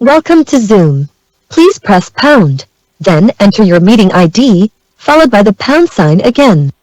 Welcome to Zoom. Please press pound, then enter your meeting ID, followed by the pound sign again.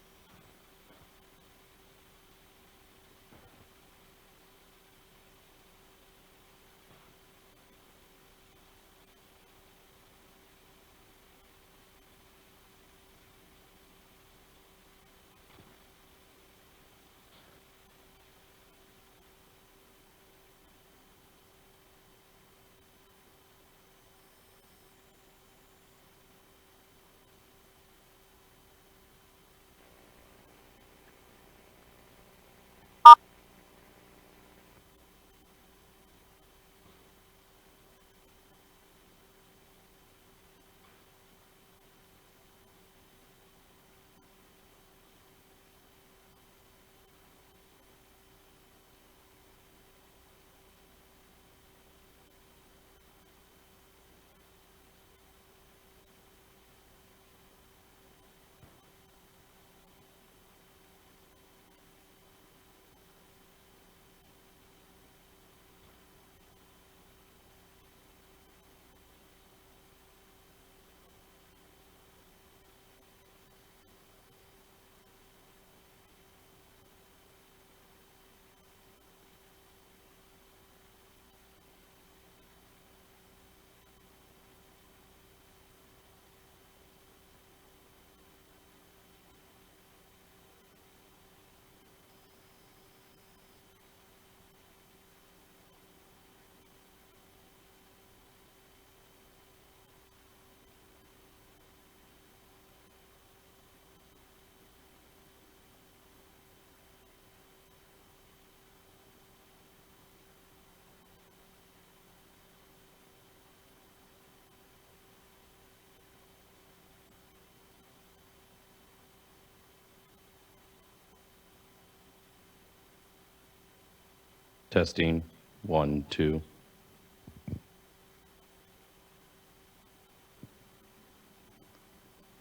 Testing, 1, 2.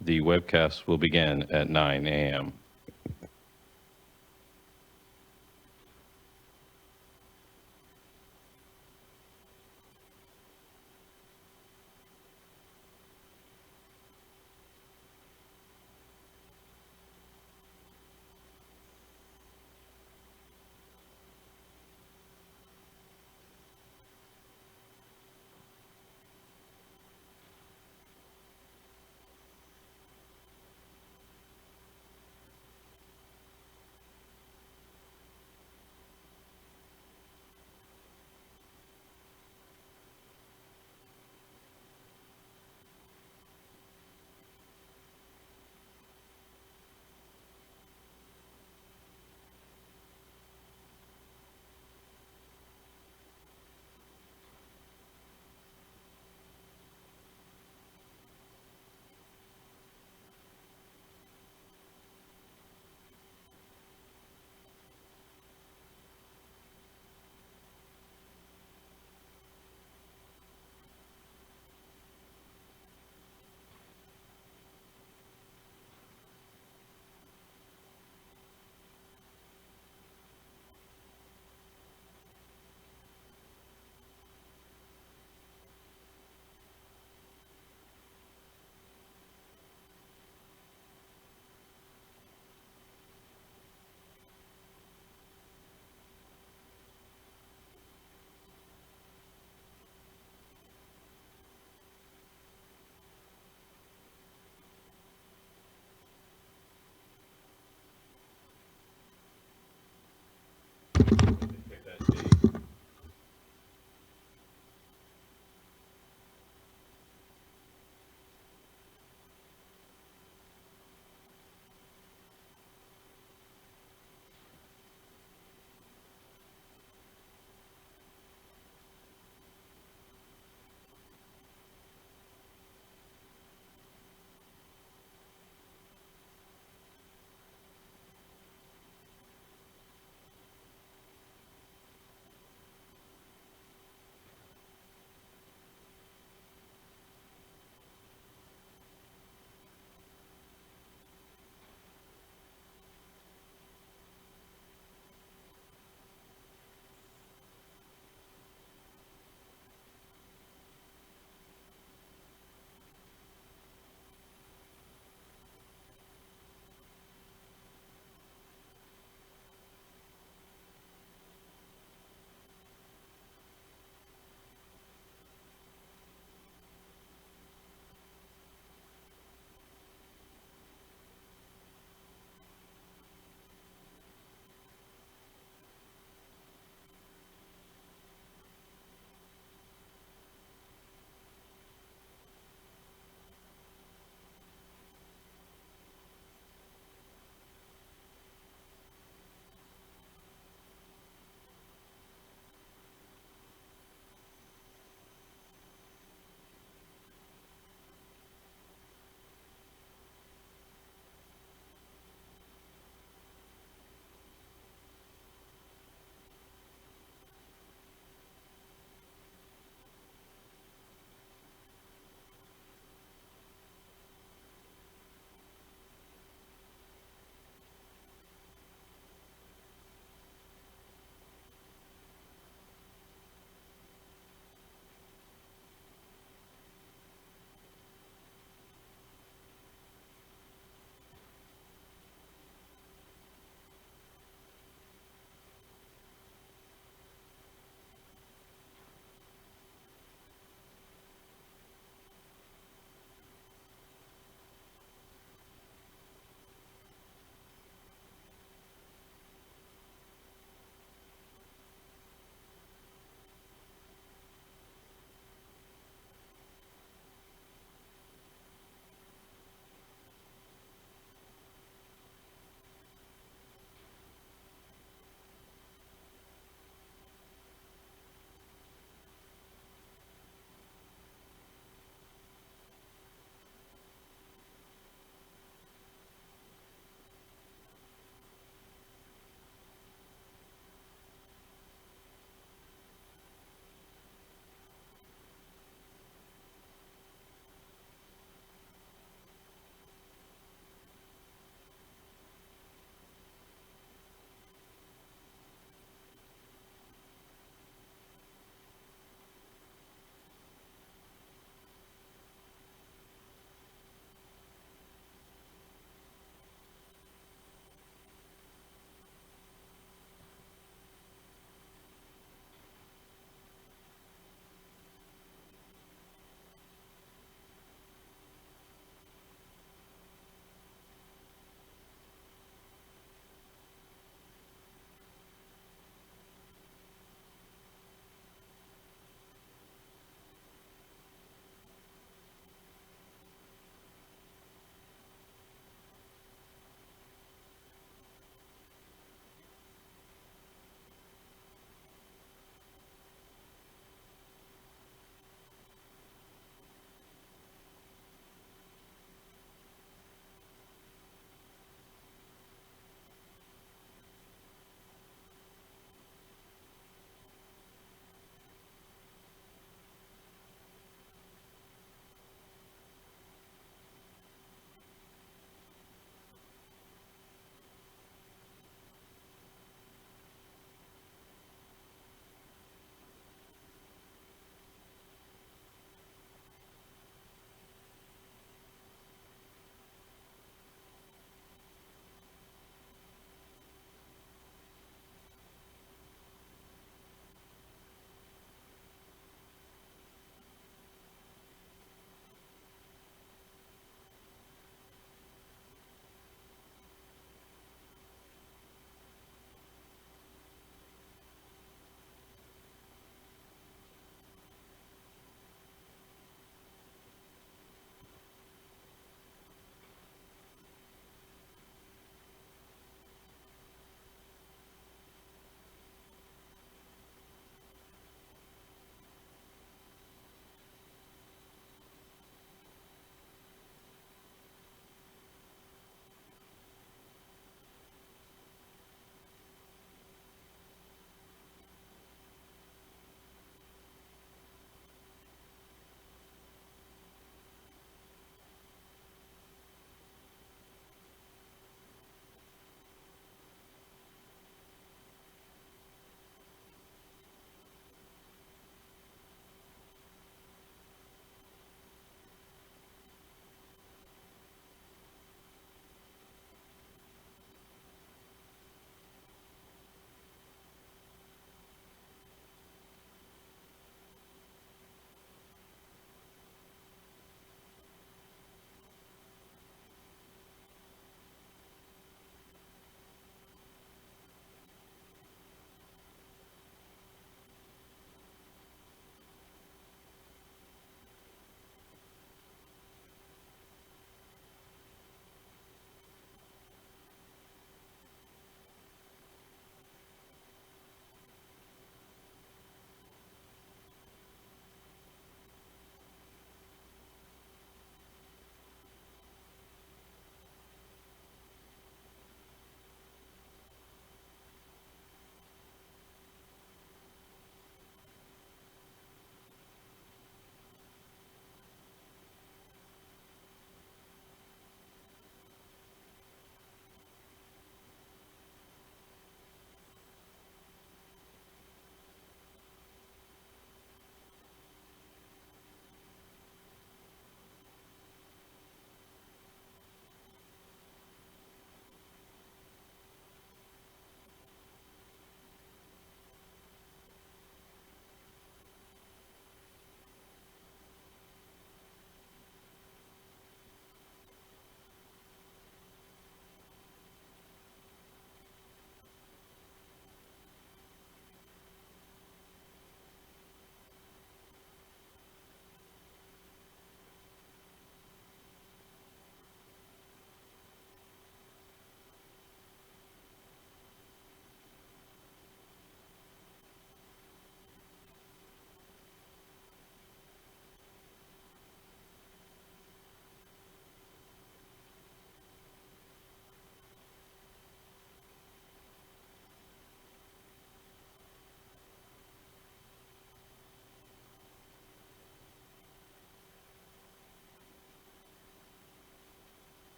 The webcast will begin at 9 a.m.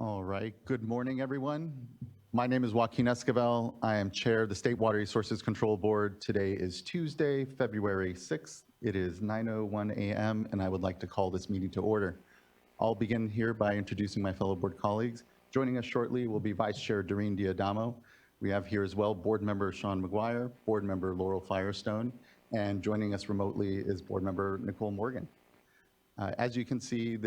All right. Good morning, everyone. My name is Joaquin Esquivel. I am Chair of the State Water Resources Control Board. Today is Tuesday, February 6th. It is 9:01 a.m., and I would like to call this meeting to order. I'll begin here by introducing my fellow board colleagues. Joining us shortly will be Vice Chair Doreen Diadamo. We have here as well Board Member Sean McGuire, Board Member Laurel Firestone, and joining us remotely is Board Member Nicole Morgan. As you can see,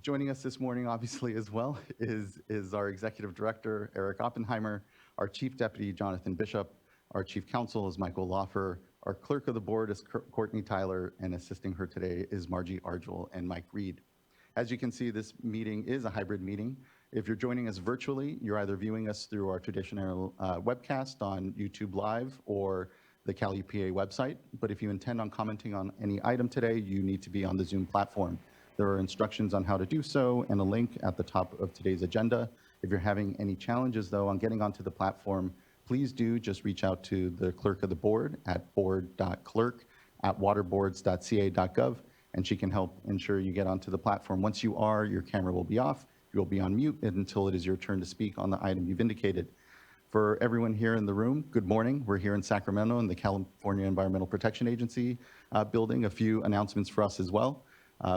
joining us this morning, obviously, as well, is our Executive Director, Eric Oppenheimer, our Chief Deputy, Jonathan Bishop, our Chief Counsel is Michael Loffer, our Clerk of the Board is Courtney Tyler, and assisting her today is Margie Argel and Mike Reed. As you can see, this meeting is a hybrid meeting. If you're joining us virtually, you're either viewing us through our traditional webcast on YouTube Live or the Cal EPA website, but if you intend on commenting on any item today, you need to be on the Zoom platform. There are instructions on how to do so and a link at the top of today's agenda. If you're having any challenges, though, on getting onto the platform, please do just reach out to the clerk of the board at board.clerk@waterboards.ca.gov, and she can help ensure you get onto the platform. Once you are, your camera will be off. You will be on mute until it is your turn to speak on the item you've indicated. For everyone here in the room, good morning. We're here in Sacramento in the California Environmental Protection Agency building. A few announcements for us as well.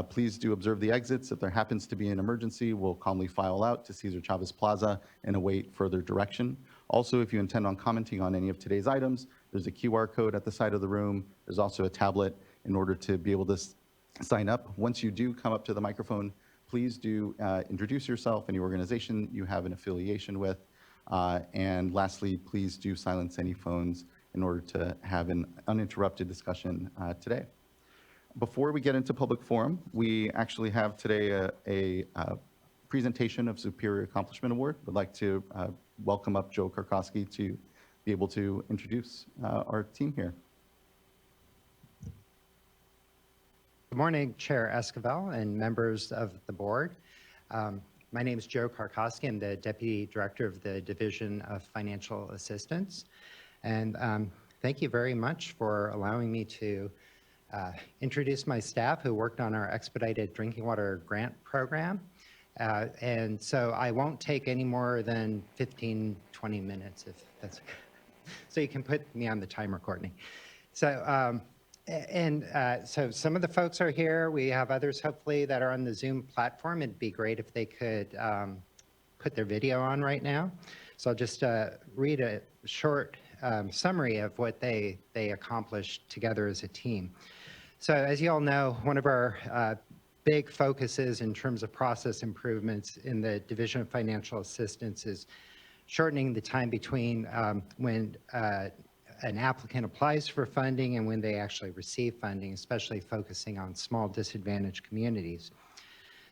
Please do observe the exits. If there happens to be an emergency, we'll calmly file out to Cesar Chavez Plaza and await further direction. Also, if you intend on commenting on any of today's items, there's a QR code at the side of the room. There's also a tablet in order to be able to sign up. Once you do come up to the microphone, please do introduce yourself and the organization you have an affiliation with. And lastly, please do silence any phones in order to have an uninterrupted discussion today. Before we get into public forum, we actually have today a presentation of Superior Accomplishment Award. We'd like to welcome up Joe Karkowski to be able to introduce our team here. Good morning, Chair Esquivel and members of the board. My name is Joe Karkowski. I'm the Deputy Director of the Division of Financial Assistance. And thank you very much for allowing me to introduce my staff who worked on our Expedited Drinking Water Grant Program. And so I won't take any more than 15, 20 minutes, if that's okay. So you can put me on the timer, Courtney. So, so some of the folks are here. We have others, hopefully, that are on the Zoom platform. It'd be great if they could put their video on right now. So I'll just read a short summary of what they accomplished together as a team. So as you all know, one of our big focuses in terms of process improvements in the Division of Financial Assistance is shortening the time between when an applicant applies for funding and when they actually receive funding, especially focusing on small disadvantaged communities.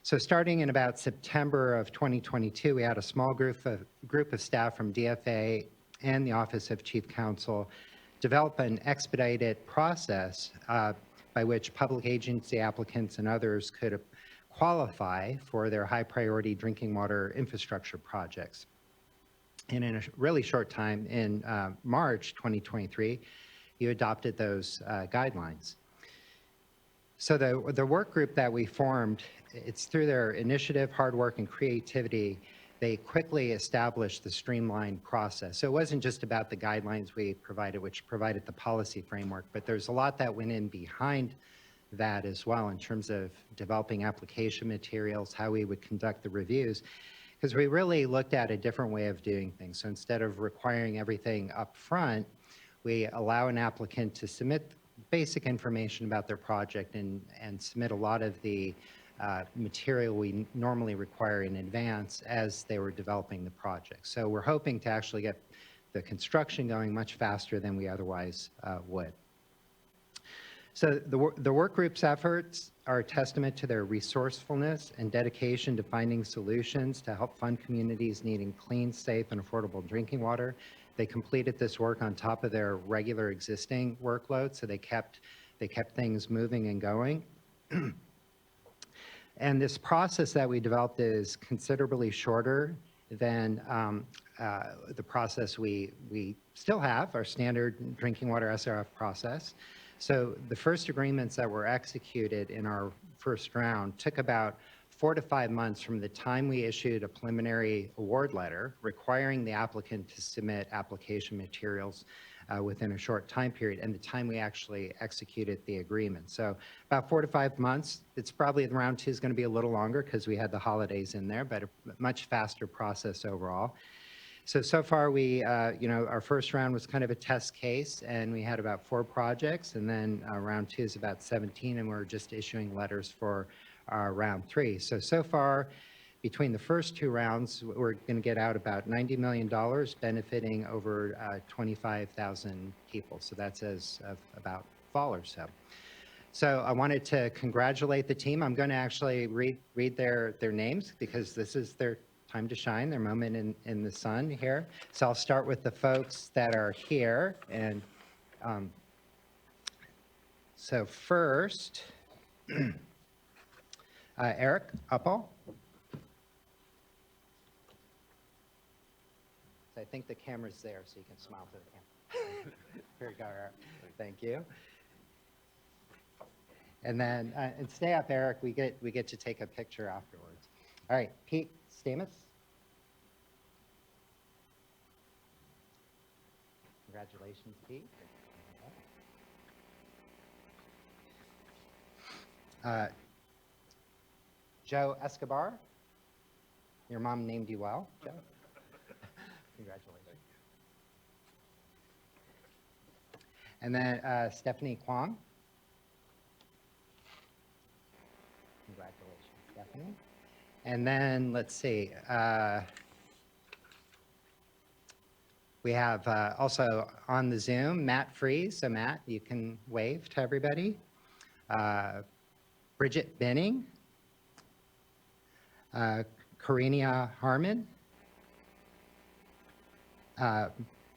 So starting in about September of 2022, we had a small group of staff from DFA and the Office of Chief Counsel develop an expedited process by which public agency applicants and others could qualify for their high priority drinking water infrastructure projects. And in a really short time, in March 2023, you adopted those guidelines. So the work group that we formed, it's through their initiative, hard work, and creativity, they quickly established the streamlined process. So it wasn't just about the guidelines we provided, which provided the policy framework, but there's a lot that went in behind that as well in terms of developing application materials, how we would conduct the reviews. Because we really looked at a different way of doing things. So instead of requiring everything up front, we allow an applicant to submit basic information about their project and submit a lot of the material we normally require in advance as they were developing the project. So we're hoping to actually get the construction going much faster than we otherwise would. So the work group's efforts are a testament to their resourcefulness and dedication to finding solutions to help fund communities needing clean, safe, and affordable drinking water. They completed this work on top of their regular existing workload, so they kept things moving and going. And this process that we developed is considerably shorter than the process we still have, our standard drinking water SRF process. So the first agreements that were executed in our first round took about 4 to 5 months from the time we issued a preliminary award letter requiring the applicant to submit application materials within a short time period and the time we actually executed the agreement. So about 4 to 5 months. It's probably round two is going to be a little longer because we had the holidays in there, but a much faster process overall. So far we, our first round was kind of a test case and we had about 4 projects, and then round 2 is about 17, and we're just issuing letters for round 3. So far, between the first 2 rounds, we're going to get out about $90 million, benefiting over 25,000 people. So that's as of about fall or so. So I wanted to congratulate the team. I'm going to actually read their names because this is their time to shine, their moment in the sun here. So I'll start with the folks that are here. And so first, Eric Uppal. I think the camera's there, so you can smile to the camera. Here you go, Eric. Thank you. And then, and stay up, Eric. We get to take a picture afterwards. All right, Pete Stamus. Congratulations, Pete. Joe Escobar. Your mom named you well, Joe. Congratulations. And then Stephanie Kwong. Congratulations, Stephanie. And then let's see. We have also on the Zoom, Matt Freeze. So Matt, you can wave to everybody. Bridget Benning. Karina Harmon.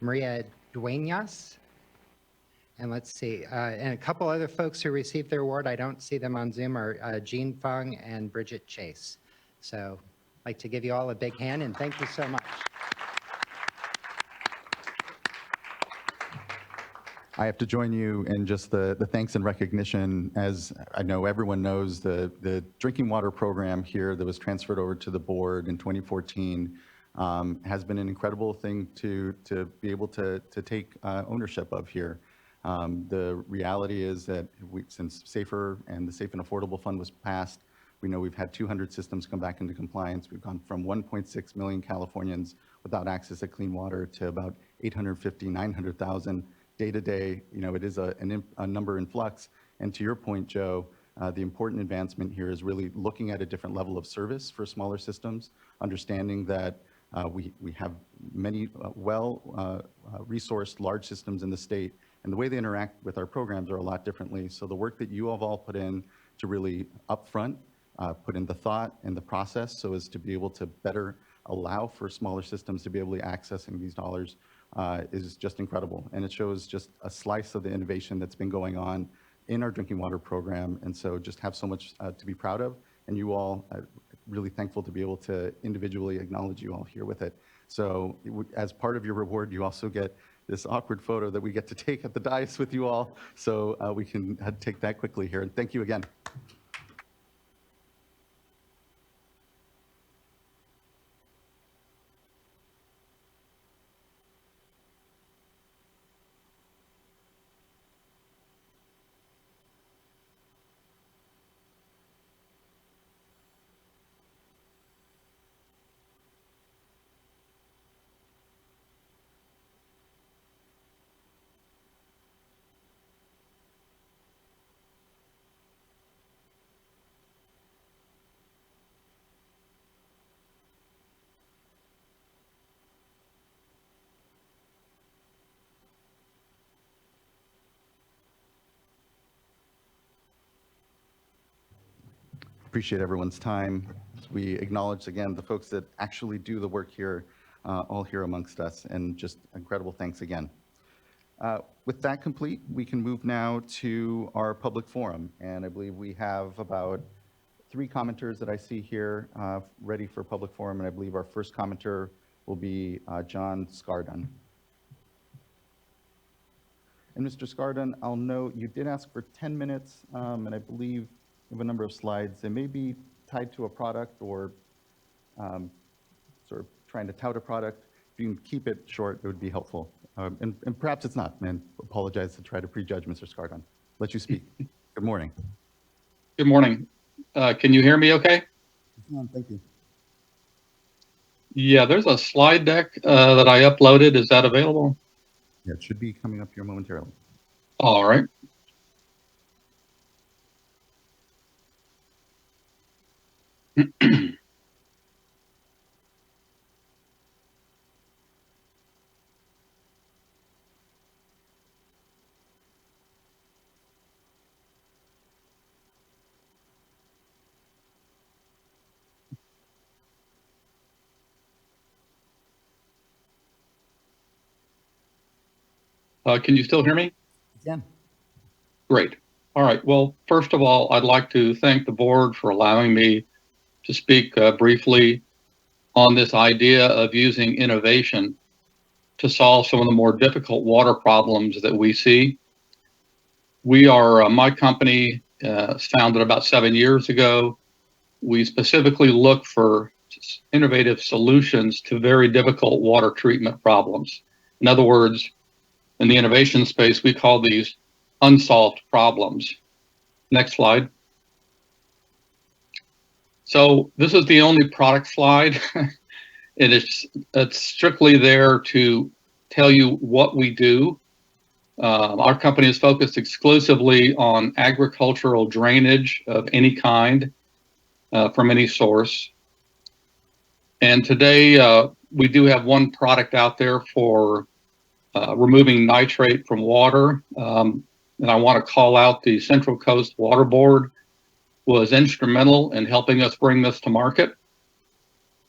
Maria Duenas. And let's see, and a couple other folks who received their award, I don't see them on Zoom, are Jean Fung and Bridget Chase. So I'd like to give you all a big hand and thank you so much. I have to join you in just the thanks and recognition. As I know everyone knows, the drinking water program here that was transferred over to the board in 2014 has been an incredible thing to be able to take ownership of here. The reality is that since SAFER and the Safe and Affordable Fund was passed, we know we've had 200 systems come back into compliance. We've gone from 1.6 million Californians without access to clean water to about 850, 900,000 day to day. You know, it is a number in flux. And to your point, Joe, the important advancement here is really looking at a different level of service for smaller systems, understanding that we have many resourced large systems in the state, and the way they interact with our programs are a lot differently. So the work that you have all put in to really upfront, put in the thought and the process so as to be able to better allow for smaller systems to be able to accessing these dollars is just incredible. And it shows just a slice of the innovation that's been going on in our drinking water program. And so just have so much to be proud of. And you all, really thankful to be able to individually acknowledge you all here with it. So as part of your reward, you also get this awkward photo that we get to take at the dais with you all. So we can take that quickly here. And thank you again. Appreciate everyone's time. We acknowledge again the folks that actually do the work here, all here amongst us, and just incredible thanks again. With that complete, we can move now to our public forum, and I believe we have about 3 commenters that I see here ready for public forum, and I believe our first commenter will be John Scardon. And Mr. Scardon, I'll note you did ask for 10 minutes, and I believe we have a number of slides. They may be tied to a product or sort of trying to tout a product, if you can keep it short, it would be helpful. And perhaps it's not, and apologize to try to prejudge Mr. Scardon. Let you speak. Good morning. Good morning. Can you hear me okay? Thank you. Yeah, there's a slide deck that I uploaded. Is that available? Yeah, it should be coming up here momentarily. All right. Can you still hear me? Again. Great. All right. Well, first of all, I'd like to thank the board for allowing me to speak briefly on this idea of using innovation to solve some of the more difficult water problems that we see. We are, my company was founded about 7 years ago. We specifically look for innovative solutions to very difficult water treatment problems. In other words, in the innovation space, we call these unsolved problems. Next slide. So this is the only product slide. It's strictly there to tell you what we do. Our company is focused exclusively on agricultural drainage of any kind from any source. And today we do have one product out there for removing nitrate from water. And I want to call out the Central Coast Water Board was instrumental in helping us bring this to market.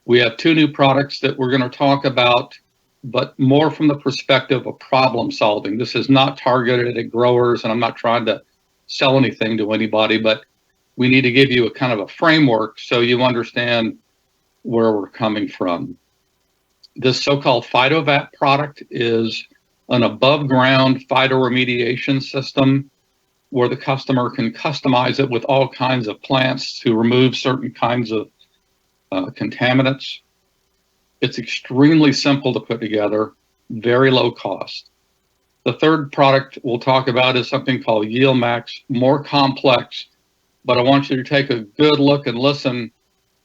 We have 2 new products that we're going to talk about, but more from the perspective of problem solving. This is not targeted at growers, and I'm not trying to sell anything to anybody, but we need to give you a kind of a framework so you understand where we're coming from. This so-called PhytoVat product is an above-ground phytoremediation system where the customer can customize it with all kinds of plants to remove certain kinds of contaminants. It's extremely simple to put together, very low cost. The third product we'll talk about is something called Yield Max, more complex, but I want you to take a good look and listen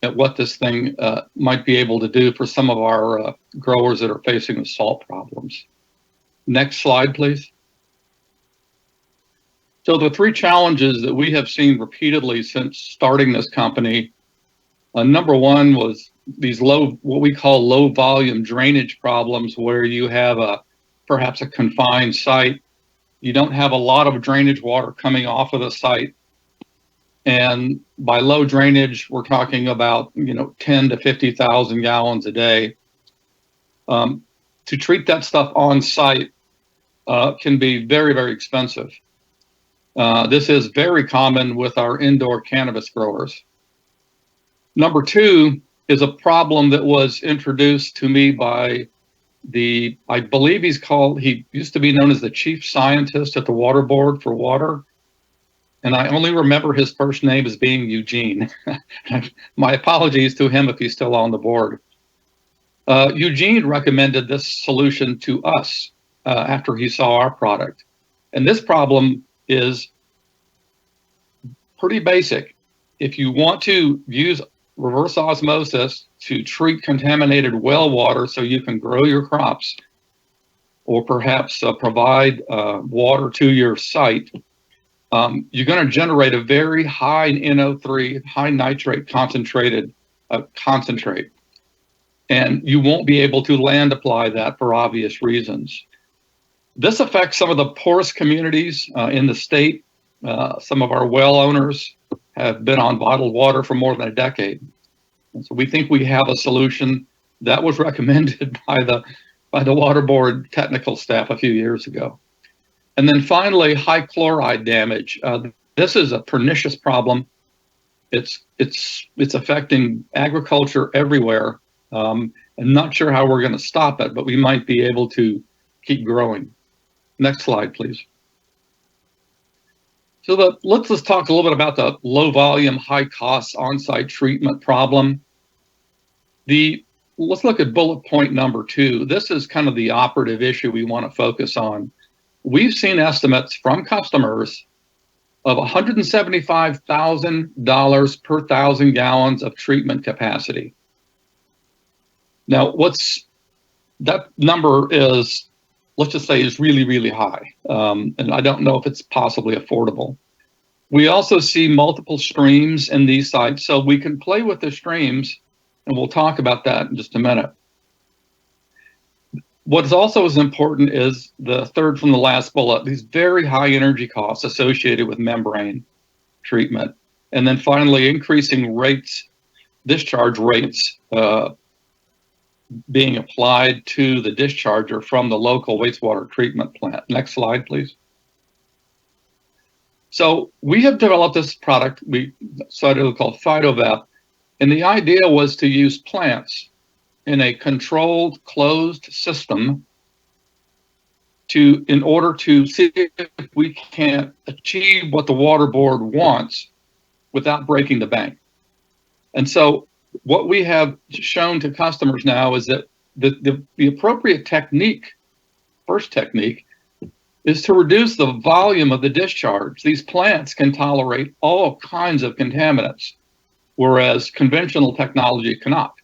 at what this thing might be able to do for some of our growers that are facing the salt problems. Next slide, please. So the 3 challenges that we have seen repeatedly since starting this company, number 1 was these what we call low volume drainage problems, where you have perhaps a confined site. You don't have a lot of drainage water coming off of the site. And by low drainage, we're talking about 10 to 50,000 gallons a day. To treat that stuff on site can be very, very expensive. This is very common with our indoor cannabis growers. Number 2 is a problem that was introduced to me by I believe he used to be known as the chief scientist at the Water Board for water. And I only remember his first name as being Eugene. My apologies to him if he's still on the board. Eugene recommended this solution to us after he saw our product. And this problem is pretty basic. If you want to use reverse osmosis to treat contaminated well water so you can grow your crops, or perhaps provide water to your site, you're going to generate a very high NO3, high nitrate concentrate. And you won't be able to land apply that for obvious reasons. This affects some of the poorest communities in the state. Some of our well owners have been on bottled water for more than a decade. And so we think we have a solution that was recommended by the Water Board technical staff a few years ago. And then finally, high chloride damage. This is a pernicious problem. It's affecting agriculture everywhere. I'm not sure how we're going to stop it, but we might be able to keep growing. Next slide, please. So let's just talk a little bit about the low volume, high cost on-site treatment problem. Let's look at bullet point number 2. This is kind of the operative issue we want to focus on. We've seen estimates from customers of $175,000 per 1,000 gallons of treatment capacity. Now, that number is, let's just say, is really, really high. And I don't know if it's possibly affordable. We also see multiple streams in these sites, so we can play with the streams, and we'll talk about that in just a minute. What is also as important is the third from the last bullet, these very high energy costs associated with membrane treatment. And then finally, increasing rates, discharge rates being applied to the discharger from the local wastewater treatment plant. Next slide, please. So we have developed this product we decided called PhytoVep, and the idea was to use plants in a controlled, closed system in order to see if we can achieve what the water board wants without breaking the bank. And so what we have shown to customers now is that the appropriate technique, first technique, is to reduce the volume of the discharge. These plants can tolerate all kinds of contaminants, whereas conventional technology cannot.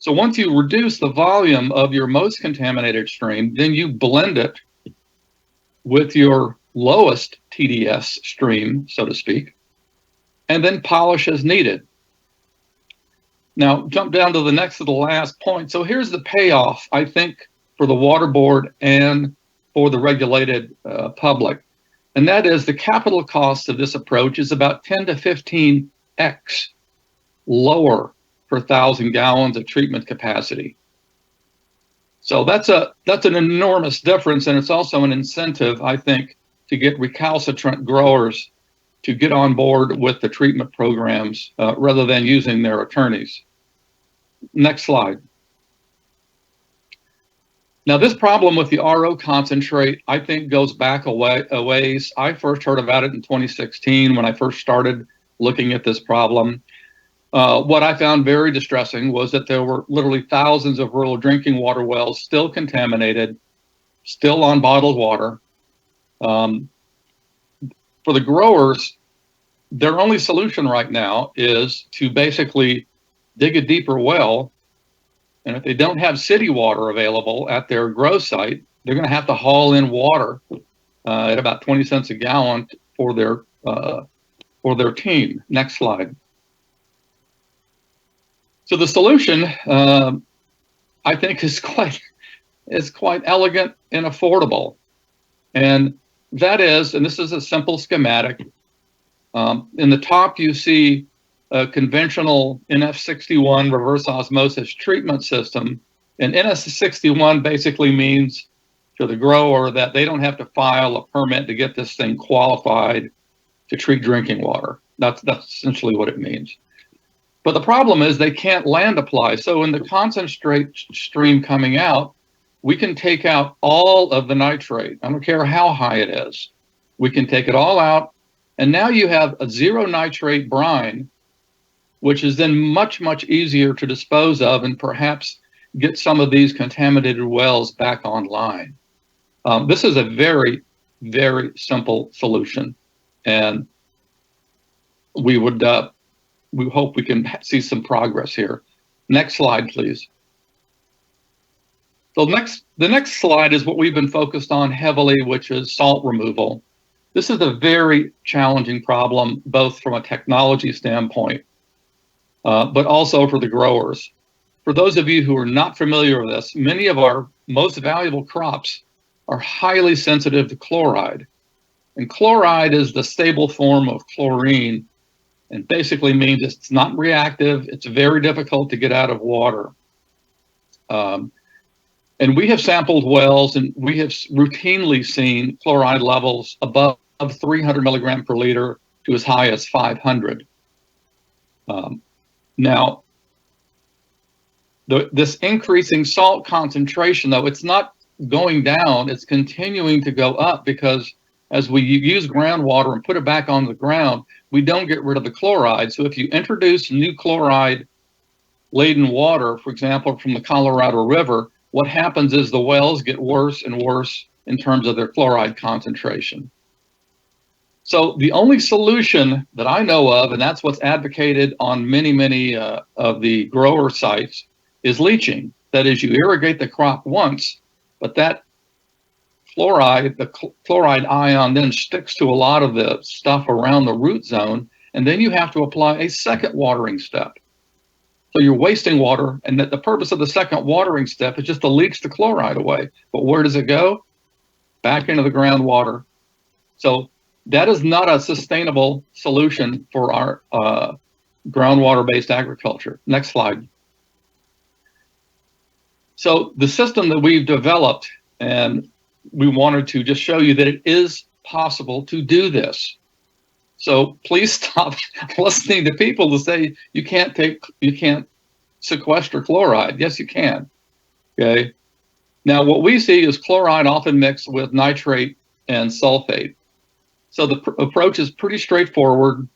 So once you reduce the volume of your most contaminated stream, then you blend it with your lowest TDS stream, so to speak, and then polish as needed. Now, jump down to the next to the last point. So here's the payoff, I think, for the water board and for the regulated public. And that is the capital cost of this approach is about 10 to 15x lower per 1,000 gallons of treatment capacity. So that's an enormous difference, and it's also an incentive, I think, to get recalcitrant growers to get on board with the treatment programs rather than using their attorneys. Next slide. Now, this problem with the RO concentrate, I think, goes back a ways. I first heard about it in 2016 when I first started looking at this problem. What I found very distressing was that there were literally thousands of rural drinking water wells still contaminated, still on bottled water. For the growers, their only solution right now is to basically dig a deeper well. And if they don't have city water available at their grow site, they're going to have to haul in water at about 20 cents a gallon for their team. Next slide. So the solution, I think, is quite elegant and affordable, and that is, and this is a simple schematic. In the top, you see a conventional NF61 reverse osmosis treatment system, and NF61 basically means to the grower that they don't have to file a permit to get this thing qualified to treat drinking water. That's essentially what it means. But the problem is they can't land apply. So in the concentrate stream coming out, we can take out all of the nitrate. I don't care how high it is. We can take it all out. And now you have a zero nitrate brine, which is then much, much easier to dispose of and perhaps get some of these contaminated wells back online. This is a very, very simple solution. And we hope we can see some progress here. Next slide, please. So the next slide is what we've been focused on heavily, which is salt removal. This is a very challenging problem, both from a technology standpoint, but also for the growers. For those of you who are not familiar with this, many of our most valuable crops are highly sensitive to chloride. And chloride is the stable form of chlorine, and basically means it's not reactive. It's very difficult to get out of water. And we have sampled wells, and we have routinely seen chloride levels above 300 milligram per liter to as high as 500. Now, this increasing salt concentration, though, it's not going down, it's continuing to go up because as we use groundwater and put it back on the ground, we don't get rid of the chloride. So if you introduce new chloride laden water, for example, from the Colorado River, what happens is the wells get worse and worse in terms of their chloride concentration. So the only solution that I know of, and that's what's advocated on many of the grower sites, is leaching. That is, you irrigate the crop once, but that chloride, the chloride ion then sticks to a lot of the stuff around the root zone, and then you have to apply a second watering step. So you're wasting water, and that the purpose of the second watering step is just to leach the chloride away. But where does it go? Back into the groundwater. So that is not a sustainable solution for our groundwater-based agriculture. Next slide. So the system that we've developed, and we wanted to just show you that it is possible to do this. So please stop listening to people to say you can't sequester chloride. Yes, you can. Okay. Now, what we see is chloride often mixed with nitrate and sulfate. So the approach is pretty straightforward.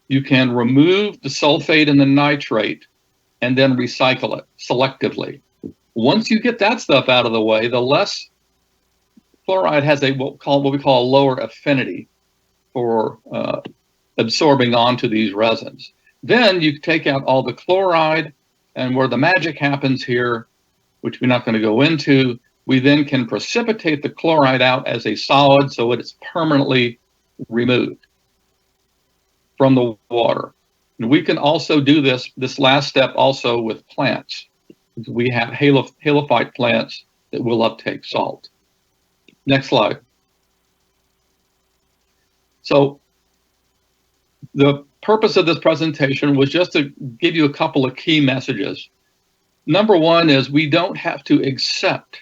You can remove the sulfate and the nitrate and then recycle it selectively. Once you get that stuff out of the way, the less chloride has what we call a lower affinity for absorbing onto these resins. Then you take out all the chloride, and where the magic happens here, which we're not going to go into, we then can precipitate the chloride out as a solid so it is permanently removed from the water. And we can also do this last step also with plants. We have halophyte plants that will uptake salt. Next slide. So the purpose of this presentation was just to give you a couple of key messages. Number one is we don't have to accept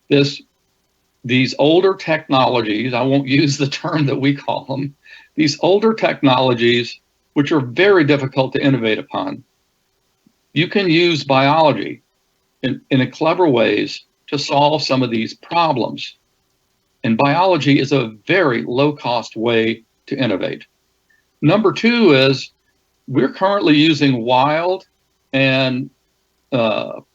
these older technologies. I won't use the term that we call them. These older technologies, which are very difficult to innovate upon. You can use biology in a clever ways to solve some of these problems. And biology is a very low-cost way to innovate. Number two is we're currently using wild and not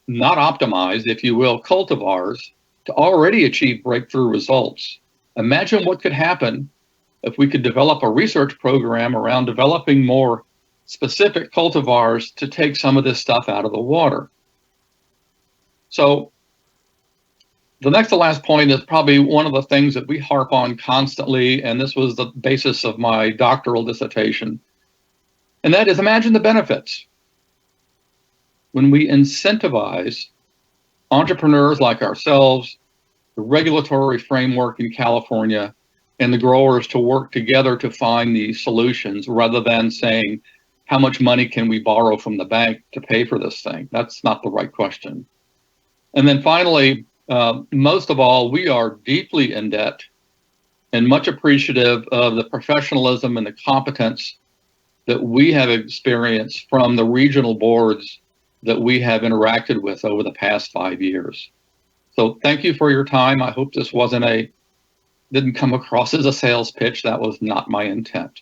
optimized, if you will, cultivars to already achieve breakthrough results. Imagine what could happen if we could develop a research program around developing more specific cultivars to take some of this stuff out of the water. So the next to last point is probably one of the things that we harp on constantly, and this was the basis of my doctoral dissertation, and that is imagine the benefits. When we incentivize entrepreneurs like ourselves, the regulatory framework in California, and the growers to work together to find these solutions rather than saying, how much money can we borrow from the bank to pay for this thing? That's not the right question. And then finally, most of all, we are deeply in debt and much appreciative of the professionalism and the competence that we have experienced from the regional boards that we have interacted with over the past 5 years. So thank you for your time. I hope this didn't come across as a sales pitch. That was not my intent.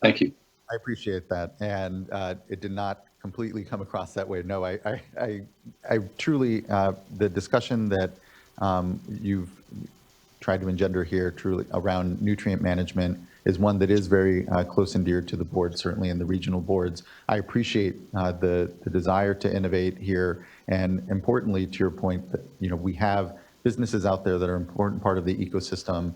Thank you. I appreciate that, and it did not completely come across that way. No, I truly, the discussion that you've tried to engender here truly around nutrient management is one that is very close and dear to the board, certainly in the regional boards. I appreciate the desire to innovate here, and importantly, to your point, that we have businesses out there that are an important part of the ecosystem,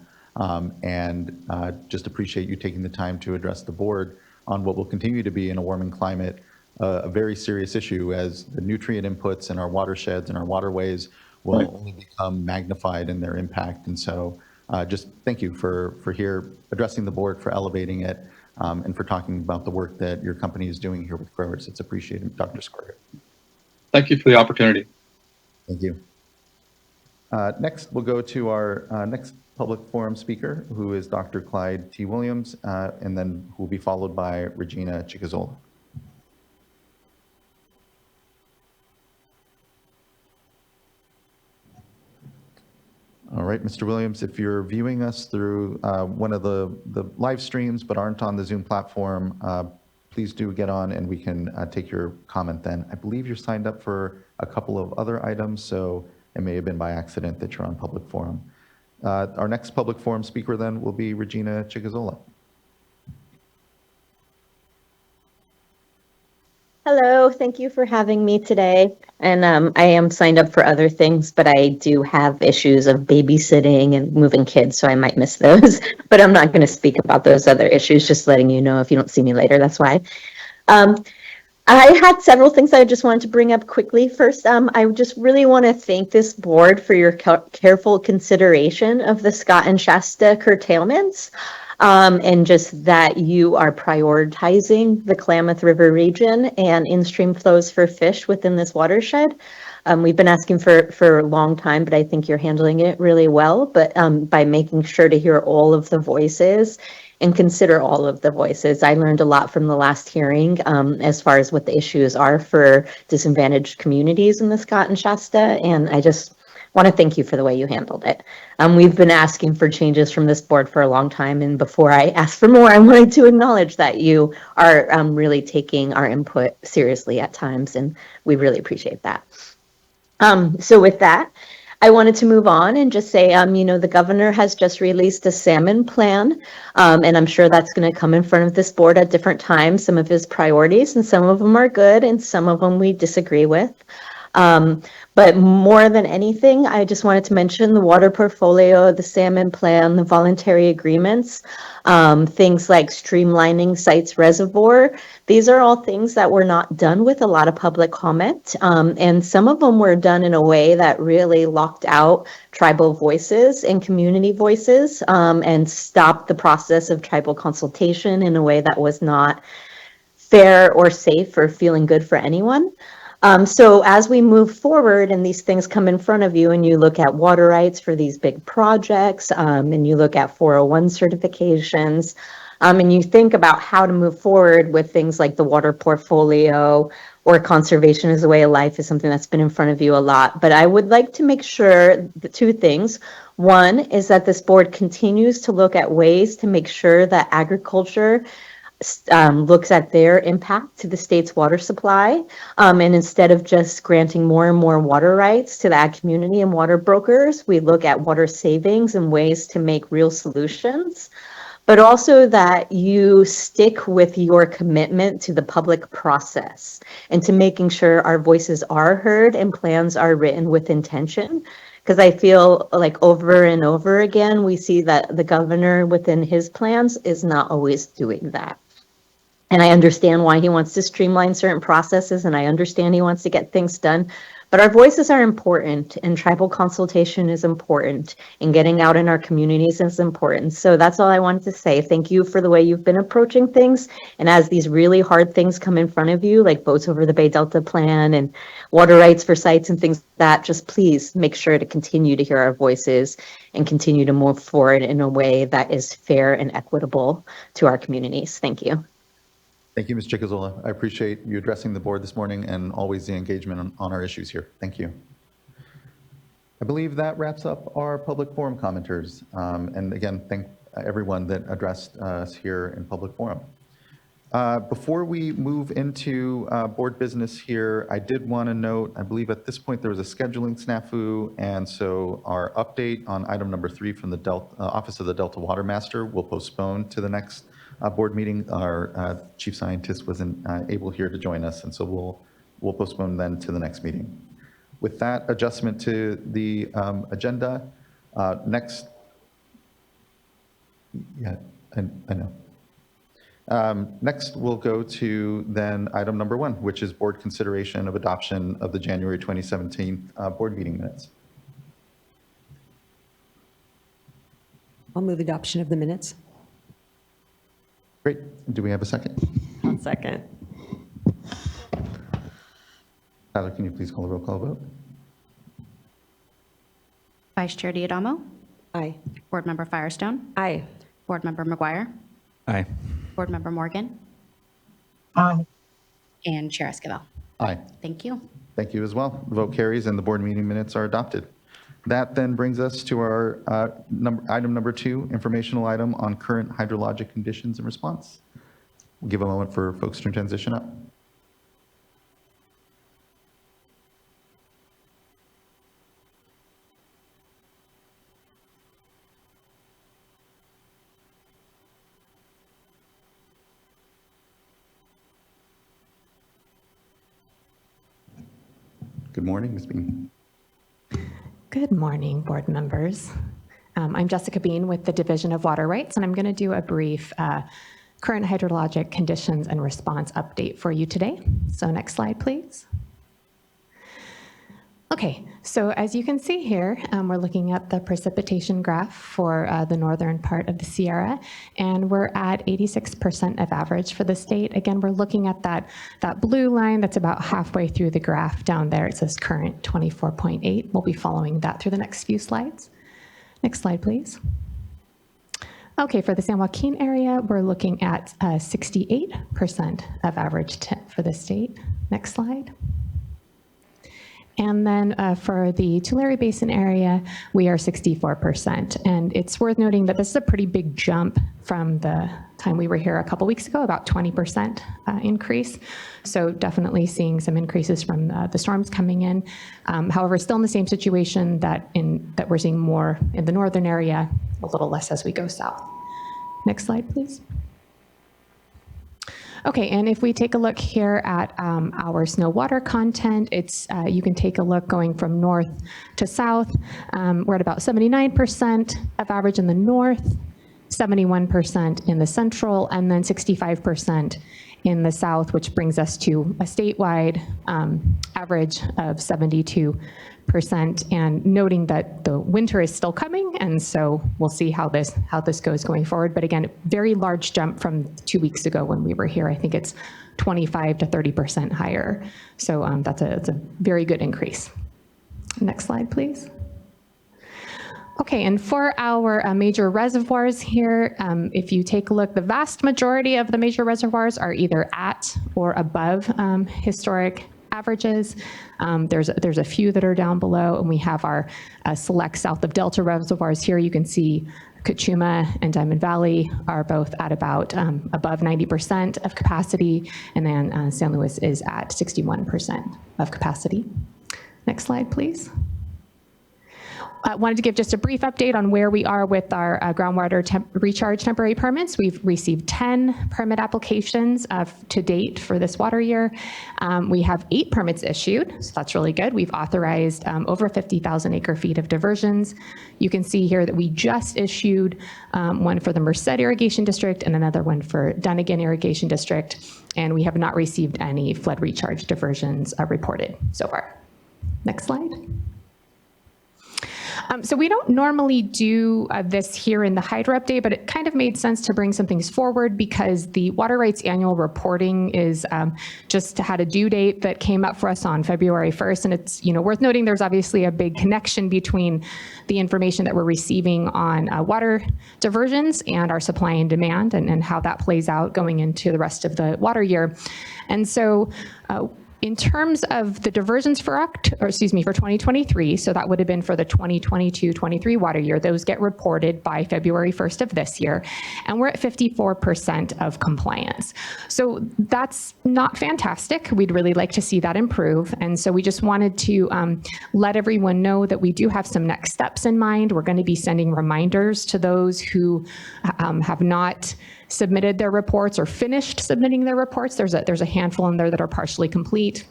and just appreciate you taking the time to address the board on what will continue to be in a warming climate, a very serious issue, as the nutrient inputs in our watersheds and our waterways will only become magnified in their impact. And so just thank you for here addressing the board, for elevating it, and for talking about the work that your company is doing here with growers. It's appreciated, Dr. Squire. Thank you for the opportunity. Thank you. Next, we'll go to our next public forum speaker, who is Dr. Clyde T. Williams, and then who will be followed by Regina Chicazola. All All right, Mr. Williams, if you're viewing us through one of the live streams but aren't on the Zoom platform, please do get on and we can take your comment then. I believe you're signed up for a couple of other items, so it may have been by accident that you're on public forum. Our next public forum speaker then will be Regina Chigazola. Hello, thank you for having me today. And I am signed up for other things, but I do have issues of babysitting and moving kids, so I might miss those. But I'm not going to speak about those other issues, just letting you know if you don't see me later, that's why. I had several things I just wanted to bring up quickly. First, I just really want to thank this board for your careful consideration of the Scott and Shasta curtailments. And just that you are prioritizing the Klamath River region and in-stream flows for fish within this watershed. We've been asking for a long time, but I think you're handling it really well. But by making sure to hear all of the voices and consider all of the voices. I learned a lot from the last hearing as far as what the issues are for disadvantaged communities in the Scott and Shasta. And I just want to thank you for the way you handled it. We've been asking for changes from this board for a long time. And before I ask for more, I wanted to acknowledge that you are really taking our input seriously at times. And we really appreciate that. So with that, I wanted to move on and just say, the governor has just released a salmon plan, and I'm sure that's going to come in front of this board at different times, some of his priorities, and some of them are good, and some of them we disagree with. But more than anything, I just wanted to mention the water portfolio, the salmon plan, the voluntary agreements, things like streamlining sites reservoir. These are all things that were not done with a lot of public comment. And some of them were done in a way that really locked out tribal voices and community voices and stopped the process of tribal consultation in a way that was not fair or safe or feeling good for anyone. So as we move forward and these things come in front of you and you look at water rights for these big projects and you look at 401 certifications and you think about how to move forward with things like the water portfolio or conservation as a way of life is something that's been in front of you a lot. But I would like to make sure the two things. One is that this board continues to look at ways to make sure that agriculture looks at their impact to the state's water supply. And instead of just granting more and more water rights to the ag community and water brokers, we look at water savings and ways to make real solutions. But also that you stick with your commitment to the public process and to making sure our voices are heard and plans are written with intention. Because I feel like over and over again, we see that the governor within his plans is not always doing that. And I understand why he wants to streamline certain processes, and I understand he wants to get things done. But our voices are important, and tribal consultation is important, and getting out in our communities is important. So that's all I wanted to say. Thank you for the way you've been approaching things. And as these really hard things come in front of you, like boats over the Bay Delta plan and water rights for sites and things like that, just please make sure to continue to hear our voices and continue to move forward in a way that is fair and equitable to our communities. Thank you. Thank you, Ms. Chigazola. I appreciate you addressing the board this morning and always the engagement on our issues here. Thank you. I believe that wraps up our public forum commenters. And again, thank everyone that addressed us here in public forum. Before we move into board business here, I did want to note, I believe at this point there was a scheduling snafu, and so our update on item number 3 from the Office of the Delta Water Master will postpone to the next board meeting. Our chief scientist wasn't able here to join us, and so we'll postpone then to the next meeting. With that adjustment to the agenda, next, yeah, I know. Next, we'll go to then item number 1, which is board consideration of adoption of the January 2017 board meeting minutes. I'll move adoption of the minutes. Great. Do we have a second? I'll second. Tyler, can you please call a roll call vote? Vice Chair Diadamo, Aye. Board Member Firestone, Aye. Board Member McGuire, Aye. Board Member Morgan, Aye. and Chair Esquivel. Aye. Thank you. Thank you as well. The vote carries and the board meeting minutes are adopted. That then brings us to our item number 2, informational item on current hydrologic conditions and response. We'll give a moment for folks to transition up. Good morning, Ms. Bean. Good morning, board members. I'm Jessica Bean with the Division of Water Rights, and I'm going to do a brief current hydrologic conditions and response update for you today. So next slide, please. Okay, so as you can see here, we're looking at the precipitation graph for the northern part of the Sierra, and we're at 86% of average for the state. Again, we're looking at that blue line that's about halfway through the graph down there. It says current 24.8. We'll be following that through the next few slides. Next slide, please. Okay, for the San Joaquin area, we're looking at 68% of average for the state. Next slide. And then for the Tulare Basin area, we are 64%. And it's worth noting that this is a pretty big jump from the time we were here a couple weeks ago, about 20% increase. So definitely seeing some increases from the storms coming in. However, still in the same situation that we're seeing more in the northern area, a little less as we go south. Next slide, please. Okay, and if we take a look here at our snow water content, it's you can take a look going from north to south. We're at about 79% of average in the north, 71% in the central, and then 65% in the south, which brings us to a statewide average of 72%, and noting that the winter is still coming, and so we'll see how this goes going forward. But again, very large jump from 2 weeks ago when we were here. I think it's 25 to 30% higher. So that's a very good increase. Next slide, please. Okay, and for our major reservoirs here, if you take a look, the vast majority of the major reservoirs are either at or above historic averages. There's a few that are down below, and we have our select south of Delta reservoirs here. You can see Cachuma and Diamond Valley are both at about above 90% of capacity, and then San Luis is at 61% of capacity. Next slide, please. Wanted to give just a brief update on where we are with our groundwater recharge temporary permits. We've received 10 permit applications to date for this water year. We have 8 permits issued, so that's really good. We've authorized over 50,000 acre feet of diversions. You can see here that we just issued one for the Merced Irrigation District and another one for Dunnigan Irrigation District, and we have not received any flood recharge diversions reported so far. Next slide. So we don't normally do this here in the Hydro Update, but it kind of made sense to bring some things forward because the Water Rights Annual Reporting is just had a due date that came up for us on February 1st. And it's worth noting there's obviously a big connection between the information that we're receiving on water diversions and our supply and demand and how that plays out going into the rest of the water year. And so in terms of the diversions for 2023, so that would have been for the 2022-23 water year, those get reported by February 1st of this year, and we're at 54% of compliance. So that's not fantastic. We'd really like to see that improve, and so we just wanted to let everyone know that we do have some next steps in mind. We're going to be sending reminders to those who have not submitted their reports or finished submitting their reports. There's a handful in there that are partially complete.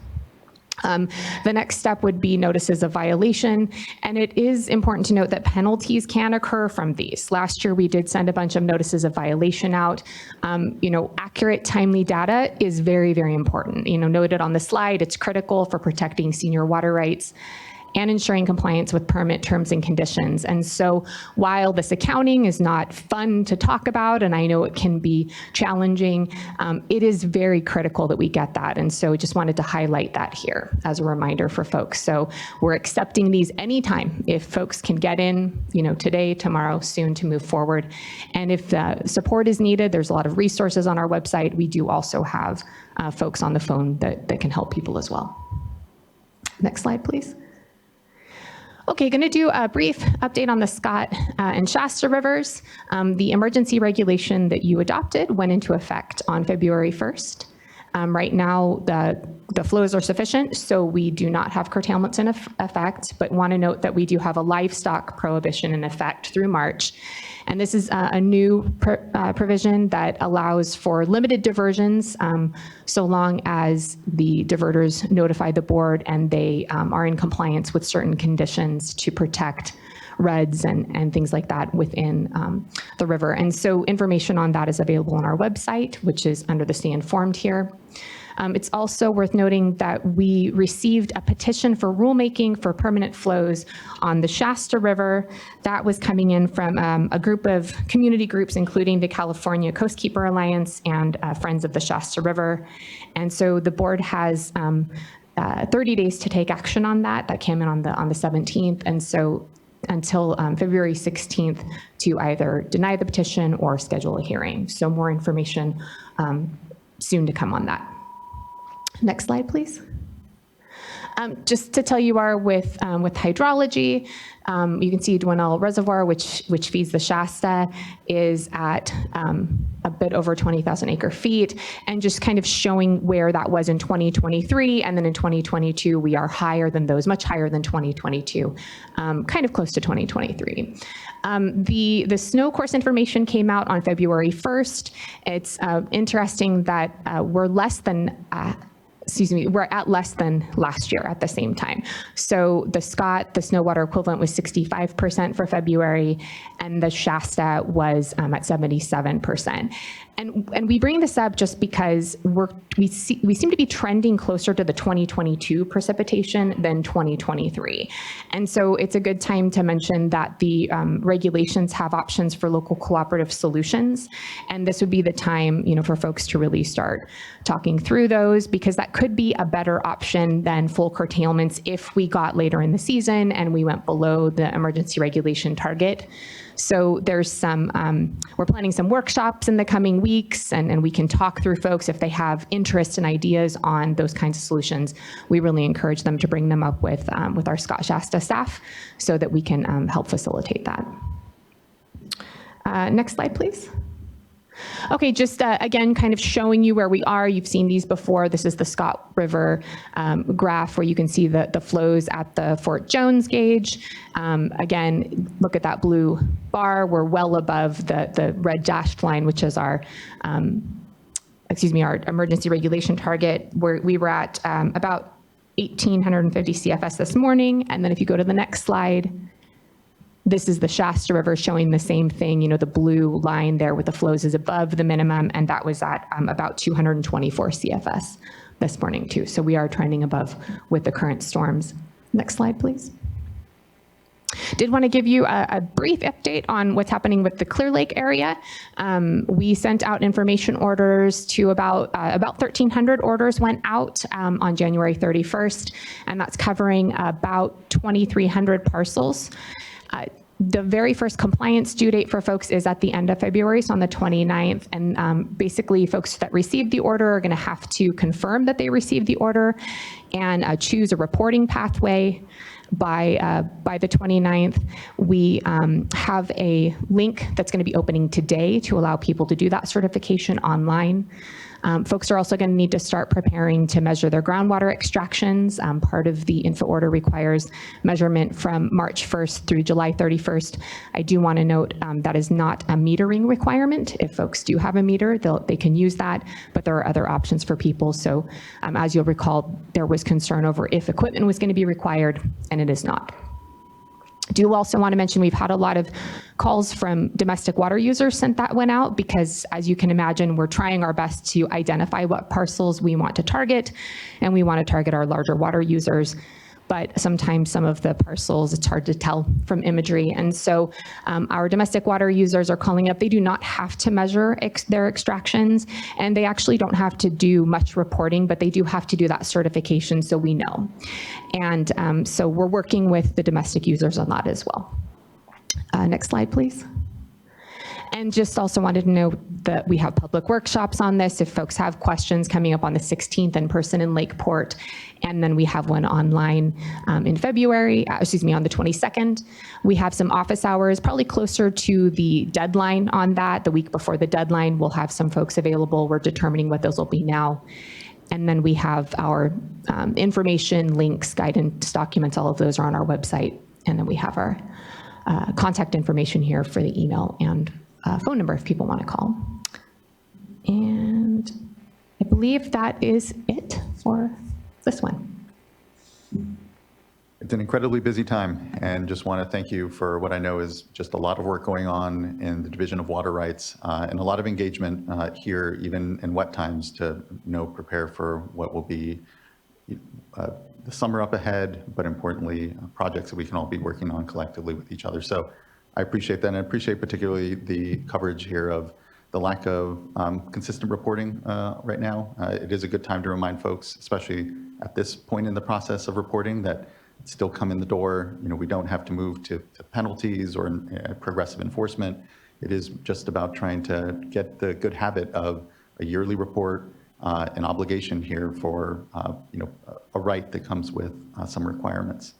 The next step would be notices of violation, and it is important to note that penalties can occur from these. Last year, we did send a bunch of notices of violation out. Accurate, timely data is very, very important. Noted on the slide, it's critical for protecting senior water rights and ensuring compliance with permit terms and conditions. And so while this accounting is not fun to talk about, and I know it can be challenging, it is very critical that we get that. And so just wanted to highlight that here as a reminder for folks. So we're accepting these anytime if folks can get in, today, tomorrow, soon to move forward. And if support is needed, there's a lot of resources on our website. We do also have folks on the phone that can help people as well. Next slide, please. Okay, going to do a brief update on the Scott and Shasta rivers. The emergency regulation that you adopted went into effect on February 1st. Right now, the flows are sufficient, so we do not have curtailments in effect, but want to note that we do have a livestock prohibition in effect through March. And this is a new provision that allows for limited diversions so long as the diverters notify the board and they are in compliance with certain conditions to protect reds and things like that within the river. And so information on that is available on our website, which is under the Stay Informed here. It's also worth noting that we received a petition for rulemaking for permanent flows on the Shasta River. That was coming in from a group of community groups, including the California Coastkeeper Alliance and Friends of the Shasta River. And so the board has 30 days to take action on that. That came in on the 17th. And so until February 16th to either deny the petition or schedule a hearing. So more information soon to come on that. Next slide, please. Just to tell you are with hydrology, you can see Dwinelle Reservoir, which feeds the Shasta, is at a bit over 20,000 acre feet, and just kind of showing where that was in 2023, and then in 2022 we are higher than those, much higher than 2022, kind of close to 2023. The snow course information came out on February 1st. It's interesting that we're at less than last year at the same time. So the Scott, the snow water equivalent was 65% for February, and the Shasta was at 77%. And we bring this up just because we seem to be trending closer to the 2022 precipitation than 2023. And so it's a good time to mention that the regulations have options for local cooperative solutions. And this would be the time, for folks to really start talking through those, because that could be a better option than full curtailments if we got later in the season and we went below the emergency regulation target. So there's we're planning some workshops in the coming weeks, and we can talk through folks if they have interest and ideas on those kinds of solutions. We really encourage them to bring them up with our Scott Shasta staff so that we can help facilitate that. Next slide, please. Okay, just again, kind of showing you where we are. You've seen these before. This is the Scott River graph where you can see the flows at the Fort Jones gauge. Again, look at that blue bar. We're well above the red dashed line, which is our emergency regulation target. We were at about 1,850 CFS this morning. And then if you go to the next slide, this is the Shasta River showing the same thing. The blue line there with the flows is above the minimum, and that was at about 224 CFS this morning too. So we are trending above with the current storms. Next slide, please. Did want to give you a brief update on what's happening with the Clear Lake area. We sent out information orders to about 1,300 orders went out on January 31st, and that's covering about 2,300 parcels. The very first compliance due date for folks is at the end of February, so on the 29th. And basically, folks that received the order are going to have to confirm that they received the order and choose a reporting pathway by the 29th. We have a link that's going to be opening today to allow people to do that certification online. Folks are also going to need to start preparing to measure their groundwater extractions. Part of the info order requires measurement from March 1st through July 31st. I do want to note that is not a metering requirement. If folks do have a meter, they can use that, but there are other options for people. So as you'll recall, there was concern over if equipment was going to be required, and it is not. I do also want to mention we've had a lot of calls from domestic water users since that went out, because as you can imagine, we're trying our best to identify what parcels we want to target, and we want to target our larger water users. But sometimes some of the parcels, it's hard to tell from imagery. And so our domestic water users are calling up. They do not have to measure their extractions, and they actually don't have to do much reporting, but they do have to do that certification so we know. And so we're working with the domestic users on that as well. Next slide, please. And just also wanted to note that we have public workshops on this if folks have questions, coming up on the 16th in person in Lakeport. And then we have one online in February, on the 22nd. We have some office hours, probably closer to the deadline on that. The week before the deadline, we'll have some folks available. We're determining what those will be now. And then we have our information, links, guidance documents, all of those are on our website. And then we have our contact information here for the email and phone number if people want to call. And I believe that is it for this one. It's an incredibly busy time, and just want to thank you for what I know is just a lot of work going on in the Division of Water Rights and a lot of engagement here, even in wet times, to prepare for what will be the summer up ahead, but importantly, projects that we can all be working on collectively with each other. So I appreciate that, and I appreciate particularly the coverage here of the lack of consistent reporting right now. It is a good time to remind folks, especially at this point in the process of reporting, that still come in the door. We don't have to move to penalties or progressive enforcement. It is just about trying to get the good habit of a yearly report, an obligation here for a right that comes with some requirements.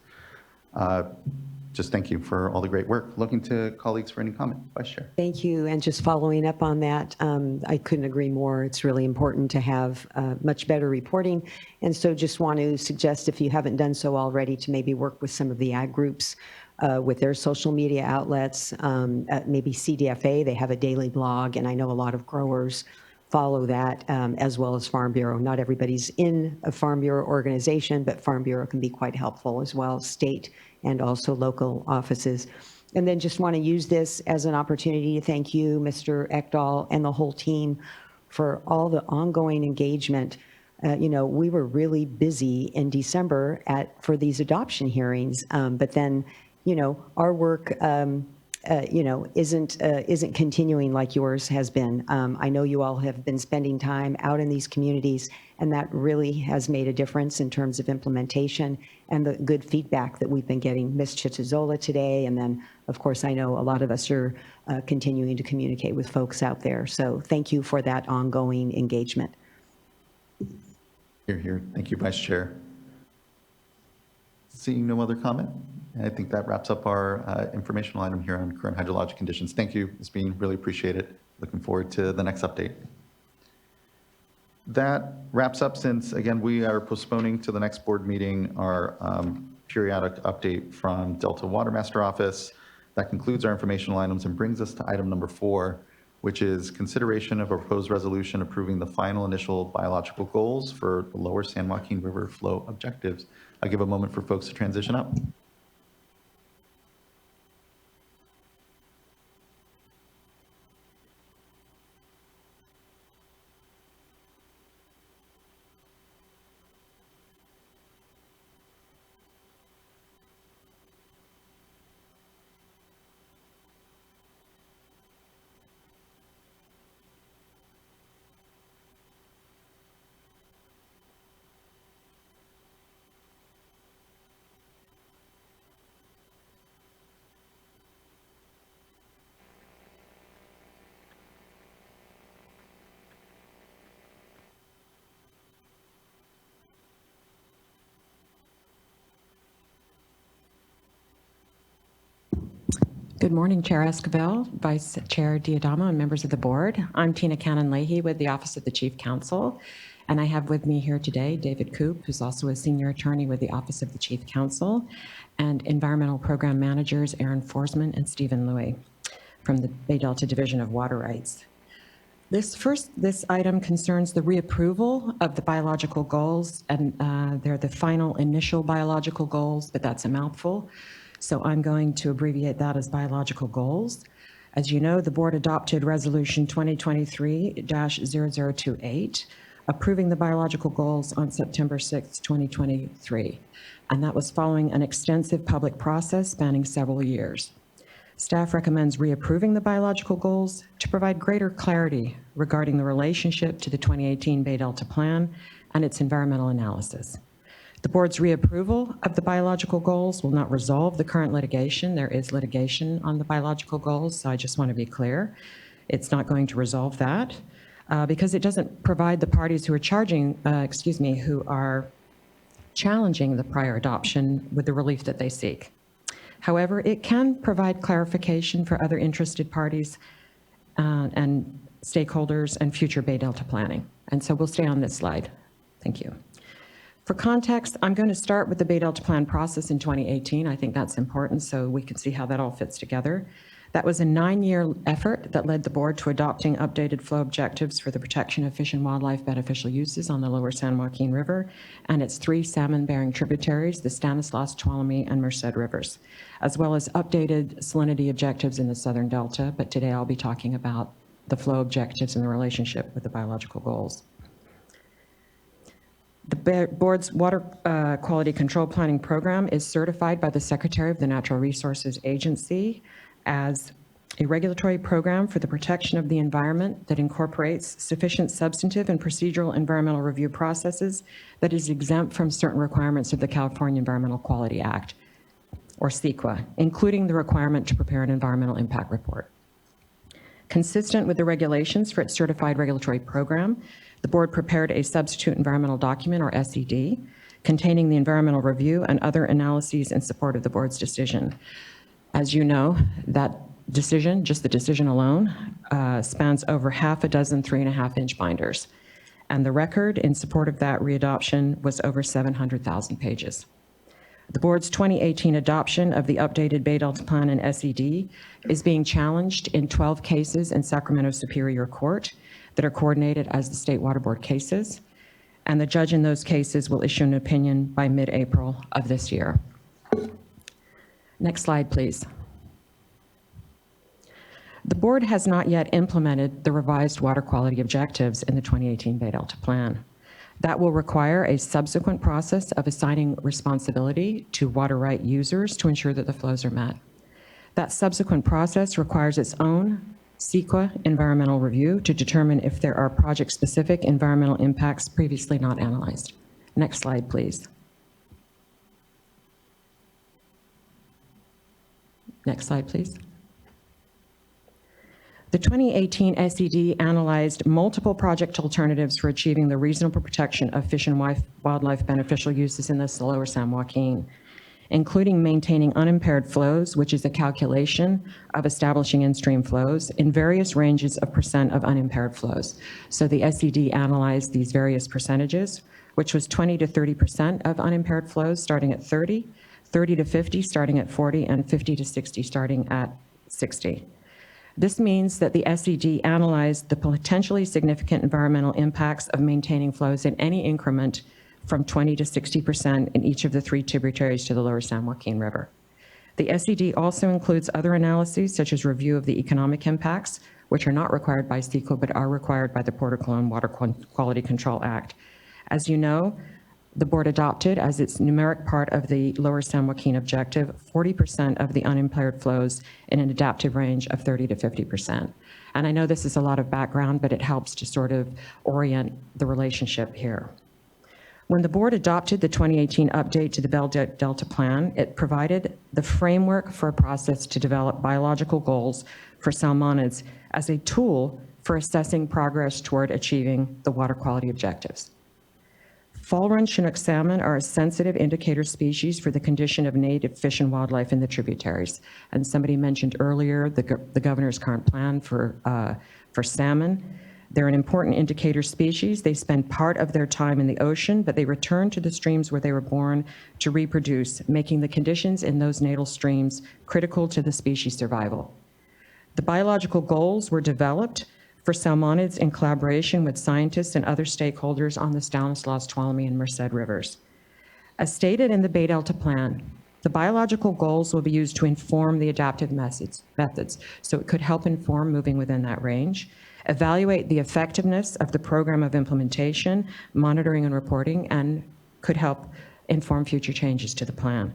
Just thank you for all the great work. Looking to colleagues for any comment. Vice Chair. Thank you. And just following up on that, I couldn't agree more. It's really important to have much better reporting. And so just want to suggest, if you haven't done so already, to maybe work with some of the ag groups with their social media outlets, maybe CDFA, they have a daily blog, and I know a lot of growers follow that, as well as Farm Bureau. Not everybody's in a Farm Bureau organization, but Farm Bureau can be quite helpful as well, state and also local offices. And then just want to use this as an opportunity to thank you, Mr. Ekdahl, and the whole team for all the ongoing engagement. We were really busy in December for these adoption hearings, but then, our work isn't continuing like yours has been. I know you all have been spending time out in these communities, and that really has made a difference in terms of implementation and the good feedback that we've been getting. Ms. Chitazola today, and then, of course, I know a lot of us are continuing to communicate with folks out there. So thank you for that ongoing engagement. Here, here. Thank you, Vice Chair. Seeing no other comment, I think that wraps up our informational item here on current hydrologic conditions. Thank you, Ms. Bean, really appreciate it. Looking forward to the next update. That wraps up, since, again, we are postponing to the next board meeting our periodic update from Delta Water Master Office. That concludes our informational items and brings us to item number 4, which is consideration of a proposed resolution approving the final initial biological goals for the lower San Joaquin River flow objectives. I'll give a moment for folks to transition up. Good morning, Chair Esquivel, Vice Chair Diadama, and members of the board. I'm Tina Cannon-Leahy with the Office of the Chief Counsel, and I have with me here today David Koop, who's also a senior attorney with the Office of the Chief Counsel, and Environmental Program Managers Aaron Forsman and Stephen Louie from the Bay Delta Division of Water Rights. This item concerns the reapproval of the biological goals, and they're the final initial biological goals, but that's a mouthful. So I'm going to abbreviate that as biological goals. As you know, the board adopted Resolution 2023-0028, approving the biological goals on September 6, 2023. And that was following an extensive public process spanning several years. Staff recommends reapproving the biological goals to provide greater clarity regarding the relationship to the 2018 Bay Delta Plan and its environmental analysis. The board's reapproval of the biological goals will not resolve the current litigation. There is litigation on the biological goals, so I just want to be clear. It's not going to resolve that because it doesn't provide the parties who are who are challenging the prior adoption with the relief that they seek. However, it can provide clarification for other interested parties and stakeholders and future Bay Delta planning. And so we'll stay on this slide. Thank you. For context, I'm going to start with the Bay Delta Plan process in 2018. I think that's important so we can see how that all fits together. That was a 9-year effort that led the board to adopting updated flow objectives for the protection of fish and wildlife beneficial uses on the lower San Joaquin River and its 3 salmon-bearing tributaries, the Stanislaus, Tuolumne, and Merced rivers, as well as updated salinity objectives in the southern delta. But today I'll be talking about the flow objectives and the relationship with the biological goals. The board's water quality control planning program is certified by the Secretary of the Natural Resources Agency as a regulatory program for the protection of the environment that incorporates sufficient substantive and procedural environmental review processes that is exempt from certain requirements of the California Environmental Quality Act, or CEQA, including the requirement to prepare an environmental impact report. Consistent with the regulations for its certified regulatory program, the board prepared a substitute environmental document, or SED, containing the environmental review and other analyses in support of the board's decision. As you know, that decision, just the decision alone, spans over half a dozen 3.5-inch binders. And the record in support of that readoption was over 700,000 pages. The board's 2018 adoption of the updated Bay Delta Plan and SED is being challenged in 12 cases in Sacramento Superior Court that are coordinated as the State Water Board cases, and the judge in those cases will issue an opinion by mid-April of this year. Next slide, please. The board has not yet implemented the revised water quality objectives in the 2018 Bay Delta Plan. That will require a subsequent process of assigning responsibility to water right users to ensure that the flows are met. That subsequent process requires its own CEQA environmental review to determine if there are project-specific environmental impacts previously not analyzed. Next slide, please. Next slide, please. The 2018 SED analyzed multiple project alternatives for achieving the reasonable protection of fish and wildlife beneficial uses in the lower San Joaquin, including maintaining unimpaired flows, which is a calculation of establishing in-stream flows in various ranges of percent of unimpaired flows. So the SED analyzed these various percentages, which was 20 to 30% of unimpaired flows starting at 30, 30 to 50 starting at 40, and 50 to 60 starting at 60. This means that the SED analyzed the potentially significant environmental impacts of maintaining flows in any increment from 20 to 60% in each of the 3 tributaries to the lower San Joaquin River. The SED also includes other analyses such as review of the economic impacts, which are not required by CEQA but are required by the Port Cologne Water Quality Control Act. As you know, the board adopted as its numeric part of the lower San Joaquin objective 40% of the unimpaired flows in an adaptive range of 30 to 50%. And I know this is a lot of background, but it helps to sort of orient the relationship here. When the board adopted the 2018 update to the Bay Delta Plan, it provided the framework for a process to develop biological goals for salmonids as a tool for assessing progress toward achieving the water quality objectives. Fall-run Chinook salmon are a sensitive indicator species for the condition of native fish and wildlife in the tributaries. And somebody mentioned earlier the governor's current plan for salmon. They're an important indicator species. They spend part of their time in the ocean, but they return to the streams where they were born to reproduce, making the conditions in those natal streams critical to the species survival. The biological goals were developed for salmonids in collaboration with scientists and other stakeholders on the Stanislaus, Tuolumne, and Merced rivers. As stated in the Bay Delta Plan, the biological goals will be used to inform the adaptive methods, so it could help inform moving within that range, evaluate the effectiveness of the program of implementation, monitoring and reporting, and could help inform future changes to the plan.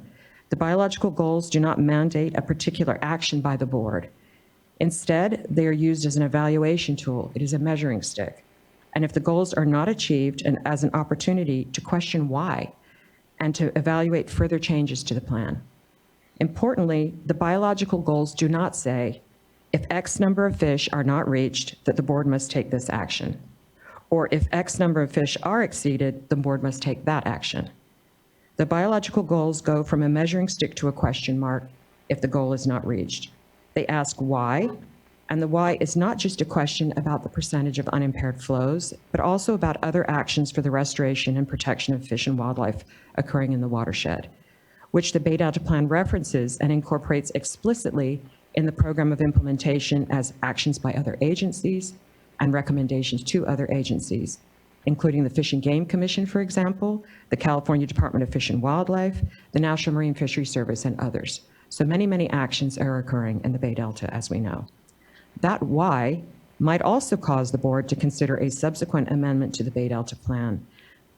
The biological goals do not mandate a particular action by the board. Instead, they are used as an evaluation tool. It is a measuring stick. And if the goals are not achieved, and as an opportunity to question why and to evaluate further changes to the plan. Importantly, the biological goals do not say, if X number of fish are not reached, that the board must take this action. Or if X number of fish are exceeded, the board must take that action. The biological goals go from a measuring stick to a question mark if the goal is not reached. They ask why, and the why is not just a question about the percentage of unimpaired flows, but also about other actions for the restoration and protection of fish and wildlife occurring in the watershed, which the Bay Delta Plan references and incorporates explicitly in the program of implementation as actions by other agencies and recommendations to other agencies, including the Fish and Game Commission, for example, the California Department of Fish and Wildlife, the National Marine Fisheries Service, and others. So many, many actions are occurring in the Bay Delta, as we know. That why might also cause the board to consider a subsequent amendment to the Bay Delta Plan.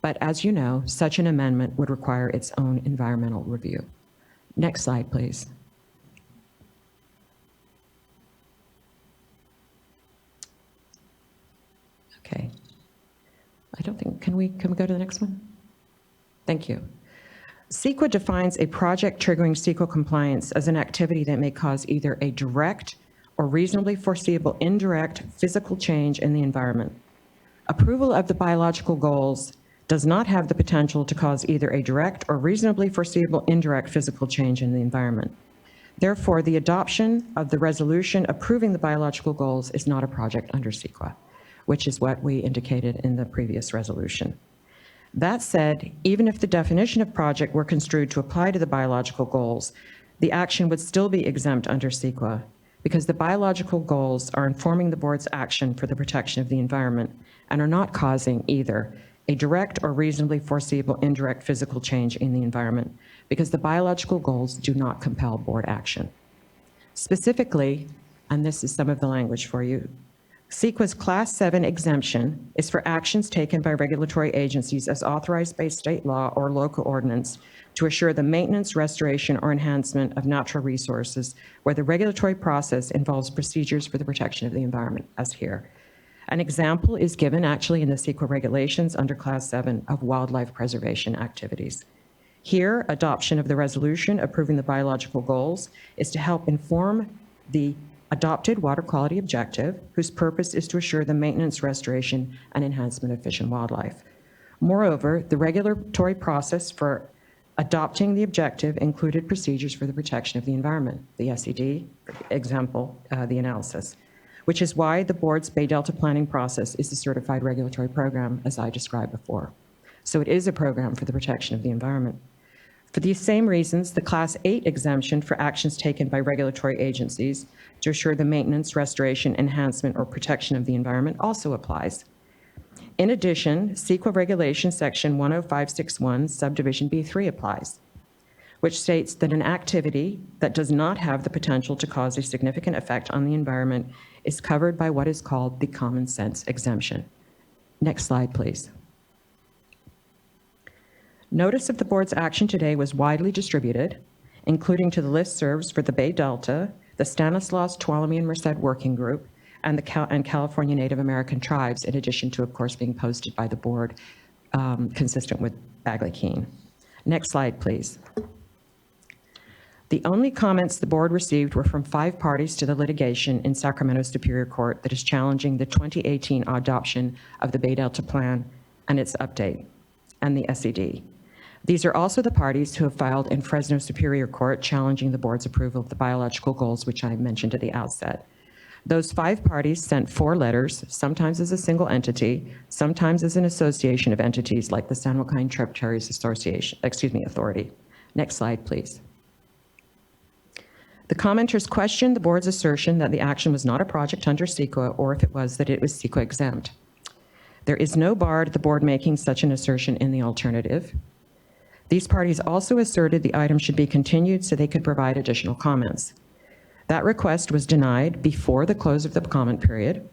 But as you know, such an amendment would require its own environmental review. Next slide, please. Okay. I don't think, can we go to the next one? Thank you. CEQA defines a project triggering CEQA compliance as an activity that may cause either a direct or reasonably foreseeable indirect physical change in the environment. Approval of the biological goals does not have the potential to cause either a direct or reasonably foreseeable indirect physical change in the environment. Therefore, the adoption of the resolution approving the biological goals is not a project under CEQA, which is what we indicated in the previous resolution. That said, even if the definition of project were construed to apply to the biological goals, the action would still be exempt under CEQA because the biological goals are informing the board's action for the protection of the environment and are not causing either a direct or reasonably foreseeable indirect physical change in the environment because the biological goals do not compel board action. Specifically, and this is some of the language for you, CEQA's Class 7 exemption is for actions taken by regulatory agencies as authorized by state law or local ordinance to assure the maintenance, restoration, or enhancement of natural resources where the regulatory process involves procedures for the protection of the environment, as here. An example is given actually in the CEQA regulations under Class 7 of wildlife preservation activities. Here, adoption of the resolution approving the biological goals is to help inform the adopted water quality objective, whose purpose is to assure the maintenance, restoration, and enhancement of fish and wildlife. Moreover, the regulatory process for adopting the objective included procedures for the protection of the environment, the SED, example, the analysis, which is why the board's Bay Delta planning process is a certified regulatory program, as I described before. So it is a program for the protection of the environment. For these same reasons, the Class 8 exemption for actions taken by regulatory agencies to assure the maintenance, restoration, enhancement, or protection of the environment also applies. In addition, CEQA Regulation Section 10561, Subdivision B3 applies, which states that an activity that does not have the potential to cause a significant effect on the environment is covered by what is called the common sense exemption. Next slide, please. Notice of the board's action today was widely distributed, including to the listservs for the Bay Delta, the Stanislaus, Tuolumne, and Merced Working Group, and the California Native American tribes, in addition to, of course, being posted by the board consistent with Bagley-Keene. Next slide, please. The only comments the board received were from 5 parties to the litigation in Sacramento Superior Court that is challenging the 2018 adoption of the Bay Delta Plan and its update, and the SED. These are also the parties who have filed in Fresno Superior Court challenging the board's approval of the biological goals, which I mentioned at the outset. Those 5 parties sent 4 letters, sometimes as a single entity, sometimes as an association of entities like the San Joaquin Tributaries Authority. Next slide, please. The commenters questioned the board's assertion that the action was not a project under CEQA, or if it was, that it was CEQA exempt. There is no bar to the board making such an assertion in the alternative. These parties also asserted the item should be continued so they could provide additional comments. That request was denied before the close of the comment period,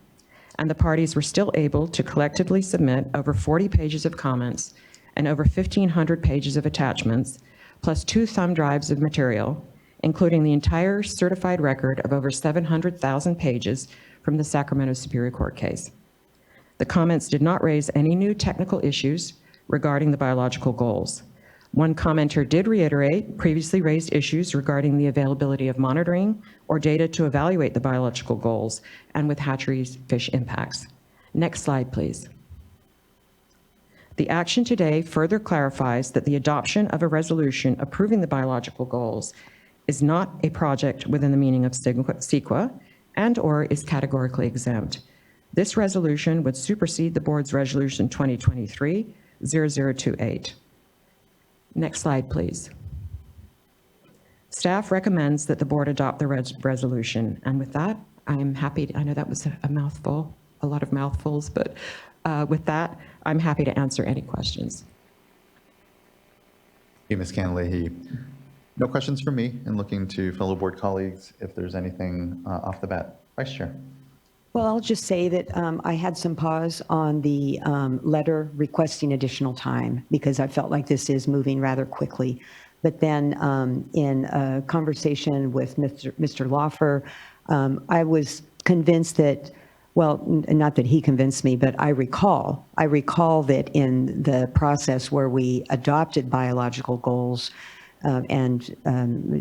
and the parties were still able to collectively submit over 40 pages of comments and over 1,500 pages of attachments, plus 2 thumb drives of material, including the entire certified record of over 700,000 pages from the Sacramento Superior Court case. The comments did not raise any new technical issues regarding the biological goals. One commenter did reiterate previously raised issues regarding the availability of monitoring or data to evaluate the biological goals and with hatcheries fish impacts. Next slide, please. The action today further clarifies that the adoption of a resolution approving the biological goals is not a project within the meaning of CEQA and/or is categorically exempt. This resolution would supersede the board's resolution 2023-0028. Next slide, please. Staff recommends that the board adopt the resolution. And with that, I'm happy I know that was a mouthful, a lot of mouthfuls, but with that, I'm happy to answer any questions. Thank you, Ms. Canalehi. No questions from me, and looking to fellow board colleagues if there's anything off the bat. Vice Chair. Well, I'll just say that I had some pause on the letter requesting additional time because I felt like this is moving rather quickly. But then in a conversation with Mr. Lawfer, I was convinced that, well, not that he convinced me, but I recall that in the process where we adopted biological goals, and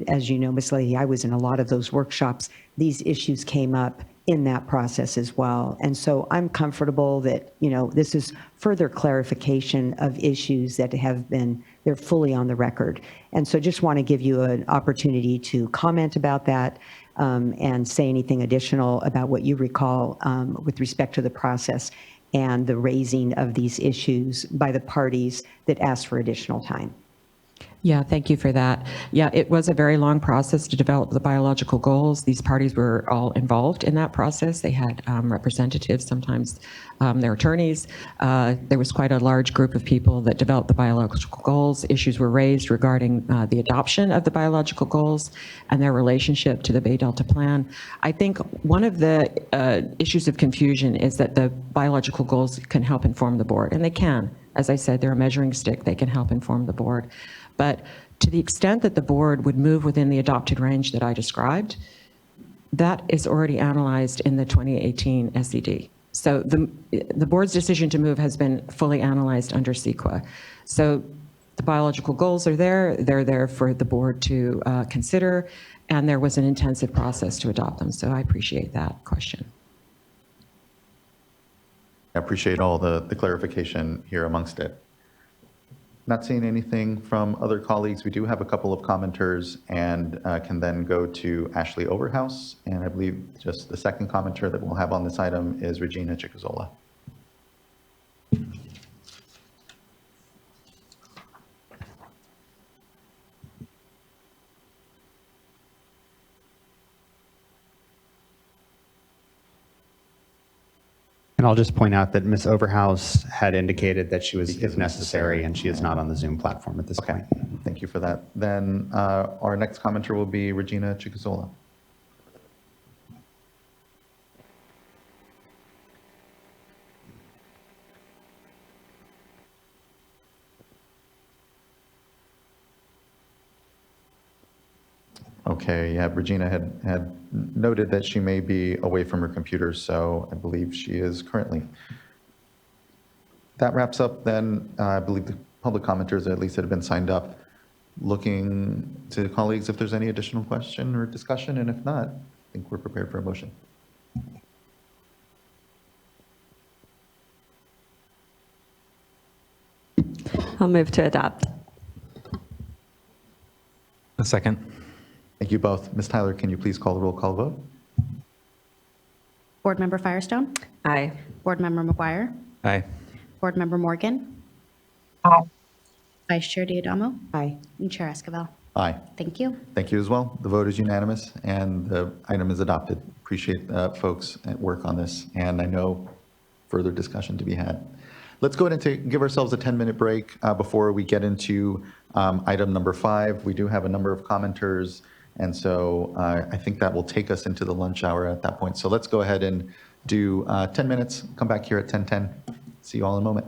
as you know, Ms. Leahy, I was in a lot of those workshops, these issues came up in that process as well. And so I'm comfortable that, you know, this is further clarification of issues that have been, they're fully on the record. And so just want to give you an opportunity to comment about that and say anything additional about what you recall with respect to the process and the raising of these issues by the parties that asked for additional time. Yeah, thank you for that. Yeah, it was a very long process to develop the biological goals. These parties were all involved in that process. They had representatives, sometimes their attorneys. There was quite a large group of people that developed the biological goals. Issues were raised regarding the adoption of the biological goals and their relationship to the Bay Delta Plan. I think one of the issues of confusion is that the biological goals can help inform the board, and they can. As I said, they're a measuring stick. They can help inform the board. But to the extent that the board would move within the adopted range that I described, that is already analyzed in the 2018 SED. So the board's decision to move has been fully analyzed under CEQA. So the biological goals are there. They're there for the board to consider, and there was an intensive process to adopt them. So I appreciate that question. I appreciate all the clarification here amongst it. Not seeing anything from other colleagues. We do have a couple of commenters and can then go to Ashley Overhouse. And I believe just the second commenter that we'll have on this item is Regina Chicazola. And I'll just point out that Ms. Overhouse had indicated that she was, if necessary, and she is not on the Zoom platform at this point. Thank you for that. Then our next commenter will be Regina Chicazola. Okay, yeah, Regina had noted that she may be away from her computer, so I believe she is currently. That wraps up then, I believe the public commenters at least that have been signed up. Looking to colleagues if there's any additional question or discussion, and if not, I think we're prepared for a motion. I'll move to adopt. A second. Thank you both. Ms. Tyler, can you please call the roll call vote? Board Member Firestone. Aye. Board Member McGuire. Aye. Board Member Morgan. Aye. Vice Chair Diadamo. Aye. And Chair Esquivel. Aye. Thank you. Thank you as well. The vote is unanimous and the item is adopted. Appreciate folks at work on this, and I know further discussion to be had. Let's go ahead and give ourselves a 10-minute break before we get into item number 5. We do have a number of commenters, and so I think that will take us into the lunch hour at that point. So let's go ahead and do 10 minutes, come back here at 10:10. See you all in a moment.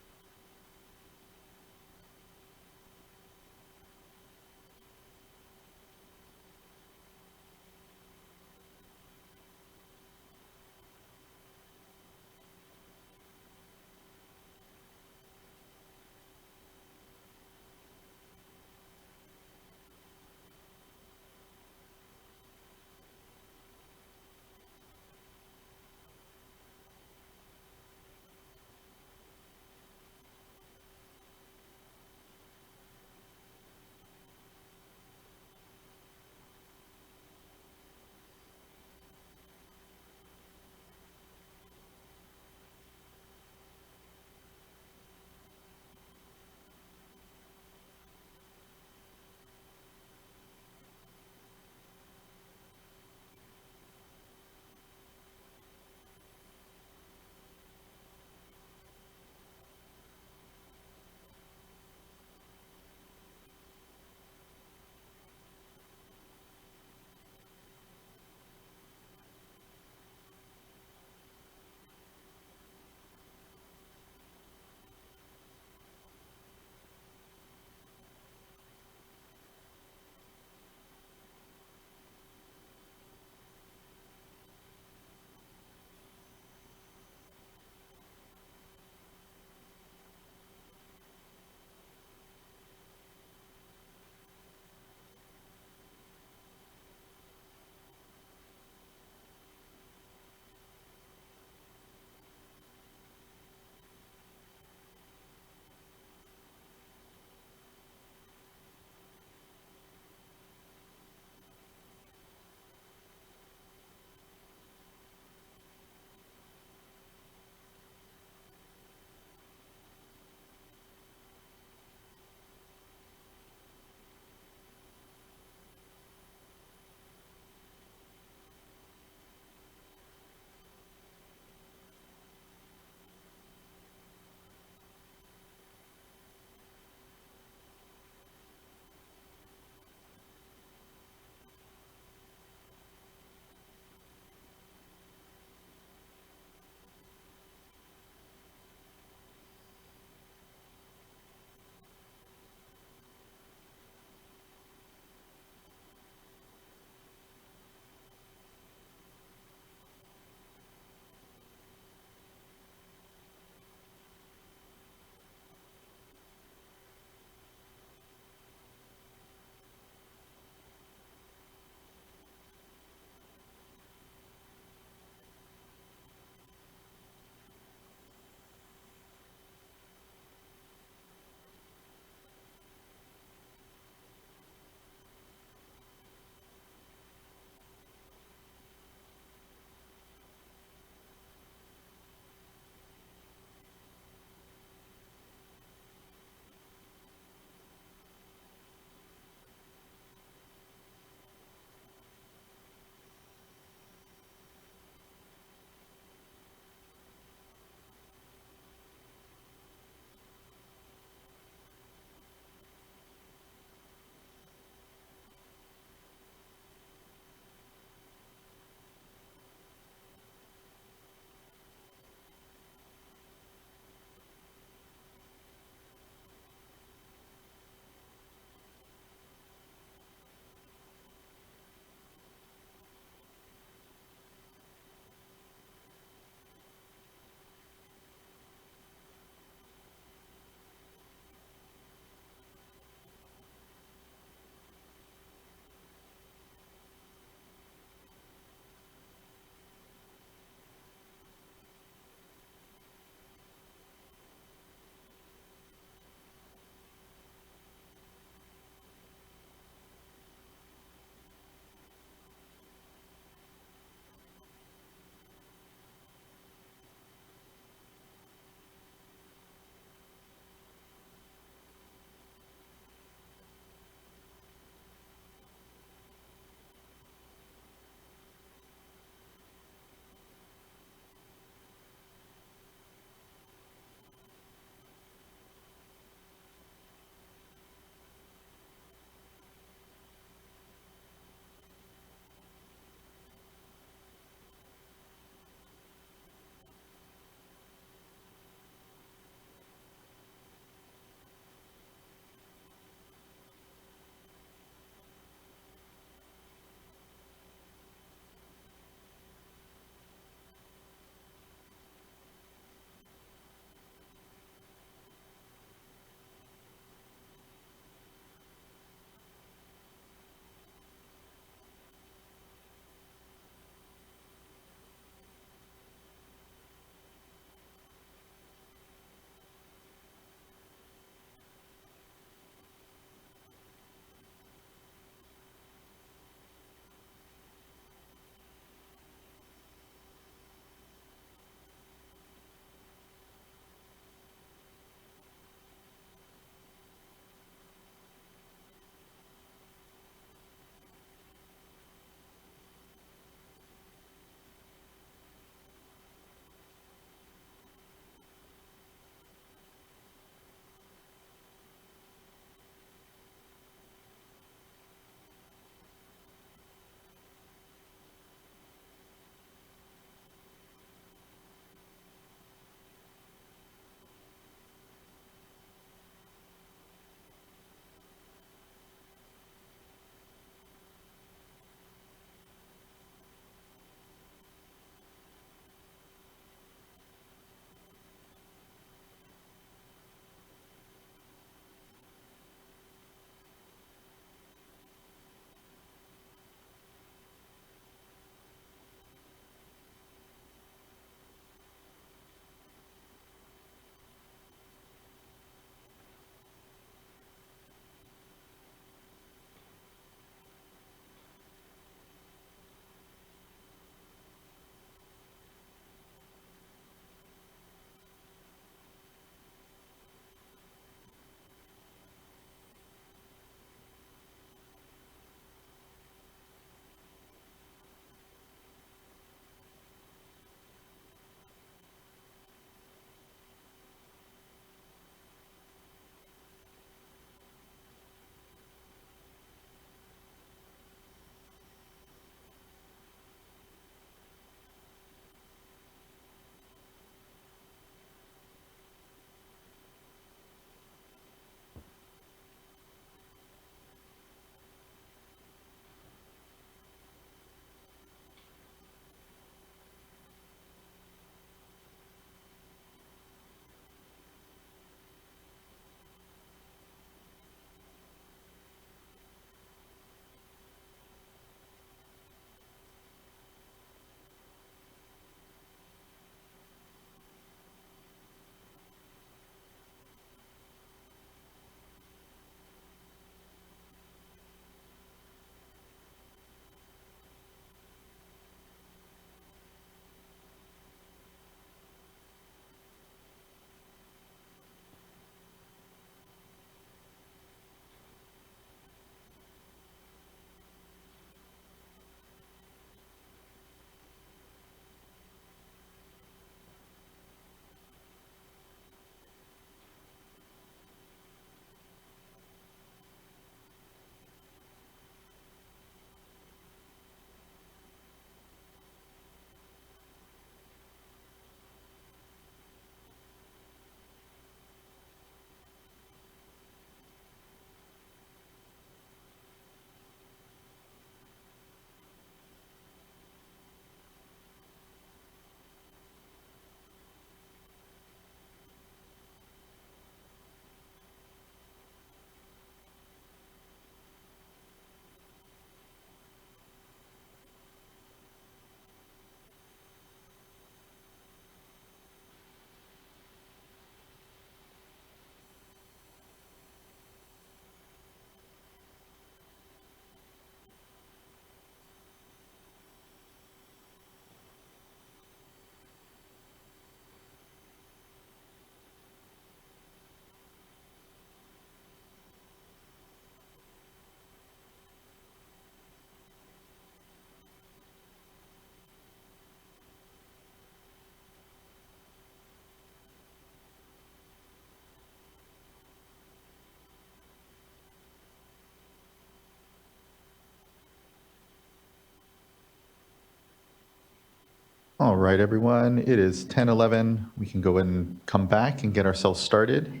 All right, everyone, it is 10:11. We can go and come back and get ourselves started.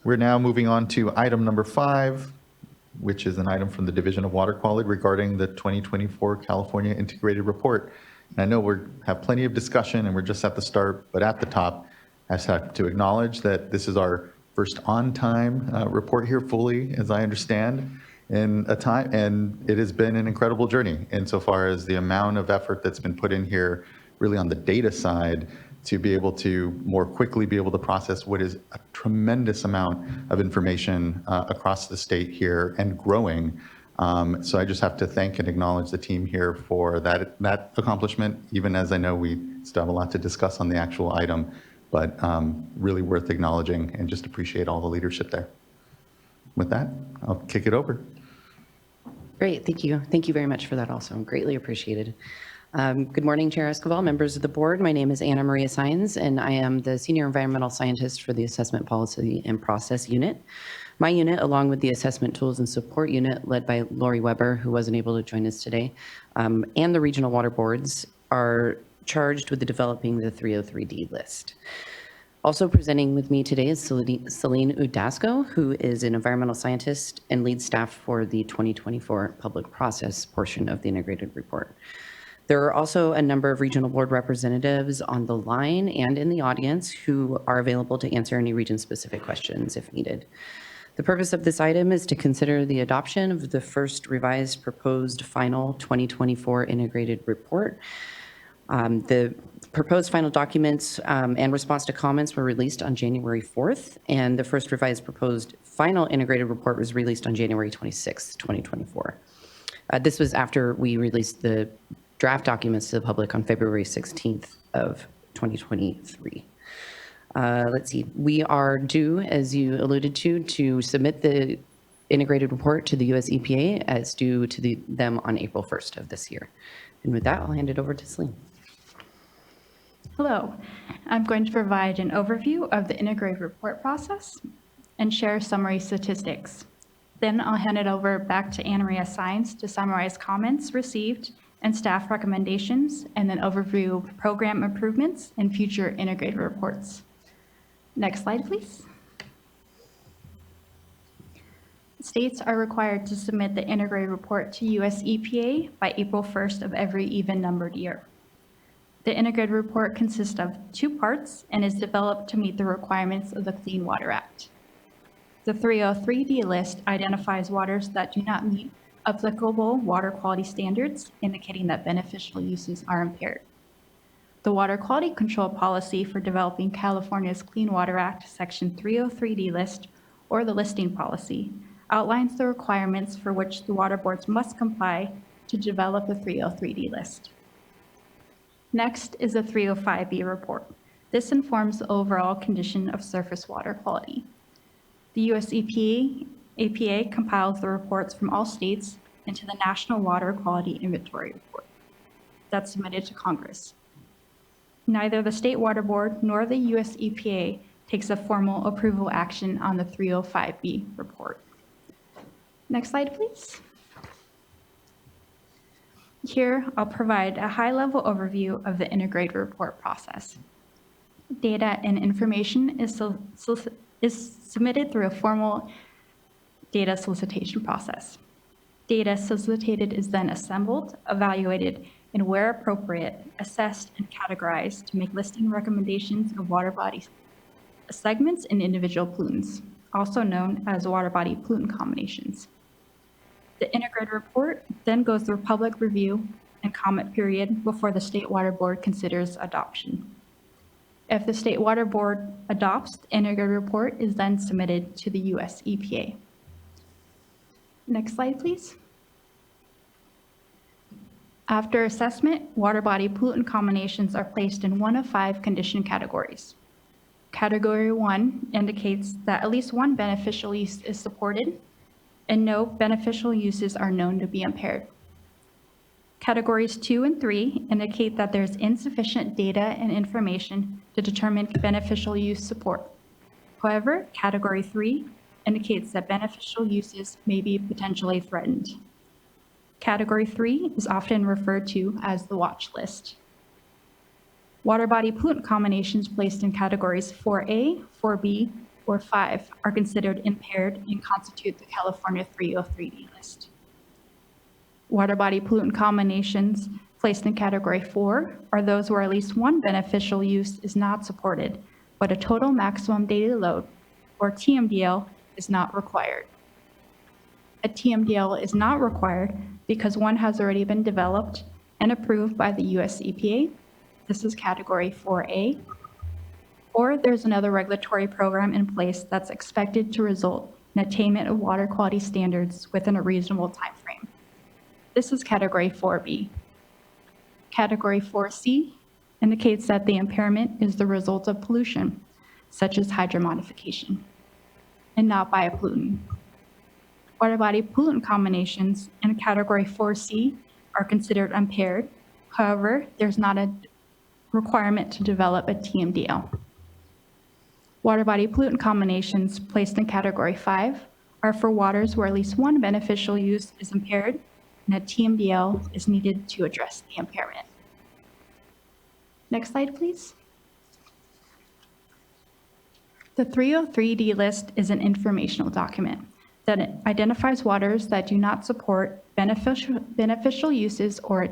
We're now moving on to item number 5, which is an item from the Division of Water Quality regarding the 2024 California Integrated Report. And I know we have plenty of discussion and we're just at the start, but at the top, I just have to acknowledge that this is our first on-time report here fully, as I understand, in a time, and it has been an incredible journey insofar as the amount of effort that's been put in here, really on the data side, to be able to more quickly be able to process what is a tremendous amount of information across the state here and growing. So I just have to thank and acknowledge the team here for that accomplishment, even as I know we still have a lot to discuss on the actual item, but really worth acknowledging and just appreciate all the leadership there. With that, I'll kick it over. Great, thank you. Thank you very much for that also, greatly appreciated. Good morning, Chair Escobar, members of the board. My name is Anna Maria Saenz, and I am the Senior Environmental Scientist for the Assessment Policy and Process Unit. My unit, along with the Assessment Tools and Support Unit, led by Lori Weber, who wasn't able to join us today, and the regional water boards, are charged with developing the 303D list. Also presenting with me today is Celine Udasco, who is an environmental scientist and lead staff for the 2024 public process portion of the integrated report. There are also a number of regional board representatives on the line and in the audience who are available to answer any region-specific questions if needed. The purpose of this item is to consider the adoption of the first revised proposed final 2024 integrated report. The proposed final documents and response to comments were released on January 4th, and the first revised proposed final integrated report was released on January 26th, 2024. This was after we released the draft documents to the public on February 16th of 2023. Let's see, we are due, as you alluded to submit the integrated report to the US EPA as due to them on April 1st of this year. And with that, I'll hand it over to Celine. Hello, I'm going to provide an overview of the integrated report process and share summary statistics. Then I'll hand it over back to Anna Maria Saenz to summarize comments received and staff recommendations, and then overview program improvements and future integrated reports. Next slide, please. States are required to submit the integrated report to US EPA by April 1st of every even-numbered year. The integrated report consists of 2 parts and is developed to meet the requirements of the Clean Water Act. The 303D list identifies waters that do not meet applicable water quality standards, indicating that beneficial uses are impaired. The Water Quality Control Policy for developing California's Clean Water Act Section 303D list, or the listing policy, outlines the requirements for which the water boards must comply to develop the 303D list. Next is the 305B report. This informs the overall condition of surface water quality. The US EPA compiles the reports from all states into the National Water Quality Inventory Report that's submitted to Congress. Neither the State Water Board nor the US EPA takes a formal approval action on the 305B report. Next slide, please. Here, I'll provide a high-level overview of the integrated report process. Data and information is submitted through a formal data solicitation process. Data solicited is then assembled, evaluated, and where appropriate, assessed and categorized to make listing recommendations of water body segments and individual pollutants, also known as water body pollutant combinations. The integrated report then goes through public review and comment period before the State Water Board considers adoption. If the State Water Board adopts, the integrated report is then submitted to the US EPA. Next slide, please. After assessment, water body pollutant combinations are placed in one of 5 condition categories. Category 1 indicates that at least one beneficial use is supported and no beneficial uses are known to be impaired. Categories 2 and 3 indicate that there's insufficient data and information to determine beneficial use support. However, Category 3 indicates that beneficial uses may be potentially threatened. Category 3 is often referred to as the watch list. Water body pollutant combinations placed in categories 4A, 4B, or 5 are considered impaired and constitute the California 303D list. Water body pollutant combinations placed in category 4 are those where at least one beneficial use is not supported, but a total maximum daily load, or TMDL, is not required. A TMDL is not required because one has already been developed and approved by the US EPA. This is category 4A. Or there's another regulatory program in place that's expected to result in attainment of water quality standards within a reasonable timeframe. This is category 4B. Category 4C indicates that the impairment is the result of pollution, such as hydromodification, and not by a pollutant. Water body pollutant combinations in category 4C are considered impaired. However, there's not a requirement to develop a TMDL. Water body pollutant combinations placed in category 5 are for waters where at least one beneficial use is impaired and a TMDL is needed to address the impairment. Next slide, please. The 303D list is an informational document that identifies waters that do not support beneficial uses or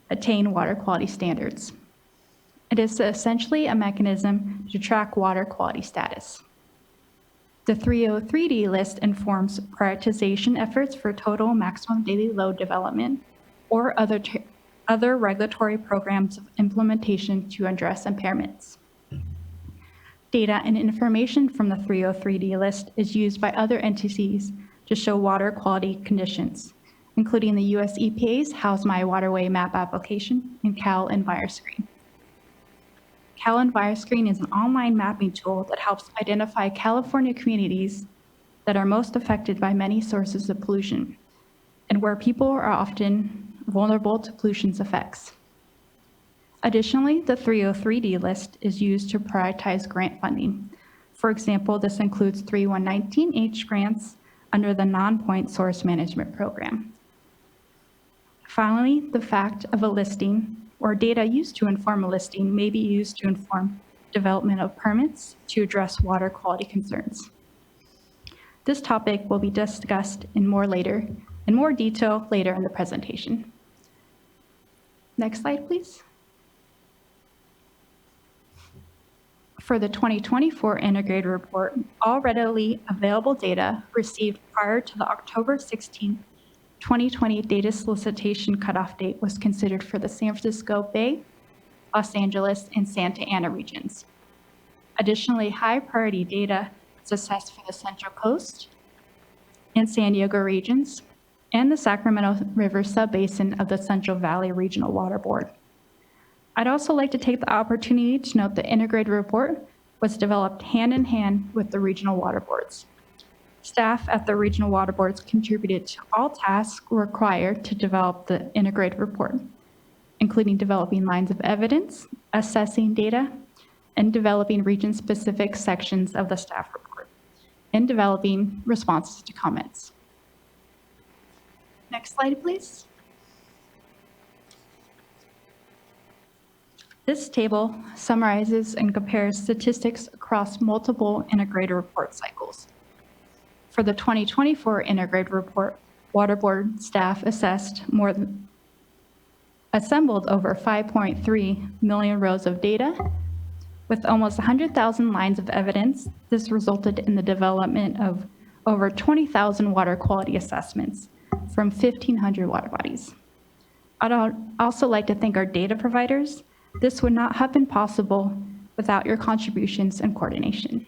attain water quality standards. It is essentially a mechanism to track water quality status. The 303D list informs prioritization efforts for total maximum daily load development or other regulatory programs of implementation to address impairments. Data and information from the 303D list is used by other entities to show water quality conditions, including the US EPA's How's My Waterway Map application and Cal EnviroScreen. Cal EnviroScreen is an online mapping tool that helps identify California communities that are most affected by many sources of pollution and where people are often vulnerable to pollution's effects. Additionally, the 303D list is used to prioritize grant funding. For example, this includes 3119H grants under the Non-Point Source Management Program. Finally, the fact of a listing or data used to inform a listing may be used to inform development of permits to address water quality concerns. This topic will be discussed in more detail later in the presentation. Next slide, please. For the 2024 integrated report, all readily available data received prior to the October 16, 2020 data solicitation cutoff date was considered for the San Francisco Bay, Los Angeles, and Santa Ana regions. Additionally, high priority data was assessed for the Central Coast and San Diego regions and the Sacramento River subbasin of the Central Valley Regional Water Board. I'd also like to take the opportunity to note the integrated report was developed hand in hand with the regional water boards. Staff at the regional water boards contributed to all tasks required to develop the integrated report, including developing lines of evidence, assessing data, and developing region-specific sections of the staff report, and developing responses to comments. Next slide, please. This table summarizes and compares statistics across multiple integrated report cycles. For the 2024 integrated report, Water Board staff assembled over 5.3 million rows of data. With almost 100,000 lines of evidence, this resulted in the development of over 20,000 water quality assessments from 1,500 water bodies. I'd also like to thank our data providers. This would not have been possible without your contributions and coordination.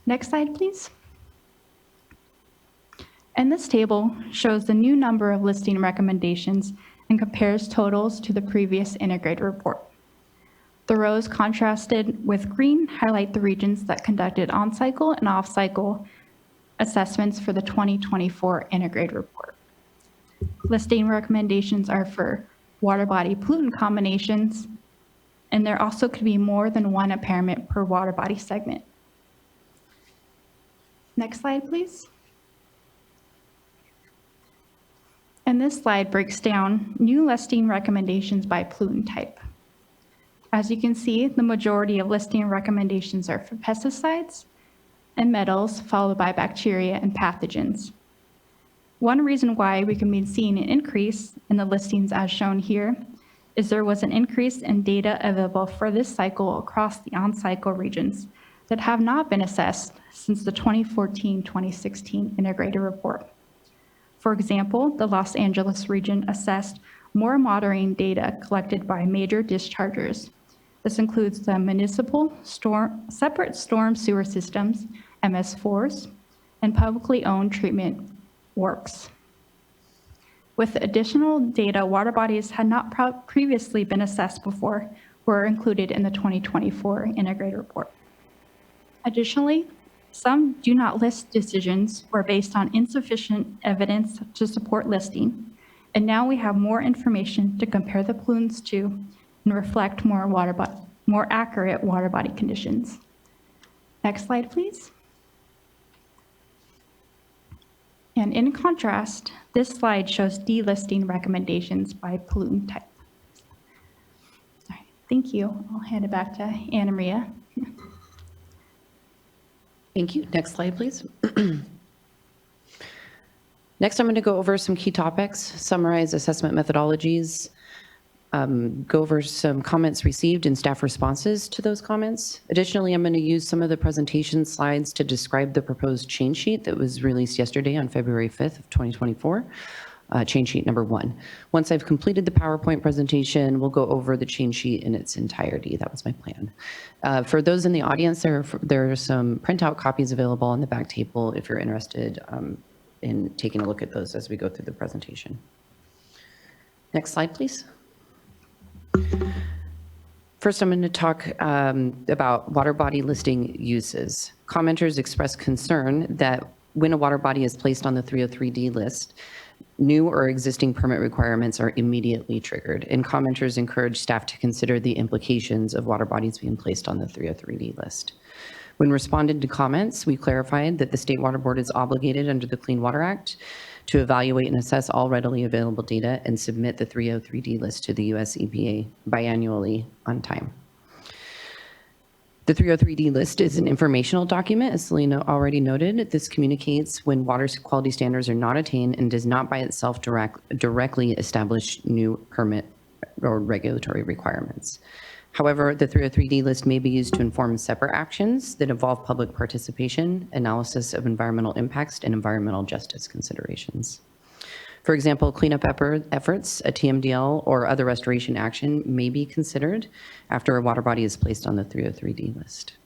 Next slide, please. And this table shows the new number of listing recommendations and compares totals to the previous integrated report. The rows contrasted with green highlight the regions that conducted on-cycle and off-cycle assessments for the 2024 integrated report. Listing recommendations are for water body pollutant combinations, and there also could be more than one impairment per water body segment. Next slide, please. And this slide breaks down new listing recommendations by pollutant type. As you can see, the majority of listing recommendations are for pesticides and metals, followed by bacteria and pathogens. One reason why we can be seeing an increase in the listings as shown here is there was an increase in data available for this cycle across the on-cycle regions that have not been assessed since the 2014-2016 integrated report. For example, the Los Angeles region assessed more monitoring data collected by major dischargers. This includes the municipal separate storm sewer systems, MS4s, and publicly owned treatment works. With additional data, water bodies had not previously been assessed before were included in the 2024 integrated report. Additionally, some do not list decisions were based on insufficient evidence to support listing, and now we have more information to compare the pollutants to and reflect more accurate water body conditions. Next slide, please. And in contrast, this slide shows delisting recommendations by pollutant type. All right, thank you. I'll hand it back to Anna Maria. Thank you. Next slide, please. Next, I'm going to go over some key topics, summarize assessment methodologies, go over some comments received and staff responses to those comments. Additionally, I'm going to use some of the presentation slides to describe the proposed change sheet that was released yesterday on February 5th of 2024, change sheet number 1. Once I've completed the PowerPoint presentation, we'll go over the change sheet in its entirety. That was my plan. For those in the audience, there are some printout copies available on the back table if you're interested in taking a look at those as we go through the presentation. Next slide, please. First, I'm going to talk about water body listing uses. Commenters express concern that when a water body is placed on the 303D list, new or existing permit requirements are immediately triggered, and commenters encourage staff to consider the implications of water bodies being placed on the 303D list. When responding to comments, we clarified that the State Water Board is obligated under the Clean Water Act to evaluate and assess all readily available data and submit the 303D list to the US EPA biannually on time. The 303D list is an informational document, as Selena already noted. This communicates when water quality standards are not attained and does not by itself directly establish new permit or regulatory requirements. However, the 303D list may be used to inform separate actions that involve public participation, analysis of environmental impacts, and environmental justice considerations. For example, cleanup efforts, a TMDL, or other restoration action may be considered after a water body is placed on the 303D list.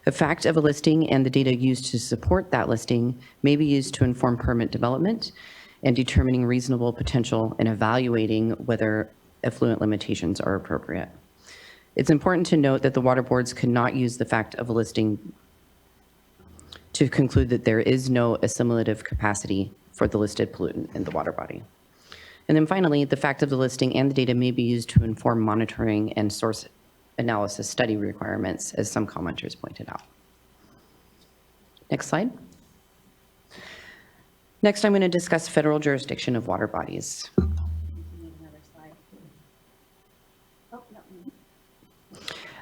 The fact of a listing and the data used to support that listing may be used to inform permit development and determining reasonable potential and evaluating whether effluent limitations are appropriate. It's important to note that the water boards cannot use the fact of a listing to conclude that there is no assimilative capacity for the listed pollutant in the water body. And then finally, the fact of the listing and the data may be used to inform monitoring and source analysis study requirements, as some commenters pointed out. Next slide. Next, I'm going to discuss federal jurisdiction of water bodies.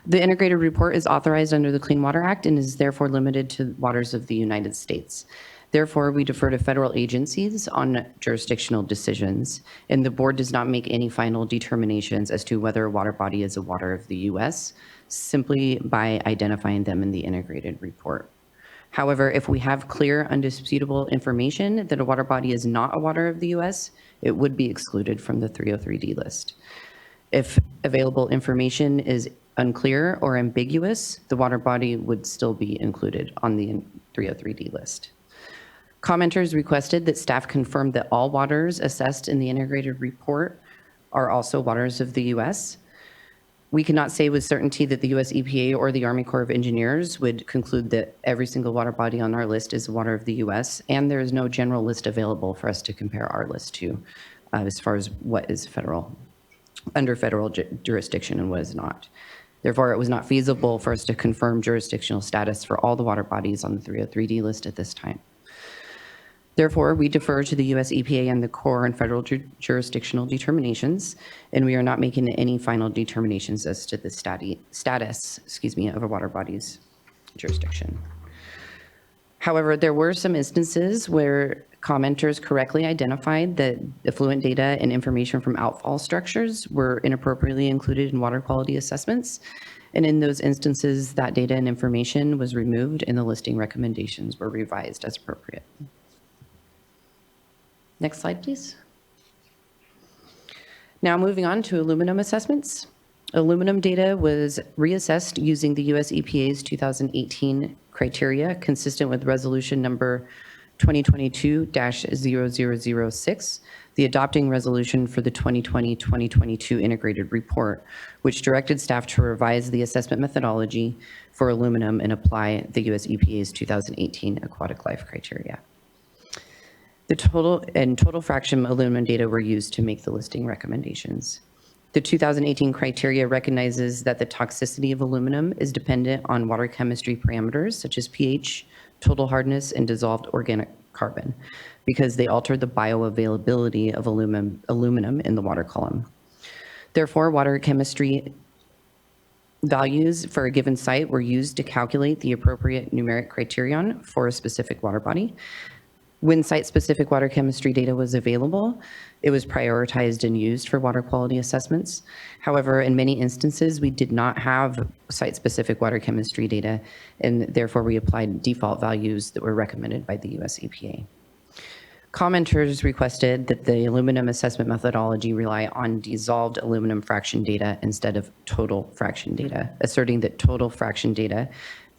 The integrated report is authorized under the Clean Water Act and is therefore limited to waters of the United States. Therefore, we defer to federal agencies on jurisdictional decisions, and the board does not make any final determinations as to whether a water body is a water of the U.S., simply by identifying them in the integrated report. However, if we have clear, undisputable information that a water body is not a water of the U.S., it would be excluded from the 303D list. If available information is unclear or ambiguous, the water body would still be included on the 303D list. Commenters requested that staff confirm that all waters assessed in the integrated report are also waters of the U.S. We cannot say with certainty that the U.S. EPA or the Army Corps of Engineers would conclude that every single water body on our list is a water of the U.S., and there is no general list available for us to compare our list to as far as what is under federal jurisdiction and what is not. Therefore, it was not feasible for us to confirm jurisdictional status for all the water bodies on the 303D list at this time. Therefore, we defer to the US EPA and the core and federal jurisdictional determinations, and we are not making any final determinations as to the status of a water body's jurisdiction. However, there were some instances where commenters correctly identified that effluent data and information from outfall structures were inappropriately included in water quality assessments. And in those instances, that data and information was removed and the listing recommendations were revised as appropriate. Next slide, please. Now moving on to aluminum assessments. Aluminum data was reassessed using the US EPA's 2018 criteria consistent with resolution number 2022-0006, the adopting resolution for the 2020-2022 integrated report, which directed staff to revise the assessment methodology for aluminum and apply the US EPA's 2018 aquatic life criteria. The total fraction aluminum data were used to make the listing recommendations. The 2018 criteria recognizes that the toxicity of aluminum is dependent on water chemistry parameters such as pH, total hardness, and dissolved organic carbon because they alter the bioavailability of aluminum in the water column. Therefore, water chemistry values for a given site were used to calculate the appropriate numeric criterion for a specific water body. When site-specific water chemistry data was available, it was prioritized and used for water quality assessments. However, in many instances, we did not have site-specific water chemistry data, and therefore we applied default values that were recommended by the US EPA. Commenters requested that the aluminum assessment methodology rely on dissolved aluminum fraction data instead of total fraction data, asserting that total fraction data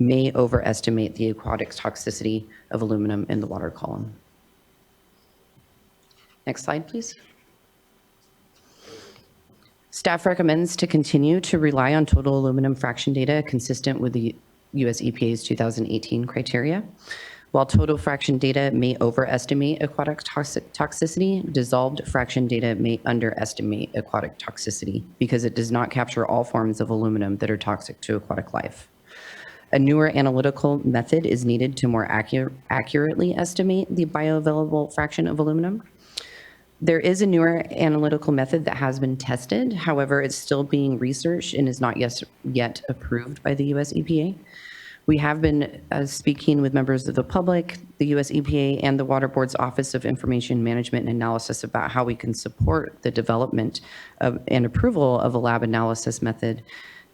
may overestimate the aquatic toxicity of aluminum in the water column. Next slide, please. Staff recommends to continue to rely on total aluminum fraction data consistent with the US EPA's 2018 criteria. While total fraction data may overestimate aquatic toxicity, dissolved fraction data may underestimate aquatic toxicity because it does not capture all forms of aluminum that are toxic to aquatic life. A newer analytical method is needed to more accurately estimate the bioavailable fraction of aluminum. There is a newer analytical method that has been tested. However, it's still being researched and is not yet approved by the US EPA. We have been speaking with members of the public, the US EPA, and the Water Board's Office of Information Management and Analysis about how we can support the development and approval of a lab analysis method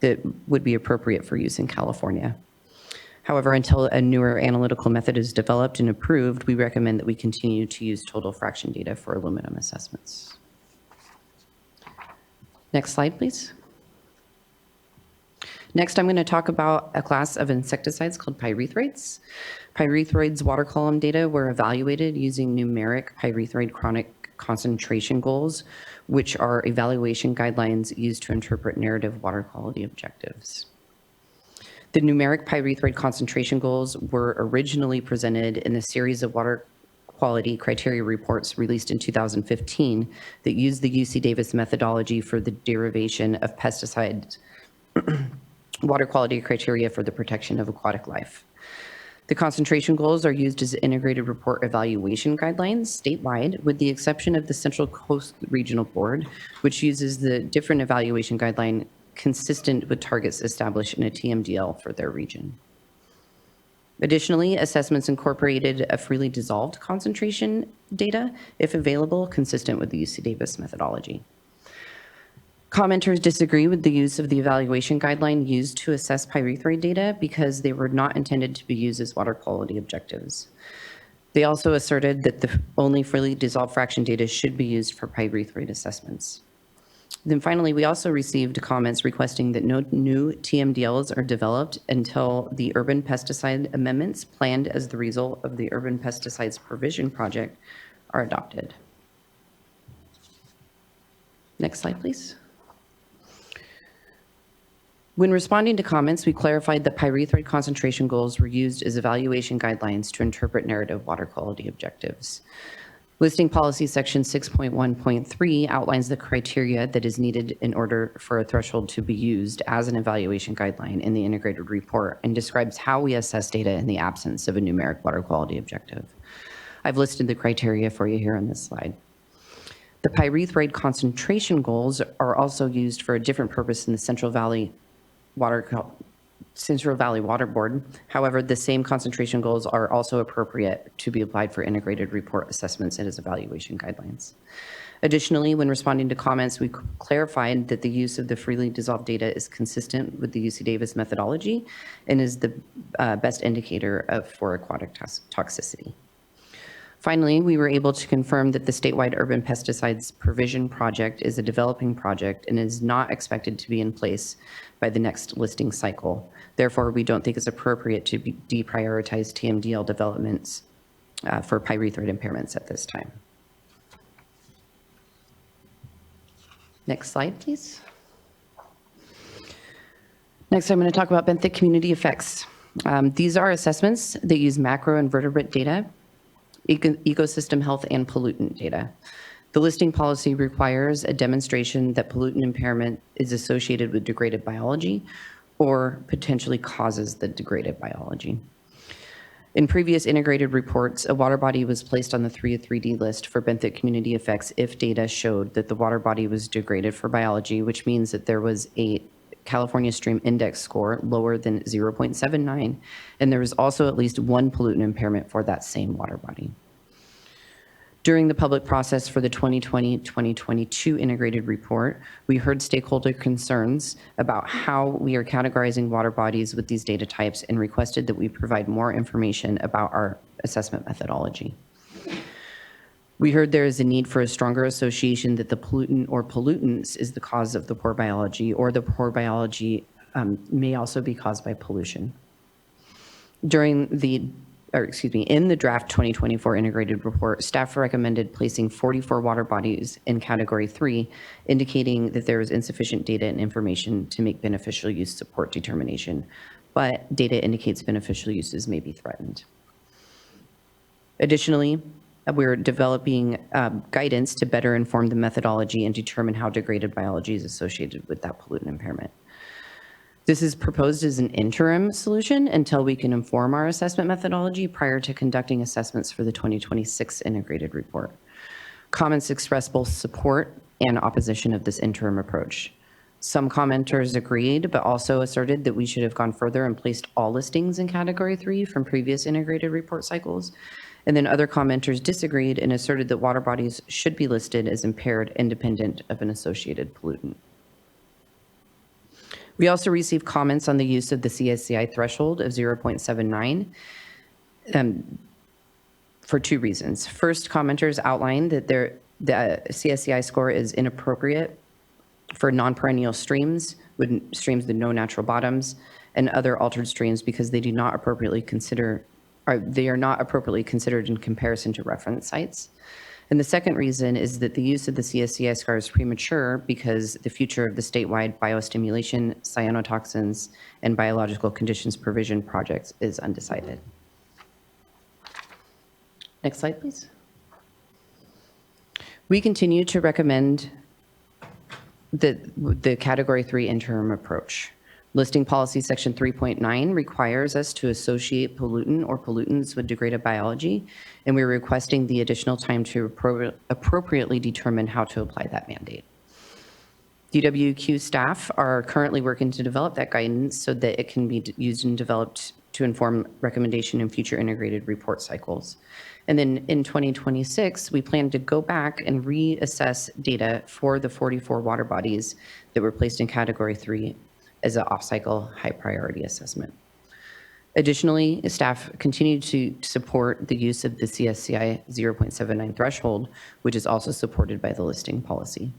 that would be appropriate for use in California. However, until a newer analytical method is developed and approved, we recommend that we continue to use total fraction data for aluminum assessments. Next slide, please. Next, I'm going to talk about a class of insecticides called pyrethroids. Pyrethroids water column data were evaluated using numeric pyrethroid chronic concentration goals, which are evaluation guidelines used to interpret narrative water quality objectives. The numeric pyrethroid concentration goals were originally presented in a series of water quality criteria reports released in 2015 that used the UC Davis methodology for the derivation of pesticide water quality criteria for the protection of aquatic life. The concentration goals are used as integrated report evaluation guidelines statewide, with the exception of the Central Coast Regional Board, which uses the different evaluation guideline consistent with targets established in a TMDL for their region. Additionally, assessments incorporated a freely dissolved concentration data, if available, consistent with the UC Davis methodology. Commenters disagree with the use of the evaluation guideline used to assess pyrethroid data because they were not intended to be used as water quality objectives. They also asserted that the only freely dissolved fraction data should be used for pyrethroid assessments. Then finally, we also received comments requesting that no new TMDLs are developed until the urban pesticide amendments planned as the result of the Urban Pesticides Provision Project are adopted. Next slide, please. When responding to comments, we clarified that pyrethroid concentration goals were used as evaluation guidelines to interpret narrative water quality objectives. Listing policy section 6.1.3 outlines the criteria that is needed in order for a threshold to be used as an evaluation guideline in the integrated report and describes how we assess data in the absence of a numeric water quality objective. I've listed the criteria for you here on this slide. The pyrethroid concentration goals are also used for a different purpose in the Central Valley Water Board. However, the same concentration goals are also appropriate to be applied for integrated report assessments and as evaluation guidelines. Additionally, when responding to comments, we clarified that the use of the freely dissolved data is consistent with the UC Davis methodology and is the best indicator for aquatic toxicity. Finally, we were able to confirm that the statewide urban pesticides provision project is a developing project and is not expected to be in place by the next listing cycle. Therefore, we don't think it's appropriate to deprioritize TMDL developments for pyrethroid impairments at this time. Next slide, please. Next, I'm going to talk about benthic community effects. These are assessments that use macro invertebrate data, ecosystem health, and pollutant data. The listing policy requires a demonstration that pollutant impairment is associated with degraded biology or potentially causes the degraded biology. In previous integrated reports, a water body was placed on the 3D list for benthic community effects if data showed that the water body was degraded for biology, which means that there was a California Stream Index score lower than 0.79, and there was also at least one pollutant impairment for that same water body. During the public process for the 2020-2022 integrated report, we heard stakeholder concerns about how we are categorizing water bodies with these data types and requested that we provide more information about our assessment methodology. We heard there is a need for a stronger association that the pollutant or pollutants is the cause of the poor biology, or the poor biology may also be caused by pollution. In the draft 2024 integrated report, staff recommended placing 44 water bodies in category 3, indicating that there is insufficient data and information to make beneficial use support determination, but data indicates beneficial uses may be threatened. Additionally, we're developing guidance to better inform the methodology and determine how degraded biology is associated with that pollutant impairment. This is proposed as an interim solution until we can inform our assessment methodology prior to conducting assessments for the 2026 integrated report. Comments expressed both support and opposition of this interim approach. Some commenters agreed, but also asserted that we should have gone further and placed all listings in category 3 from previous integrated report cycles. And then other commenters disagreed and asserted that water bodies should be listed as impaired independent of an associated pollutant. We also received comments on the use of the CSCI threshold of 0.79 for two reasons. First, commenters outlined that the CSCI score is inappropriate for non-perennial streams with no natural bottoms and other altered streams because they are not appropriately considered in comparison to reference sites. And the second reason is that the use of the CSCI score is premature because the future of the statewide biostimulation, cyanotoxins, and biological conditions provision projects is undecided. Next slide, please. We continue to recommend the category 3 interim approach. Listing policy section 3.9 requires us to associate pollutant or pollutants with degraded biology, and we're requesting the additional time to appropriately determine how to apply that mandate. DWQ staff are currently working to develop that guidance so that it can be used and developed to inform recommendation in future integrated report cycles. And then in 2026, we plan to go back and reassess data for the 44 water bodies that were placed in category 3 as an off-cycle high priority assessment. Additionally, staff continue to support the use of the CSCI 0.79 threshold, which is also supported by the listing policy.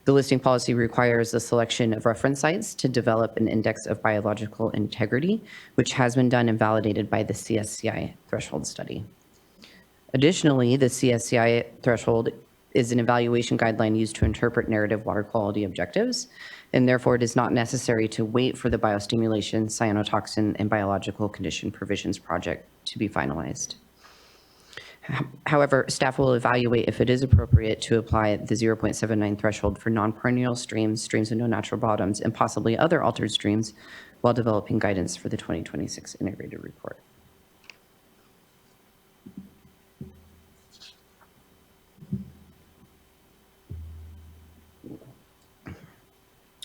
The listing policy requires the selection of reference sites to develop an index of biological integrity, which has been done and validated by the CSCI threshold study. Additionally, the CSCI threshold is an evaluation guideline used to interpret narrative water quality objectives, and therefore it is not necessary to wait for the biostimulation, cyanotoxin, and biological condition provisions project to be finalized. However, staff will evaluate if it is appropriate to apply the 0.79 threshold for non-perennial streams, streams with no natural bottoms, and possibly other altered streams while developing guidance for the 2026 integrated report.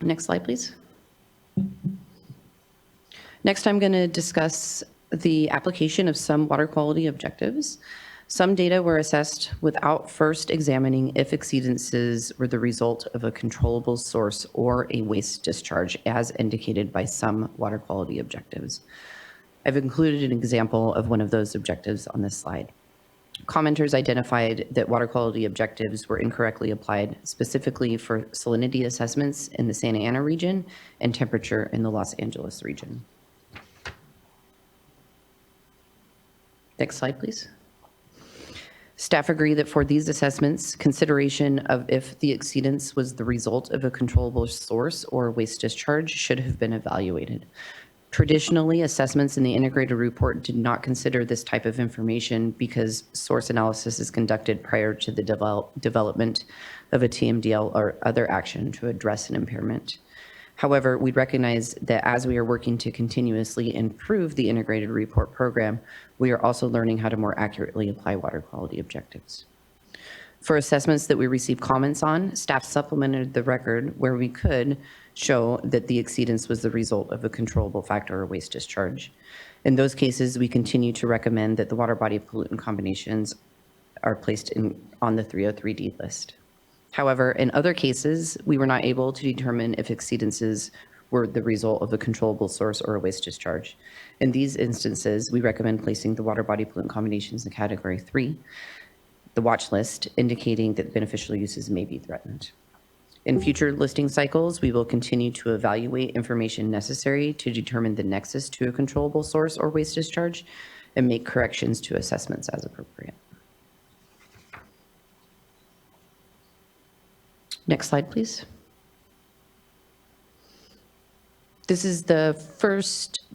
Next slide, please. Next, I'm going to discuss the application of some water quality objectives. Some data were assessed without first examining if exceedances were the result of a controllable source or a waste discharge, as indicated by some water quality objectives. I've included an example of one of those objectives on this slide. Commenters identified that water quality objectives were incorrectly applied, specifically for salinity assessments in the Santa Ana region and temperature in the Los Angeles region. Next slide, please. Staff agree that for these assessments, consideration of if the exceedance was the result of a controllable source or waste discharge should have been evaluated. Traditionally, assessments in the integrated report did not consider this type of information because source analysis is conducted prior to the development of a TMDL or other action to address an impairment. However, we recognize that as we are working to continuously improve the integrated report program, we are also learning how to more accurately apply water quality objectives. For assessments that we received comments on, staff supplemented the record where we could show that the exceedance was the result of a controllable factor or waste discharge. In those cases, we continue to recommend that the water body pollutant combinations are placed on the 303D list. However, in other cases, we were not able to determine if exceedances were the result of a controllable source or a waste discharge. In these instances, we recommend placing the water body pollutant combinations in category 3, the watch list, indicating that beneficial uses may be threatened. In future listing cycles, we will continue to evaluate information necessary to determine the nexus to a controllable source or waste discharge and make corrections to assessments as appropriate. Next slide, please. This is the first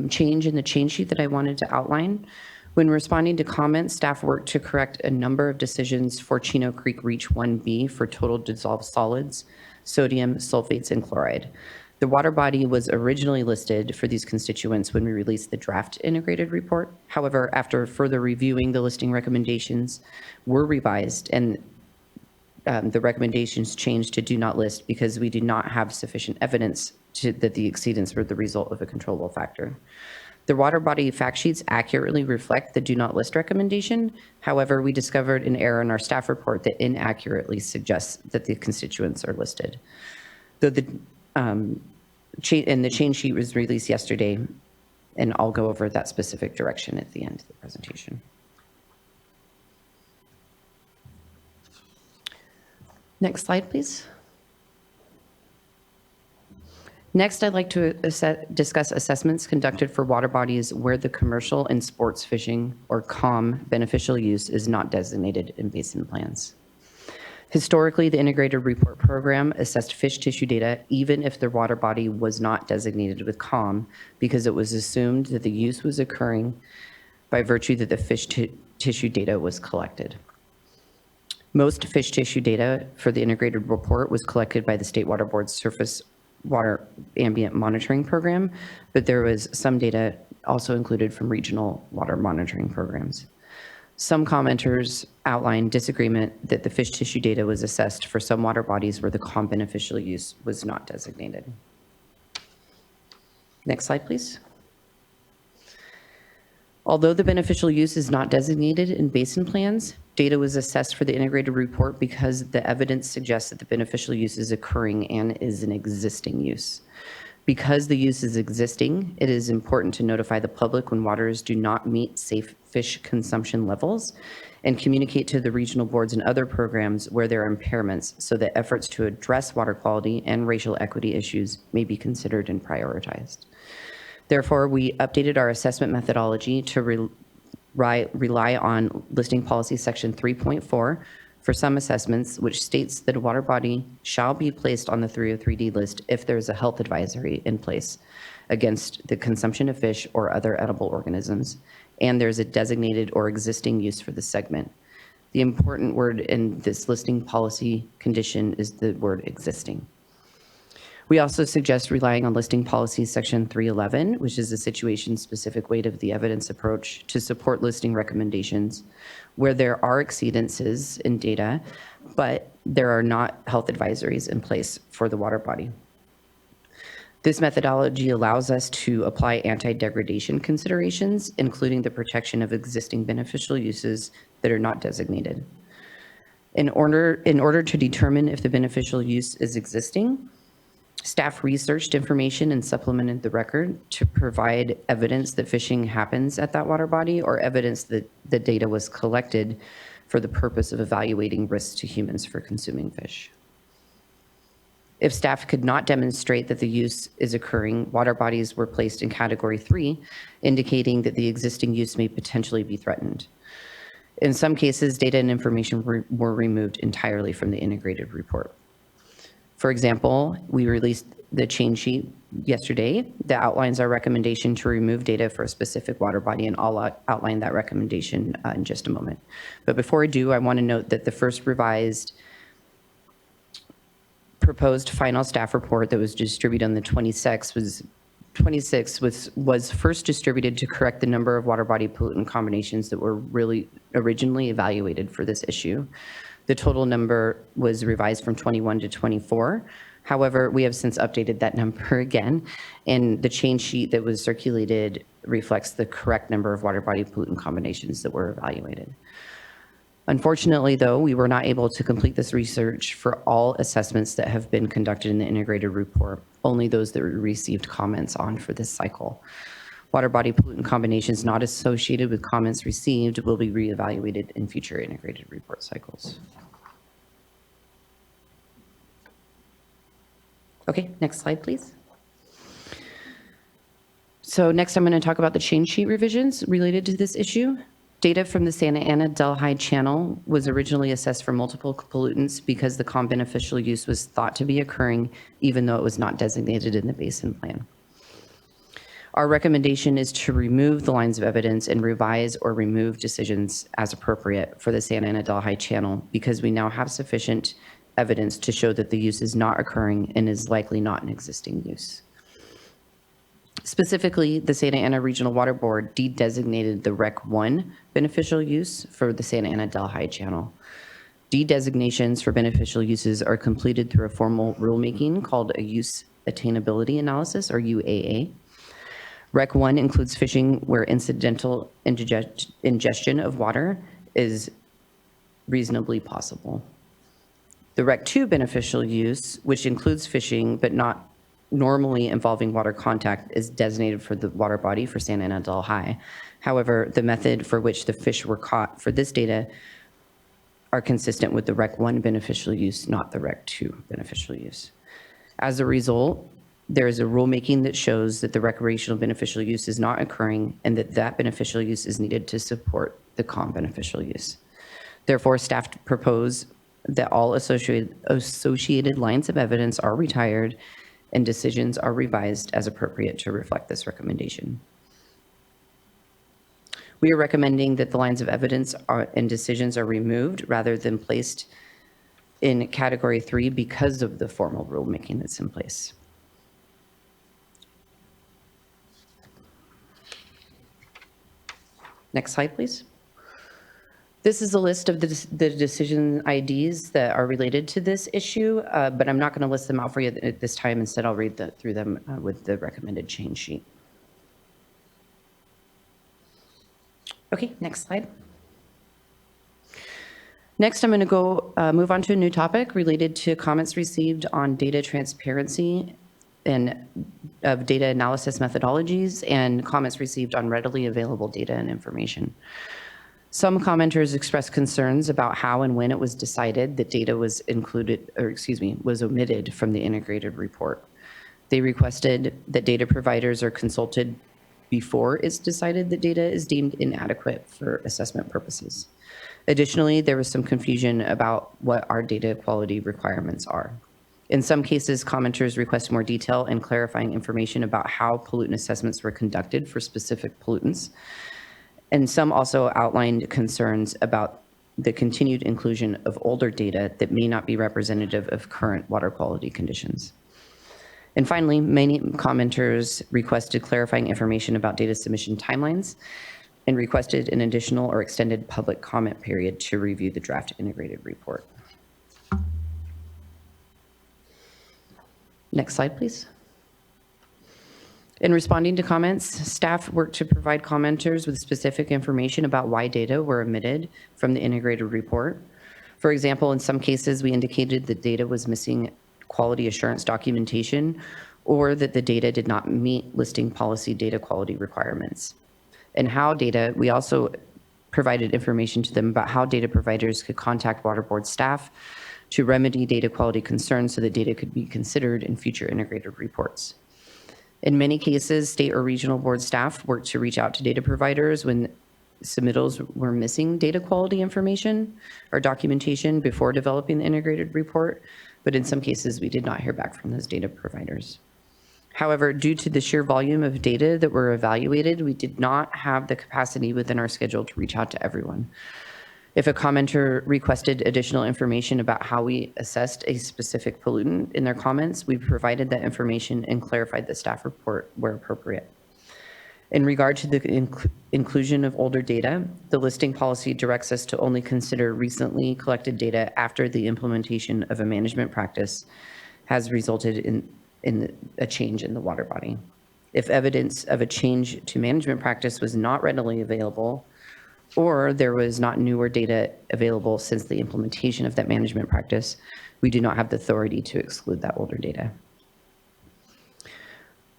change in the change sheet that I wanted to outline. When responding to comments, staff worked to correct a number of decisions for Chino Creek Reach 1B for total dissolved solids, sodium, sulfates, and chloride. The water body was originally listed for these constituents when we released the draft integrated report. However, after further reviewing, the listing recommendations were revised and the recommendations changed to do not list because we did not have sufficient evidence that the exceedance were the result of a controllable factor. The water body fact sheets accurately reflect the do not list recommendation. However, we discovered an error in our staff report that inaccurately suggests that the constituents are listed. Though the change sheet was released yesterday, and I'll go over that specific direction at the end of the presentation. Next slide, please. Next, I'd like to discuss assessments conducted for water bodies where the commercial and sports fishing, or COM, beneficial use is not designated in basin plans. Historically, the integrated report program assessed fish tissue data even if the water body was not designated with COM because it was assumed that the use was occurring by virtue that the fish tissue data was collected. Most fish tissue data for the integrated report was collected by the State Water Board's surface water ambient monitoring program, but there was some data also included from regional water monitoring programs. Some commenters outlined disagreement that the fish tissue data was assessed for some water bodies where the COM beneficial use was not designated. Next slide, please. Although the beneficial use is not designated in basin plans, data was assessed for the integrated report because the evidence suggests that the beneficial use is occurring and is an existing use. Because the use is existing, it is important to notify the public when waters do not meet safe fish consumption levels and communicate to the regional boards and other programs where there are impairments so that efforts to address water quality and racial equity issues may be considered and prioritized. Therefore, we updated our assessment methodology to rely on listing policy section 3.4 for some assessments, which states that a water body shall be placed on the 303D list if there is a health advisory in place against the consumption of fish or other edible organisms, and there's a designated or existing use for the segment. The important word in this listing policy condition is the word existing. We also suggest relying on listing policy section 311, which is a situation-specific weight of the evidence approach to support listing recommendations where there are exceedances in data, but there are not health advisories in place for the water body. This methodology allows us to apply anti-degradation considerations, including the protection of existing beneficial uses that are not designated. In order to determine if the beneficial use is existing, staff researched information and supplemented the record to provide evidence that fishing happens at that water body or evidence that the data was collected for the purpose of evaluating risks to humans for consuming fish. If staff could not demonstrate that the use is occurring, water bodies were placed in Category 3, indicating that the existing use may potentially be threatened. In some cases, data and information were removed entirely from the integrated report. For example, we released the change sheet yesterday that outlines our recommendation to remove data for a specific water body, and I'll outline that recommendation in just a moment. But before I do, I want to note that the first revised proposed final staff report that was distributed on the 26th was first distributed to correct the number of water body pollutant combinations that were really originally evaluated for this issue. The total number was revised from 21 to 24. However, we have since updated that number again, and the change sheet that was circulated reflects the correct number of water body pollutant combinations that were evaluated. Unfortunately, though, we were not able to complete this research for all assessments that have been conducted in the integrated report, only those that we received comments on for this cycle. Water body pollutant combinations not associated with comments received will be reevaluated in future integrated report cycles. Okay, next slide, please. So next I'm going to talk about the change sheet revisions related to this issue. Data from the Santa Ana Delhi channel was originally assessed for multiple pollutants because the beneficial use was thought to be occurring even though it was not designated in the basin plan. Our recommendation is to remove the lines of evidence and revise or remove decisions as appropriate for the Santa Ana Delhi channel because we now have sufficient evidence to show that the use is not occurring and is likely not an existing use. Specifically, the Santa Ana Regional Water Board de-designated the Rec 1 beneficial use for the Santa Ana Delhi channel. De-designations for beneficial uses are completed through a formal rulemaking called a Use Attainability Analysis, or UAA. Rec 1 includes fishing where incidental ingestion of water is reasonably possible. The Rec 2 beneficial use, which includes fishing but not normally involving water contact, is designated for the water body for Santa Ana Delhi. However, the method for which the fish were caught for this data are consistent with the Rec 1 beneficial use, not the Rec 2 beneficial use. As a result, there is a rulemaking that shows that the recreational beneficial use is not occurring and that that beneficial use is needed to support the beneficial use. Therefore, staff propose that all associated lines of evidence are retired and decisions are revised as appropriate to reflect this recommendation. We are recommending that the lines of evidence and decisions are removed rather than placed in Category 3 because of the formal rulemaking that's in place. Next slide, please. This is a list of the decision IDs that are related to this issue, but I'm not going to list them out for you at this time. Instead, I'll read through them with the recommended change sheet. Okay, next slide. Next, I'm going to move on to a new topic related to comments received on data transparency and of data analysis methodologies and comments received on readily available data and information. Some commenters expressed concerns about how and when it was decided that data was was omitted from the integrated report. They requested that data providers are consulted before it's decided that data is deemed inadequate for assessment purposes. Additionally, there was some confusion about what our data quality requirements are. In some cases, commenters request more detail and clarifying information about how pollutant assessments were conducted for specific pollutants. And some also outlined concerns about the continued inclusion of older data that may not be representative of current water quality conditions. And finally, many commenters requested clarifying information about data submission timelines and requested an additional or extended public comment period to review the draft integrated report. Next slide, please. In responding to comments, staff worked to provide commenters with specific information about why data were omitted from the integrated report. For example, in some cases, we indicated that data was missing quality assurance documentation or that the data did not meet listing policy data quality requirements. And how data, we also provided information to them about how data providers could contact Water Board staff to remedy data quality concerns so that data could be considered in future integrated reports. In many cases, state or regional board staff worked to reach out to data providers when submittals were missing data quality information or documentation before developing the integrated report, but in some cases, we did not hear back from those data providers. However, due to the sheer volume of data that were evaluated, we did not have the capacity within our schedule to reach out to everyone. If a commenter requested additional information about how we assessed a specific pollutant in their comments, we provided that information and clarified the staff report where appropriate. In regard to the inclusion of older data, the listing policy directs us to only consider recently collected data after the implementation of a management practice has resulted in a change in the water body. If evidence of a change to management practice was not readily available, or there was not newer data available since the implementation of that management practice, we do not have the authority to exclude that older data.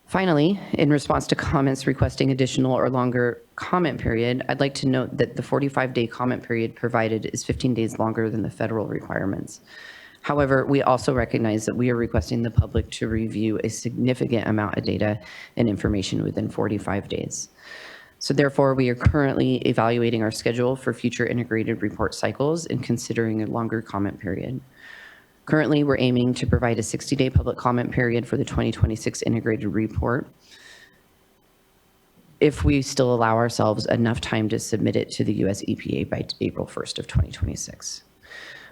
Finally, in response to comments requesting additional or longer comment period, I'd like to note that the 45-day comment period provided is 15 days longer than the federal requirements. However, we also recognize that we are requesting the public to review a significant amount of data and information within 45 days. So therefore, we are currently evaluating our schedule for future integrated report cycles and considering a longer comment period. Currently, we're aiming to provide a 60-day public comment period for the 2026 integrated report if we still allow ourselves enough time to submit it to the US EPA by April 1st of 2026.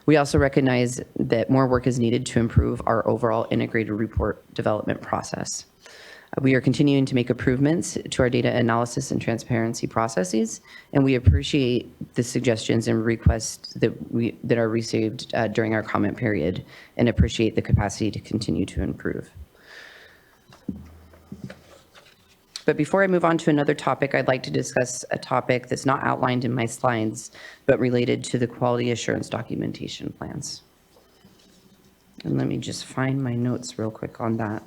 We also recognize that more work is needed to improve our overall integrated report development process. We are continuing to make improvements to our data analysis and transparency processes, and we appreciate the suggestions and requests that are received during our comment period, and appreciate the capacity to continue to improve. But before I move on to another topic, I'd like to discuss a topic that's not outlined in my slides, but related to the quality assurance documentation plans. And let me just find my notes real quick on that.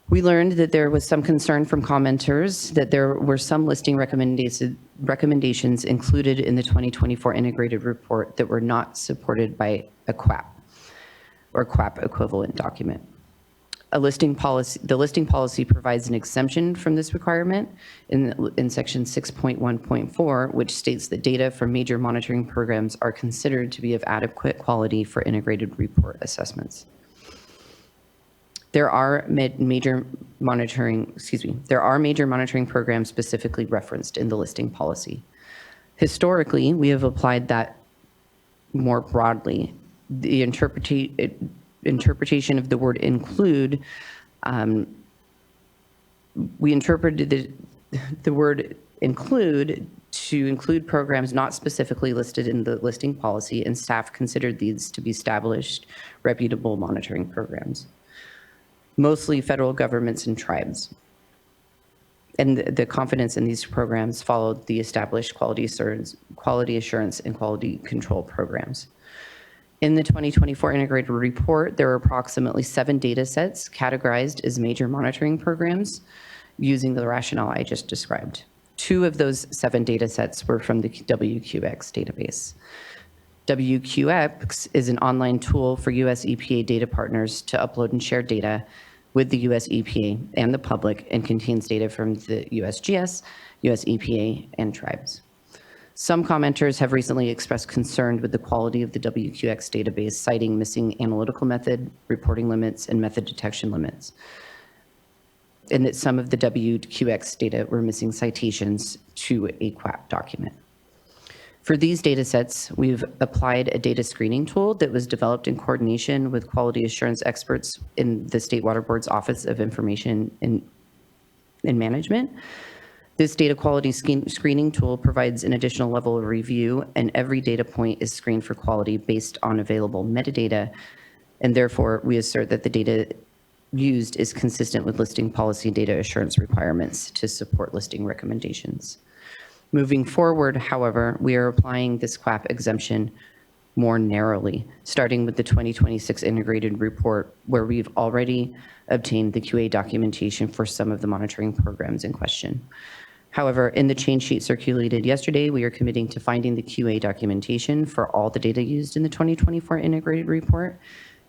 We learned that there was some concern from commenters that there were some listing recommendations included in the 2024 integrated report that were not supported by a QAP or QAP equivalent document. The listing policy provides an exemption from this requirement in section 6.1.4, which states that data from major monitoring programs are considered to be of adequate quality for integrated report assessments. There are major monitoring programs specifically referenced in the listing policy. Historically, we have applied that more broadly. The interpretation of the word include, we interpreted the word include to include programs not specifically listed in the listing policy, and staff considered these to be established, reputable monitoring programs, mostly federal governments and tribes. And the confidence in these programs followed the established quality assurance and quality control programs. In the 2024 integrated report, there were approximately 7 data sets categorized as major monitoring programs using the rationale I just described. 2 of those 7 data sets were from the WQX database. WQX is an online tool for US EPA data partners to upload and share data with the US EPA and the public, and contains data from the USGS, US EPA, and tribes. Some commenters have recently expressed concern with the quality of the WQX database, citing missing analytical method, reporting limits, and method detection limits, and that some of the WQX data were missing citations to a QAP document. For these data sets, we've applied a data screening tool that was developed in coordination with quality assurance experts in the State Water Board's Office of Information and Management. This data quality screening tool provides an additional level of review, and every data point is screened for quality based on available metadata, and therefore we assert that the data used is consistent with listing policy data assurance requirements to support listing recommendations. Moving forward, however, we are applying this QAP exemption more narrowly, starting with the 2026 integrated report, where we've already obtained the QA documentation for some of the monitoring programs in question. However, in the change sheet circulated yesterday, we are committing to finding the QA documentation for all the data used in the 2024 integrated report.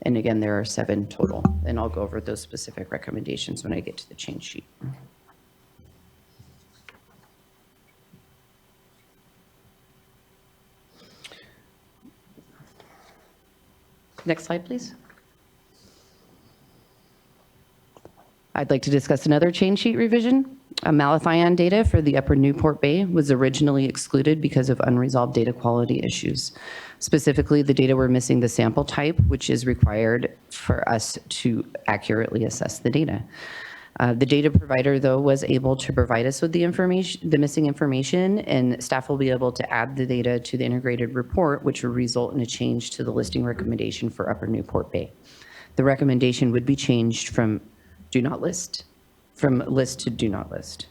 And again, there are 7 total, and I'll go over those specific recommendations when I get to the change sheet. Next slide, please. I'd like to discuss another change sheet revision. Malathion data for the Upper Newport Bay was originally excluded because of unresolved data quality issues. Specifically, the data were missing the sample type, which is required for us to accurately assess the data. The data provider, though, was able to provide us with the information, the missing information, and staff will be able to add the data to the integrated report, which will result in a change to the listing recommendation for Upper Newport Bay. The recommendation would be changed from do not list, from list to do not list.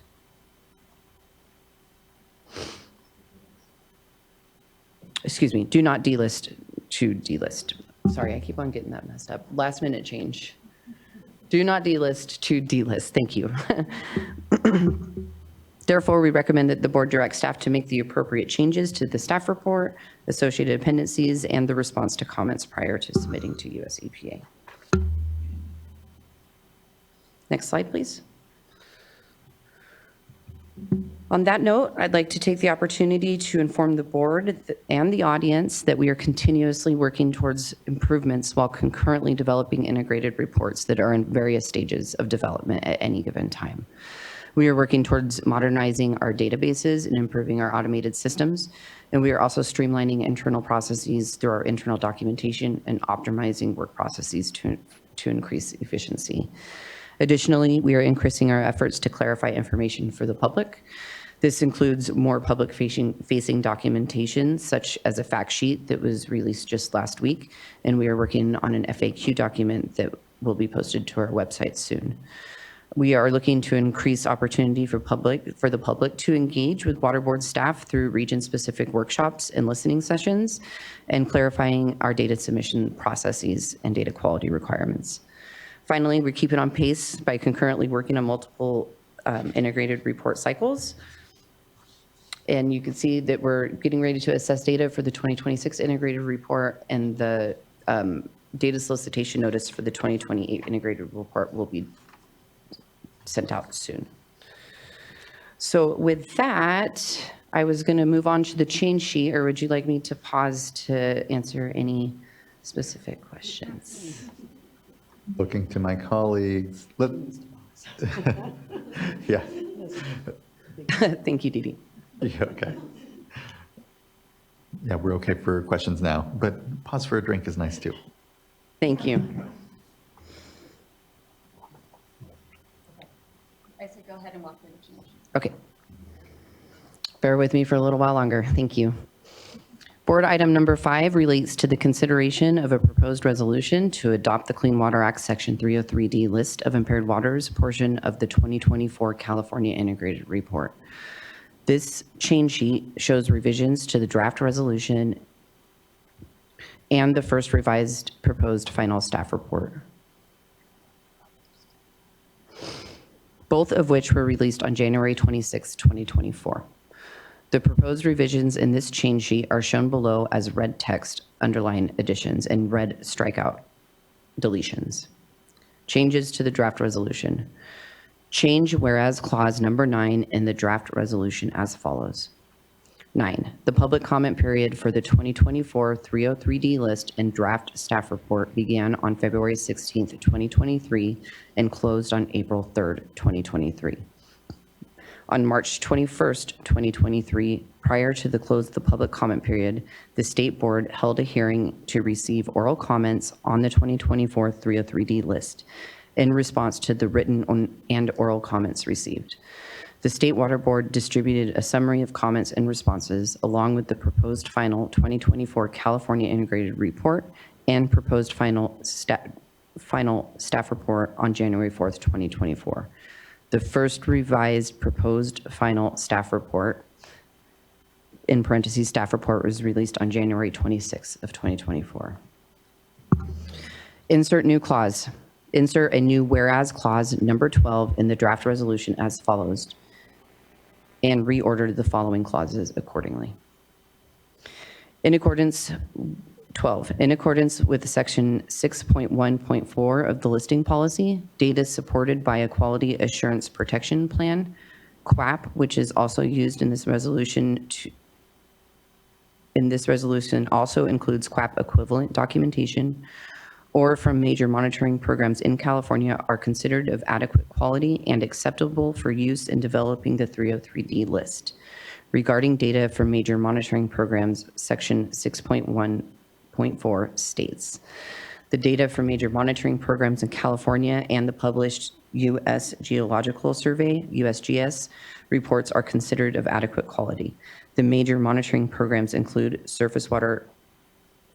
Excuse me, do not delist to delist. Sorry, I keep on getting that messed up. Last minute change. Do not delist to delist. Thank you. Therefore, we recommend that the board direct staff to make the appropriate changes to the staff report, associated appendices, and the response to comments prior to submitting to US EPA. Next slide, please. On that note, I'd like to take the opportunity to inform the board and the audience that we are continuously working towards improvements while concurrently developing integrated reports that are in various stages of development at any given time. We are working towards modernizing our databases and improving our automated systems, and we are also streamlining internal processes through our internal documentation and optimizing work processes to increase efficiency. Additionally, we are increasing our efforts to clarify information for the public. This includes more public-facing documentation, such as a fact sheet that was released just last week, and we are working on an FAQ document that will be posted to our website soon. We are looking to increase opportunity for the public to engage with water board staff through region-specific workshops and listening sessions, and clarifying our data submission processes and data quality requirements. Finally, we're keeping on pace by concurrently working on multiple integrated report cycles. And you can see that we're getting ready to assess data for the 2026 integrated report, and the data solicitation notice for the 2028 integrated report will be sent out soon. So with that, I was going to move on to the change sheet, or would you like me to pause to answer any specific questions? Looking to my colleagues. Yeah. Thank you, Dee Dee. Yeah, okay. Yeah, we're okay for questions now, but pause for a drink is nice too. Thank you. I said go ahead and walk through the change. Okay. Bear with me for a little while longer. Thank you. Board item number 5 relates to the consideration of a proposed resolution to adopt the Clean Water Act Section 303D list of impaired waters portion of the 2024 California Integrated Report. This change sheet shows revisions to the draft resolution and the first revised proposed final staff report, both of which were released on January 26, 2024. The proposed revisions in this change sheet are shown below as red text underline additions and red strikeout deletions. Changes to the draft resolution. Change whereas clause number 9 in the draft resolution as follows. 9, the public comment period for the 2024 303D list and draft staff report began on February 16th, 2023 and closed on April 3rd, 2023. On March 21st, 2023, prior to the close of the public comment period, the State Board held a hearing to receive oral comments on the 2024 303D list in response to the written and oral comments received. The State Water Board distributed a summary of comments and responses along with the proposed final 2024 California Integrated Report and proposed final final staff report on January 4th, 2024. The first revised proposed final staff report, in parentheses, staff report, was released on January 26th of 2024. Insert new clause. Insert a new whereas clause number 12 in the draft resolution as follows, and reorder the following clauses accordingly. In accordance with section 6.1.4 of the listing policy, data supported by a quality assurance protection plan, QAP, which is also used in this resolution also includes QAP equivalent documentation, or from major monitoring programs in California, are considered of adequate quality and acceptable for use in developing the 303D list. Regarding data from major monitoring programs, section 6.1.4 states, the data from major monitoring programs in California and the published U.S. Geological Survey, USGS, reports are considered of adequate quality. The major monitoring programs include Surface Water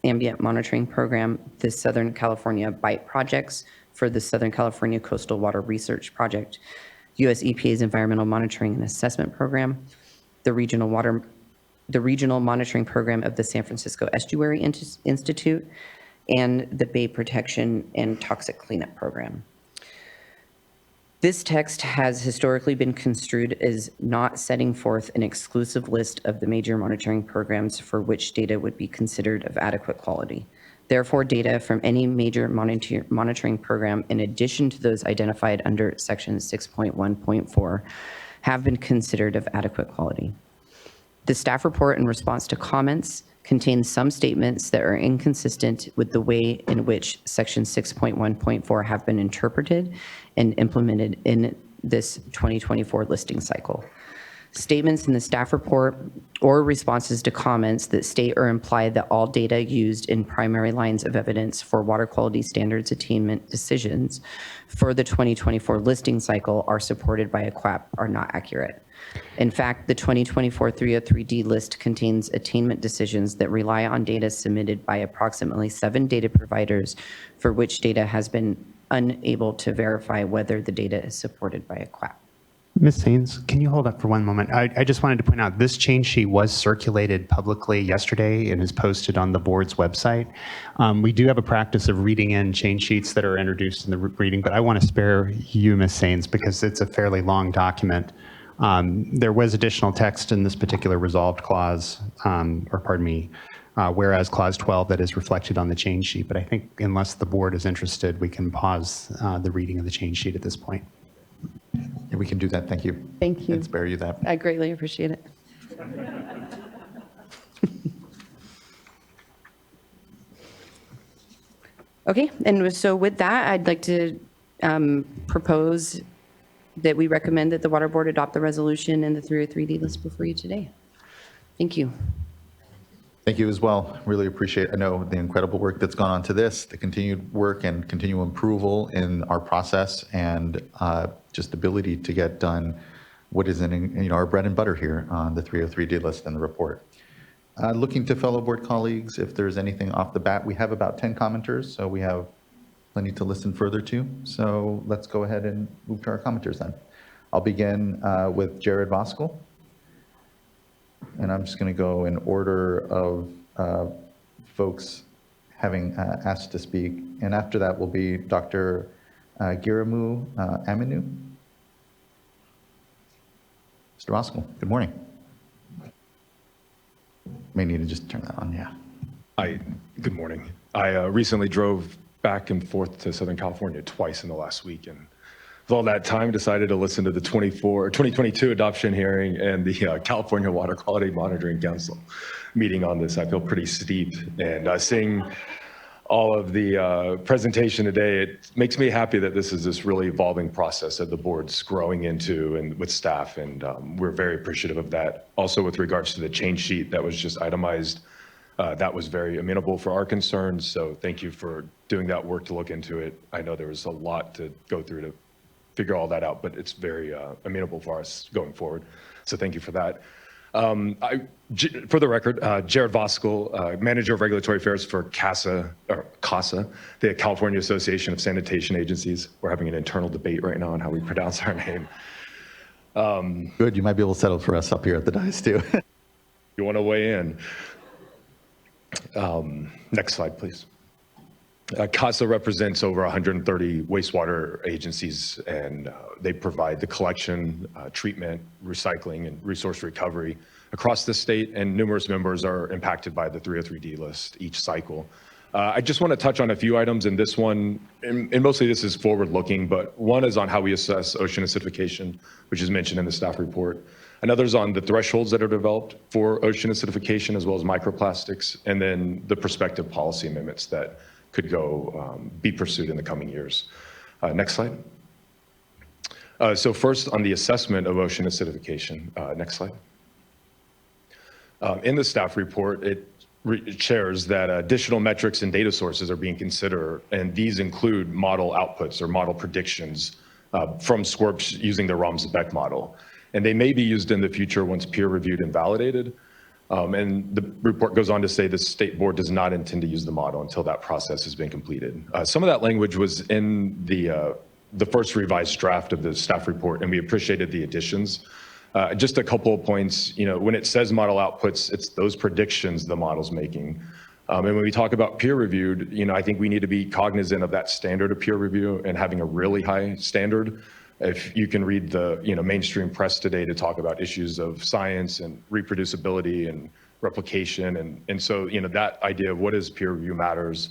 Ambient Monitoring Program, the Southern California BITE projects for the Southern California Coastal Water Research Project, US EPA's Environmental Monitoring and Assessment Program, the Regional Monitoring Program of the San Francisco Estuary Institute, and the Bay Protection and Toxic Cleanup Program. This text has historically been construed as not setting forth an exclusive list of the major monitoring programs for which data would be considered of adequate quality. Therefore, data from any major monitoring program, in addition to those identified under section 6.1.4, have been considered of adequate quality. The staff report in response to comments contains some statements that are inconsistent with the way in which section 6.1.4 have been interpreted and implemented in this 2024 listing cycle. Statements in the staff report or responses to comments that state or imply that all data used in primary lines of evidence for water quality standards attainment decisions for the 2024 listing cycle are supported by a QAP are not accurate. In fact, the 2024 303D list contains attainment decisions that rely on data submitted by approximately 7 data providers for which data has been unable to verify whether the data is supported by a QAP. Ms. Sains, can you hold up for one moment? I just wanted to point out this change sheet was circulated publicly yesterday and is posted on the board's website. We do have a practice of reading in change sheets that are introduced in the reading, but I want to spare you, Ms. Sains, because it's a fairly long document. There was additional text in this particular resolved clause, whereas clause 12 that is reflected on the change sheet. But I think unless the board is interested, we can pause the reading of the change sheet at this point. Yeah, we can do that. Thank you. Thank you. And spare you that. I greatly appreciate it. Okay, and so with that, I'd like to propose that we recommend that the Water Board adopt the resolution and the 303D list before you today. Thank you. Thank you as well. Really appreciate, I know, the incredible work that's gone on to this, the continued work and continual approval in our process, and just ability to get done what is in our bread and butter here on the 303D list and the report. Looking to fellow board colleagues, if there's anything off the bat, we have about 10 commenters, so we have plenty to listen further to. So let's go ahead and move to our commenters then. I'll begin with Jared Voskuil. And I'm just going to go in order of folks having asked to speak. And after that will be Dr. Giramu Aminu. Mr. Voskuil, good morning. May need to just turn that on, yeah. Hi, good morning. I recently drove back and forth to Southern California twice in the last week, and with all that time, decided to listen to the 2022 adoption hearing and the California Water Quality Monitoring Council meeting on this. I feel pretty steeped, and seeing all of the presentation today, it makes me happy that this is this really evolving process that the board's growing into and with staff, and we're very appreciative of that. Also, with regards to the change sheet that was just itemized, that was very amenable for our concerns, so thank you for doing that work to look into it. I know there was a lot to go through to figure all that out, but it's very amenable for us going forward. So thank you for that. For the record, Jared Voskuil, Manager of Regulatory Affairs for CASA, or CASA, the California Association of Sanitation Agencies. We're having an internal debate right now on how we pronounce our name. Good, you might be able to settle for us up here at the dais too. You want to weigh in? Next slide, please. CASA represents over 130 wastewater agencies, and they provide the collection, treatment, recycling, and resource recovery across the state, and numerous members are impacted by the 303D list each cycle. I just want to touch on a few items in this one, and mostly this is forward-looking, but one is on how we assess ocean acidification, which is mentioned in the staff report. Another is on the thresholds that are developed for ocean acidification, as well as microplastics, and then the prospective policy amendments that could be pursued in the coming years. Next slide. So first, on the assessment of ocean acidification. Next slide. In the staff report, it shares that additional metrics and data sources are being considered, and these include model outputs or model predictions from SWRCB using the Ramsbeck model. And they may be used in the future once peer-reviewed and validated. And the report goes on to say the state board does not intend to use the model until that process has been completed. Some of that language was in the first revised draft of the staff report, and we appreciated the additions. Just a couple of points, when it says model outputs, it's those predictions the model's making. And when we talk about peer-reviewed, I think we need to be cognizant of that standard of peer review and having a really high standard. If you can read the mainstream press today to talk about issues of science and reproducibility and replication, and so that idea of what is peer review matters.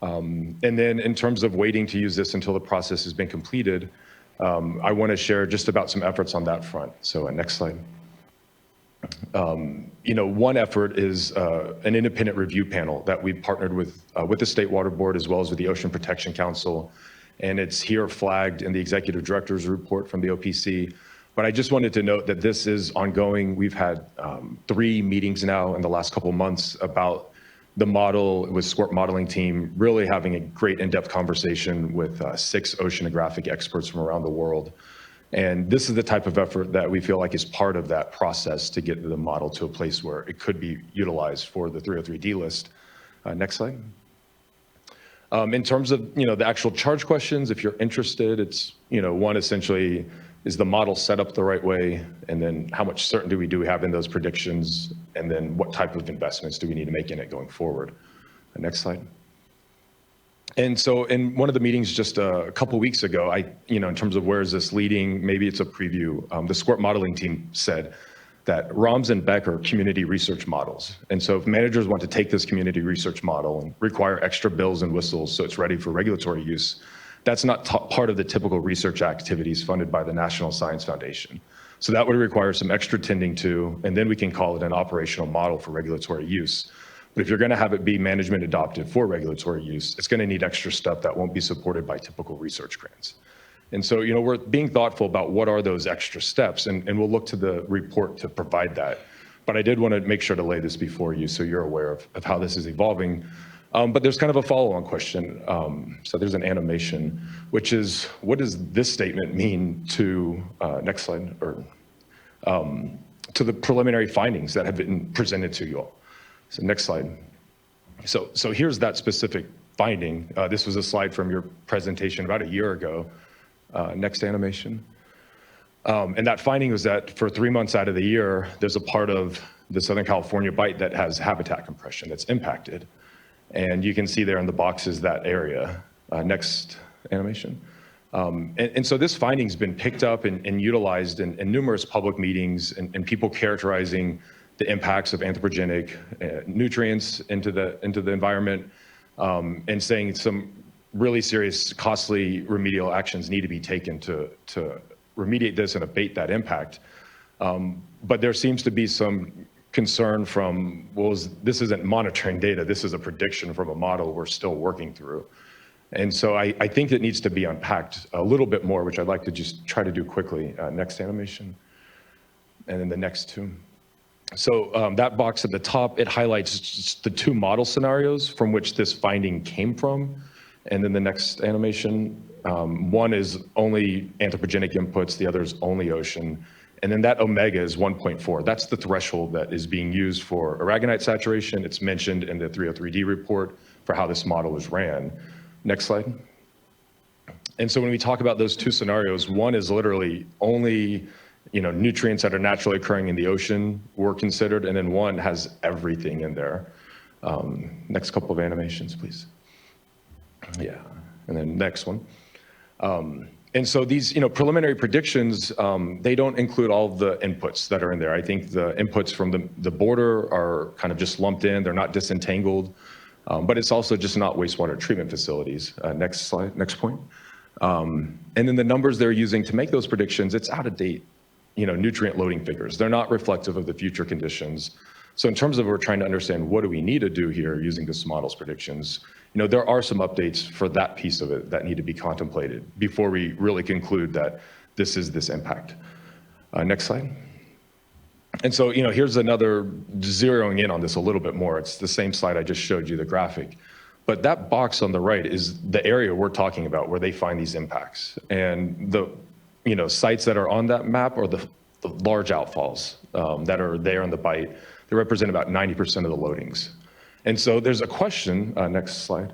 And then in terms of waiting to use this until the process has been completed, I want to share just about some efforts on that front. So next slide. One effort is an independent review panel that we partnered with the State Water Board as well as with the Ocean Protection Council. And it's here flagged in the executive director's report from the OPC. But I just wanted to note that this is ongoing. We've had 3 meetings now in the last couple of months about the model with SWRCB modeling team, really having a great in-depth conversation with 6 oceanographic experts from around the world. And this is the type of effort that we feel like is part of that process to get the model to a place where it could be utilized for the 303D list. Next slide. In terms of the actual charge questions, if you're interested, it's one essentially, is the model set up the right way, and then how much certainty do we have in those predictions, and then what type of investments do we need to make in it going forward. Next slide. And so in one of the meetings just a couple weeks ago, in terms of where is this leading, maybe it's a preview. The SWRCB modeling team said that ROMS and BEC are community research models. And so if managers want to take this community research model and require extra bells and whistles so it's ready for regulatory use, that's not part of the typical research activities funded by the National Science Foundation. So that would require some extra tending to, and then we can call it an operational model for regulatory use. But if you're going to have it be management adopted for regulatory use, it's going to need extra stuff that won't be supported by typical research grants. And so, we're being thoughtful about what are those extra steps, and we'll look to the report to provide that. But I did want to make sure to lay this before you so you're aware of how this is evolving. But there's kind of a follow-on question. So there's an animation, which is, what does this statement mean to, next slide, or to the preliminary findings that have been presented to you all? So next slide. So here's that specific finding. This was a slide from your presentation about a year ago. Next animation. And that finding was that for 3 months out of the year, there's a part of the Southern California bight that has habitat compression that's impacted. And you can see there in the boxes that area. Next animation. And so this finding's been picked up and utilized in numerous public meetings and people characterizing the impacts of anthropogenic nutrients into the environment and saying some really serious, costly remedial actions need to be taken to remediate this and abate that impact. But there seems to be some concern from, this isn't monitoring data, this is a prediction from a model we're still working through. And so I think it needs to be unpacked a little bit more, which I'd like to just try to do quickly. Next animation. And then the next 2. So that box at the top, it highlights just the 2 model scenarios from which this finding came from. And then the next animation, one is only anthropogenic inputs, the other is only ocean. And then that omega is 1.4. That's the threshold that is being used for aragonite saturation. It's mentioned in the 303D report, for how this model was ran. Next slide. And so when we talk about those two scenarios, one is literally only nutrients that are naturally occurring in the ocean were considered, and then one has everything in there. Next couple of animations, please. Yeah, and then next one. And so these preliminary predictions, they don't include all of the inputs that are in there. I think the inputs from the border are kind of just lumped in. They're not disentangled, but it's also just not wastewater treatment facilities. Next slide, next point. And then the numbers they're using to make those predictions, it's out of date, nutrient loading figures. They're not reflective of the future conditions. So in terms of we're trying to understand what do we need to do here using this model's predictions, there are some updates for that piece of it that need to be contemplated before we really conclude that this is this impact. Next slide. And so, here's another zeroing in on this a little bit more. It's the same slide I just showed you, the graphic. But that box on the right is the area we're talking about where they find these impacts. And the sites that are on that map are the large outfalls that are there in the bite. They represent about 90% of the loadings. And so there's a question, next slide,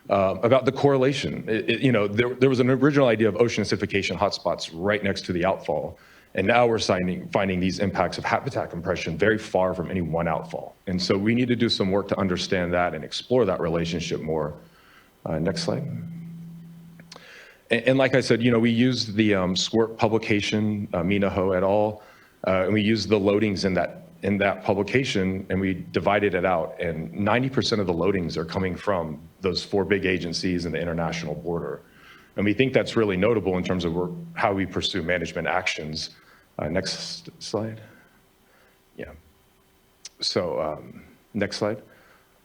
about the correlation. There was an original idea of ocean acidification hotspots right next to the outfall. And now we're finding these impacts of habitat compression very far from any one outfall. And so we need to do some work to understand that and explore that relationship more. Next slide. And like I said, we used the SWRCB publication, Minaho et al., and we used the loadings in that publication, and we divided it out. And 90% of the loadings are coming from those 4 big agencies and the international border. And we think that's really notable in terms of how we pursue management actions. Next slide. Yeah. So next slide.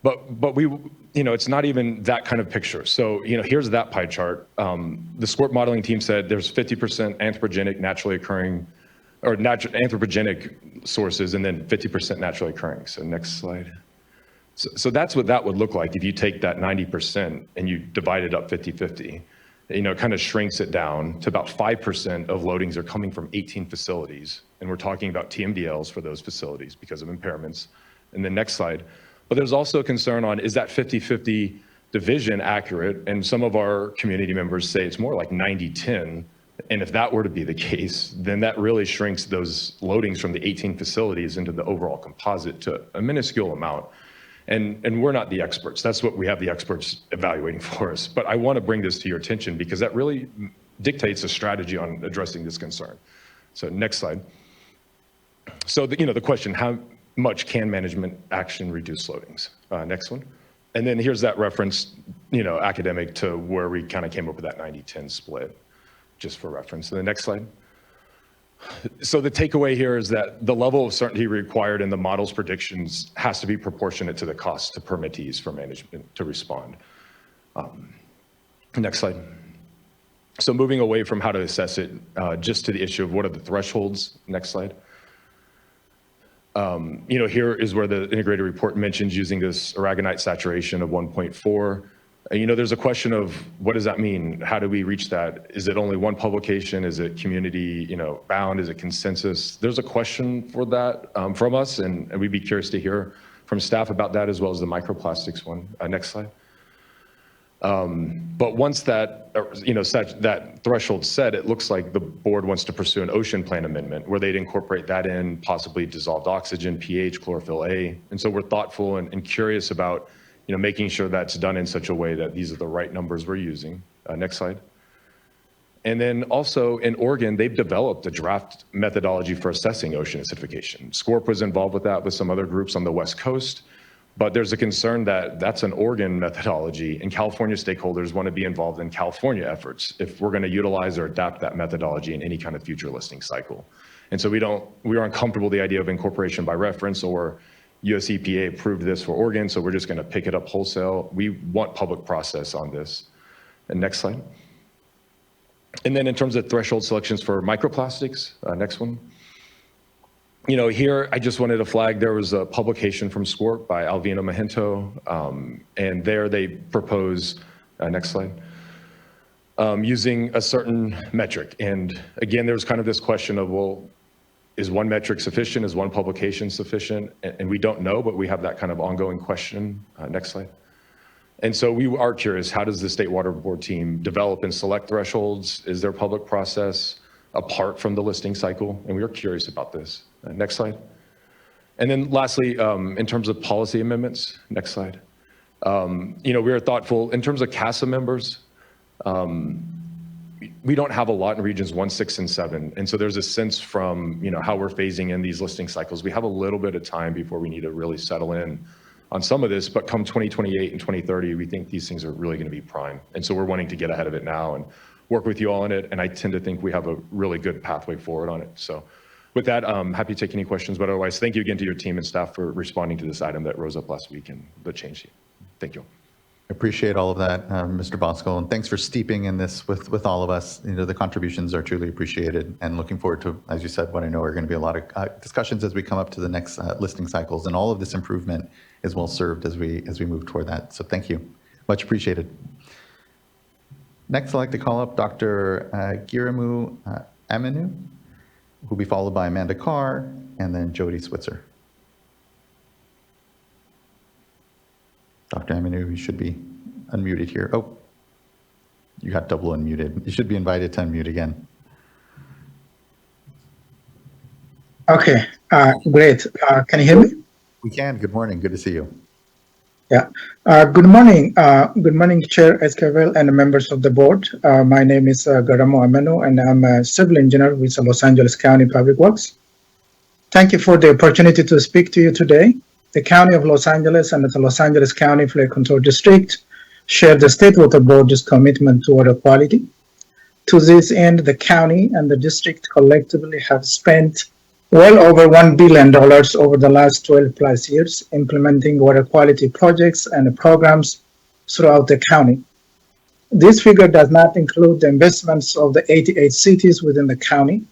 But we, it's not even that kind of picture. So, here's that pie chart. The SWRCB modeling team said there's 50% anthropogenic naturally occurring, or anthropogenic sources, and then 50% naturally occurring. So next slide. So that's what that would look like if you take that 90% and you divide it up 50-50. It kind of shrinks it down to about 5% of loadings are coming from 18 facilities. And we're talking about TMDLs for those facilities because of impairments. And then next slide. But there's also a concern on, is that 50-50 division accurate? And some of our community members say it's more like 90-10. And if that were to be the case, then that really shrinks those loadings from the 18 facilities into the overall composite to a minuscule amount. And we're not the experts. That's what we have the experts evaluating for us. But I want to bring this to your attention because that really dictates a strategy on addressing this concern. So next slide. So the question, how much can management action reduce loadings? Next one. And then here's that reference, academic to where we kind of came up with that 90-10 split, just for reference. So the next slide. So the takeaway here is that the level of certainty required in the model's predictions has to be proportionate to the cost to permittees for management to respond. Next slide. So moving away from how to assess it, just to the issue of what are the thresholds. Next slide. Here is where the integrated report mentions using this aragonite saturation of 1.4. There's a question of what does that mean? How do we reach that? Is it only one publication? Is it community, bound? Is it consensus? There's a question for that from us, and we'd be curious to hear from staff about that as well as the microplastics one. Next slide. But once that, that threshold set, it looks like the board wants to pursue an ocean plan amendment where they'd incorporate that in, possibly dissolved oxygen, pH, chlorophyll A. And so we're thoughtful and curious about making sure that's done in such a way that these are the right numbers we're using. Next slide. And then also in Oregon, they've developed a draft methodology for assessing ocean acidification. SWRCB was involved with that with some other groups on the West Coast, but there's a concern that that's an Oregon methodology and California stakeholders want to be involved in California efforts if we're going to utilize or adapt that methodology in any kind of future listing cycle. And so we are uncomfortable with the idea of incorporation by reference or US EPA approved this for Oregon, so we're just going to pick it up wholesale. We want public process on this. And next slide. And then in terms of threshold selections for microplastics, next one. Here I just wanted to flag there was a publication from SWRCB by Alvino Mahento, and there they propose, next slide, using a certain metric. And again, there's kind of this question of, well, is one metric sufficient? Is one publication sufficient? And we don't know, but we have that kind of ongoing question. Next slide. And so we are curious, how does the State Water Board team develop and select thresholds? Is there a public process apart from the listing cycle? And we are curious about this. Next slide. And then lastly, in terms of policy amendments, next slide. We are thoughtful in terms of CASA members. We don't have a lot in regions 1, 6, and 7. And so there's a sense from, how we're phasing in these listing cycles. We have a little bit of time before we need to really settle in on some of this, but come 2028 and 2030, we think these things are really going to be prime. And so we're wanting to get ahead of it now and work with you all on it. And I tend to think we have a really good pathway forward on it. So with that, I'm happy to take any questions, but otherwise, thank you again to your team and staff for responding to this item that rose up last week and the change sheet. Thank you. Appreciate all of that, Mr. Bosco, and thanks for steeping in this with all of us. The contributions are truly appreciated, and looking forward to, as you said, what I know are going to be a lot of discussions as we come up to the next listing cycles, and all of this improvement is well served as we move toward that. So thank you, much appreciated. Next, I'd like to call up Dr. Giramu Aminu, who will be followed by Amanda Carr, and then Jody Switzer. Dr. Aminu, you should be unmuted here. Oh, you got double unmuted. You should be invited to unmute again. Okay, great. Can you hear me? We can. Good morning. Good to see you. Yeah. Good morning. Good morning, Chair Esquivel and members of the board. My name is Garamo Amenu, and I'm a civil engineer with Los Angeles County Public Works. Thank you for the opportunity to speak to you today. The County of Los Angeles and the Los Angeles County Flood Control District share the State Water Board's commitment to water quality. To this end, the county and the district collectively have spent well over $1 billion over the last 12 plus years implementing water quality projects and programs throughout the county. This figure does not include the investments of the 88 cities within the county.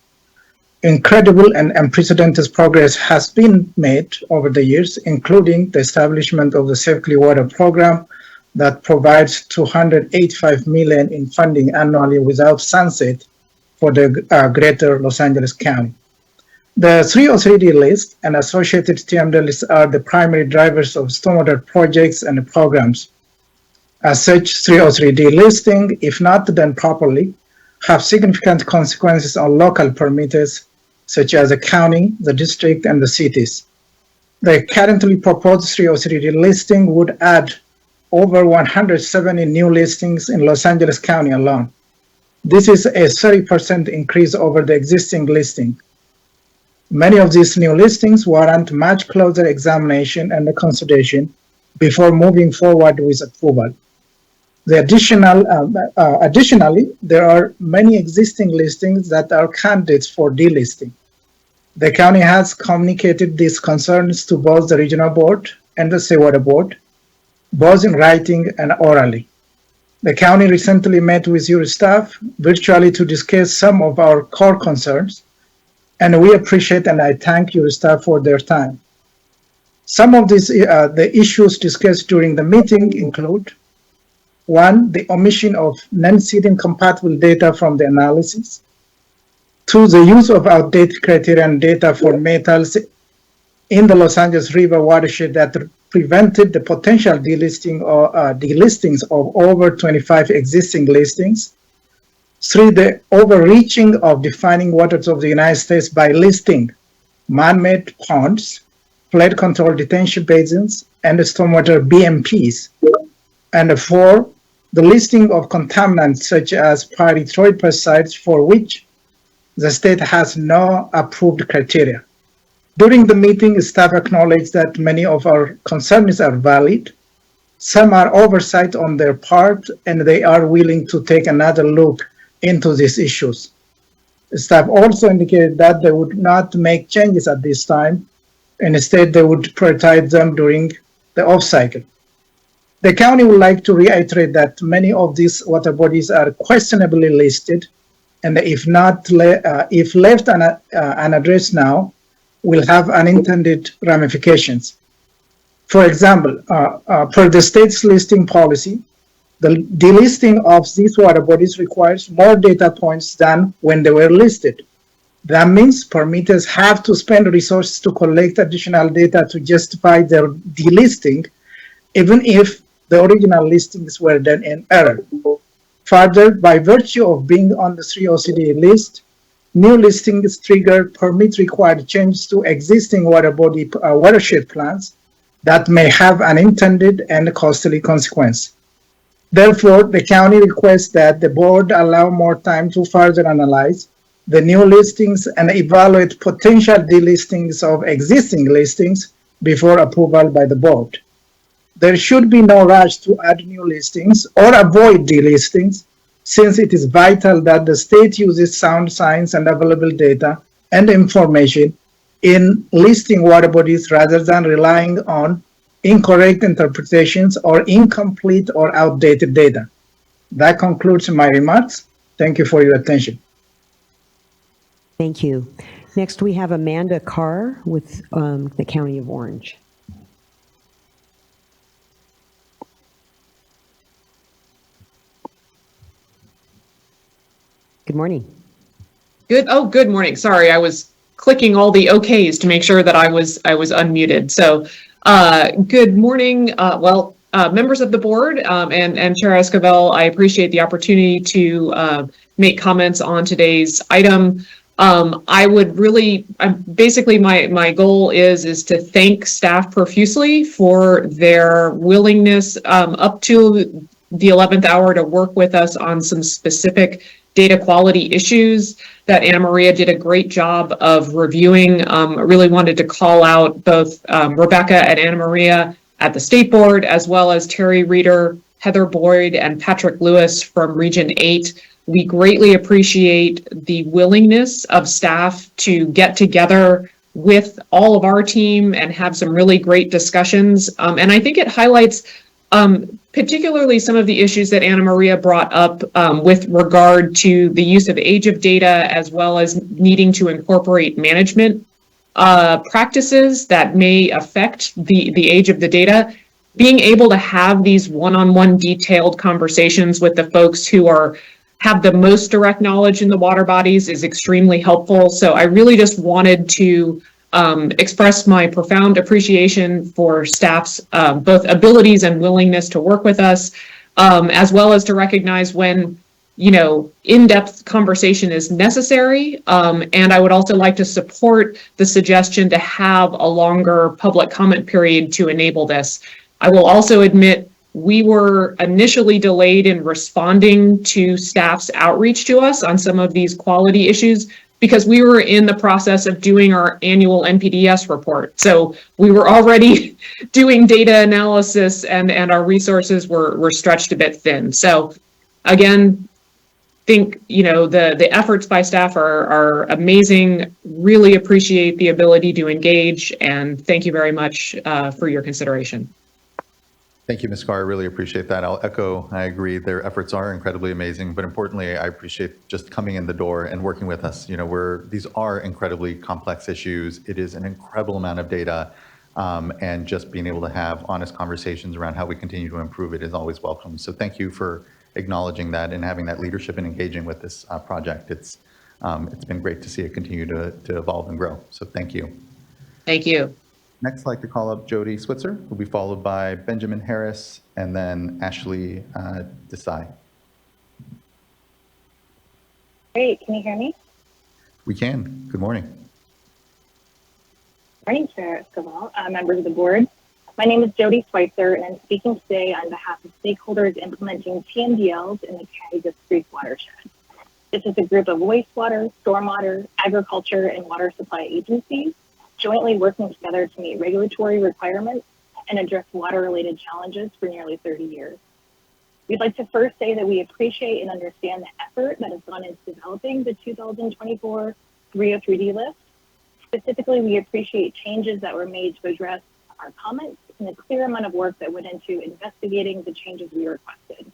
Incredible and unprecedented progress has been made over the years, including the establishment of the Safe Clean Water program that provides $285 million in funding annually without sunset for the greater Los Angeles County. The 303D list and associated TMD lists are the primary drivers of stormwater projects and programs. As such, 303D listing, if not done properly, have significant consequences on local permitters such as the county, the district, and the cities. The currently proposed 303D listing would add over 170 new listings in Los Angeles County alone. This is a 30% increase over the existing listing. Many of these new listings warrant much closer examination and consideration before moving forward with approval. Additionally, there are many existing listings that are candidates for delisting. The county has communicated these concerns to both the regional board and the State Water Board, both in writing and orally. The county recently met with your staff virtually to discuss some of our core concerns, and we appreciate and I thank your staff for their time. Some of these the issues discussed during the meeting include: 1, the omission of non-seeding compatible data from the analysis. 2, the use of outdated criteria and data for metals in the Los Angeles River watershed that prevented the potential delistings of over 25 existing listings. 3, the overreaching of defining waters of the United States by listing man-made ponds, flood control detention basins, and stormwater BMPs. And 4, the listing of contaminants such as pyrethroid pesticides for which the state has no approved criteria. During the meeting, staff acknowledged that many of our concerns are valid. Some are oversight on their part, and they are willing to take another look into these issues. Staff also indicated that they would not make changes at this time, and instead they would prioritize them during the off-cycle. The county would like to reiterate that many of these water bodies are questionably listed, and if left unaddressed now, will have unintended ramifications. For example, per the state's listing policy, the delisting of these water bodies requires more data points than when they were listed. That means permitters have to spend resources to collect additional data to justify their delisting, even if the original listings were then in error. Further, by virtue of being on the SWRCB list, new listings trigger permit required changes to existing watershed plans that may have unintended and costly consequence. Therefore, the county requests that the board allow more time to further analyze the new listings and evaluate potential delistings of existing listings before approval by the board. There should be no rush to add new listings or avoid delistings, since it is vital that the state uses sound science and available data and information in listing water bodies rather than relying on incorrect interpretations or incomplete or outdated data. That concludes my remarks. Thank you for your attention. Thank you. Next, we have Amanda Carr with the County of Orange. Good morning. Good morning. Sorry, I was clicking all the OKs to make sure that I was unmuted. So, good morning. Members of the board and Chair Esquivel, I appreciate the opportunity to make comments on today's item. I would really, basically my goal is to thank staff profusely for their willingness up to the 11th hour to work with us on some specific data quality issues that Anna Maria did a great job of reviewing. I really wanted to call out both Rebecca and Anna Maria at the State Board, as well as Terry Reeder, Heather Boyd, and Patrick Lewis from Region 8. We greatly appreciate the willingness of staff to get together with all of our team and have some really great discussions. And I think it highlights particularly some of the issues that Anna Maria brought up with regard to the use of age of data, as well as needing to incorporate management practices that may affect the age of the data. Being able to have these one-on-one detailed conversations with the folks who have the most direct knowledge in the water bodies is extremely helpful. So I really just wanted to express my profound appreciation for staff's both abilities and willingness to work with us, as well as to recognize when, in-depth conversation is necessary. And I would also like to support the suggestion to have a longer public comment period to enable this. I will also admit we were initially delayed in responding to staff's outreach to us on some of these quality issues because we were in the process of doing our annual NPDES report. So we were already doing data analysis and our resources were stretched a bit thin. So again, think, the efforts by staff are amazing. Really appreciate the ability to engage, and thank you very much for your consideration. Thank you, Ms. Carr. I really appreciate that. I'll echo, I agree, their efforts are incredibly amazing, but importantly, I appreciate just coming in the door and working with us. These are incredibly complex issues. It is an incredible amount of data, and just being able to have honest conversations around how we continue to improve it is always welcome. So thank you for acknowledging that and having that leadership and engaging with this project. It's been great to see it continue to evolve and grow. So thank you. Thank you. Next, I'd like to call up Jody Switzer, who will be followed by Benjamin Harris and then Ashley Desai. Great, can you hear me? We can. Good morning. Morning, Chair Esquivel, members of the board. My name is Jody Switzer, and I'm speaking today on behalf of stakeholders implementing TMDLs in the Cayuga Creek watershed. This is a group of wastewater, stormwater, agriculture, and water supply agencies jointly working together to meet regulatory requirements and address water-related challenges for nearly 30 years. We'd like to first say that we appreciate and understand the effort that has gone into developing the 2024 303D list. Specifically, we appreciate changes that were made to address our comments and the clear amount of work that went into investigating the changes we requested.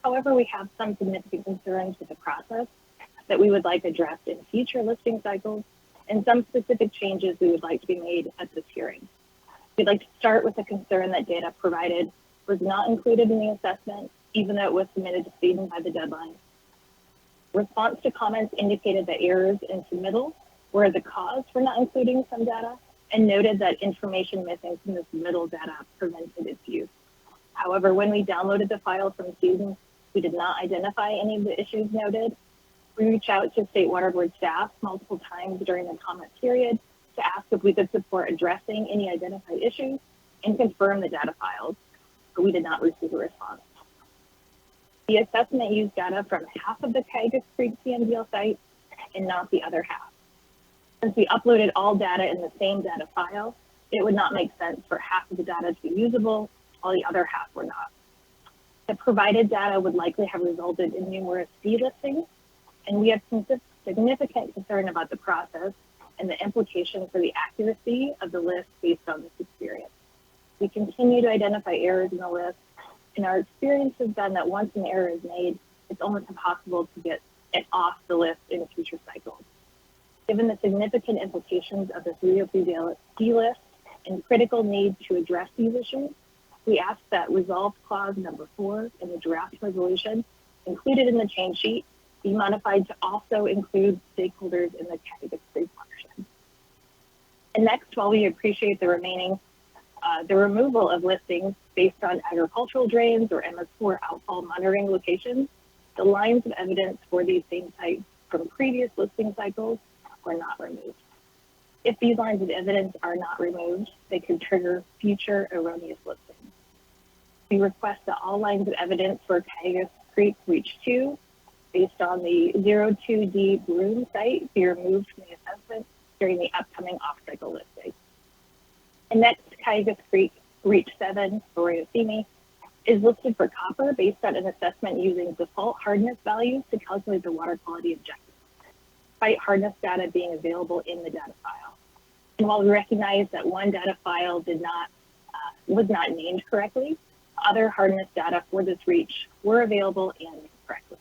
However, we have some significant concerns with the process that we would like addressed in future listing cycles, and some specific changes we would like to be made at this hearing. We'd like to start with the concern that data provided was not included in the assessment, even though it was submitted to Sweden by the deadline. Response to comments indicated that errors in submittal were the cause for not including some data, and noted that information missing from the submittal data prevented its use. However, when we downloaded the file from students, we did not identify any of the issues noted. We reached out to State Water Board staff multiple times during the comment period to ask if we could support addressing any identified issues and confirm the data files, but we did not receive a response. The assessment used data from half of the Cayugas Creek TMDL site and not the other half. Since we uploaded all data in the same data file, it would not make sense for half of the data to be usable while the other half were not. The provided data would likely have resulted in numerous delistings, and we have significant concern about the process and the implications for the accuracy of the list based on this experience. We continue to identify errors in the list, and our experience has been that once an error is made, it's almost impossible to get it off the list in future cycles. Given the significant implications of the 303 delist and critical need to address these issues, we ask that resolve clause number 4 in the draft resolution included in the change sheet be modified to also include stakeholders in the Cayugas Creek watershed. And next, while we appreciate the removal of listings based on agricultural drains or MS4 outfall monitoring locations, the lines of evidence for these same sites from previous listing cycles were not removed. If these lines of evidence are not removed, they could trigger future erroneous listings. We request that all lines of evidence for Cayugas Creek Reach 2 based on the 02D Broome site be removed from the assessment during the upcoming off-cycle listing. And next, Cayugas Creek Reach 7, Oriosimi, is listed for copper based on an assessment using default hardness values to calculate the water quality objective, despite hardness data being available in the data file. And while we recognize that one data file was not named correctly, other hardness data for this reach were available and named correctly.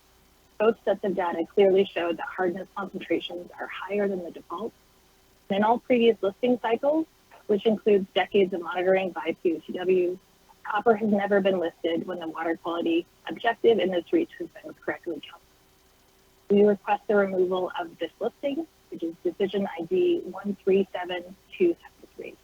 Both sets of data clearly showed that hardness concentrations are higher than the default. And in all previous listing cycles, which includes decades of monitoring by POTWs, copper has never been listed when the water quality objective in this reach has been correctly calculated. We request the removal of this listing, which is decision ID 137273.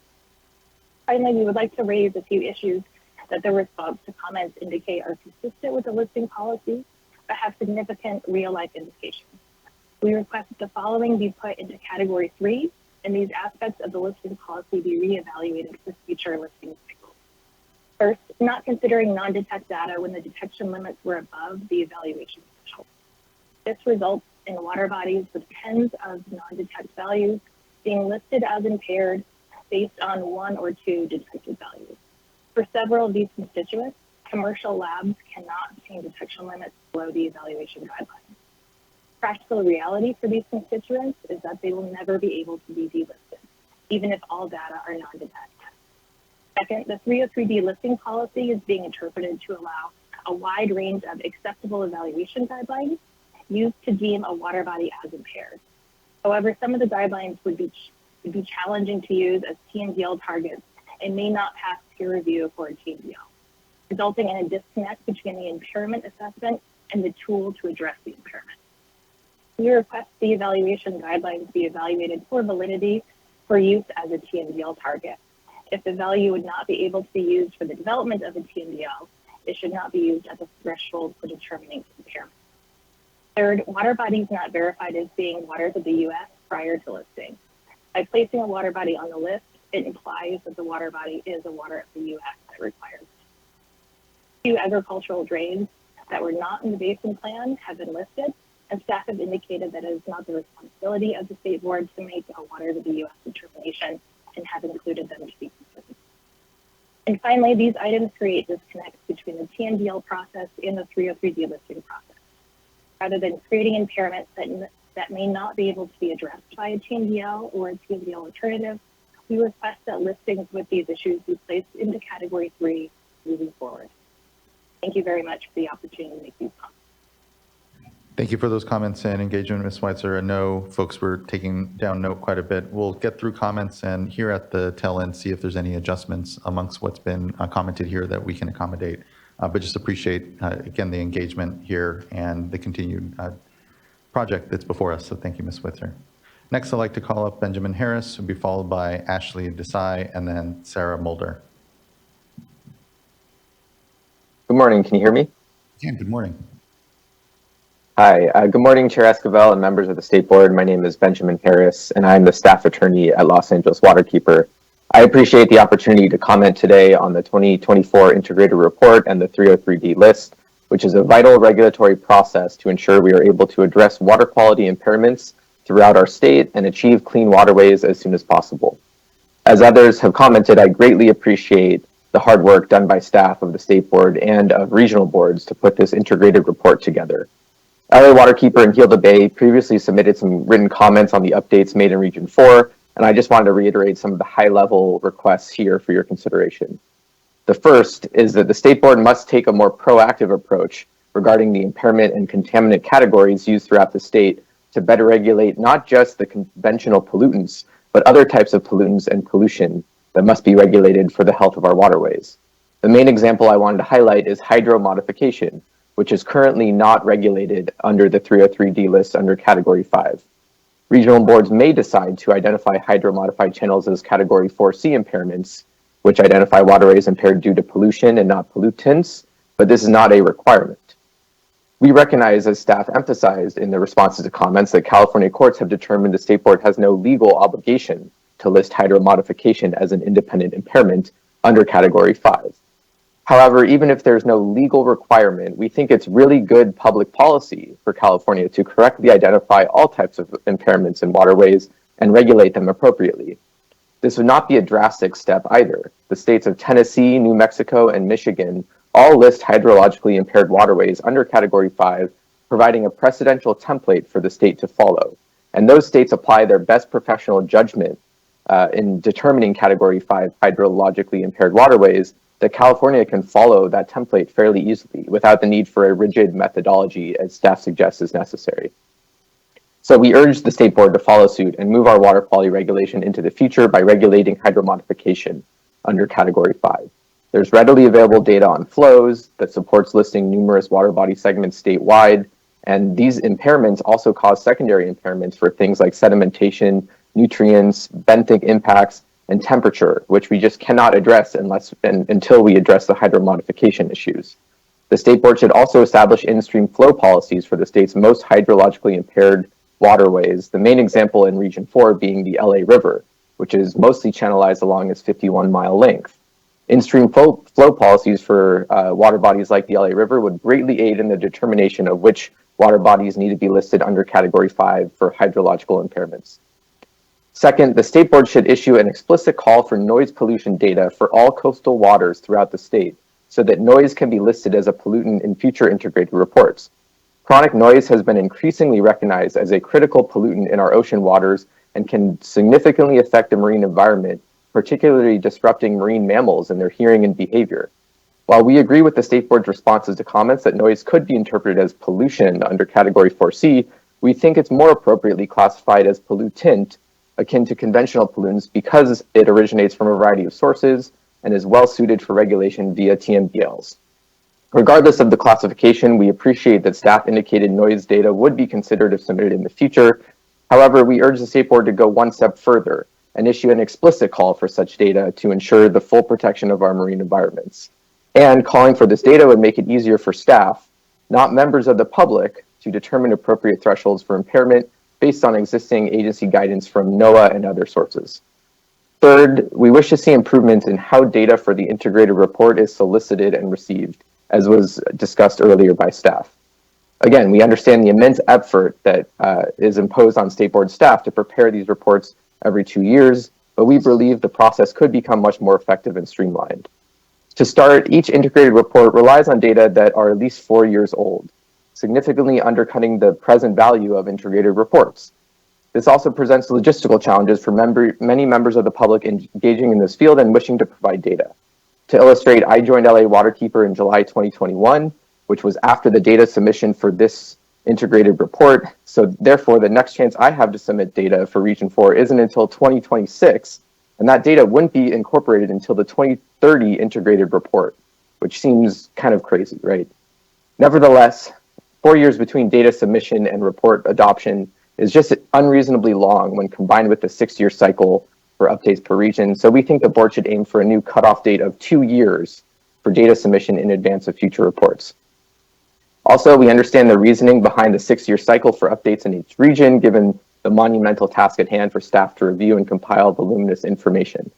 Finally, we would like to raise a few issues that the response to comments indicate are consistent with the listing policy, but have significant real-life implications. We request that the following be put into category 3, and these aspects of the listing policy be reevaluated for future listing cycles. First, not considering non-detect data when the detection limits were above the evaluation threshold. This results in water bodies with tens of non-detect values being listed as impaired based on 1 or 2 detected values. For several of these constituents, commercial labs cannot obtain detection limits below the evaluation guidelines. Practical reality for these constituents is that they will never be able to be delisted, even if all data are non-detect. Second, the 303D listing policy is being interpreted to allow a wide range of acceptable evaluation guidelines used to deem a water body as impaired. However, some of the guidelines would be challenging to use as TMDL targets and may not pass peer review for a TMDL, resulting in a disconnect between the impairment assessment and the tool to address the impairment. We request the evaluation guidelines be evaluated for validity for use as a TMDL target. If the value would not be able to be used for the development of a TMDL, it should not be used as a threshold for determining impairment. Third, water bodies not verified as being waters of the U.S. prior to listing. By placing a water body on the list, it implies that the water body is a water of the U.S. that requires it. 2 agricultural drains that were not in the basin plan have been listed, and staff have indicated that it is not the responsibility of the state board to make a waters of the U.S. determination and have included them to be considered. And finally, these items create disconnects between the TMDL process and the 303D listing process. Rather than creating impairments that may not be able to be addressed by a TMDL or a TMDL alternative, we request that listings with these issues be placed into category 3 moving forward. Thank you very much for the opportunity to make these comments. Thank you for those comments and engagement, Ms. Schweitzer. I know folks were taking down note quite a bit. We'll get through comments and here at the tail end, see if there's any adjustments amongst what's been commented here that we can accommodate. But just appreciate, again, the engagement here and the continued project that's before us. So thank you, Ms. Schweitzer. Next, I'd like to call up Benjamin Harris, who'll be followed by Ashley Desai and then Sarah Mulder. Good morning. Can you hear me? Again, good morning. Hi. Good morning, Chair Esquivel and members of the State Board. My name is Benjamin Harris, and I'm the staff attorney at Los Angeles Waterkeeper. I appreciate the opportunity to comment today on the 2024 Integrated Report and the 303D list, which is a vital regulatory process to ensure we are able to address water quality impairments throughout our state and achieve clean waterways as soon as possible. As others have commented, I greatly appreciate the hard work done by staff of the State Board and of regional boards to put this integrated report together. LA Waterkeeper and Gilda Bay previously submitted some written comments on the updates made in Region 4, and I just wanted to reiterate some of the high-level requests here for your consideration. The first is that the State Board must take a more proactive approach regarding the impairment and contaminant categories used throughout the state to better regulate not just the conventional pollutants, but other types of pollutants and pollution that must be regulated for the health of our waterways. The main example I wanted to highlight is hydromodification, which is currently not regulated under the 303D list under Category 5. Regional boards may decide to identify hydromodified channels as Category 4C impairments, which identify waterways impaired due to pollution and not pollutants, but this is not a requirement. We recognize, as staff emphasized in the responses to comments, that California courts have determined the State Board has no legal obligation to list hydromodification as an independent impairment under Category 5. However, even if there's no legal requirement, we think it's really good public policy for California to correctly identify all types of impairments in waterways and regulate them appropriately. This would not be a drastic step either. The states of Tennessee, New Mexico, and Michigan all list hydrologically impaired waterways under Category 5, providing a precedential template for the state to follow. And those states apply their best professional judgment in determining Category 5 hydrologically impaired waterways, that California can follow that template fairly easily without the need for a rigid methodology as staff suggests is necessary. So we urge the State Board to follow suit and move our water quality regulation into the future by regulating hydromodification under Category 5. There's readily available data on flows that supports listing numerous water body segments statewide, and these impairments also cause secondary impairments for things like sedimentation, nutrients, benthic impacts, and temperature, which we just cannot address until we address the hydromodification issues. The State Board should also establish in-stream flow policies for the state's most hydrologically impaired waterways, the main example in Region 4 being the LA River, which is mostly channelized along its 51-mile length. In-stream flow policies for water bodies like the LA River would greatly aid in the determination of which water bodies need to be listed under Category 5 for hydrological impairments. Second, the State Board should issue an explicit call for noise pollution data for all coastal waters throughout the state so that noise can be listed as a pollutant in future integrated reports. Chronic noise has been increasingly recognized as a critical pollutant in our ocean waters and can significantly affect the marine environment, particularly disrupting marine mammals in their hearing and behavior. While we agree with the State Board's responses to comments that noise could be interpreted as pollution under Category 4C, we think it's more appropriately classified as pollutant, akin to conventional pollutants, because it originates from a variety of sources and is well suited for regulation via TMDLs. Regardless of the classification, we appreciate that staff indicated noise data would be considered if submitted in the future. However, we urge the State Board to go one step further and issue an explicit call for such data to ensure the full protection of our marine environments. And calling for this data would make it easier for staff, not members of the public, to determine appropriate thresholds for impairment based on existing agency guidance from NOAA and other sources. Third, we wish to see improvements in how data for the integrated report is solicited and received, as was discussed earlier by staff. Again, we understand the immense effort that is imposed on State Board staff to prepare these reports every 2 years, but we believe the process could become much more effective and streamlined. To start, each integrated report relies on data that are at least 4 years old, significantly undercutting the present value of integrated reports. This also presents logistical challenges for many members of the public engaging in this field and wishing to provide data. To illustrate, I joined LA Waterkeeper in July 2021, which was after the data submission for this integrated report. So therefore, the next chance I have to submit data for Region 4 isn't until 2026, and that data wouldn't be incorporated until the 2030 integrated report, which seems kind of crazy, right? Nevertheless, 4 years between data submission and report adoption is just unreasonably long when combined with the 6-year cycle for updates per region. So we think the board should aim for a new cutoff date of 2 years for data submission in advance of future reports. Also, we understand the reasoning behind the 6-year cycle for updates in each region, given the monumental task at hand for staff to review and compile voluminous information.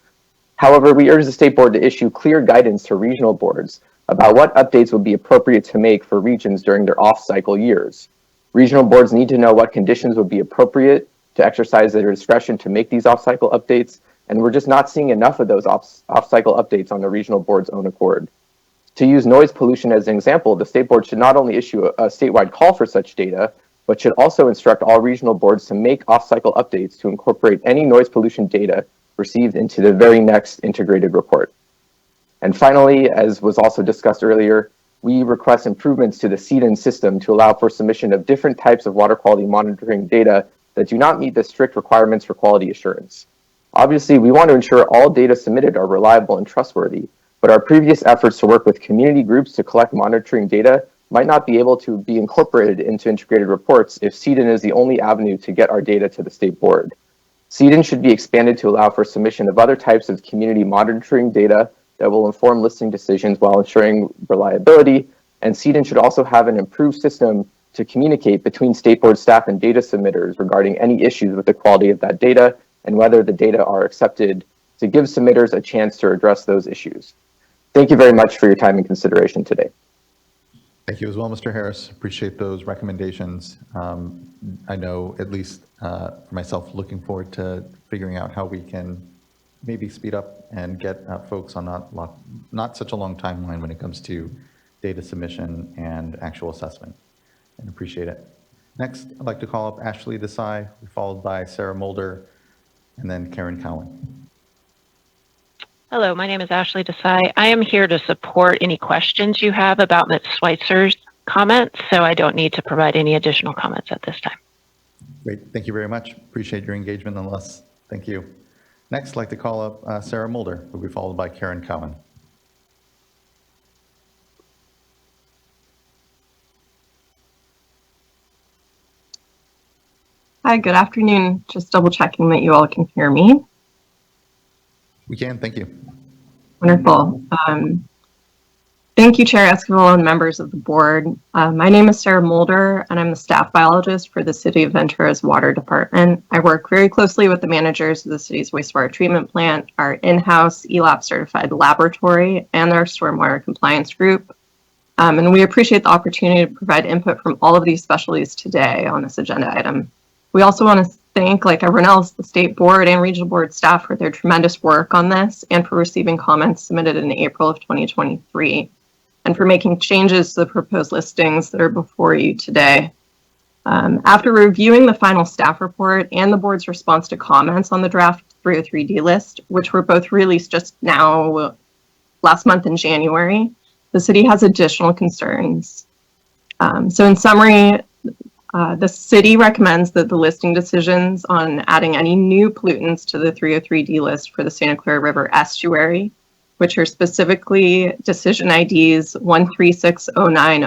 However, we urge the State Board to issue clear guidance to regional boards about what updates would be appropriate to make for regions during their off-cycle years. Regional boards need to know what conditions would be appropriate to exercise their discretion to make these off-cycle updates, and we're just not seeing enough of those off-cycle updates on the regional board's own accord. To use noise pollution as an example, the State Board should not only issue a statewide call for such data, but should also instruct all regional boards to make off-cycle updates to incorporate any noise pollution data received into the very next integrated report. And finally, as was also discussed earlier, we request improvements to the CDIN system to allow for submission of different types of water quality monitoring data that do not meet the strict requirements for quality assurance. Obviously, we want to ensure all data submitted are reliable and trustworthy, but our previous efforts to work with community groups to collect monitoring data might not be able to be incorporated into integrated reports if CDIN is the only avenue to get our data to the State Board. CDIN should be expanded to allow for submission of other types of community monitoring data that will inform listing decisions while ensuring reliability, and CDIN should also have an improved system to communicate between State Board staff and data submitters regarding any issues with the quality of that data and whether the data are accepted, to give submitters a chance to address those issues. Thank you very much for your time and consideration today. Thank you as well, Mr. Harris. Appreciate those recommendations. I know, at least for myself, looking forward to figuring out how we can maybe speed up and get folks on not such a long timeline when it comes to data submission and actual assessment, and appreciate it. Next, I'd like to call up Ashley Desai, followed by Sarah Mulder, and then Karen Cowan. Hello, my name is Ashley Desai. I am here to support any questions you have about Ms. Schweitzer's comments, so I don't need to provide any additional comments at this time. Great, thank you very much. Appreciate your engagement nonetheless. Thank you. Next, I'd like to call up Sarah Mulder, who will be followed by Karen Cowan. Hi, good afternoon. Just double checking that you all can hear me. We can, thank you. Wonderful. Thank you, Chair Esquivel and members of the board. My name is Sarah Mulder, and I'm the staff biologist for the City of Ventura's Water Department. I work very closely with the managers of the city's wastewater treatment plant, our in-house ELAP certified laboratory, and our stormwater compliance group. And we appreciate the opportunity to provide input from all of these specialties today on this agenda item. We also want to thank, like everyone else, the State Board and Regional Board staff for their tremendous work on this and for receiving comments submitted in April of 2023 and for making changes to the proposed listings that are before you today. After reviewing the final staff report and the board's response to comments on the draft 303D list, which were both released just now last month in January, the city has additional concerns. So in summary, the city recommends that the listing decisions on adding any new pollutants to the 303D list for the Santa Clara River estuary, which are specifically decision IDs 136090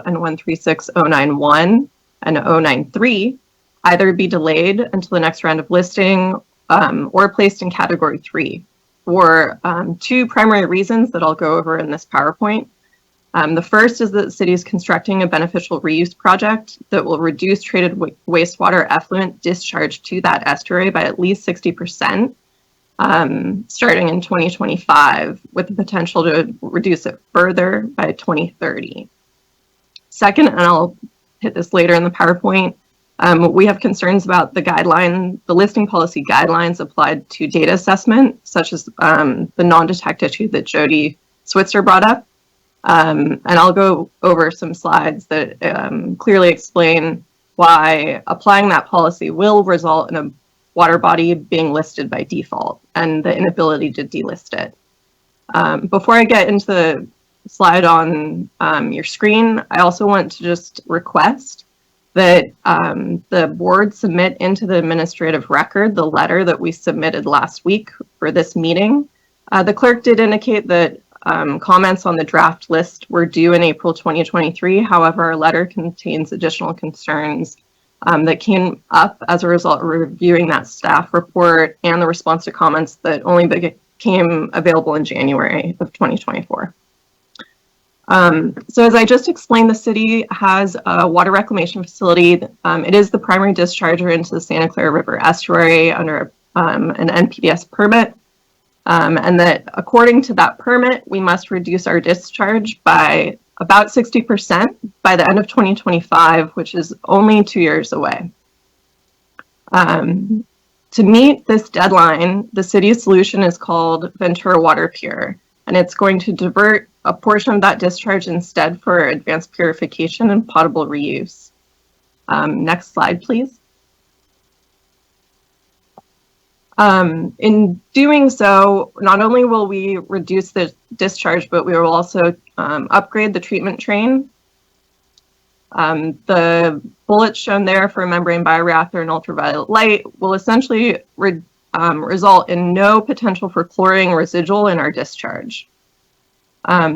and 136091 and 093, either be delayed until the next round of listing or placed in category 3 for two primary reasons that I'll go over in this PowerPoint. The first is that the city is constructing a beneficial reuse project that will reduce treated wastewater effluent discharge to that estuary by at least 60%, starting in 2025, with the potential to reduce it further by 2030. Second, and I'll hit this later in the PowerPoint, we have concerns about the listing policy guidelines applied to data assessment, such as the non-detect issue that Jody Switzer brought up. And I'll go over some slides that clearly explain why applying that policy will result in a water body being listed by default and the inability to delist it. Before I get into the slide on your screen, I also want to just request that the board submit into the administrative record the letter that we submitted last week for this meeting. The clerk did indicate that comments on the draft list were due in April 2023. However, our letter contains additional concerns that came up as a result of reviewing that staff report and the response to comments that only became available in January of 2024. So as I just explained, the city has a water reclamation facility. It is the primary discharger into the Santa Clara River estuary under an NPDES permit. And that according to that permit, we must reduce our discharge by about 60% by the end of 2025, which is only 2 years away. To meet this deadline, the city's solution is called Ventura Water Pure, and it's going to divert a portion of that discharge instead for advanced purification and potable reuse. Next slide, please. In doing so, not only will we reduce the discharge, but we will also upgrade the treatment train. The bullets shown there for a membrane bioreactor and ultraviolet light will essentially result in no potential for chlorine residual in our discharge.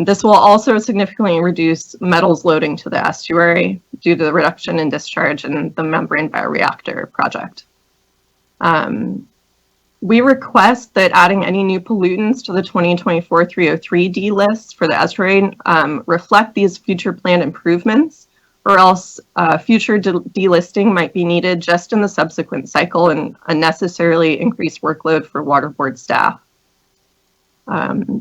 This will also significantly reduce metals loading to the estuary due to the reduction in discharge in the membrane bioreactor project. We request that adding any new pollutants to the 2024 303D list for the estuary reflect these future planned improvements, or else future delisting might be needed just in the subsequent cycle and unnecessarily increase workload for water board staff.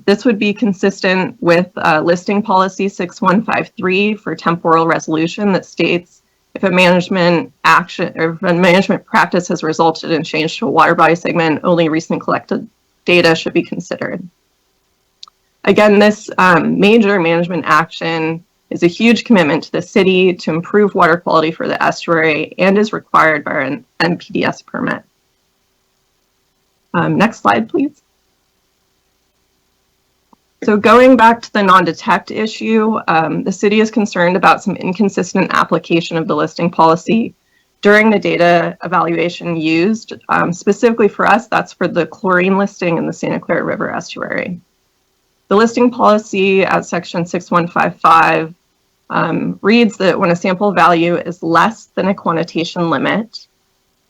This would be consistent with listing policy 6153 for temporal resolution that states if a management action or if a management practice has resulted in change to a water body segment, only recent collected data should be considered. Again, this major management action is a huge commitment to the city to improve water quality for the estuary and is required by an NPDES permit. Next slide, please. So going back to the non-detect issue, the city is concerned about some inconsistent application of the listing policy during the data evaluation used. Specifically for us, that's for the chlorine listing in the Santa Clara River estuary. The listing policy at section 6155 reads that when a sample value is less than a quantitation limit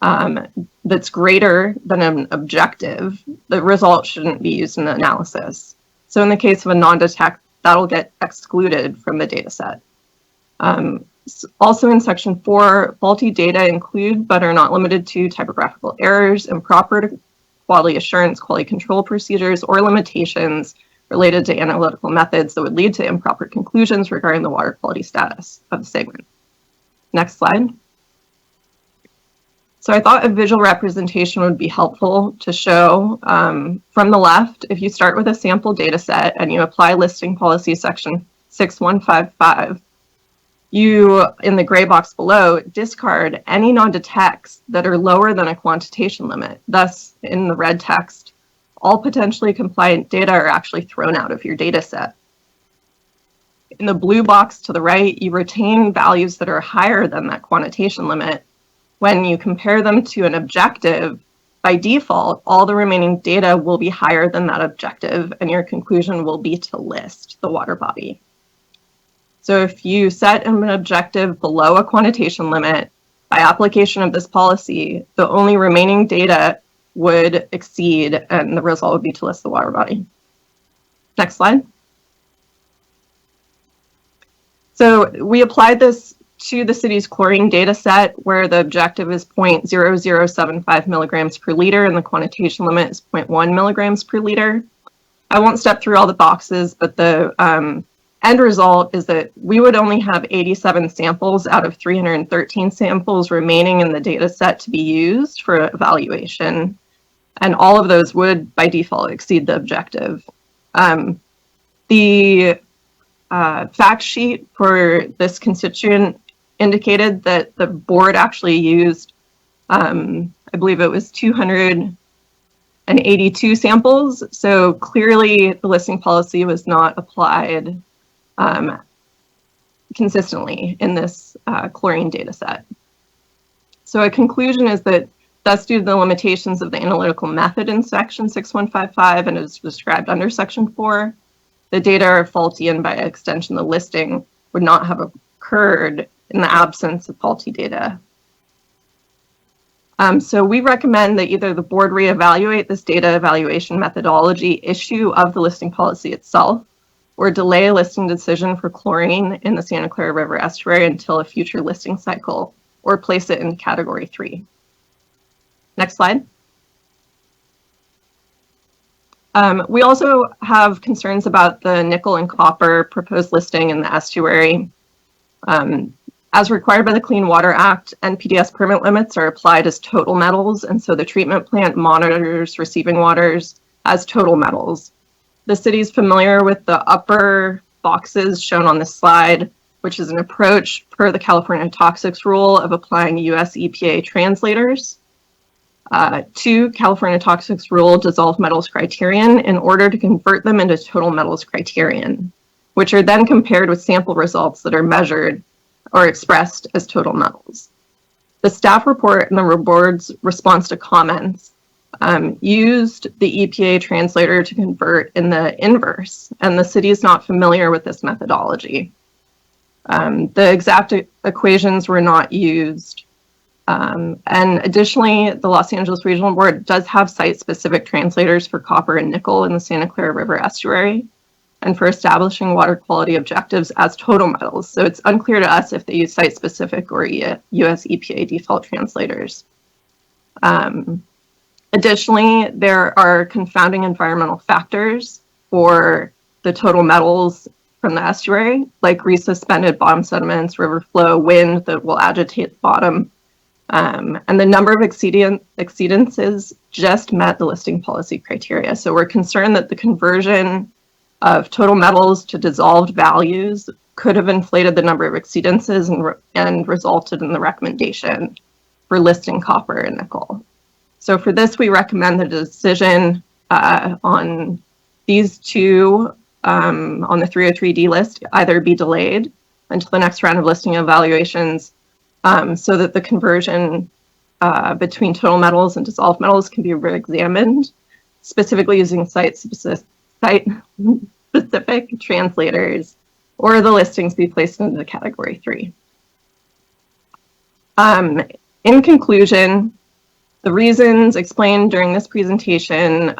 that's greater than an objective, the result shouldn't be used in the analysis. So in the case of a non-detect, that'll get excluded from the data set. Also in section 4, faulty data include but are not limited to typographical errors, improper quality assurance, quality control procedures, or limitations related to analytical methods that would lead to improper conclusions regarding the water quality status of the segment. Next slide. So I thought a visual representation would be helpful to show from the left. If you start with a sample data set and you apply listing policy section 6155, you, in the gray box below, discard any non-detects that are lower than a quantitation limit. Thus, in the red text, all potentially compliant data are actually thrown out of your data set. In the blue box to the right, you retain values that are higher than that quantitation limit. When you compare them to an objective, by default, all the remaining data will be higher than that objective, and your conclusion will be to list the water body. So if you set an objective below a quantitation limit, by application of this policy, the only remaining data would exceed, and the result would be to list the water body. Next slide. So we applied this to the city's chlorine data set, where the objective is 0.0075 milligrams per liter and the quantitation limit is 0.1 milligrams per liter. I won't step through all the boxes, but the end result is that we would only have 87 samples out of 313 samples remaining in the data set to be used for evaluation, and all of those would, by default, exceed the objective. The fact sheet for this constituent indicated that the board actually used, I believe it was 282 samples. So clearly the listing policy was not applied consistently in this chlorine data set. So a conclusion is that thus due to the limitations of the analytical method in section 6155 and as described under section 4, the data are faulty, and by extension, the listing would not have occurred in the absence of faulty data. So we recommend that either the board reevaluate this data evaluation methodology issue of the listing policy itself, or delay a listing decision for chlorine in the Santa Clara River estuary until a future listing cycle, or place it in Category 3. Next slide. We also have concerns about the nickel and copper proposed listing in the estuary. As required by the Clean Water Act, NPDES permit limits are applied as total metals, and so the treatment plant monitors receiving waters as total metals. The city is familiar with the upper boxes shown on this slide, which is an approach per the California Toxics Rule of applying US EPA translators to California Toxics Rule dissolved metals criterion in order to convert them into total metals criterion, which are then compared with sample results that are measured or expressed as total metals. The staff report and the board's response to comments used the EPA translator to convert in the inverse, and the city is not familiar with this methodology. The exact equations were not used. And additionally, the Los Angeles Regional Board does have site-specific translators for copper and nickel in the Santa Clara River estuary and for establishing water quality objectives as total metals. So it's unclear to us if they use site-specific or US EPA default translators. Additionally, there are confounding environmental factors for the total metals from the estuary, like resuspended bottom sediments, river flow, wind that will agitate the bottom. And the number of exceedances just met the listing policy criteria. So we're concerned that the conversion of total metals to dissolved values could have inflated the number of exceedances and resulted in the recommendation for listing copper and nickel. So for this, we recommend the decision on these two on the 303D list either be delayed until the next round of listing evaluations so that the conversion between total metals and dissolved metals can be re-examined, specifically using site-specific translators, or the listings be placed into Category 3. In conclusion, the reasons explained during this presentation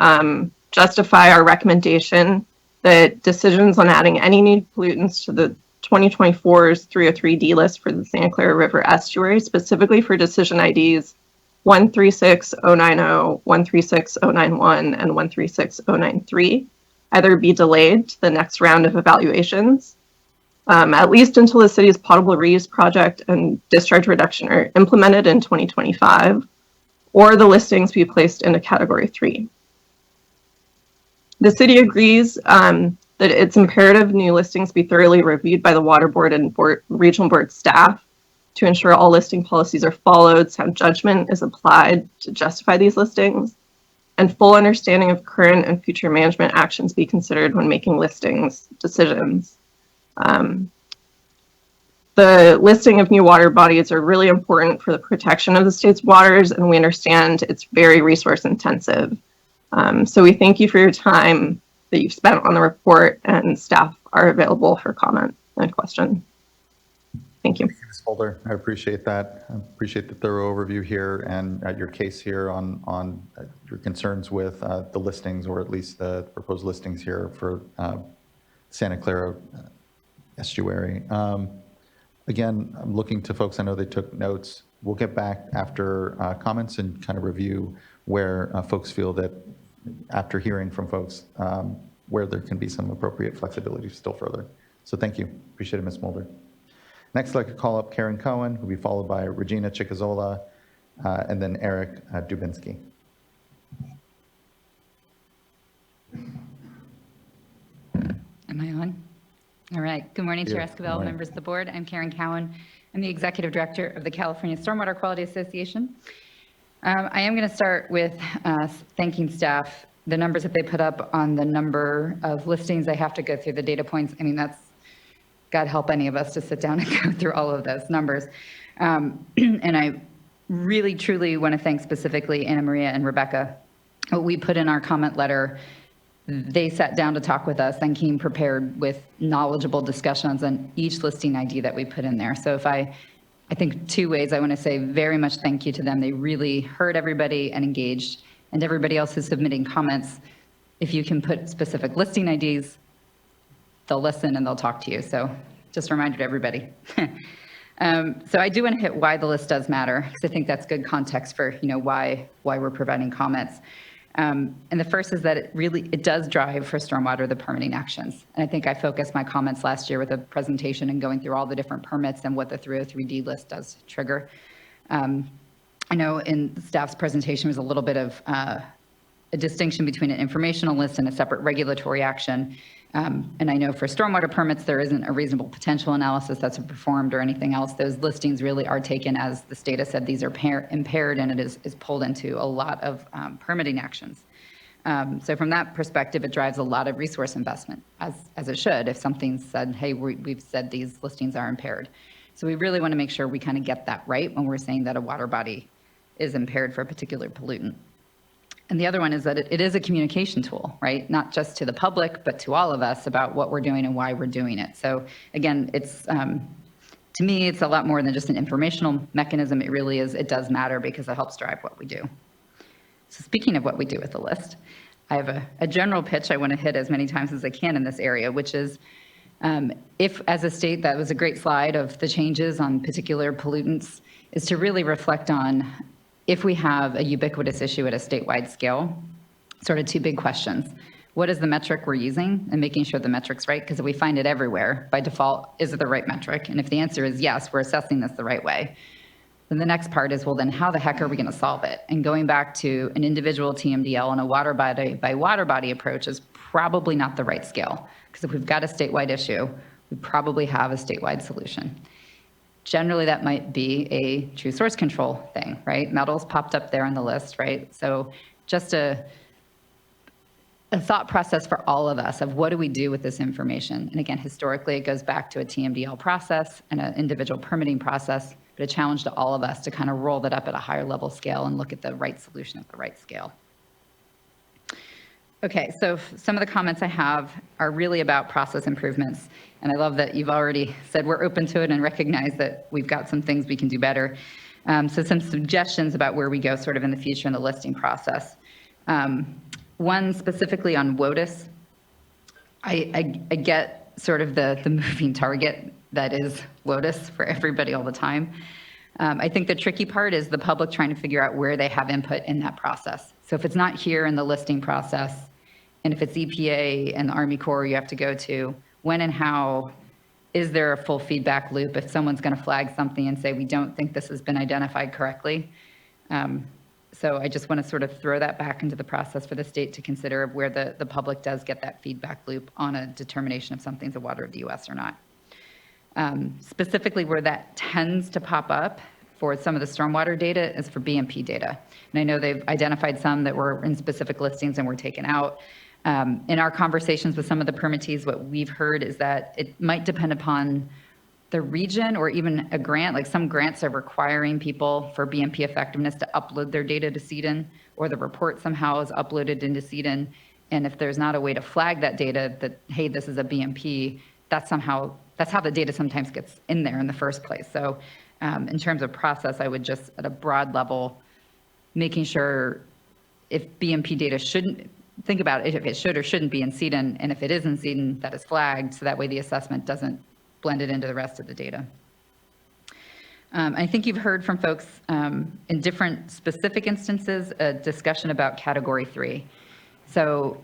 justify our recommendation that decisions on adding any new pollutants to the 2024's 303D list for the Santa Clara River estuary, specifically for decision IDs 136090, 136091, and 136093, either be delayed to the next round of evaluations, at least until the city's potable reuse project and discharge reduction are implemented in 2025, or the listings be placed into Category 3. The city agrees that it's imperative new listings be thoroughly reviewed by the Water Board and Regional Board staff to ensure all listing policies are followed, sound judgment is applied to justify these listings, and full understanding of current and future management actions be considered when making listings decisions. The listing of new water bodies are really important for the protection of the state's waters, and we understand it's very resource intensive. So we thank you for your time that you've spent on the report, and staff are available for comment and question. Thank you. Thank you, Ms. Holder. I appreciate that. I appreciate the thorough overview here and your case here on your concerns with the listings, or at least the proposed listings here for Santa Clara estuary. Again, I'm looking to folks, I know they took notes. We'll get back after comments and kind of review where folks feel that after hearing from folks, where there can be some appropriate flexibility still further. So thank you. Appreciate it, Ms. Mulder. Next, I'd like to call up Karen Cohen, who will be followed by Regina Chicazola, and then Eric Dubinsky. Am I on? All right. Good morning, Chair Esquivel, members of the board. I'm Karen Cohen. I'm the Executive Director of the California Stormwater Quality Association. I am going to start with thanking staff. The numbers that they put up on the number of listings, I have to go through the data points. I mean, that's, God help any of us to sit down and go through all of those numbers. And I really, truly want to thank specifically Anna Maria and Rebecca. What we put in our comment letter, they sat down to talk with us and came prepared with knowledgeable discussions on each listing ID that we put in there. So if I think two ways I want to say very much thank you to them. They really heard everybody and engaged, and everybody else who's submitting comments. If you can put specific listing IDs, they'll listen and they'll talk to you. So just a reminder to everybody. So I do want to hit why the list does matter, because I think that's good context for, why we're providing comments. And the first is that it does drive for stormwater the permitting actions. And I think I focused my comments last year with a presentation and going through all the different permits and what the 303D list does trigger. I know in staff's presentation was a little bit of a distinction between an informational list and a separate regulatory action. And I know for stormwater permits, there isn't a reasonable potential analysis that's performed or anything else. Those listings really are taken as the state has said these are impaired, and it is pulled into a lot of permitting actions. So from that perspective, it drives a lot of resource investment, as it should, if something's said, hey, we've said these listings are impaired. So we really want to make sure we kind of get that right when we're saying that a water body is impaired for a particular pollutant. And the other one is that it is a communication tool, right? Not just to the public, but to all of us about what we're doing and why we're doing it. So again, it's to me, it's a lot more than just an informational mechanism. It really is, it does matter because it helps drive what we do. So speaking of what we do with the list, I have a general pitch I want to hit as many times as I can in this area, which is if as a state, that was a great slide of the changes on particular pollutants, is to really reflect on if we have a ubiquitous issue at a statewide scale, sort of two big questions. What is the metric we're using and making sure the metric's right? Because if we find it everywhere, by default, is it the right metric? And if the answer is yes, we're assessing this the right way. Then the next part is, well, then how the heck are we going to solve it? And going back to an individual TMDL and a water body by water body approach is probably not the right scale. Because if we've got a statewide issue, we probably have a statewide solution. Generally, that might be a true source control thing, right? Metals popped up there on the list, right? So just a thought process for all of us of what do we do with this information? And again, historically, it goes back to a TMDL process and an individual permitting process, but a challenge to all of us to kind of roll that up at a higher level scale and look at the right solution at the right scale. Okay, so some of the comments I have are really about process improvements. And I love that you've already said we're open to it and recognize that we've got some things we can do better. So some suggestions about where we go sort of in the future in the listing process. One specifically on WOTUS. I get sort of the moving target that is WOTUS for everybody all the time. I think the tricky part is the public trying to figure out where they have input in that process. So if it's not here in the listing process, and if it's EPA and the Army Corps you have to go to, when and how is there a full feedback loop if someone's going to flag something and say, we don't think this has been identified correctly? So I just want to sort of throw that back into the process for the state to consider where the public does get that feedback loop on a determination if something's a water of the US or not. Specifically where that tends to pop up for some of the stormwater data is for BMP data. And I know they've identified some that were in specific listings and were taken out. In our conversations with some of the permittees, what we've heard is that it might depend upon the region or even a grant. Like some grants are requiring people for BMP effectiveness to upload their data to CEDN, or the report somehow is uploaded into CEDN. And if there's not a way to flag that data that, hey, this is a BMP, that's how the data sometimes gets in there in the first place. So in terms of process, I would just at a broad level, making sure if BMP data shouldn't, think about it, if it should or shouldn't be in CEDN, and if it is in CEDN, that is flagged, so that way the assessment doesn't blend it into the rest of the data. I think you've heard from folks in different specific instances, a discussion about category 3. So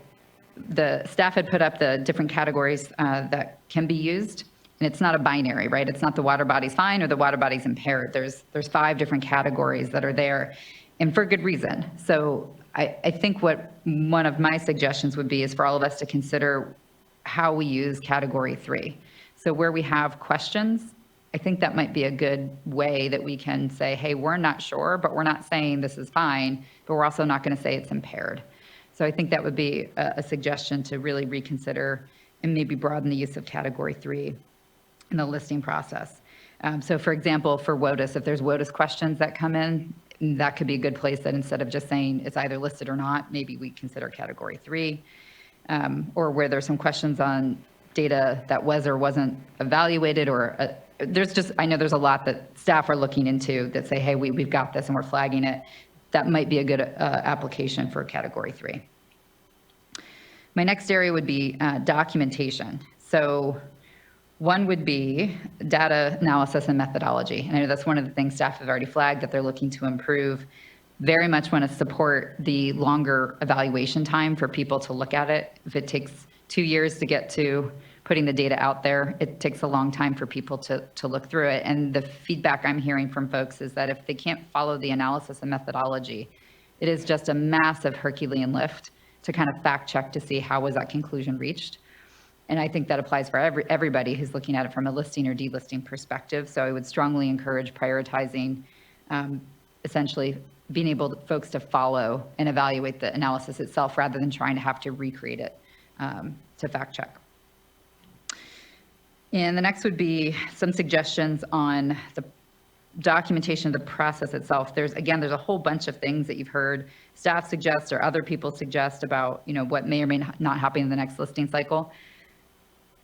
the staff had put up the different categories that can be used, and it's not a binary, right? It's not the water body's fine or the water body's impaired. There's 5 different categories that are there, and for good reason. So I think what one of my suggestions would be is for all of us to consider how we use category 3. So where we have questions, I think that might be a good way that we can say, hey, we're not sure, but we're not saying this is fine, but we're also not going to say it's impaired. So I think that would be a suggestion to really reconsider and maybe broaden the use of category 3 in the listing process. So for example, for WOTUS, if there's WOTUS questions that come in, that could be a good place that instead of just saying it's either listed or not, maybe we consider category 3, or where there's some questions on data that was or wasn't evaluated, or I know there's a lot that staff are looking into that say, hey, we've got this and we're flagging it. That might be a good application for category 3. My next area would be documentation. So one would be data analysis and methodology. And I know that's one of the things staff have already flagged that they're looking to improve. Very much want to support the longer evaluation time for people to look at it. If it takes 2 years to get to putting the data out there, it takes a long time for people to look through it. And the feedback I'm hearing from folks is that if they can't follow the analysis and methodology, it is just a massive Herculean lift to kind of fact check to see how was that conclusion reached. And I think that applies for everybody who's looking at it from a listing or delisting perspective. So I would strongly encourage prioritizing, essentially being able to folks to follow and evaluate the analysis itself rather than trying to have to recreate it to fact check. And the next would be some suggestions on the documentation of the process itself. There's a whole bunch of things that you've heard staff suggest or other people suggest about, what may or may not happen in the next listing cycle.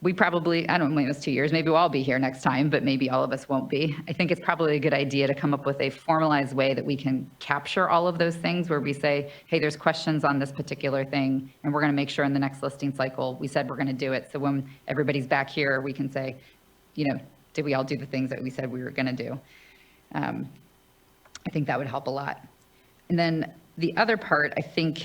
We probably, I don't know, maybe it's 2 years, maybe we'll all be here next time, but maybe all of us won't be. I think it's probably a good idea to come up with a formalized way that we can capture all of those things where we say, hey, there's questions on this particular thing, and we're going to make sure in the next listing cycle, we said we're going to do it. So when everybody's back here, we can say, did we all do the things that we said we were going to do? I think that would help a lot. And then the other part, I think,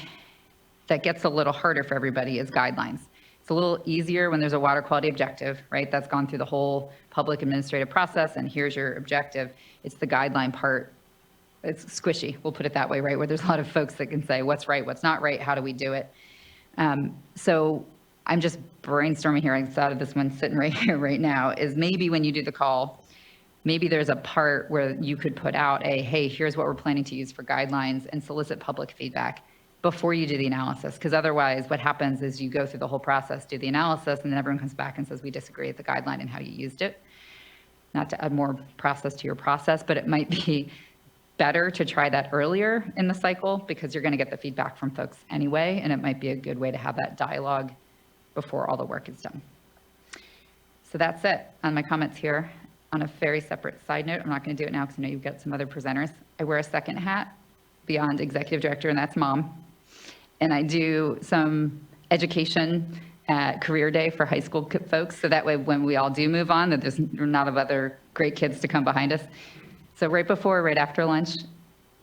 that gets a little harder for everybody is guidelines. It's a little easier when there's a water quality objective, right? That's gone through the whole public administrative process, and here's your objective. It's the guideline part. It's squishy, we'll put it that way, right? Where there's a lot of folks that can say what's right, what's not right, how do we do it? So I'm just brainstorming here. I thought of this one sitting right here right now, is maybe when you do the call, maybe there's a part where you could put out hey, here's what we're planning to use for guidelines and solicit public feedback before you do the analysis. Because otherwise what happens is you go through the whole process, do the analysis, and then everyone comes back and says, we disagree with the guideline and how you used it. Not to add more process to your process, but it might be better to try that earlier in the cycle because you're going to get the feedback from folks anyway, and it might be a good way to have that dialogue before all the work is done. So that's it on my comments here. On a very separate side note, I'm not going to do it now because I know you've got some other presenters. I wear a second hat beyond executive director, and that's mom. And I do some education at Career Day for high school folks. So that way, when we all do move on, that there's not of other great kids to come behind us. So right after lunch,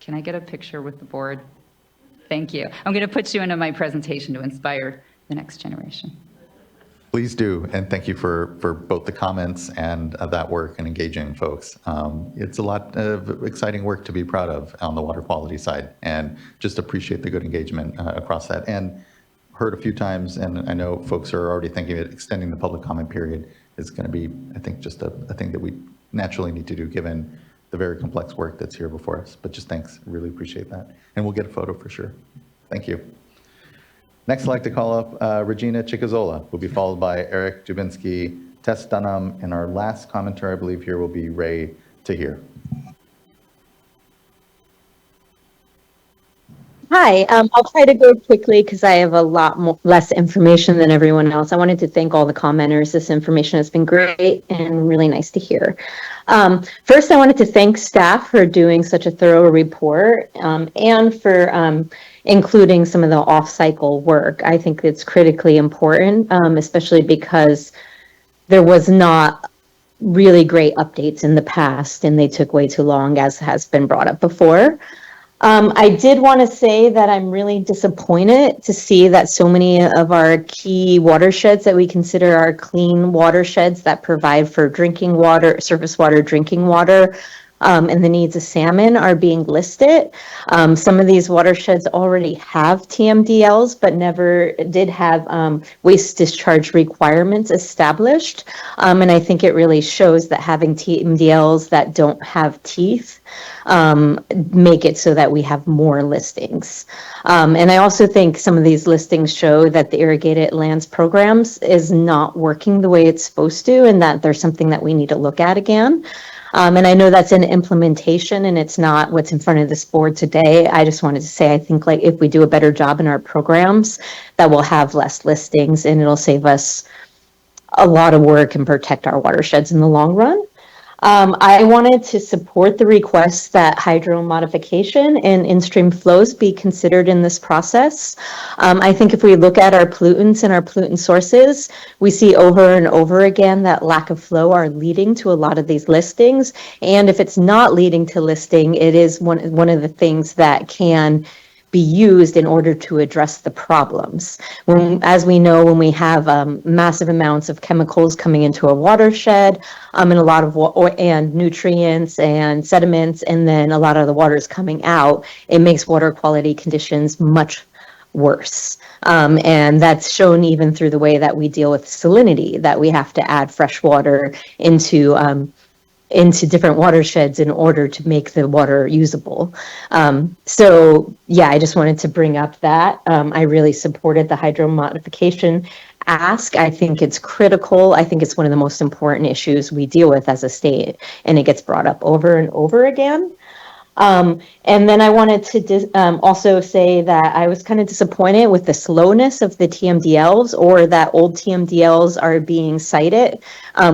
can I get a picture with the board? Thank you. I'm going to put you into my presentation to inspire the next generation. Please do, and thank you for both the comments and that work and engaging folks. It's a lot of exciting work to be proud of on the water quality side, and just appreciate the good engagement across that. And heard a few times, and I know folks are already thinking that extending the public comment period is going to be, I think, just a thing that we naturally need to do given the very complex work that's here before us. But just thanks, really appreciate that. And we'll get a photo for sure. Thank you. Next, I'd like to call up Regina Chicazola, who will be followed by Eric Dubinsky, Tess Dunham, and our last commenter, I believe, here will be Ray Tahir. Hi, I'll try to go quickly because I have a lot less information than everyone else. I wanted to thank all the commenters. This information has been great and really nice to hear. First, I wanted to thank staff for doing such a thorough report and for including some of the off-cycle work. I think it's critically important, especially because there was not really great updates in the past and they took way too long, as has been brought up before. I did want to say that I'm really disappointed to see that so many of our key watersheds that we consider our clean watersheds that provide for drinking water, surface water, drinking water, and the needs of salmon are being listed. Some of these watersheds already have TMDLs, but never did have waste discharge requirements established. And I think it really shows that having TMDLs that don't have teeth make it so that we have more listings. And I also think some of these listings show that the irrigated lands programs is not working the way it's supposed to, and that there's something that we need to look at again. And I know that's an implementation and it's not what's in front of this board today. I just wanted to say, I think like if we do a better job in our programs, that we'll have less listings and it'll save us a lot of work and protect our watersheds in the long run. I wanted to support the request that hydro modification and in-stream flows be considered in this process. I think if we look at our pollutants and our pollutant sources, we see over and over again that lack of flow are leading to a lot of these listings. And if it's not leading to listing, it is one of the things that can be used in order to address the problems. As we know, when we have massive amounts of chemicals coming into a watershed, and a lot of and nutrients and sediments, and then a lot of the water is coming out, it makes water quality conditions much worse. And that's shown even through the way that we deal with salinity, that we have to add fresh water into different watersheds in order to make the water usable. So yeah, I just wanted to bring up that. I really supported the hydro modification ask. I think it's critical. I think it's one of the most important issues we deal with as a state, and it gets brought up over and over again. And then I wanted to also say that I was kind of disappointed with the slowness of the TMDLs, or that old TMDLs are being cited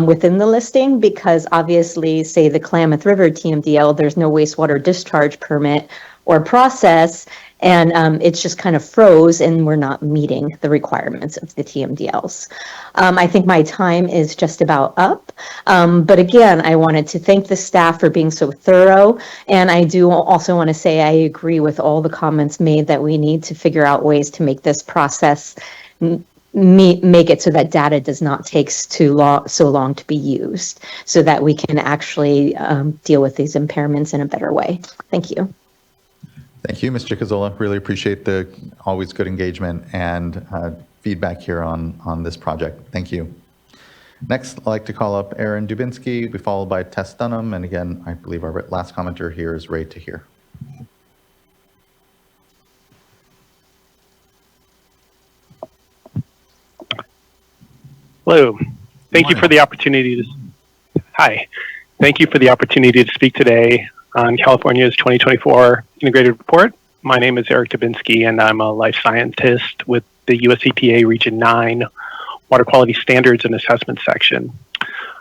within the listing, because obviously, say the Klamath River TMDL, there's no wastewater discharge permit or process, and it's just kind of froze, and we're not meeting the requirements of the TMDLs. I think my time is just about up, but again, I wanted to thank the staff for being so thorough, and I do also want to say I agree with all the comments made that we need to figure out ways to make this process make it so that data does not take so long to be used, so that we can actually deal with these impairments in a better way. Thank you. Thank you, Mr. Cazzola. Really appreciate the always good engagement and feedback here on this project. Thank you. Next, I'd like to call up Aaron Dubinsky, be followed by Tess Dunham. And again, I believe our last commenter here is Ray Tahir. Hello. Thank you for the opportunity to, hi. Thank you for the opportunity to speak today on California's 2024 Integrated Report. My name is Eric Dubinsky, and I'm a life scientist with the US EPA Region 9 Water Quality Standards and Assessment Section.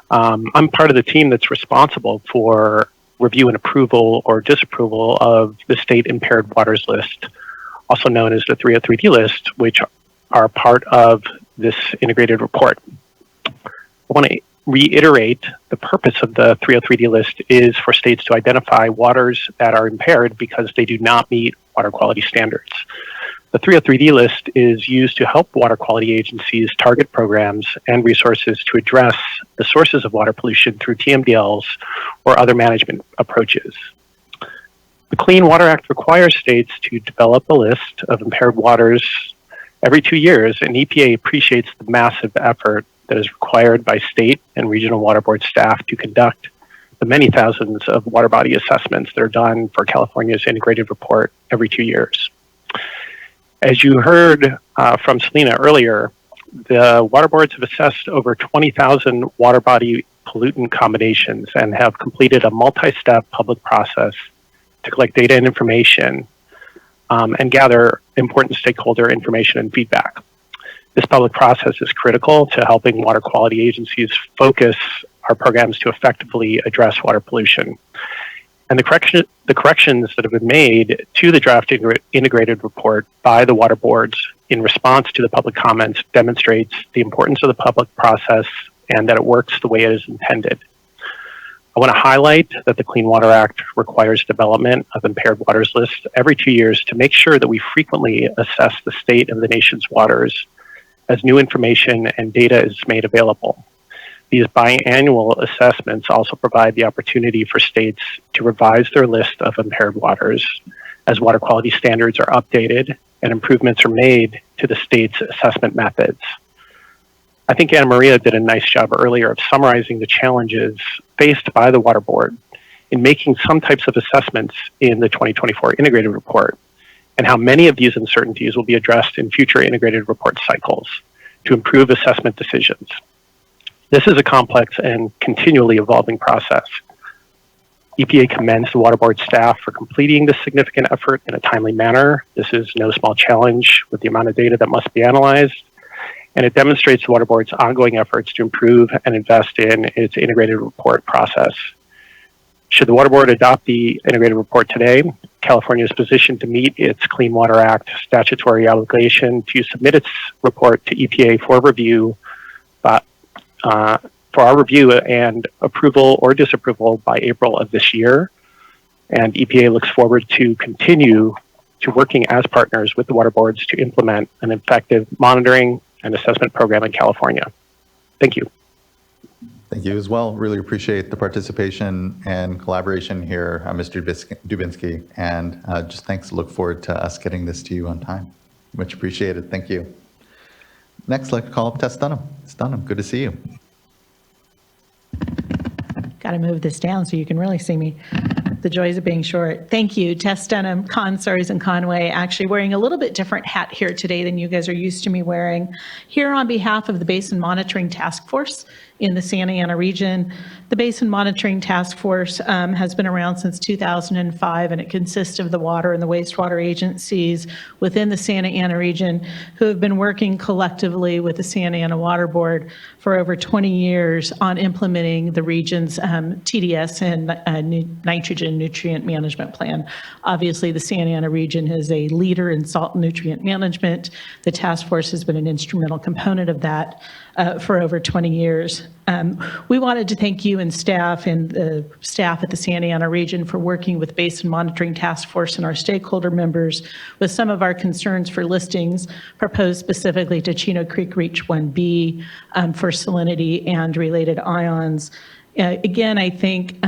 I'm part of the team that's responsible for review and approval or disapproval of the State Impaired Waters List, also known as the 303D list, which are part of this integrated report. I want to reiterate the purpose of the 303D list is for states to identify waters that are impaired because they do not meet water quality standards. The 303D list is used to help water quality agencies target programs and resources to address the sources of water pollution through TMDLs or other management approaches. The Clean Water Act requires states to develop a list of impaired waters every 2 years, and EPA appreciates the massive effort that is required by state and regional water board staff to conduct the many thousands of water body assessments that are done for California's integrated report every 2 years. As you heard from Selena earlier, the water boards have assessed over 20,000 water body pollutant combinations and have completed a multi-step public process to collect data and information and gather important stakeholder information and feedback. This public process is critical to helping water quality agencies focus our programs to effectively address water pollution. And the corrections that have been made to the draft integrated report by the water boards in response to the public comments demonstrates the importance of the public process and that it works the way it is intended. I want to highlight that the Clean Water Act requires development of impaired waters lists every 2 years to make sure that we frequently assess the state of the nation's waters as new information and data is made available. These biannual assessments also provide the opportunity for states to revise their list of impaired waters as water quality standards are updated and improvements are made to the state's assessment methods. I think Anna Maria did a nice job earlier of summarizing the challenges faced by the Water Board in making some types of assessments in the 2024 integrated report, and how many of these uncertainties will be addressed in future integrated report cycles to improve assessment decisions. This is a complex and continually evolving process. EPA commends the Water Board staff for completing this significant effort in a timely manner. This is no small challenge with the amount of data that must be analyzed, and it demonstrates the Water Board's ongoing efforts to improve and invest in its integrated report process Should the Water Board adopt the integrated report today, California is positioned to meet its Clean Water Act statutory obligation to submit its report to EPA for review, for our review and approval or disapproval by April of this year. And EPA looks forward to continue to working as partners with the water boards to implement an effective monitoring and assessment program in California. Thank you. Thank you as well. Really appreciate the participation and collaboration here, Mr. Dubinsky, and just thanks. Look forward to us getting this to you on time. Much appreciated. Thank you. Next, I'd like to call up Tess Dunham. Ms. Dunham, good to see you. Got to move this down so you can really see me. The joys of being short. Thank you, Tess Dunham, Consars and Conway, actually wearing a little bit different hat here today than you guys are used to me wearing. Here on behalf of the Basin Monitoring Task Force in the Santa Ana region. The Basin Monitoring Task Force has been around since 2005, and it consists of the water and the wastewater agencies within the Santa Ana region who have been working collectively with the Santa Ana Water Board for over 20 years on implementing the region's TDS and nitrogen nutrient management plan. Obviously, the Santa Ana region is a leader in salt and nutrient management. The task force has been an instrumental component of that for over 20 years. We wanted to thank you and staff and the staff at the Santa Ana region for working with Basin Monitoring Task Force and our stakeholder members with some of our concerns for listings proposed specifically to Chino Creek Reach 1B for salinity and related ions. Again, I think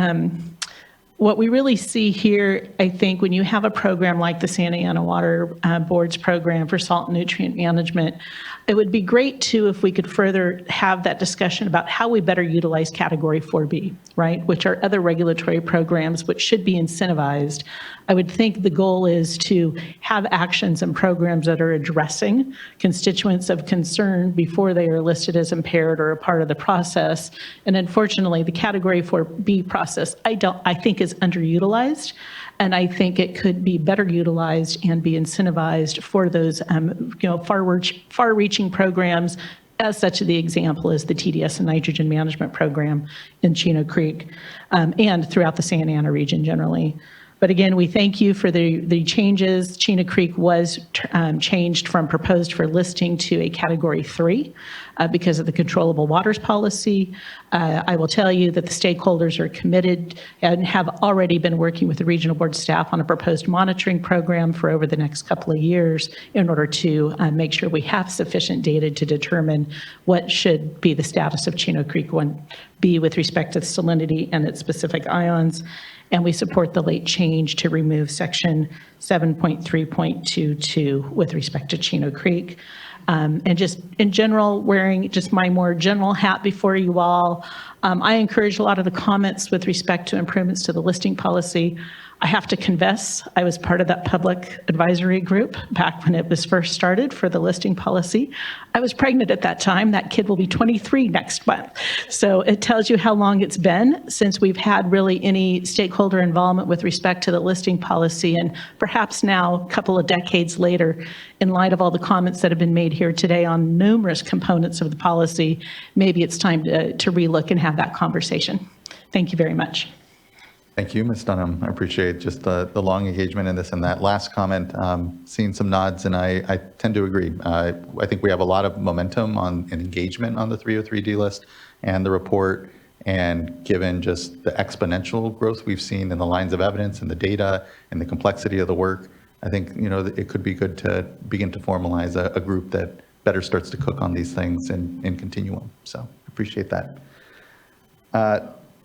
what we really see here, I think, when you have a program like the Santa Ana Water Board's program for salt and nutrient management, it would be great too if we could further have that discussion about how we better utilize Category 4B, right, which are other regulatory programs which should be incentivized. I would think the goal is to have actions and programs that are addressing constituents of concern before they are listed as impaired or a part of the process. And unfortunately, the Category 4B process, I think is underutilized. And I think it could be better utilized and be incentivized for those far-reaching programs, as such the example is the TDS and nitrogen management program in Chino Creek and throughout the Santa Ana region generally. But again, we thank you for the changes. Chino Creek was changed from proposed for listing to a Category 3 because of the controllable waters policy. I will tell you that the stakeholders are committed and have already been working with the regional board staff on a proposed monitoring program for over the next couple of years in order to make sure we have sufficient data to determine what should be the status of Chino Creek 1B with respect to salinity and its specific ions. And we support the late change to remove section 7.3.22 with respect to Chino Creek. And just in general, wearing just my more general hat before you all, I encourage a lot of the comments with respect to improvements to the listing policy. I have to confess, I was part of that public advisory group back when it was first started for the listing policy. I was pregnant at that time. That kid will be 23 next month. So it tells you how long it's been since we've had really any stakeholder involvement with respect to the listing policy. And perhaps now, a couple of decades later, in light of all the comments that have been made here today on numerous components of the policy, maybe it's time to relook and have that conversation. Thank you very much. Thank you, Ms. Dunham. I appreciate just the long engagement in this and that last comment. Seeing some nods, and I tend to agree. I think we have a lot of momentum on an engagement on the 303D list and the report. And given just the exponential growth we've seen in the lines of evidence and the data and the complexity of the work, I think it could be good to begin to formalize a group that better starts to cook on these things and continue on. So appreciate that.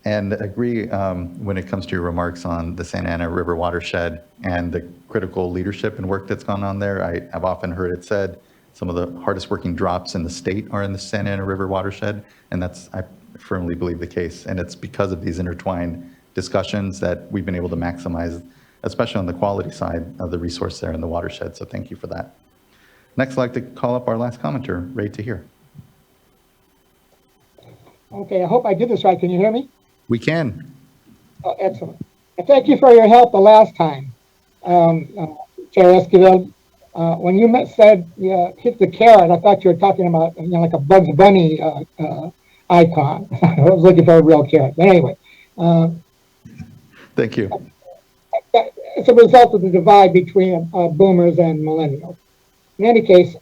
And agree when it comes to your remarks on the Santa Ana River watershed and the critical leadership and work that's gone on there. I've often heard it said some of the hardest working drops in the state are in the Santa Ana River watershed, and I firmly believe the case. And it's because of these intertwined discussions that we've been able to maximize, especially on the quality side of the resource there in the watershed. So thank you for that. Next, I'd like to call up our last commenter, Ray Tahir. Okay, I hope I did this right. Can you hear me? We can. Oh, excellent. And thank you for your help the last time, Chair Esquivel. When you said hit the carrot, I thought you were talking about like a Bugs Bunny icon. I was looking for a real carrot. But anyway, Thank you. It's a result of the divide between boomers and millennials. In any case,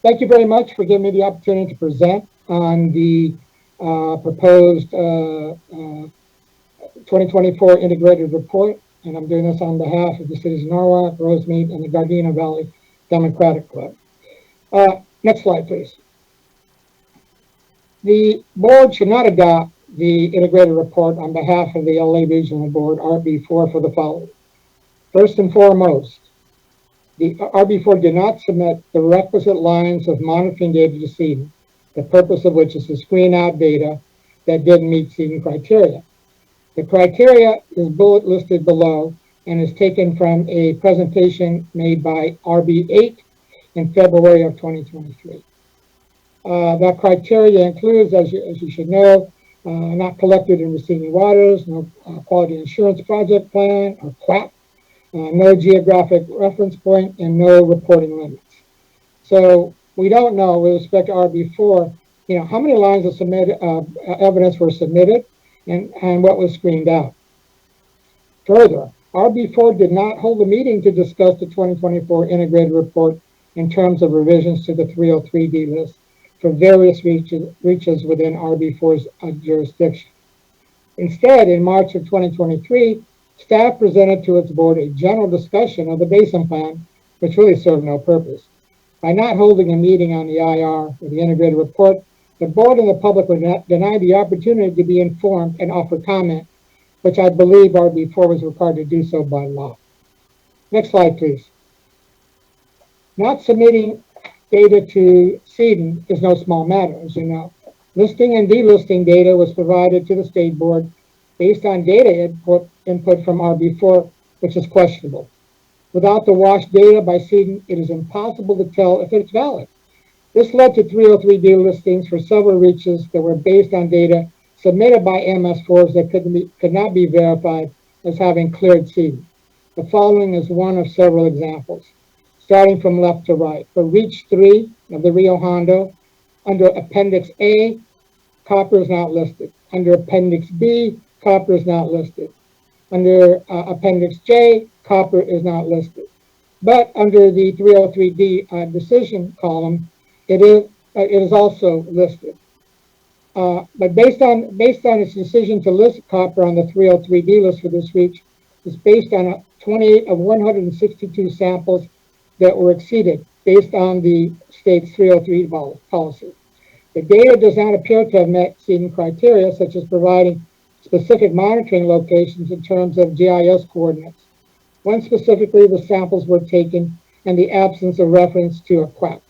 thank you very much for giving me the opportunity to present on the proposed 2024 integrated report. And I'm doing this on behalf of the cities of Norwalk, Rosemead, and the Gardena Valley Democratic Club. Next slide, please. The board should not adopt the integrated report on behalf of the LA Regional Board, RB4, for the following. First and foremost, the RB4 did not submit the requisite lines of monitoring data to CEDN, the purpose of which is to screen out data that didn't meet CEDN criteria. The criteria is bullet listed below and is taken from a presentation made by RB8 in February of 2023. That criteria includes, as you should know, not collected in receiving waters, no quality assurance project plan, or QAP, no geographic reference point, and no reporting limits. So we don't know with respect to RB4, how many lines of evidence were submitted and what was screened out. Further, RB4 did not hold a meeting to discuss the 2024 integrated report in terms of revisions to the 303D list for various reaches within RB4's jurisdiction. Instead, in March of 2023, staff presented to its board a general discussion of the basin plan, which really served no purpose. By not holding a meeting on the IR or the integrated report, the board and the public were denied the opportunity to be informed and offer comment, which I believe RB4 was required to do so by law. Next slide, please. Not submitting data to CEDN is no small matter, as you know. Listing and delisting data was provided to the state board based on data input from RB4, which is questionable. Without the washed data by CEDN, it is impossible to tell if it's valid. This led to 303D listings for several reaches that were based on data submitted by MS4s that could not be verified as having cleared CEDN. The following is one of several examples, starting from left to right. For Reach 3 of the Rio Hondo, under Appendix A, copper is not listed. Under Appendix B, copper is not listed. Under Appendix J, copper is not listed. But under the 303D decision column, it is also listed. But based on its decision to list copper on the 303D list for this reach, is based on 28 of 162 samples that were exceeded based on the state's 303 policy. The data does not appear to have met CEDN criteria, such as providing specific monitoring locations in terms of GIS coordinates. One specifically, the samples were taken and the absence of reference to a QAP.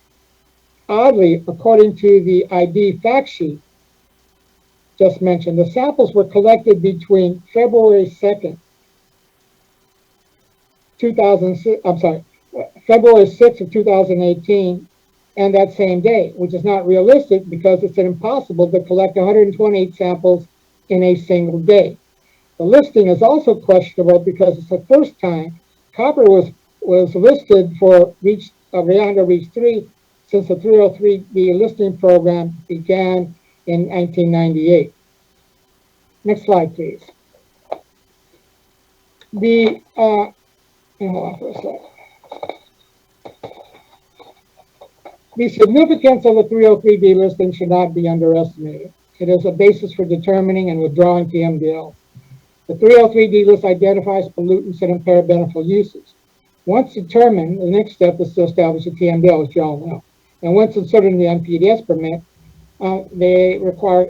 Oddly, according to the ID fact sheet just mentioned, the samples were collected between February 6th of 2018 and that same day, which is not realistic because it's impossible to collect 128 samples in a single day. The listing is also questionable because it's the first time copper was listed for Rio Reach 3 since the 303D listing program began in 1998. Next slide, please. The significance of the 303D listing should not be underestimated. It is a basis for determining and withdrawing TMDL. The 303D list identifies pollutants and impair beneficial uses. Once determined, the next step is to establish a TMDL, as you all know. And once inserted in the NPDES permit, they require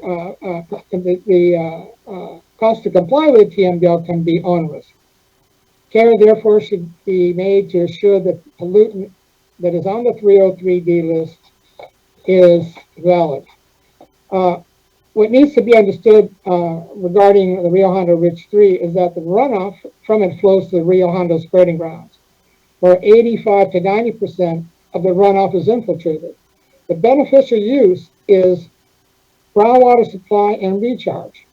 the cost to comply with TMDL can be onerous. Care, therefore, should be made to assure that the pollutant that is on the 303D list is valid. What needs to be understood regarding the Rio Hondo Ridge 3 is that the runoff from it flows to the Rio Hondo spreading grounds, where 85 to 90% of the runoff is infiltrated. The beneficial use is groundwater supply and recharge.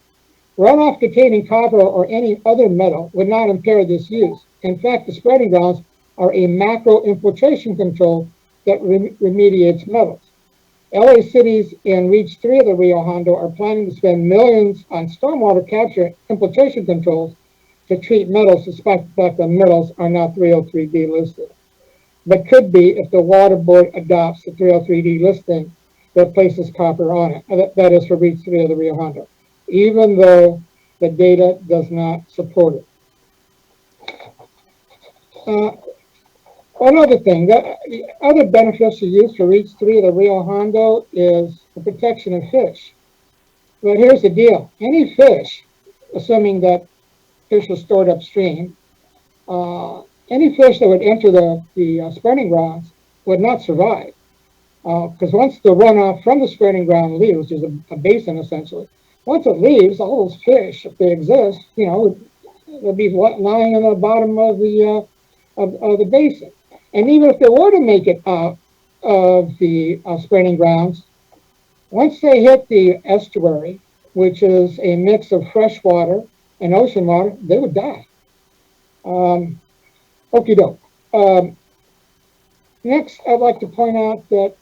Runoff containing copper or any other metal would not impair this use. In fact, the spreading grounds are a macro infiltration control that remediates metals. LA cities in Reach 3 of the Rio Hondo are planning to spend millions on stormwater capture infiltration controls to treat metals despite the fact that metals are not 303D listed, but could be if the Water Board adopts the 303D listing that places copper on it. That is for Reach 3 of the Rio Hondo, even though the data does not support it. One other thing, the other beneficial use for Reach 3 of the Rio Hondo is the protection of fish. But here's the deal. Any fish, assuming that fish are stored upstream, any fish that would enter the spreading grounds would not survive. Because once the runoff from the spreading ground leaves, which is a basin essentially, once it leaves, all those fish, if they exist, they'll be lying on the bottom of the basin. And even if they were to make it out of the spreading grounds, once they hit the estuary, which is a mix of fresh water and ocean water, they would die. Okie doke. Next, I'd like to point out that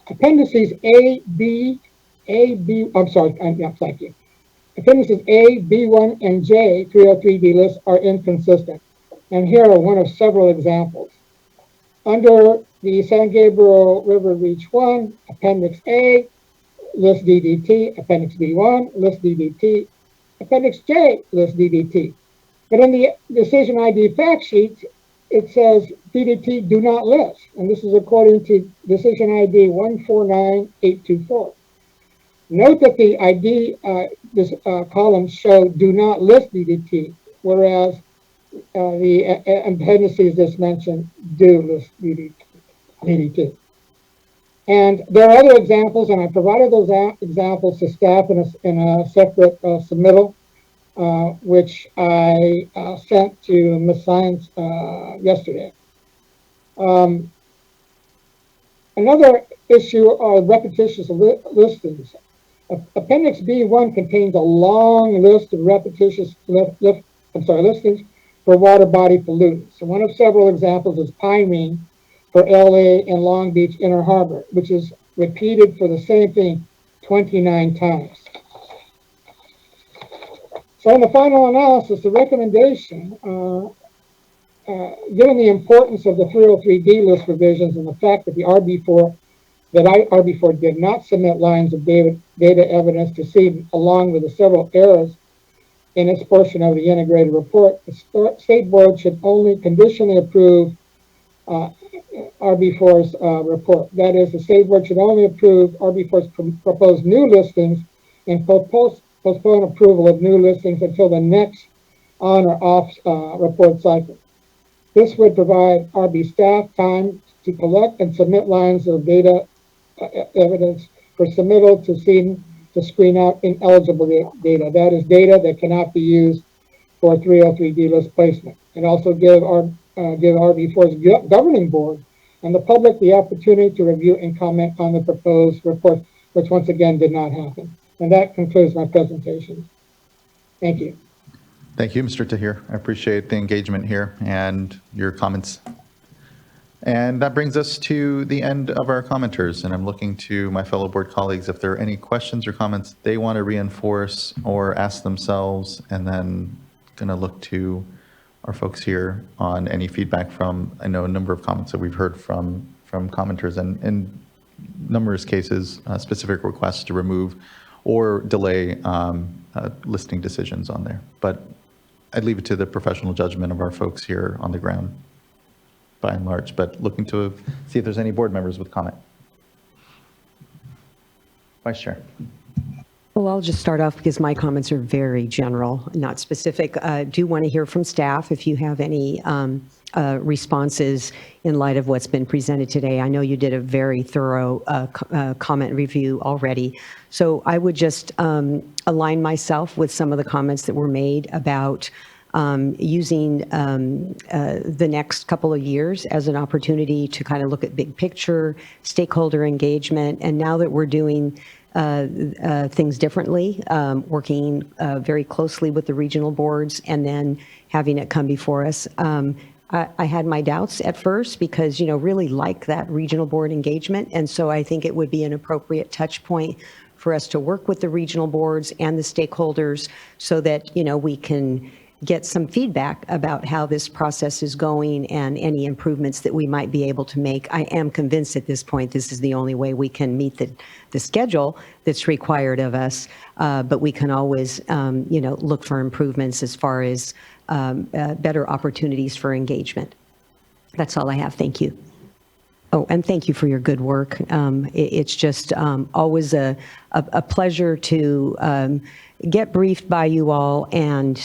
appendices A, B, I'm sorry, yeah, thank you. Appendices A, B1, and J, 303D lists are inconsistent. And here are one of several examples. Under the San Gabriel River Reach 1, Appendix A, list DDT, Appendix B1, list DDT, Appendix J, list DDT. But in the decision ID fact sheet, it says DDT do not list. And this is according to decision ID 149824. Note that the ID columns show do not list DDT, whereas the appendices just mentioned do list DDT. And there are other examples, and I provided those examples to staff in a separate submittal, which I sent to Ms. Science yesterday. Another issue are repetitious listings. Appendix B1 contains a long list of repetitious listings for water body pollutants. So one of several examples is pyrene for LA and Long Beach Inner Harbor, which is repeated for the same thing 29 times. So in the final analysis, the recommendation, given the importance of the 303D list revisions and the fact that the RB4 did not submit lines of data evidence to SEED along with the several errors in its portion of the integrated report, the state board should only conditionally approve RB4's report. That is, the state board should only approve RB4's proposed new listings and postpone approval of new listings until the next on or off report cycle. This would provide RB staff time to collect and submit lines of data evidence for submittal to SEED to screen out ineligible data. That is data that cannot be used for 303D list placement. And also give RB4's governing board and the public the opportunity to review and comment on the proposed report, which once again did not happen. And that concludes my presentation. Thank you. Thank you, Mr. Tahir. I appreciate the engagement here and your comments. And that brings us to the end of our commenters. And I'm looking to my fellow board colleagues if there are any questions or comments they want to reinforce or ask themselves, and then going to look to our folks here on any feedback from, I know a number of comments that we've heard from commenters, and in numerous cases, specific requests to remove or delay listing decisions on there. But I'd leave it to the professional judgment of our folks here on the ground by and large, but looking to see if there's any board members with comment. Vice Chair. Well, I'll just start off because my comments are very general, not specific. I do want to hear from staff if you have any responses in light of what's been presented today. I know you did a very thorough comment review already. So I would just align myself with some of the comments that were made about using the next couple of years as an opportunity to kind of look at big picture, stakeholder engagement. And now that we're doing things differently, working very closely with the regional boards and then having it come before us. I had my doubts at first because, really like that regional board engagement. And so I think it would be an appropriate touch point for us to work with the regional boards and the stakeholders so that, we can get some feedback about how this process is going and any improvements that we might be able to make. I am convinced at this point this is the only way we can meet the schedule that's required of us, but we can always, look for improvements as far as better opportunities for engagement. That's all I have. Thank you. Oh, and thank you for your good work. It's just always a pleasure to get briefed by you all and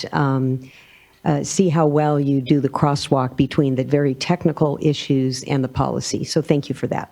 see how well you do the crosswalk between the very technical issues and the policy. So thank you for that.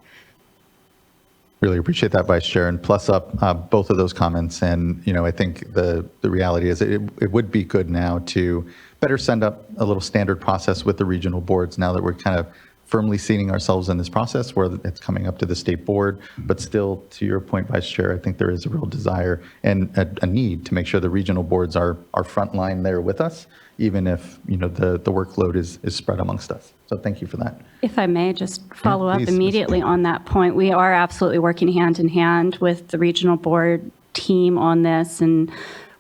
Really appreciate that, Vice Chair, and plus up both of those comments. And, I think the reality is it would be good now to better send up a little standard process with the regional boards now that we're kind of firmly seating ourselves in this process where it's coming up to the state board. But still, to your point, Vice Chair, I think there is a real desire and a need to make sure the regional boards are front line there with us, even if, the workload is spread amongst us. So thank you for that. If I may just follow up please, immediately on that point, we are absolutely working hand in hand with the regional board team on this, and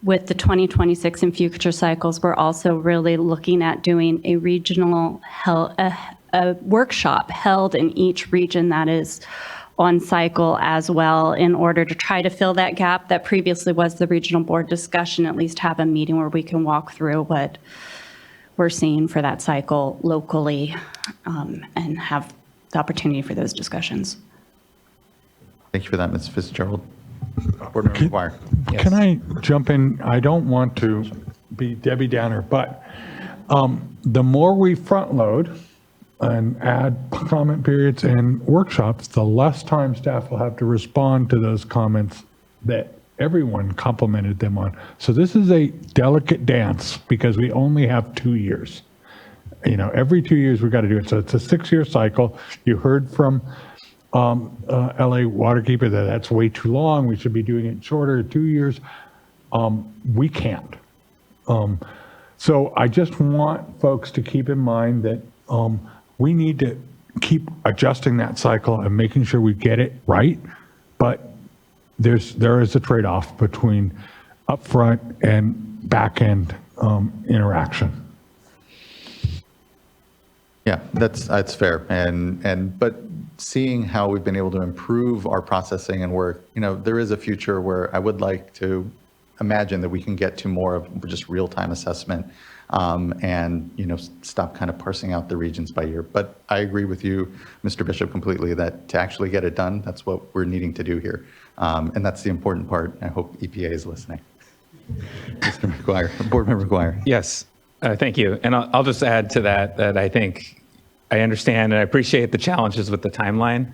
with the 2026 and future cycles, we're also really looking at doing a regional a workshop held in each region that is on cycle as well, in order to try to fill that gap that previously was the regional board discussion, at least have a meeting where we can walk through what we're seeing for that cycle locally, and have the opportunity for those discussions. Thank you for that, Ms. Fitzgerald. Board Member McGuire. Yes. Can I jump in? I don't want to be Debbie Downer, but the more we front load and add comment periods and workshops, the less time staff will have to respond to those comments that everyone complimented them on. So this is a delicate dance because we only have 2 years. Every 2 years we've got to do it. So it's a 6-year cycle. You heard from LA Waterkeeper that that's way too long. We should be doing it shorter, 2 years. We can't. So I just want folks to keep in mind that we need to keep adjusting that cycle and making sure we get it right. But there is a trade-off between upfront and back-end interaction. Yeah, that's fair. But seeing how we've been able to improve our processing and work, there is a future where I would like to imagine that we can get to more of just real-time assessment, and stop kind of parsing out the regions by year. But I agree with you, Mr. Bishop, completely that to actually get it done, that's what we're needing to do here. And that's the important part. I hope EPA is listening. Mr. McGuire, Board Member McGuire. Yes, thank you. And I'll just add to that I think I understand and I appreciate the challenges with the timeline.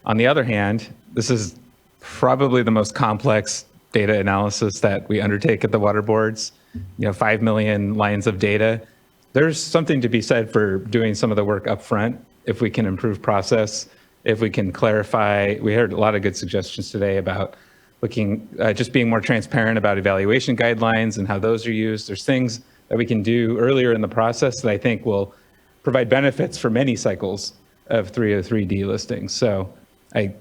On the other hand, this is probably the most complex data analysis that we undertake at the water boards. 5 million lines of data. There's something to be said for doing some of the work up front. If we can improve process, if we can clarify, we heard a lot of good suggestions today about looking, just being more transparent about evaluation guidelines and how those are used. There's things that we can do earlier in the process that I think will provide benefits for many cycles of 303D listings. So I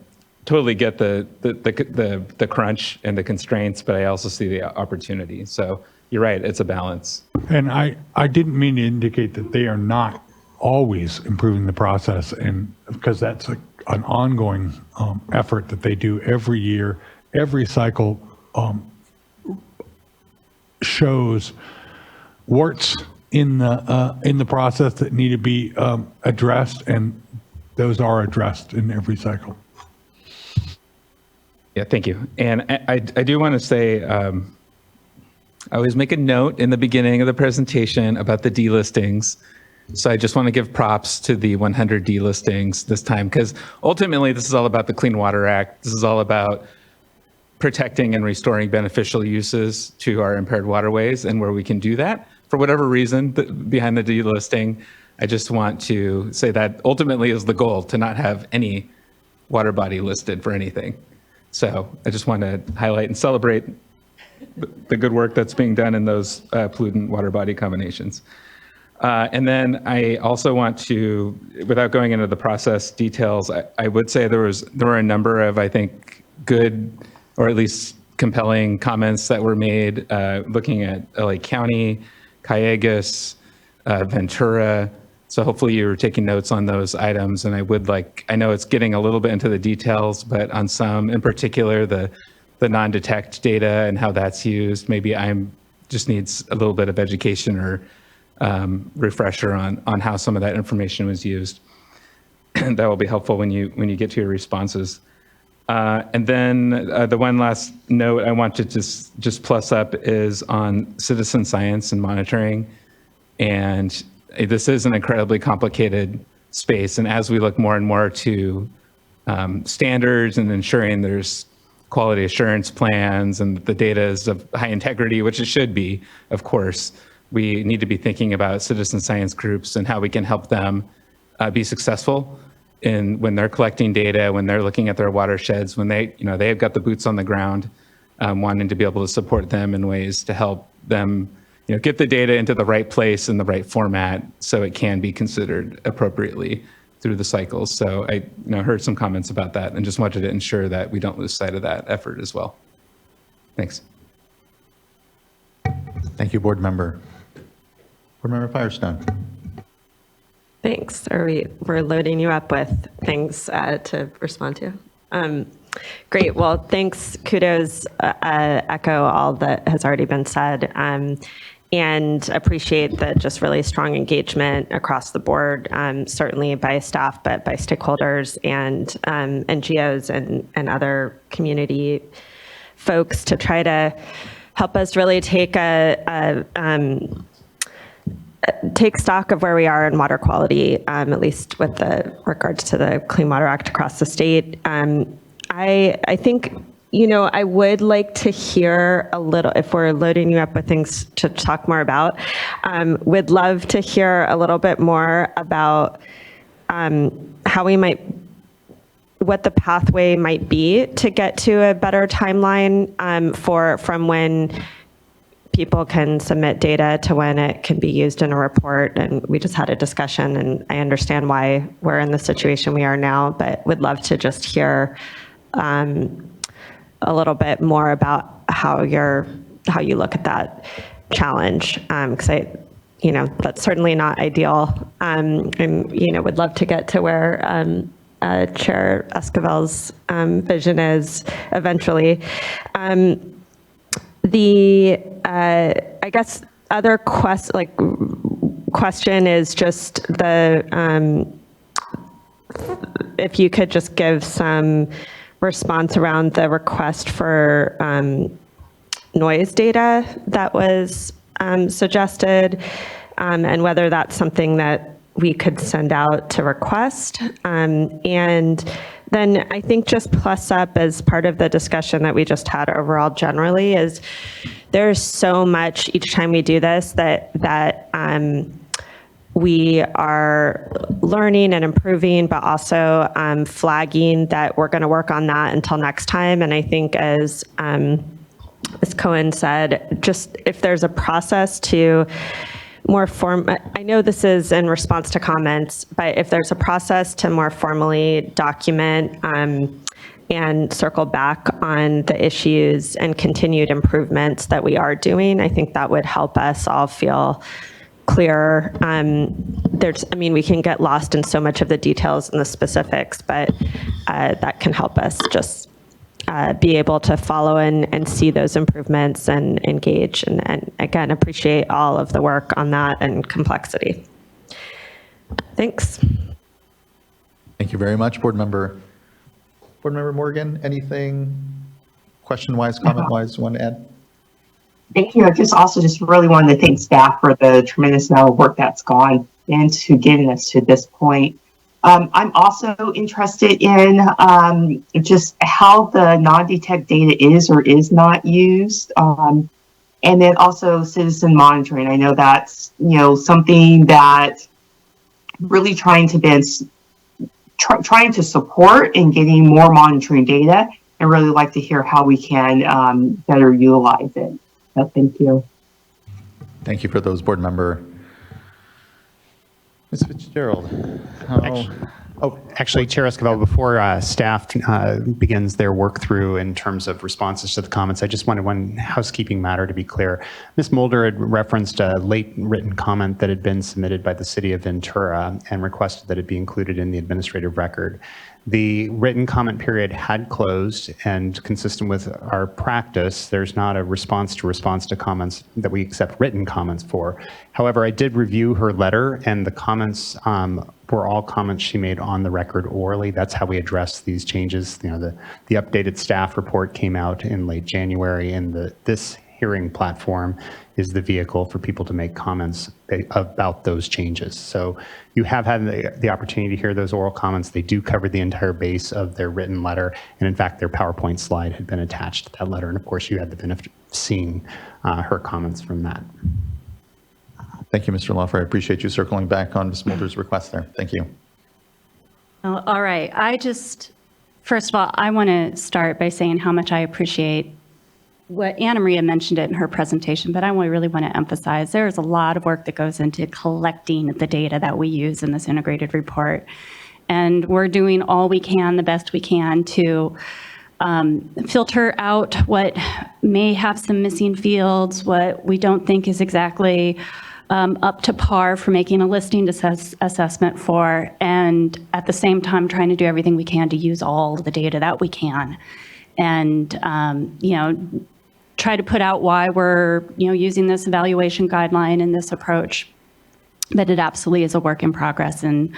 totally get the crunch and the constraints, but I also see the opportunity. So you're right, it's a balance. And I didn't mean to indicate that they are not always improving the process, and because that's an ongoing effort that they do every year. Every cycle shows warts in the process that need to be addressed, and those are addressed in every cycle. Yeah, thank you. And I do want to say, I always make a note in the beginning of the presentation about the delistings. So I just want to give props to the 100 delistings this time, because ultimately this is all about the Clean Water Act. This is all about protecting and restoring beneficial uses to our impaired waterways, and where we can do that for whatever reason behind the delisting. I just want to say that ultimately is the goal, to not have any water body listed for anything. So I just want to highlight and celebrate the good work that's being done in those pollutant water body combinations. And then I also want to, without going into the process details, I would say there were a number of, I think, good or at least compelling comments that were made looking at LA County Callegas, Ventura. So hopefully you were taking notes on those items. And I know it's getting a little bit into the details, but on some, in particular, the non-detect data and how that's used, maybe just needs a little bit of education or refresher on how some of that information was used. That will be helpful when you get to your responses. And then the one last note I want to just plus up is on citizen science and monitoring. And this is an incredibly complicated space. And as we look more and more to standards and ensuring there's quality assurance plans and the data is of high integrity, which it should be, of course, we need to be thinking about citizen science groups and how we can help them be successful when they're collecting data, when they're looking at their watersheds, when they've got the boots on the ground, wanting to be able to support them in ways to help them get the data into the right place in the right format so it can be considered appropriately through the cycles. So I heard some comments about that and just wanted to ensure that we don't lose sight of that effort as well. Thanks. Thank you, Board Member. Board Member Firestone. Thanks. We're loading you up with things to respond to. Great. Well, thanks. Kudos. Echo all that has already been said. And appreciate the just really strong engagement across the board, certainly by staff, but by stakeholders and NGOs and other community folks to try to help us really take stock of where we are in water quality, at least with regards to the Clean Water Act across the state. I think, I would like to hear a little, if we're loading you up with things to talk more about, would love to hear a little bit more about what the pathway might be to get to a better timeline from when people can submit data to when it can be used in a report. And we just had a discussion, and I understand why we're in the situation we are now, but would love to just hear a little bit more about how you look at that challenge, because that's certainly not ideal, and would love to get to where Chair Esquivel's vision is eventually. I guess other question is just if you could just give some response around the request for noise data that was suggested, and whether that's something that we could send out to request. And then I think just plus up as part of the discussion that we just had overall generally is there's so much each time we do this that we are learning and improving, but also flagging that we're going to work on that until next time. And I think as Cohen said, just if there's a process to I know this is in response to comments, but if there's a process to more formally document and circle back on the issues and continued improvements that we are doing, I think that would help us all feel clearer. We can get lost in so much of the details and the specifics, but that can help us just be able to follow and see those improvements and engage. And again, appreciate all of the work on that and complexity. Thanks. Thank you very much, Board Member Morgan. Anything question-wise, comment-wise you want to add? Thank you. I just really wanted to thank staff for the tremendous amount of work that's gone into getting us to this point. I'm also interested in just how the non-detect data is or is not used, and then also citizen monitoring. I know that's something that really trying to support in getting more monitoring data, and really like to hear how we can better utilize it. So thank you. Thank you for those, Board Member. Ms. Fitzgerald, how Oh, actually, Chair Escobar, before staff begins their work through in terms of responses to the comments, I just wanted one housekeeping matter to be clear. Ms. Mulder had referenced a late written comment that had been submitted by the City of Ventura and requested that it be included in the administrative record. The written comment period had closed, and consistent with our practice, there's not a response to comments that we accept written comments for. However, I did review her letter, and the comments were all comments she made on the record orally. That's how we address these changes. You know, the updated staff report came out in late January, and this hearing platform is the vehicle for people to make comments about those changes. So you have had the opportunity to hear those oral comments. They do cover the entire base of their written letter. And in fact, their PowerPoint slide had been attached to that letter. And of course, you had the benefit of seeing her comments from that. Thank you, Mr. Lawfer. I appreciate you circling back on Ms. Mulder's request there. Thank you. All right. First of all, I want to start by saying how much I appreciate what Anna Maria mentioned it in her presentation, but I really want to emphasize there's a lot of work that goes into collecting the data that we use in this integrated report. And we're doing all we can, the best we can, to filter out what may have some missing fields, what we don't think is exactly up to par for making a listing assessment for, and at the same time trying to do everything we can to use all the data that we can. And, try to put out why we're, using this evaluation guideline and this approach. But it absolutely is a work in progress, and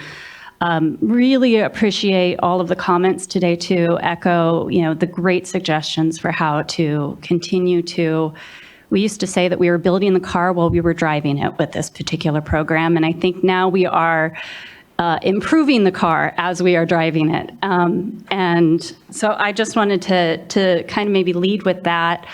really appreciate all of the comments today to echo, the great suggestions for how to continue to. We used to say that we were building the car while we were driving it with this particular program, and I think now we are improving the car as we are driving it. And so I just wanted to kind of maybe lead with that.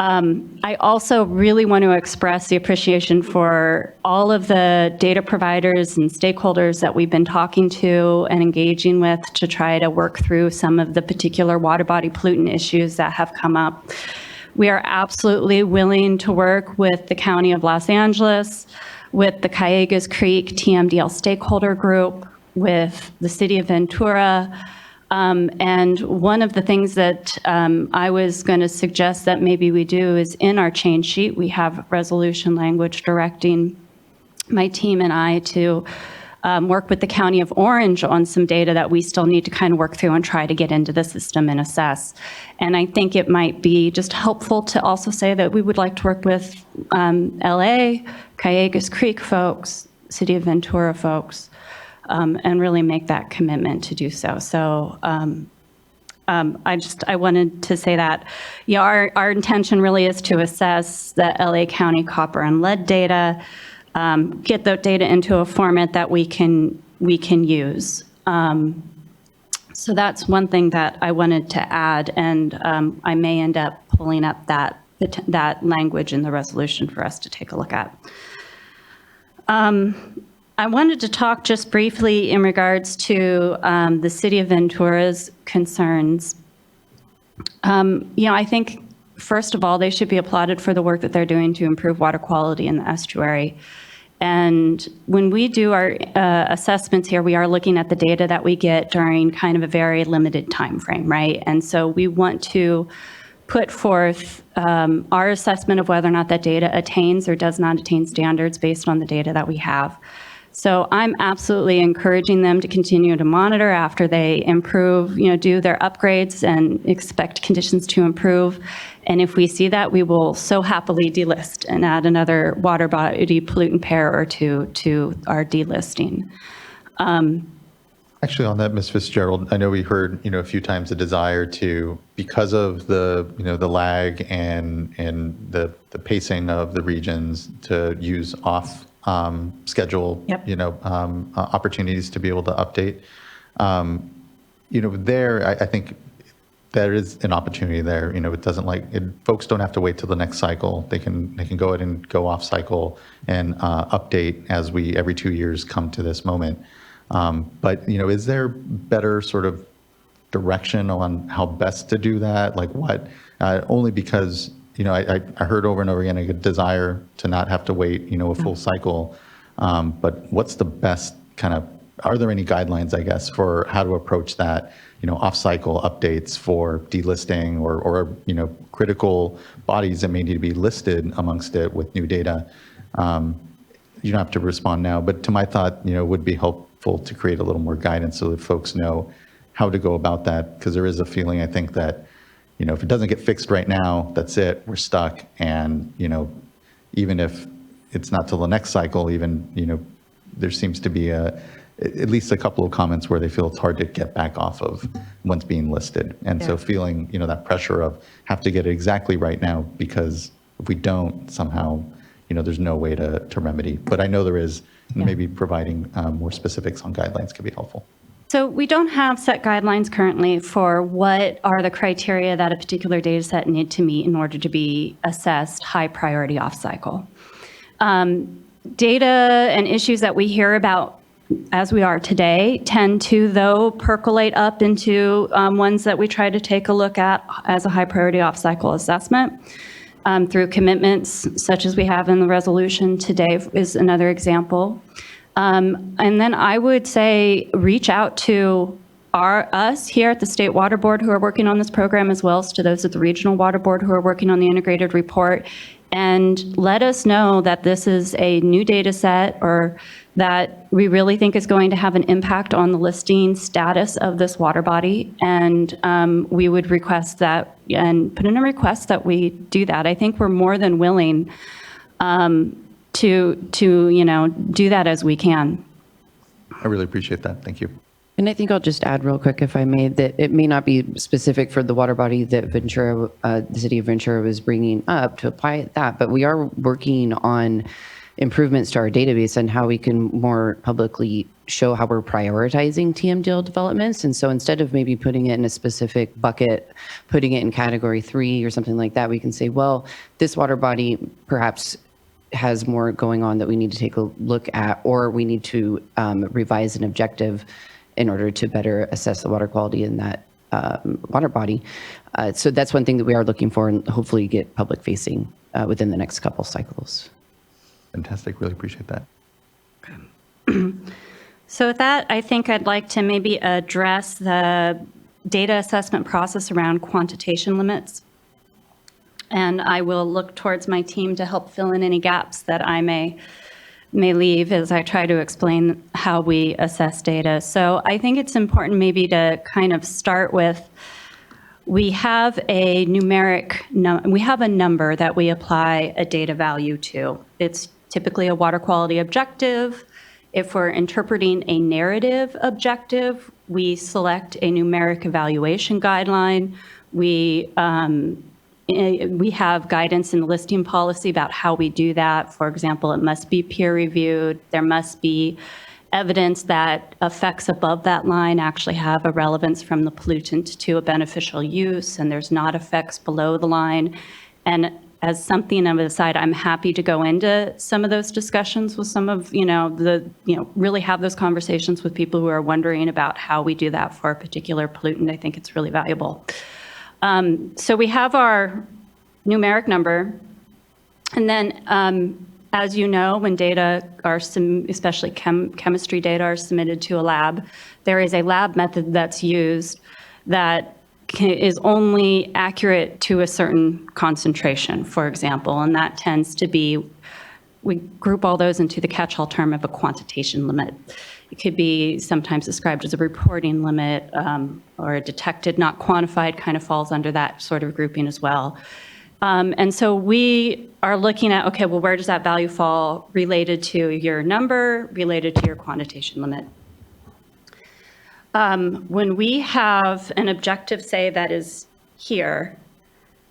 I also really want to express the appreciation for all of the data providers and stakeholders that we've been talking to and engaging with to try to work through some of the particular water body pollutant issues that have come up. We are absolutely willing to work with the County of Los Angeles, with the Calleguas Creek TMDL stakeholder group, with the City of Ventura. And one of the things that I was going to suggest that maybe we do is in our change sheet, we have resolution language directing my team and I to work with the County of Orange on some data that we still need to kind of work through and try to get into the system and assess. And I think it might be just helpful to also say that we would like to work with LA, Calleguas Creek folks, City of Ventura folks, and really make that commitment to do so. So I wanted to say that, our intention really is to assess the LA County copper and lead data, get that data into a format that we can use. So that's one thing that I wanted to add, and I may end up pulling up that language in the resolution for us to take a look at. I wanted to talk just briefly in regards to the City of Ventura's concerns. I think, first of all, they should be applauded for the work that they're doing to improve water quality in the estuary. And when we do our assessments here, we are looking at the data that we get during kind of a very limited time frame, right? And so we want to put forth our assessment of whether or not that data attains or does not attain standards based on the data that we have. So I'm absolutely encouraging them to continue to monitor after they improve, do their upgrades and expect conditions to improve. And if we see that, we will so happily delist and add another water body pollutant pair or two to our delisting. Actually, on that, Ms. Fitzgerald, I know we heard, a few times the desire to, because of the, the lag and the pacing of the regions, to use off schedule, Yep. Opportunities to be able to update. There, I think there is an opportunity there. It doesn't folks don't have to wait till the next cycle. They can go ahead and go off cycle and update as we every 2 years come to this moment. But is there better sort of direction on how best to do that? Like what? Only because I heard over and over again a desire to not have to wait, a full cycle. But what's the best kind of are there any guidelines, I guess, for how to approach that, off-cycle updates for delisting or critical bodies that may need to be listed amongst it with new data? You don't have to respond now, but to my thought, would be helpful to create a little more guidance so that folks know how to go about that, because there is a feeling, I think, that, if it doesn't get fixed right now, that's it, we're stuck. And, even if it's not till the next cycle, even, there seems to be at least a couple of comments where they feel it's hard to get back off of once being listed. And so feeling, that pressure of have to get it exactly right now, because if we don't somehow, there's no way to remedy. But I know there is, maybe providing more specifics on guidelines could be helpful. So we don't have set guidelines currently for what are the criteria that a particular data set need to meet in order to be assessed high priority off cycle. Data and issues that we hear about as we are today tend to, though, percolate up into ones that we try to take a look at as a high priority off cycle assessment. Through commitments such as we have in the resolution today is another example. And then I would say reach out to us here at the State Water Board who are working on this program, as well as to those at the Regional Water Board who are working on the integrated report, and let us know that this is a new data set or that we really think is going to have an impact on the listing status of this water body. And we would request that and put in a request that we do that. I think we're more than willing to do that as we can. I really appreciate that. Thank you. And I think I'll just add real quick, if I may, that it may not be specific for the water body that Ventura, the city of Ventura was bringing up to apply that, but we are working on improvements to our database and how we can more publicly show how we're prioritizing TMDL developments. And so instead of maybe putting it in a specific bucket, putting it in category 3 or something like that, we can say, well, this water body perhaps has more going on that we need to take a look at, or we need to revise an objective in order to better assess the water quality in that water body. So that's one thing that we are looking for and hopefully get public facing within the next couple cycles. Fantastic. Really appreciate that. So with that, I think I'd like to maybe address the data assessment process around quantitation limits. And I will look towards my team to help fill in any gaps that I may leave as I try to explain how we assess data. So I think it's important maybe to kind of start with, we have a we have a number that we apply a data value to. It's typically a water quality objective. If we're interpreting a narrative objective, we select a numeric evaluation guideline. We have guidance in the listing policy about how we do that. For example, it must be peer reviewed. There must be evidence that effects above that line actually have a relevance from the pollutant to a beneficial use, and there's not effects below the line. And as something of an aside, I'm happy to go into some of those discussions with some of, really have those conversations with people who are wondering about how we do that for a particular pollutant. I think it's really valuable. So we have our numeric number, and then as you know, when data are, especially chemistry data are submitted to a lab, there is a lab method that's used that is only accurate to a certain concentration, for example, and that tends to be, we group all those into the catch-all term of a quantitation limit. It could be sometimes described as a reporting limit, or a detected, not quantified kind of falls under that sort of grouping as well. And so we are looking at, okay, well, where does that value fall related to your number, related to your quantitation limit? When we have an objective, say, that is here,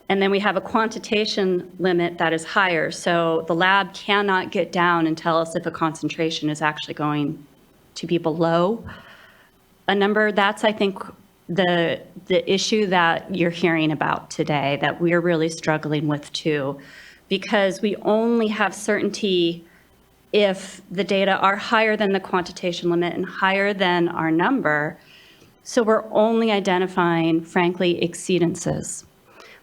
and then we have a quantitation limit that is higher, so the lab cannot get down and tell us if a concentration is actually going to be below a number. That's, I think, the issue that you're hearing about today, that we're really struggling with too, because we only have certainty if the data are higher than the quantitation limit and higher than our number. So we're only identifying, frankly, exceedances.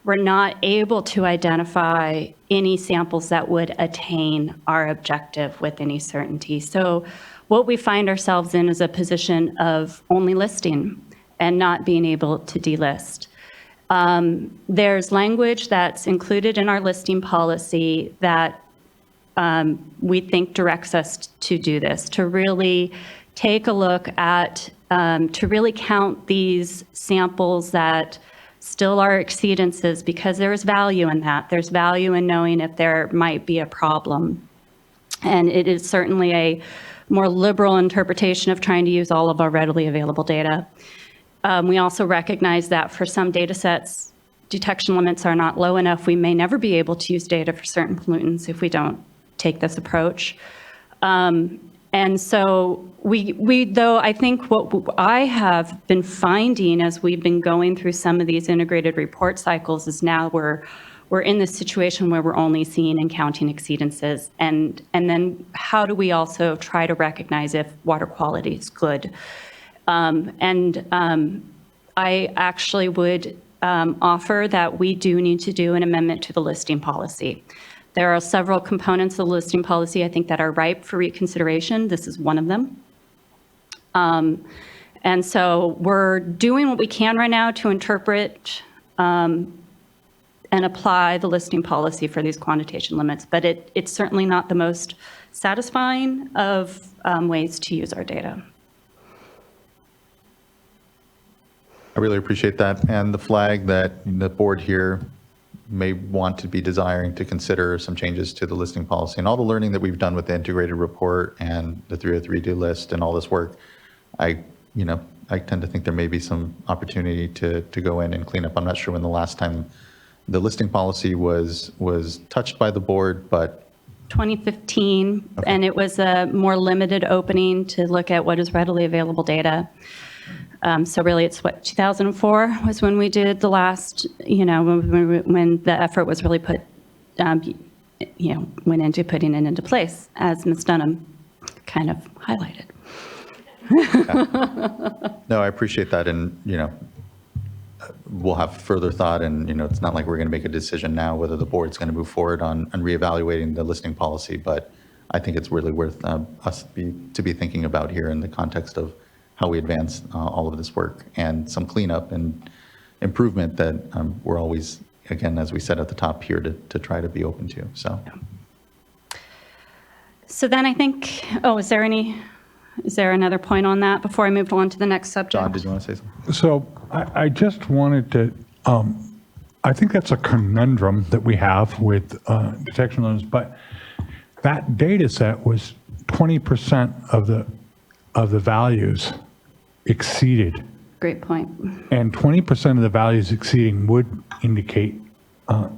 We're not able to identify any samples that would attain our objective with any certainty. So what we find ourselves in is a position of only listing and not being able to delist. There's language that's included in our listing policy that we think directs us to do this, to really take a look at, to really count these samples that still are exceedances, because there is value in that. There's value in knowing if there might be a problem. And it is certainly a more liberal interpretation of trying to use all of our readily available data. We also recognize that for some data sets, detection limits are not low enough. We may never be able to use data for certain pollutants if we don't take this approach. And so though I think what I have been finding as we've been going through some of these integrated report cycles is now we're in this situation where we're only seeing and counting exceedances. And then how do we also try to recognize if water quality is good? I actually would offer that we do need to do an amendment to the listing policy. There are several components of the listing policy, I think, that are ripe for reconsideration. This is one of them. And so we're doing what we can right now to interpret and apply the listing policy for these quantitation limits, but it's certainly not the most satisfying of ways to use our data. I really appreciate that, and the flag that the board here may want to be desiring to consider some changes to the listing policy and all the learning that we've done with the integrated report and the 303 list and all this work. I tend to think there may be some opportunity to go in and clean up. I'm not sure when the last time the listing policy was touched by the board, but 2015, okay. And it was a more limited opening to look at what is readily available data. So really it's 2004 was when we did the last, when the effort was really put, went into putting it into place, as Ms. Dunham kind of highlighted. Yeah. No, I appreciate that. And, we'll have further thought, and, it's not like we're going to make a decision now whether the board's going to move forward on reevaluating the listing policy, but I think it's really worth us to be thinking about here in the context of how we advance all of this work and some cleanup and improvement that we're always, again, as we said at the top here, to try to be open to. So then I think, is there another point on that before I move on to the next subject? John, did you want to say something? So I just wanted to, I think that's a conundrum that we have with detection limits, but that data set was 20% of the values exceeded. Great point. And 20% of the values exceeding would indicate a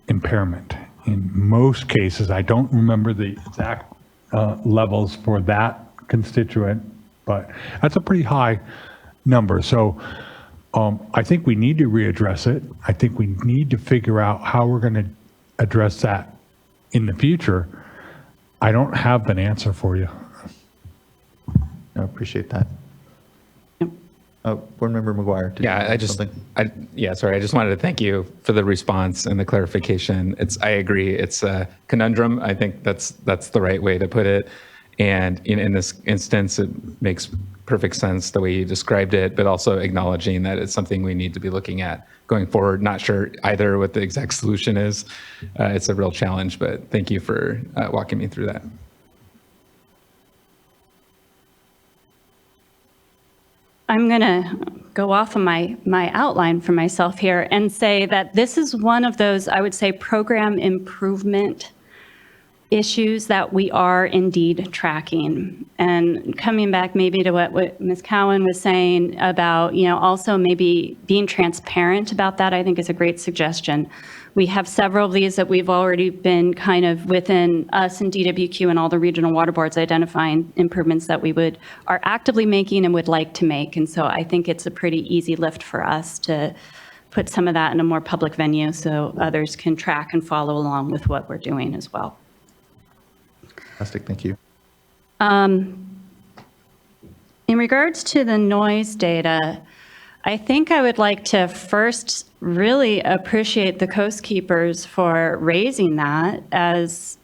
impairment. In most cases, I don't remember the exact levels for that constituent, but that's a pretty high number. So I think we need to readdress it. I think we need to figure out how we're going to address that in the future. I don't have an answer for you. I appreciate that. Board Member McGuire. I just wanted to thank you for the response and the clarification. I agree. It's a conundrum. I think that's the right way to put it. And in this instance, it makes perfect sense the way you described it, but also acknowledging that it's something we need to be looking at going forward. Not sure either what the exact solution is. It's a real challenge, but thank you for walking me through that. I'm going to go off of my outline for myself here and say that this is one of those, I would say, program improvement issues that we are indeed tracking. And coming back maybe to what Ms. Cowan was saying about, also maybe being transparent about that, I think is a great suggestion. We have several of these that we've already been kind of within us and DWQ and all the regional water boards identifying improvements that we are actively making and would like to make. And so I think it's a pretty easy lift for us to put some of that in a more public venue so others can track and follow along with what we're doing as well. Fantastic, thank you. In regards to the noise data, I think I would like to first really appreciate the coast keepers for raising that as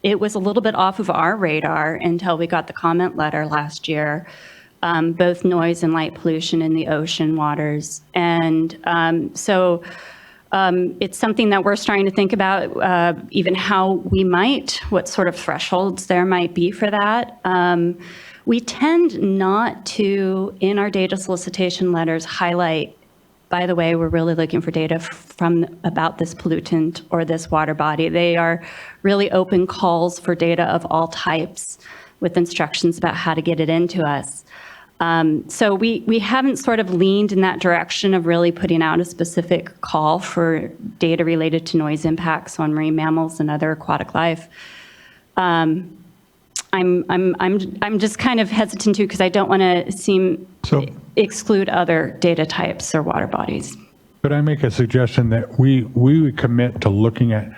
it was a little bit off of our radar until we got the comment letter last year, both noise and light pollution in the ocean waters. And it's something that we're starting to think about, even how we might, what sort of thresholds there might be for that. We tend not to, in our data solicitation letters, highlight, by the way, we're really looking for data about this pollutant or this water body. They are really open calls for data of all types with instructions about how to get it into us. So we haven't sort of leaned in that direction of really putting out a specific call for data related to noise impacts on marine mammals and other aquatic life. I'm just kind of hesitant to, because I don't want to exclude other data types or water bodies. Could I make a suggestion that we would commit to looking at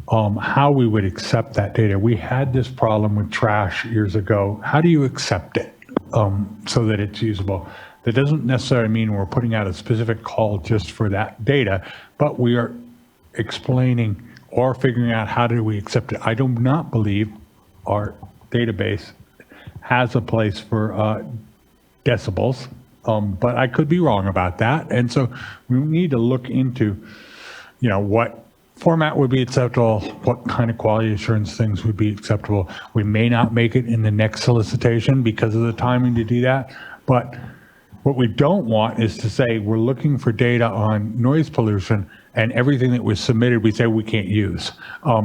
how we would accept that data? We had this problem with trash years ago. How do you accept it so that it's usable? That doesn't necessarily mean we're putting out a specific call just for that data, but we are explaining or figuring out how do we accept it. I do not believe our database has a place for decibels, but I could be wrong about that. And so we need to look into, what format would be acceptable, what kind of quality assurance things would be acceptable. We may not make it in the next solicitation because of the timing to do that, but what we don't want is to say we're looking for data on noise pollution and everything that was submitted we say we can't use.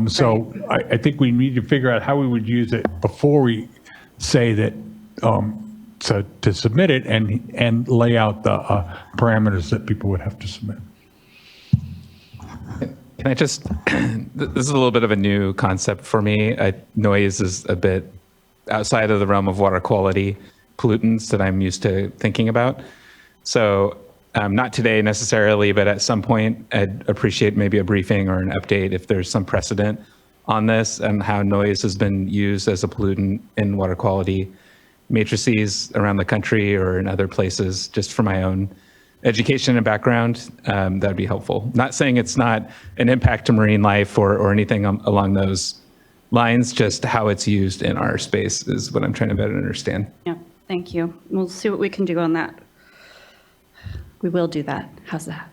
So I think we need to figure out how we would use it before we say that to submit it and lay out the parameters that people would have to submit. Can I just, this is a little bit of a new concept for me. Noise is a bit outside of the realm of water quality pollutants that I'm used to thinking about. So not today necessarily, but at some point I'd appreciate maybe a briefing or an update if there's some precedent on this and how noise has been used as a pollutant in water quality matrices around the country or in other places, just for my own education and background. That'd be helpful. Not saying it's not an impact to marine life or anything along those lines, just how it's used in our space is what I'm trying to better understand. Yeah, thank you. We'll see what we can do on that. We will do that. How's that?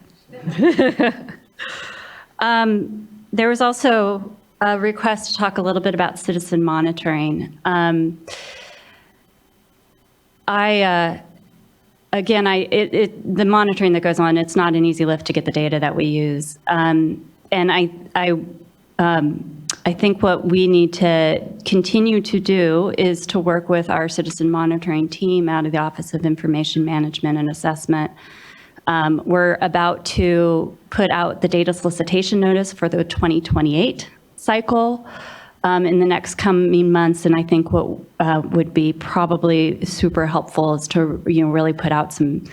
There was also a request to talk a little bit about citizen monitoring. The monitoring that goes on, it's not an easy lift to get the data that we use. And I think what we need to continue to do is to work with our citizen monitoring team out of the Office of Information Management and Assessment. We're about to put out the data solicitation notice for the 2028 cycle in the next coming months, and I think what would be probably super helpful is to really put out some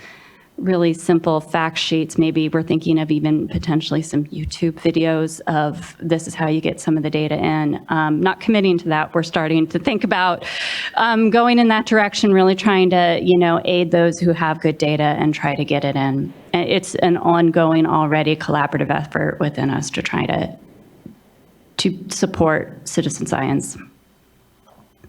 really simple fact sheets. Maybe we're thinking of even potentially some YouTube videos of this is how you get some of the data in. Not committing to that. We're starting to think about going in that direction, really trying to aid those who have good data and try to get it in. It's an ongoing already collaborative effort within us to try to support citizen science.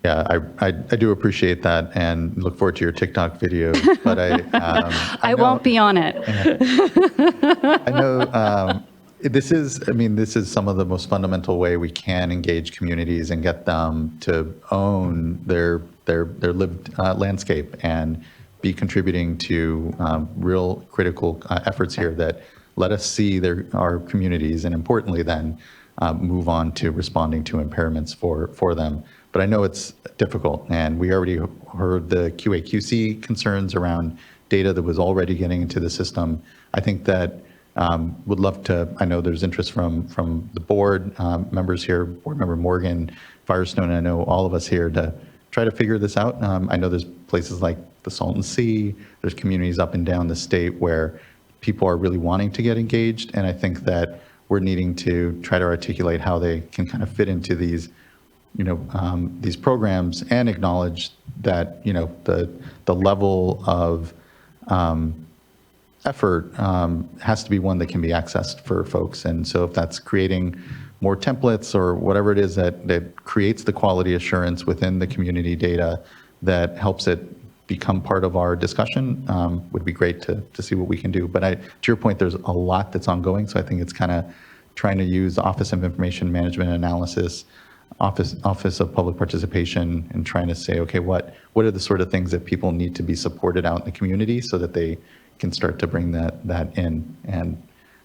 Yeah, I do appreciate that and look forward to your TikTok videos. But I won't be on it. I know this is some of the most fundamental way we can engage communities and get them to own their lived landscape and be contributing to real critical efforts here that let us see our communities and importantly then move on to responding to impairments for them. But I know it's difficult, and we already heard the QA/QC concerns around data that was already getting into the system. I think that would love to, I know there's interest from the board members here, Board Member Morgan, Firestone, I know all of us here to try to figure this out. I know there's places like the Salton Sea, there's communities up and down the state where people are really wanting to get engaged, and I think that we're needing to try to articulate how they can kind of fit into these these programs and acknowledge that, the level of effort has to be one that can be accessed for folks. And so if that's creating more templates or whatever it is that creates the quality assurance within the community data that helps it become part of our discussion, would be great to see what we can do. But to your point, there's a lot that's ongoing, so I think it's kind of trying to use Office of Information Management and Analysis, Office of Public Participation, and trying to say, okay, what are the sort of things that people need to be supported out in the community so that they can start to bring that in. And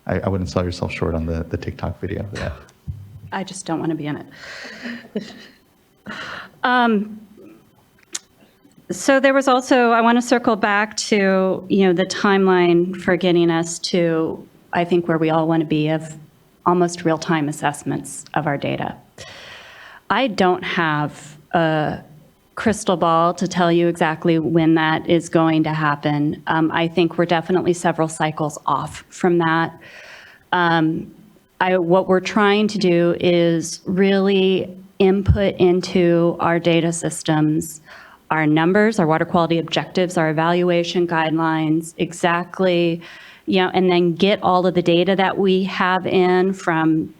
I wouldn't sell yourself short on the TikTok video. Yeah. I just don't want to be in it. So there was also, I want to circle back to, the timeline for getting us to, I think, where we all want to be of almost real-time assessments of our data. I don't have a crystal ball to tell you exactly when that is going to happen. I think we're definitely several cycles off from that. What we're trying to do is really input into our data systems our numbers, our water quality objectives, our evaluation guidelines, exactly, and then get all of the data that we have in from,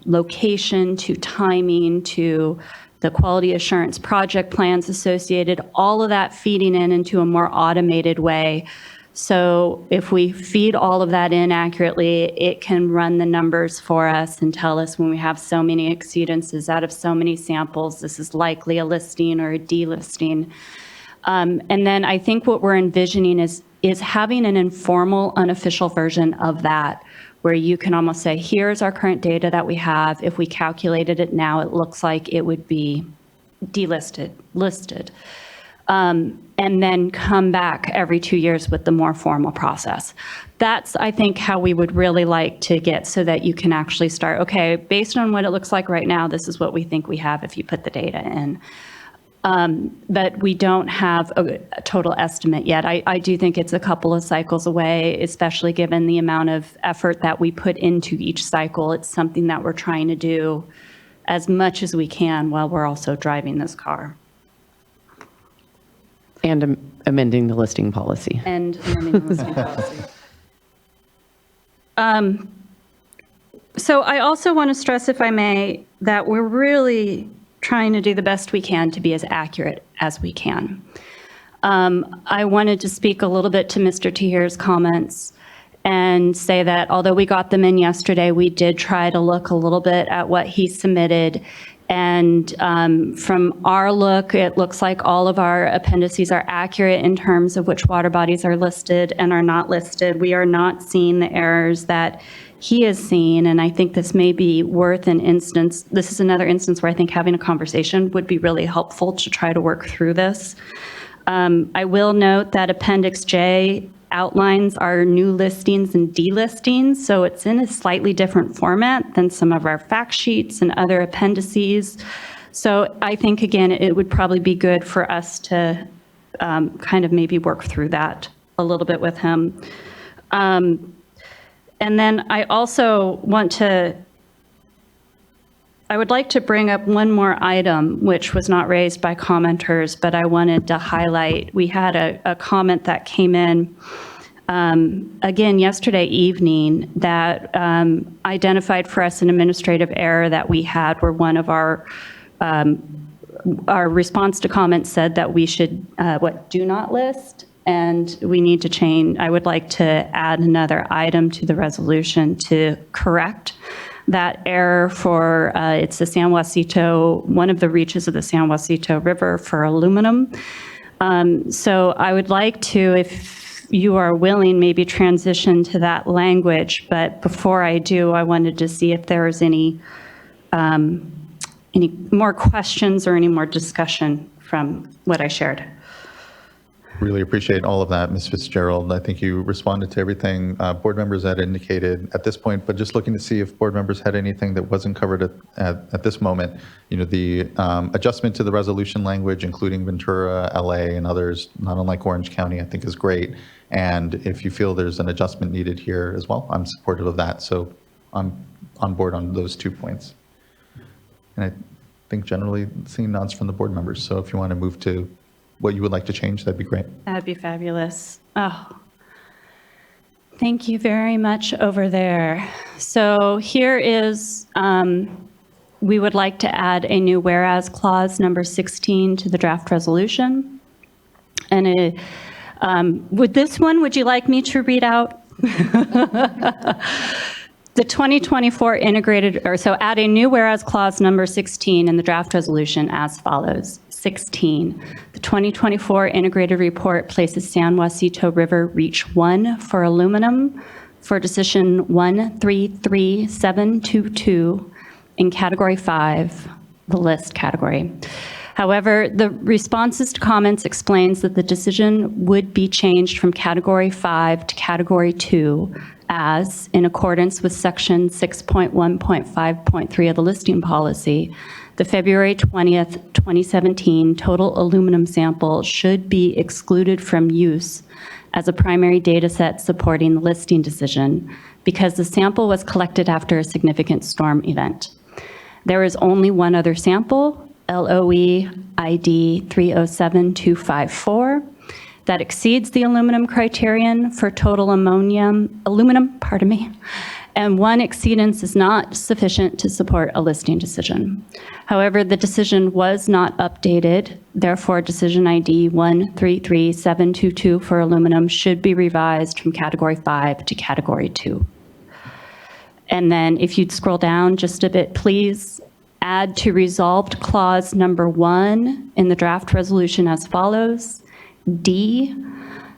location to timing to the quality assurance project plans associated, all of that feeding into a more automated way. So if we feed all of that in accurately, it can run the numbers for us and tell us when we have so many exceedances out of so many samples, this is likely a listing or a delisting. And then I think what we're envisioning is having an informal, unofficial version of that, where you can almost say, here's our current data that we have. If we calculated it now, it looks like it would be delisted, listed. And then come back every 2 years with the more formal process. That's, I think, how we would really like to get so that you can actually start, okay, based on what it looks like right now, this is what we think we have if you put the data in. But we don't have a total estimate yet. I do think it's a couple of cycles away, especially given the amount of effort that we put into each cycle. It's something that we're trying to do as much as we can while we're also driving this car. And amending the listing policy. And amending the listing policy. So I also want to stress, if I may, that we're really trying to do the best we can to be as accurate as we can. I wanted to speak a little bit to Mr. Tahir's comments and say that although we got them in yesterday, we did try to look a little bit at what he submitted. And from our look, it looks like all of our appendices are accurate in terms of which water bodies are listed and are not listed. We are not seeing the errors that he has seen, and I think this may be worth an instance. This is another instance where I think having a conversation would be really helpful to try to work through this. I will note that Appendix J outlines our new listings and delistings, so it's in a slightly different format than some of our fact sheets and other appendices. So I think, again, it would probably be good for us to kind of maybe work through that a little bit with him. And then I also I would like to bring up one more item, which was not raised by commenters, but I wanted to highlight. We had a comment that came in, again, yesterday evening that identified for us an administrative error that we had where one of our response to comments said that we should, do not list. And we need to change. I would like to add another item to the resolution to correct that error for, it's the San Juancito, one of the reaches of the San Juancito River for aluminum. So I would like to, if you are willing, maybe transition to that language. But before I do, I wanted to see if there was any more questions or any more discussion from what I shared. Really appreciate all of that, Ms. Fitzgerald. I think you responded to everything board members had indicated at this point, but just looking to see if board members had anything that wasn't covered at this moment. The adjustment to the resolution language, including Ventura, LA, and others, not unlike Orange County, I think is great. And if you feel there's an adjustment needed here as well, I'm supportive of that. So I'm on board on those 2 points. And I think generally seeing nods from the board members. So if you want to move to what you would like to change, that'd be great. That'd be fabulous. Oh, Thank you very much over there. So here is, we would like to add a new whereas clause number 16 to the draft resolution. And with this one, would you like me to read out? The 2024 integrated, so add a new whereas clause number 16 in the draft resolution as follows. 16, the 2024 integrated report places San Juancito River Reach 1 for aluminum for decision 133722 in category 5, the list category. However, the responses to comments explains that the decision would be changed from category 5 to category 2 as, in accordance with section 6.1.5.3 of the listing policy, the February 20th, 2017 total aluminum sample should be excluded from use as a primary data set supporting the listing decision because the sample was collected after a significant storm event. There is only one other sample, LOE ID 307254, that exceeds the aluminum criterion for total aluminum, and one exceedance is not sufficient to support a listing decision. However, the decision was not updated, therefore decision ID 133722 for aluminum should be revised from category 5 to category 2. And then if you'd scroll down just a bit, please, add to resolved clause number 1 in the draft resolution as follows. D,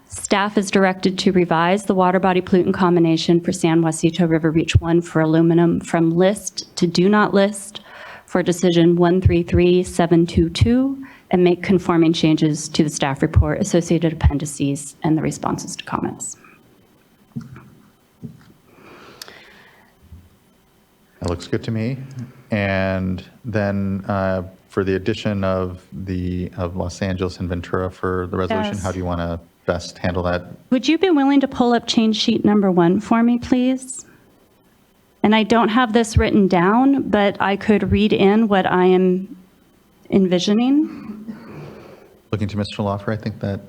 staff is directed to revise the water body pollutant combination for San Juancito River Reach 1 for aluminum from list to do not list for decision 133722 and make conforming changes to the staff report, associated appendices, and the responses to comments. That looks good to me. And then for the addition of Los Angeles and Ventura for the resolution, Yes. how do you want to best handle that? Would you be willing to pull up change sheet number 1 for me, please? And I don't have this written down, but I could read in what I am envisioning. Looking to Mr. Loffer, I think that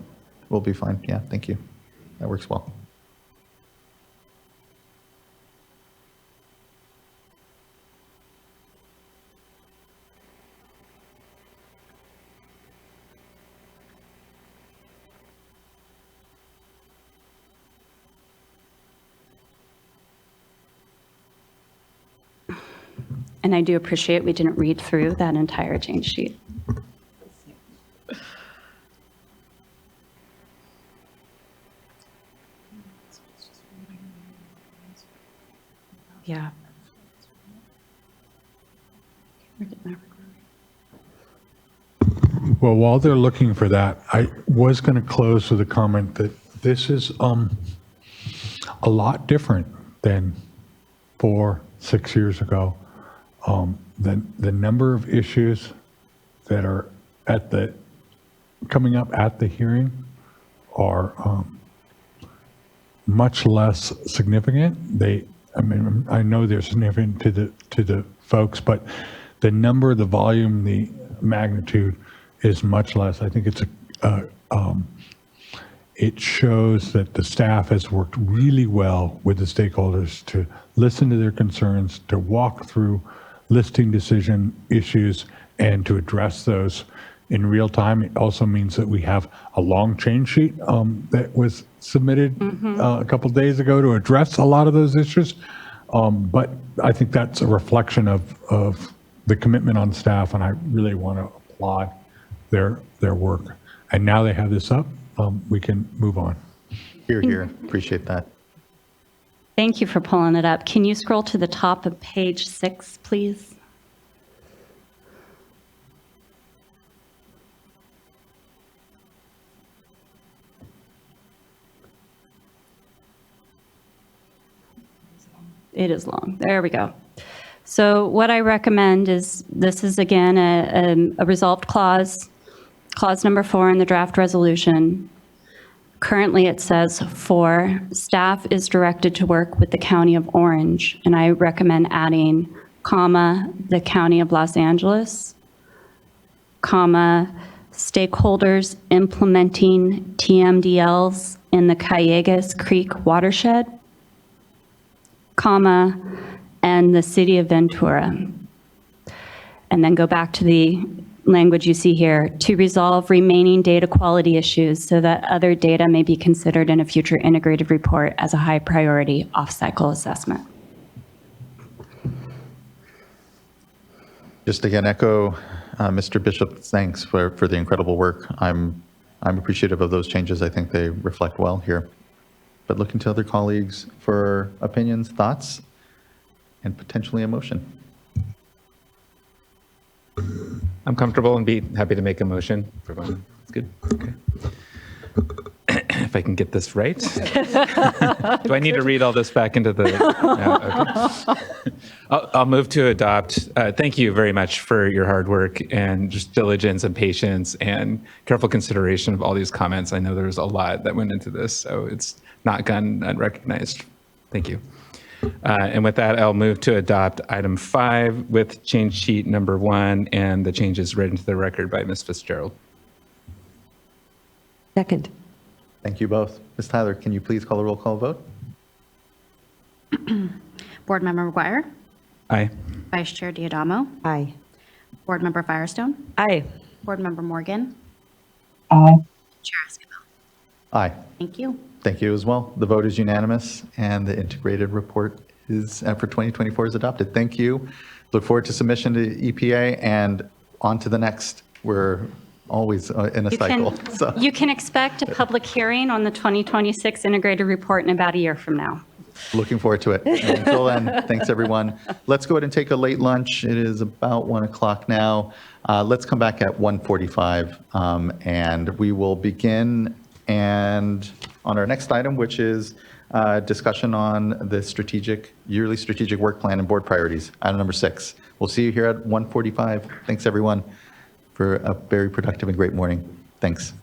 will be fine. Yeah, thank you. That works well. And I do appreciate we didn't read through that entire change sheet. Yeah. Well, while they're looking for that, I was going to close with a comment that this is a lot different than 4-6 years ago. The number of issues that are coming up at the hearing are much less significant. I know they're significant to the folks, but the number, the volume, the magnitude is much less. I think it shows that the staff has worked really well with the stakeholders to listen to their concerns, to walk through listing decision issues, and to address those in real time. It also means that we have a long change sheet that was submitted a couple days ago to address a lot of those issues. But I think that's a reflection of the commitment on staff, and I really want to applaud their work. And now they have this up, we can move on. Here. Appreciate that. Thank you for pulling it up. Can you scroll to the top of page 6, please? It is long. There we go. So what I recommend is, this is again a resolved clause, clause number 4 in the draft resolution. Currently it says 4, staff is directed to work with the County of Orange, and I recommend adding, comma, the County of Los Angeles, comma, stakeholders implementing TMDLs in the Callegas Creek watershed, comma, and the City of Ventura. And then go back to the language you see here, to resolve remaining data quality issues so that other data may be considered in a future integrated report as a high priority off-cycle assessment. Just again, echo Mr. Bishop's thanks for the incredible work. I'm appreciative of those changes. I think they reflect well here. But looking to other colleagues for opinions, thoughts, and potentially a motion. I'm comfortable and be happy to make a motion. It's good. Okay. If I can get this right. Do I need to read all this back into the? No, okay. I'll move to adopt. Thank you very much for your hard work and just diligence and patience and careful consideration of all these comments. I know there was a lot that went into this, so it's not gone unrecognized. Thank you. And with that, I'll move to adopt item 5 with change sheet number 1 and the changes read into the record by Ms. Fitzgerald. Second. Thank you both. Ms. Tyler, can you please call a roll call vote? Board Member McGuire? Aye. Vice Chair Diadamo? Aye. Board Member Firestone? Aye. Board Member Morgan? Aye. Chair Esquivel? Aye. Thank you. Thank you as well. The vote is unanimous and the integrated report is for 2024 is adopted. Thank you. Look forward to submission to EPA and on to the next. We're always in a cycle. So You can expect a public hearing on the 2026 integrated report in about a year from now. looking forward to it. And until then, thanks everyone. Let's go ahead and take a late lunch. It is about 1 o'clock now. Let's come back at 1:45 and we will begin and on our next item, which is discussion on the yearly strategic work plan and board priorities, item number 6. We'll see you here at 1:45. Thanks everyone for a very productive and great morning. Thanks.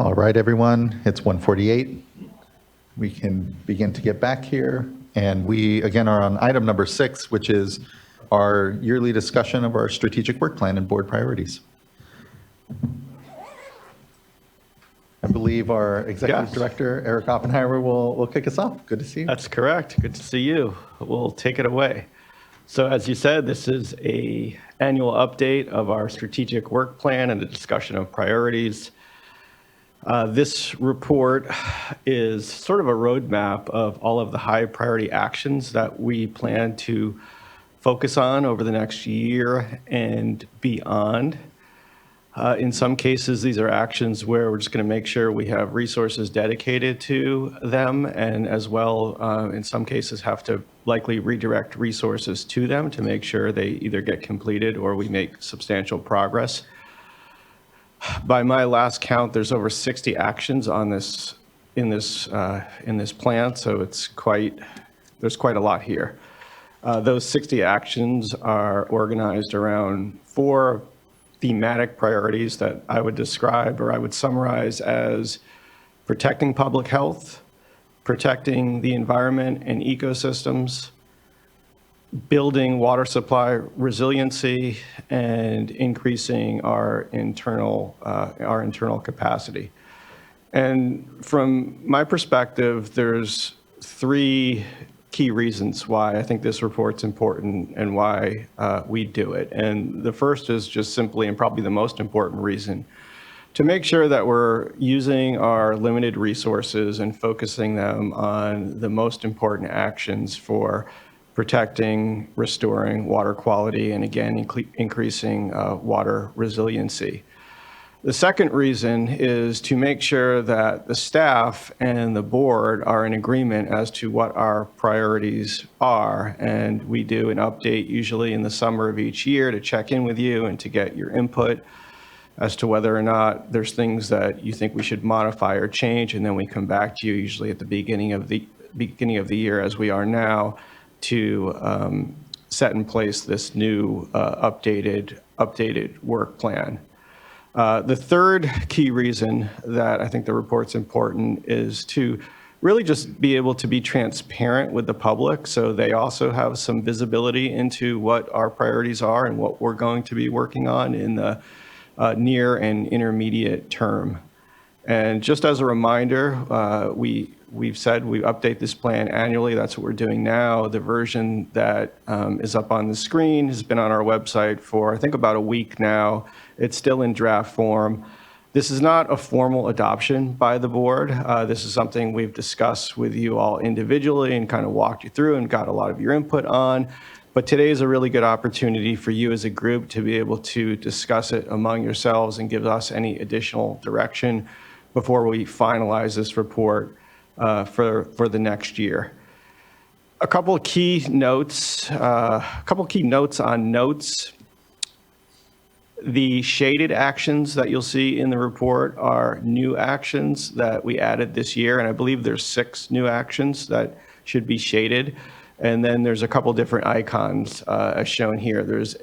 All right, everyone, it's 1:48. We can begin to get back here. And we, again, are on item number 6, which is our yearly discussion of our strategic work plan and board priorities. I believe our Executive Director, Eric Oppenheimer, will kick us off. Good to see you. That's correct. Good to see you. We'll take it away. So as you said, this is an annual update of our strategic work plan and a discussion of priorities. This report is sort of a roadmap of all of the high priority actions that we plan to focus on over the next year and beyond. In some cases, these are actions where we're just going to make sure we have resources dedicated to them, and as well, in some cases, have to likely redirect resources to them to make sure they either get completed or we make substantial progress. By my last count, there's over 60 actions on this in this plan, so there's quite a lot here. Those 60 actions are organized around 4 thematic priorities that I would describe, or I would summarize as protecting public health, protecting the environment and ecosystems, building water supply resiliency, and increasing our internal capacity. And from my perspective, there's 3 key reasons why I think this report's important and why we do it. And the first is just simply, and probably the most important reason, to make sure that we're using our limited resources and focusing them on the most important actions for protecting, restoring water quality, and again, increasing water resiliency. The second reason is to make sure that the staff and the board are in agreement as to what our priorities are. And we do an update usually in the summer of each year to check in with you and to get your input as to whether or not there's things that you think we should modify or change. And then we come back to you usually at the beginning of the year, as we are now, to set in place this new updated work plan. The third key reason that I think the report's important is to really just be able to be transparent with the public, so they also have some visibility into what our priorities are and what we're going to be working on in the near and intermediate term. And just as a reminder, we've said we update this plan annually. That's what we're doing now. The version that is up on the screen has been on our website for, I think, about a week now. It's still in draft form. This is not a formal adoption by the board. This is something we've discussed with you all individually and kind of walked you through and got a lot of your input on. But today is a really good opportunity for you as a group to be able to discuss it among yourselves and give us any additional direction before we finalize this report for the next year. A couple of key notes on notes. The shaded actions that you'll see in the report are new actions that we added this year, and I believe there's 6 new actions that should be shaded. And then there's a couple different icons as shown here. There's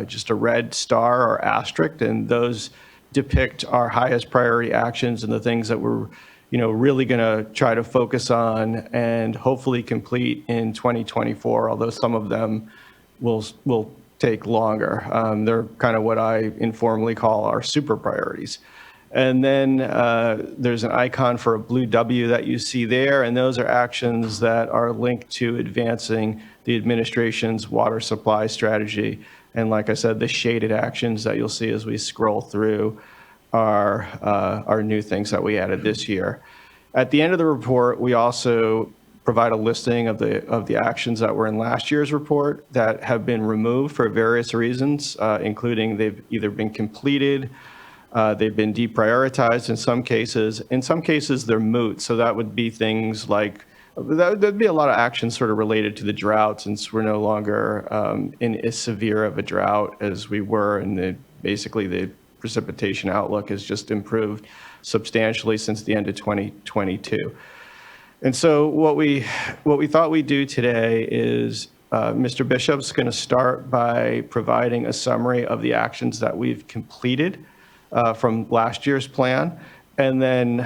just a red star or asterisk, and those depict our highest priority actions and the things that we're really going to try to focus on and hopefully complete in 2024, although some of them will take longer. They're kind of what I informally call our super priorities. And then there's an icon for a blue W that you see there, and those are actions that are linked to advancing the administration's water supply strategy. And like I said, the shaded actions that you'll see as we scroll through are new things that we added this year. At the end of the report, we also provide a listing of the actions that were in last year's report that have been removed for various reasons, including they've either been completed, they've been deprioritized in some cases. In some cases, they're moot. So that would be things like, there'd be a lot of actions sort of related to the drought, since we're no longer in as severe of a drought as we were, and basically the precipitation outlook has just improved substantially since the end of 2022. And so what we thought we'd do today is Mr. Bishop's going to start by providing a summary of the actions that we've completed from last year's plan. And then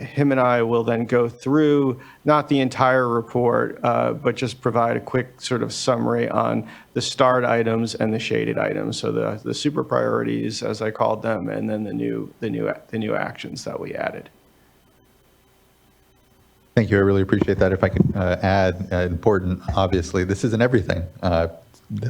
him and I will then go through, not the entire report, but just provide a quick sort of summary on the starred items and the shaded items. So the super priorities, as I called them, and then the new actions that we added. Thank you. I really appreciate that. If I could add, important, obviously, this isn't everything that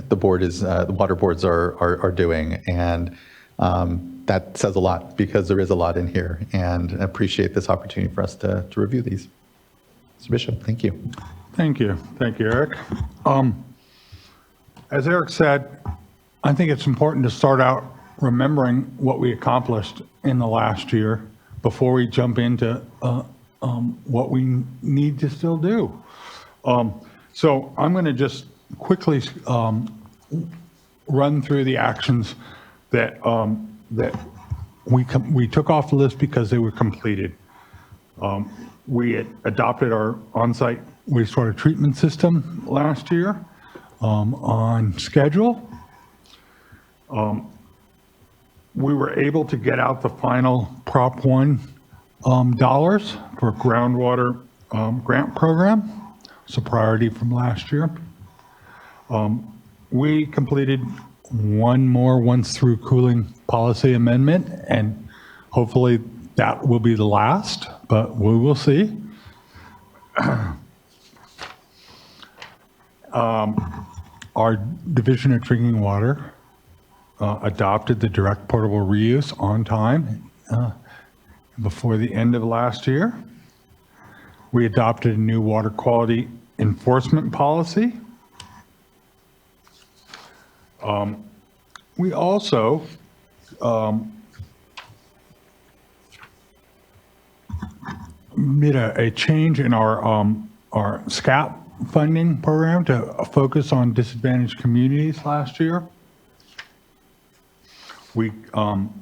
the board is, the water boards are doing. And that says a lot because there is a lot in here, and I appreciate this opportunity for us to review these. Mr. Bishop, thank you. Thank you. Thank you, Eric. As Eric said, I think it's important to start out remembering what we accomplished in the last year before we jump into what we need to still do. So I'm going to just quickly run through the actions that we took off the list because they were completed. We had adopted our on-site wastewater treatment system last year on schedule. We were able to get out the final Prop 1 dollars for groundwater grant program. It's a priority from last year. We completed one more once-through cooling policy amendment, and hopefully that will be the last, but we will see. Our Division of Drinking Water adopted the direct portable reuse on time before the end of last year. We adopted a new water quality enforcement policy. We also made a change in our SCAP funding program to focus on disadvantaged communities last year. We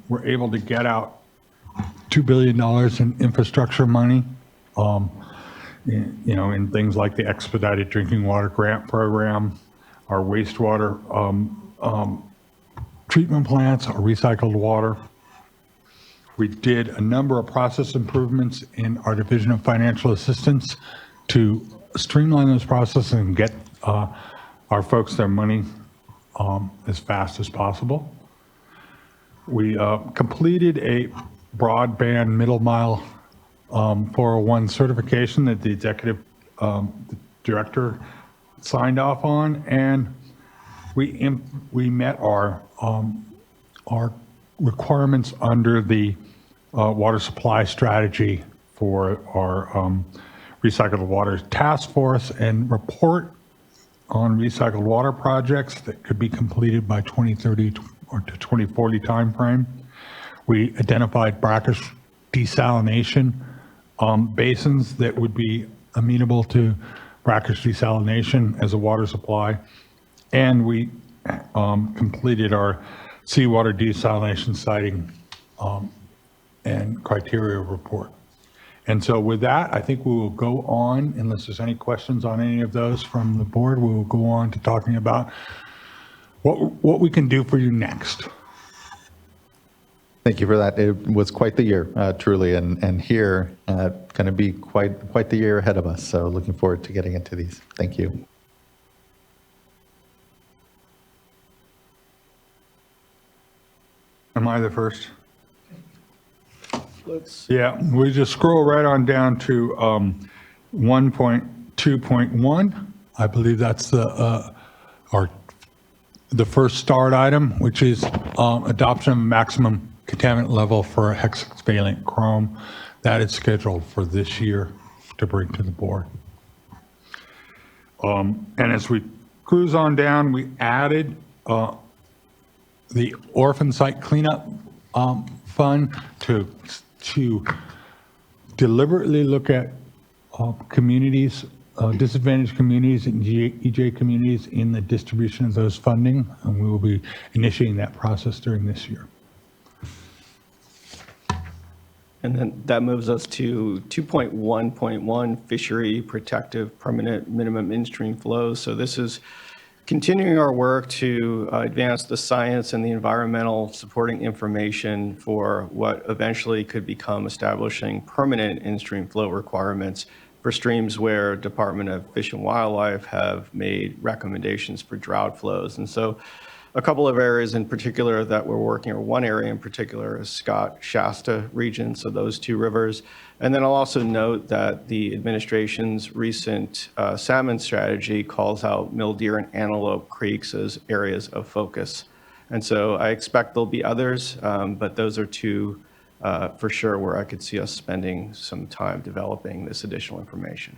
were able to get out $2 billion in infrastructure money, in things like the expedited drinking water grant program, our wastewater treatment plants, our recycled water. We did a number of process improvements in our Division of Financial Assistance to streamline those processes and get our folks their money as fast as possible. We completed a broadband middle mile 401 certification that the executive director signed off on, and we met our requirements under the water supply strategy for our recycled water task force and report on recycled water projects that could be completed by 2030 or to 2040 timeframe. We identified brackish desalination basins that would be amenable to brackish desalination as a water supply. And we completed our seawater desalination siting and criteria report. And so with that, I think we will go on, unless there's any questions on any of those from the board, we will go on to talking about what we can do for you next. Thank you for that. It was quite the year, truly, and here going to be quite the year ahead of us. So looking forward to getting into these. Thank you. Am I the first? Yeah, we just scroll right on down to 1.2.1. I believe that's the first start item, which is adoption of maximum contaminant level for hexavalent chrome. That is scheduled for this year to bring to the board. And as we cruise on down, we added the orphan site cleanup fund to deliberately look at communities, disadvantaged communities and EJ communities in the distribution of those funding, and we will be initiating that process during this year. And then that moves us to 2.1.1, fishery protective permanent minimum in-stream flows. So this is continuing our work to advance the science and the environmental supporting information for what eventually could become establishing permanent in-stream flow requirements for streams where Department of Fish and Wildlife have made recommendations for drought flows. And so a couple of areas in particular that we're working, or one area in particular, is Scott-Shasta region, so those two rivers. And then I'll also note that the administration's recent salmon strategy calls out Mill Deer and Antelope Creeks as areas of focus. And so I expect there'll be others, but those are two for sure where I could see us spending some time developing this additional information.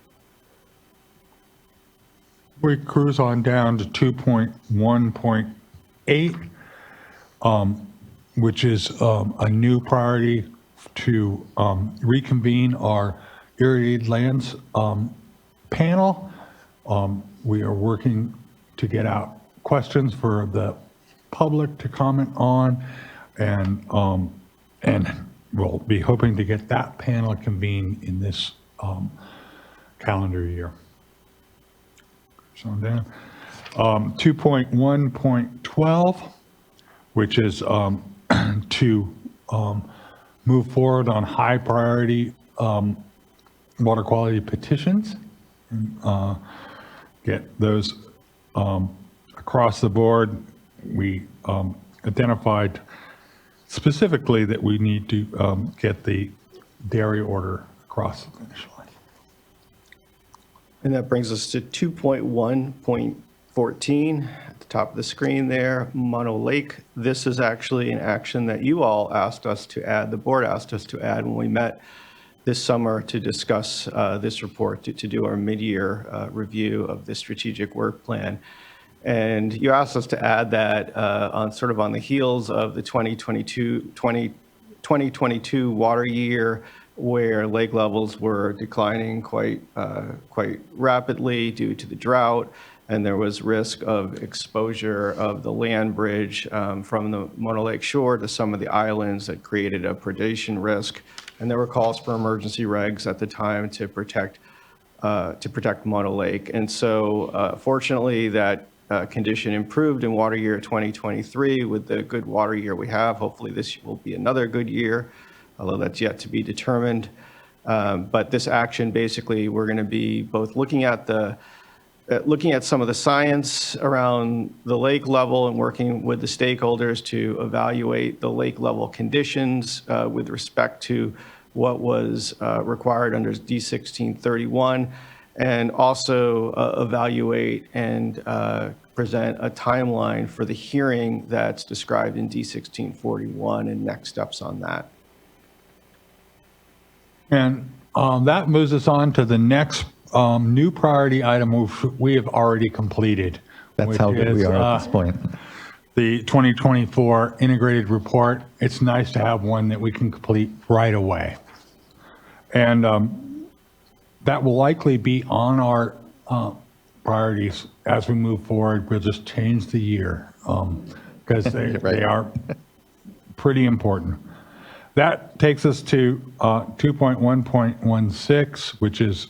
We cruise on down to 2.1.8, which is a new priority to reconvene our irrigated lands panel. We are working to get out questions for the public to comment on, and we'll be hoping to get that panel convened in this calendar year. So down 2.1.12, which is to move forward on high priority water quality petitions, and get those across the board. We identified specifically that we need to get the dairy order across the finish line. And that brings us to 2.1.14 at the top of the screen there, Mono Lake. This is actually an action that you all asked us to add, the board asked us to add when we met this summer to discuss this report, to do our mid-year review of the strategic work plan. And you asked us to add that on the heels of the 2022 water year, where lake levels were declining quite rapidly due to the drought, and there was risk of exposure of the land bridge from the Mono Lake shore to some of the islands that created a predation risk. And there were calls for emergency regs at the time to protect Mono Lake. And so fortunately that condition improved in water year 2023 with the good water year we have. Hopefully this will be another good year, although that's yet to be determined. But this action, basically, we're going to be both looking at some of the science around the lake level and working with the stakeholders to evaluate the lake level conditions with respect to what was required under D1631, and also evaluate and present a timeline for the hearing that's described in D1641 and next steps on that. And that moves us on to the next new priority item we have already completed. That's how good we are at this point. The 2024 integrated report. It's nice to have one that we can complete right away. And that will likely be on our priorities as we move forward. We'll just change the year because they are pretty important. That takes us to 2.1.16, which is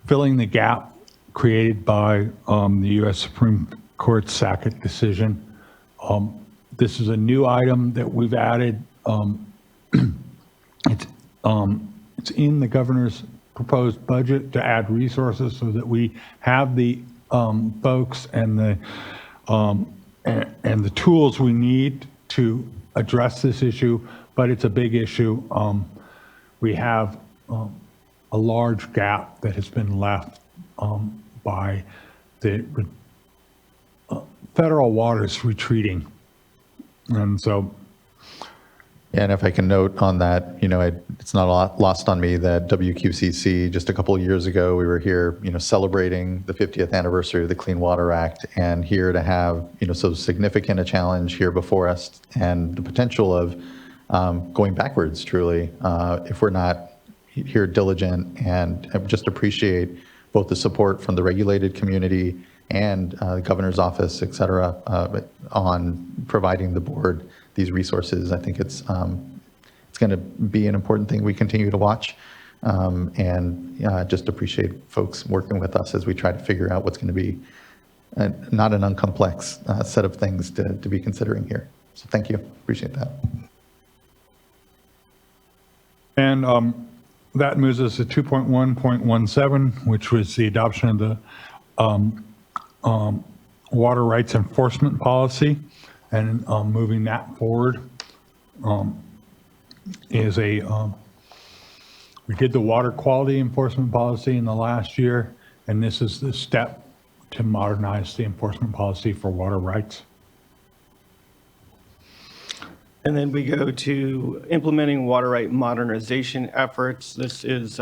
filling the gap created by the U.S. Supreme Court's Sackett decision. This is a new item that we've added. It's in the governor's proposed budget to add resources so that we have the folks and the tools we need to address this issue. But it's a big issue. We have a large gap that has been left by the federal waters retreating. And so. And if I can note on that, it's not lost on me that WQCC, just a couple of years ago, we were here, celebrating the 50th anniversary of the Clean Water Act, and here to have, so significant a challenge here before us, and the potential of going backwards, truly, if we're not here diligent, and just appreciate both the support from the regulated community and the governor's office, et cetera, on providing the board these resources. I think it's going to be an important thing we continue to watch, and just appreciate folks working with us as we try to figure out what's going to be not an uncomplex set of things to be considering here. So thank you. Appreciate that. And that moves us to 2.1.17, which was the adoption of the water rights enforcement policy, and moving that forward is we did the water quality enforcement policy in the last year, and this is the step to modernize the enforcement policy for water rights. And then we go to implementing water right modernization efforts. This is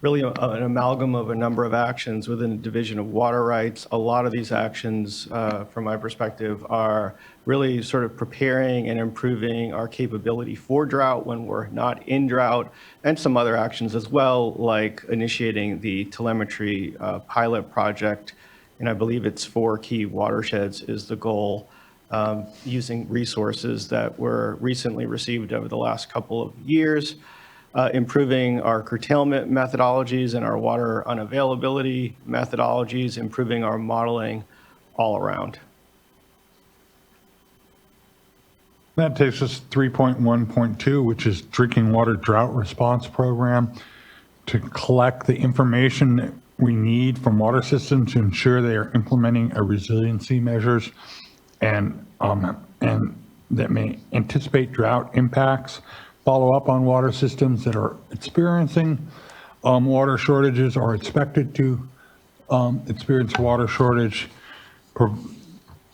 really an amalgam of a number of actions within the Division of Water Rights. A lot of these actions, from my perspective, are really sort of preparing and improving our capability for drought when we're not in drought, and some other actions as well, like initiating the telemetry pilot project. And I believe it's 4 key watersheds is the goal. Using resources that were recently received over the last couple of years, improving our curtailment methodologies and our water unavailability methodologies, improving our modeling all around. That takes us to 3.1.2, which is Drinking Water Drought Response Program, to collect the information that we need from water systems to ensure they are implementing a resiliency measures and that may anticipate drought impacts, follow up on water systems that are experiencing water shortages or expected to experience water shortage,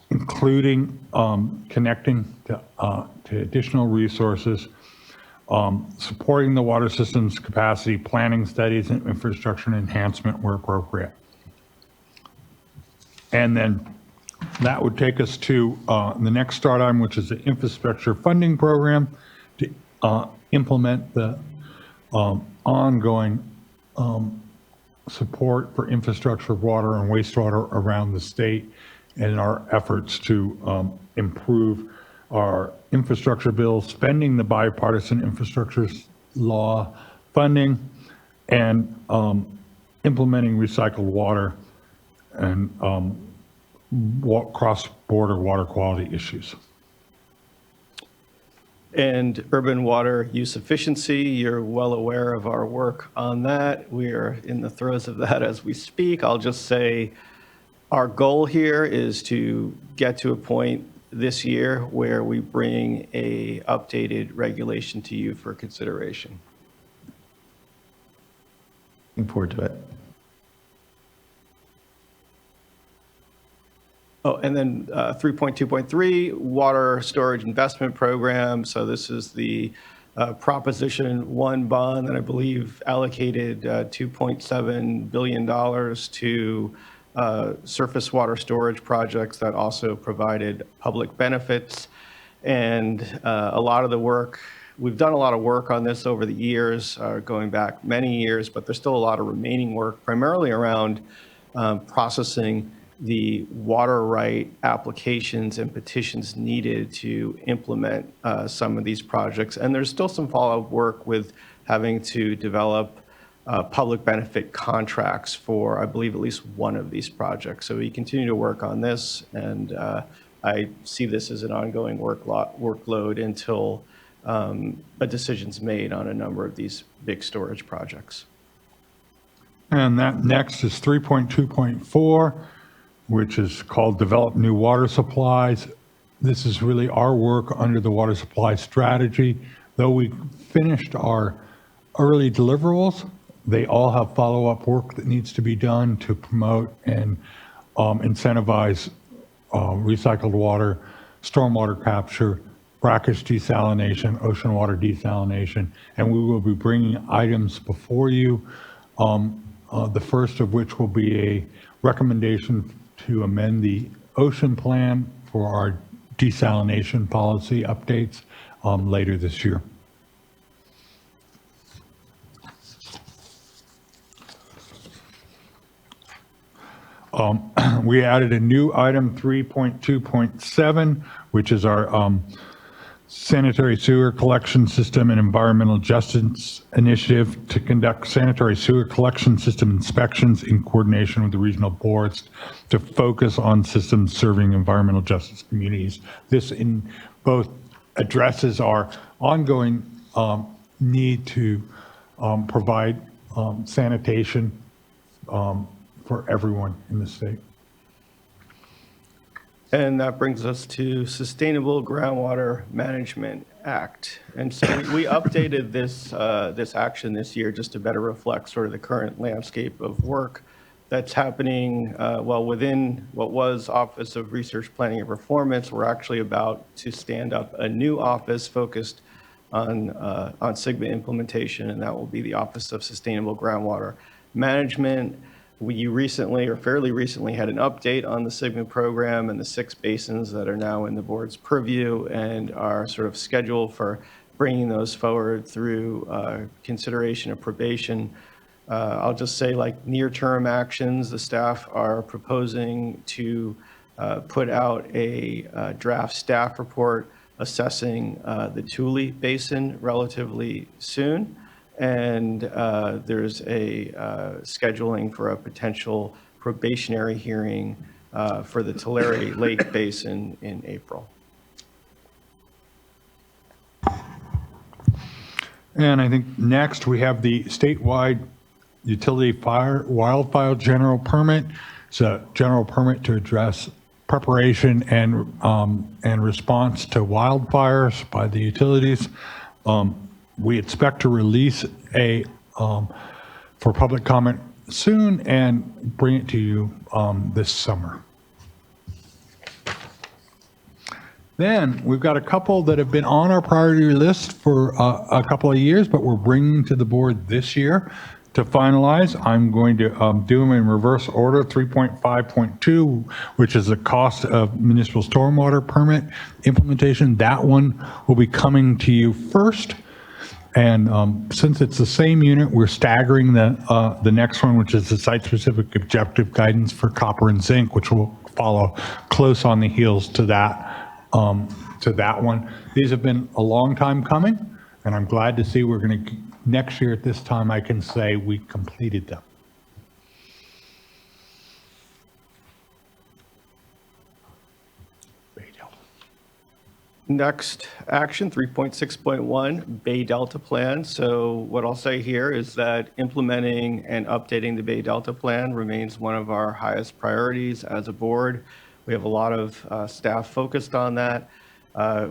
including connecting to additional resources, supporting the water system's capacity, planning studies and infrastructure enhancement where appropriate. And then that would take us to the next start item, which is the infrastructure funding program to implement the ongoing support for infrastructure, water and wastewater around the state, and our efforts to improve our infrastructure bill, spending the bipartisan infrastructure law funding, and implementing recycled water and cross-border water quality issues. And urban water use efficiency, you're well aware of our work on that. We are in the throes of that as we speak. I'll just say our goal here is to get to a point this year where we bring a updated regulation to you for consideration. Looking forward to it. Oh, and then 3.2.3, water storage investment program. So this is the Proposition 1 bond that I believe allocated $2.7 billion to surface water storage projects that also provided public benefits. And a lot of the work, we've done a lot of work on this over the years, going back many years, but there's still a lot of remaining work, primarily around processing the water right applications and petitions needed to implement some of these projects. And there's still some follow-up work with having to develop public benefit contracts for, I believe, at least one of these projects. So we continue to work on this, and I see this as an ongoing workload until a decision's made on a number of these big storage projects. And that next is 3.2.4, which is called Develop New Water Supplies. This is really our work under the water supply strategy. Though we finished our early deliverables, they all have follow-up work that needs to be done to promote and incentivize recycled water, stormwater capture, brackish desalination, ocean water desalination, and we will be bringing items before you, the first of which will be a recommendation to amend the ocean plan for our desalination policy updates later this year. We added a new item 3.2.7, which is our Sanitary Sewer Collection System and Environmental Justice Initiative to conduct sanitary sewer collection system inspections in coordination with the regional boards to focus on systems serving environmental justice communities. This in both addresses our ongoing need to provide sanitation for everyone in the state. And that brings us to Sustainable Groundwater Management Act. And so we updated this action this year just to better reflect sort of the current landscape of work that's happening within what was Office of Research Planning and Performance. We're actually about to stand up a new office focused on SWRCB implementation, and that will be the Office of Sustainable Groundwater Management. We recently, or fairly recently, had an update on the SWRCB program and the 6 basins that are now in the board's purview and are sort of scheduled for bringing those forward through consideration of probation. I'll just say, like, near-term actions, the staff are proposing to put out a draft staff report assessing the Tule Basin relatively soon. And there's a scheduling for a potential probationary hearing for the Tulare Lake Basin in April. And I think next we have the statewide utility wildfire general permit. It's a general permit to address preparation and response to wildfires by the utilities. We expect to release a for public comment soon and bring it to you this summer. Then we've got a couple that have been on our priority list for a couple of years, but we're bringing to the board this year to finalize. I'm going to do them in reverse order. 3.5.2, which is the cost of municipal stormwater permit implementation. That one will be coming to you first. And since it's the same unit, we're staggering the next one, which is the site-specific objective guidance for copper and zinc, which will follow close on the heels to that one. These have been a long time coming, and I'm glad to see we're going to, next year at this time, I can say we completed them. Next action, 3.6.1, Bay Delta Plan. So what I'll say here is that implementing and updating the Bay Delta Plan remains one of our highest priorities as a board. We have a lot of staff focused on that. I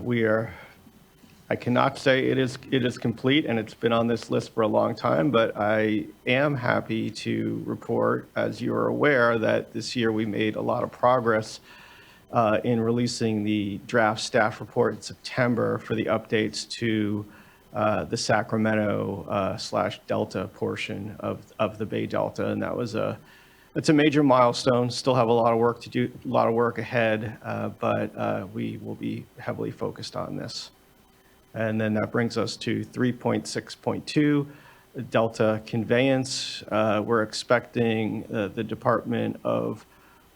cannot say it is complete, and it's been on this list for a long time, but I am happy to report, as you are aware, that this year we made a lot of progress in releasing the draft staff report in September for the updates to the Sacramento / Delta portion of the Bay Delta, and it's a major milestone. Still have a lot of work to do, a lot of work ahead, but we will be heavily focused on this. And then that brings us to 3.6.2, Delta Conveyance. We're expecting the Department of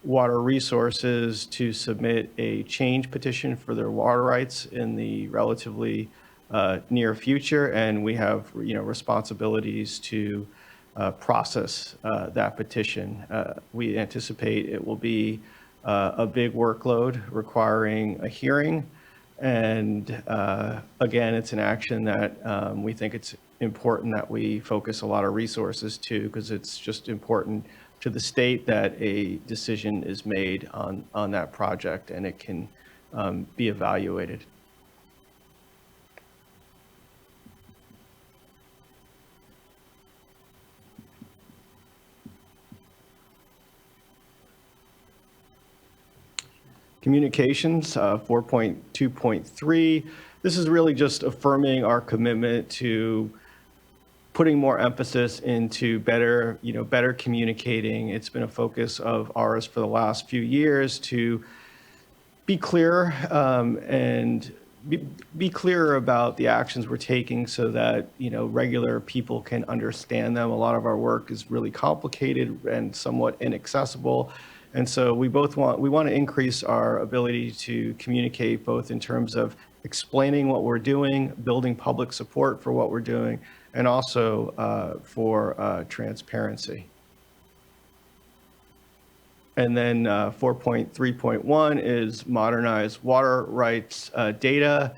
Water Resources to submit a change petition for their water rights in the relatively near future, and we have responsibilities to process that petition. We anticipate it will be a big workload requiring a hearing, and again, it's an action that we think it's important that we focus a lot of resources to, because it's just important to the state that a decision is made on that project and it can be evaluated. Communications, 4.2.3. This is really just affirming our commitment to putting more emphasis into better communicating. It's been a focus of ours for the last few years to be clear and be clearer about the actions we're taking so that regular people can understand them. A lot of our work is really complicated and somewhat inaccessible, And so we want to increase our ability to communicate both in terms of explaining what we're doing, building public support for what we're doing, and also for transparency. And then 4.3.1 is modernize water rights data.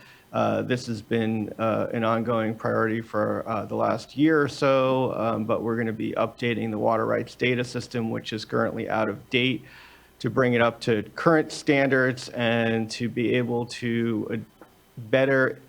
This has been an ongoing priority for the last year or so, but we're going to be updating the water rights data system, which is currently out of date, to bring it up to current standards and to be able to better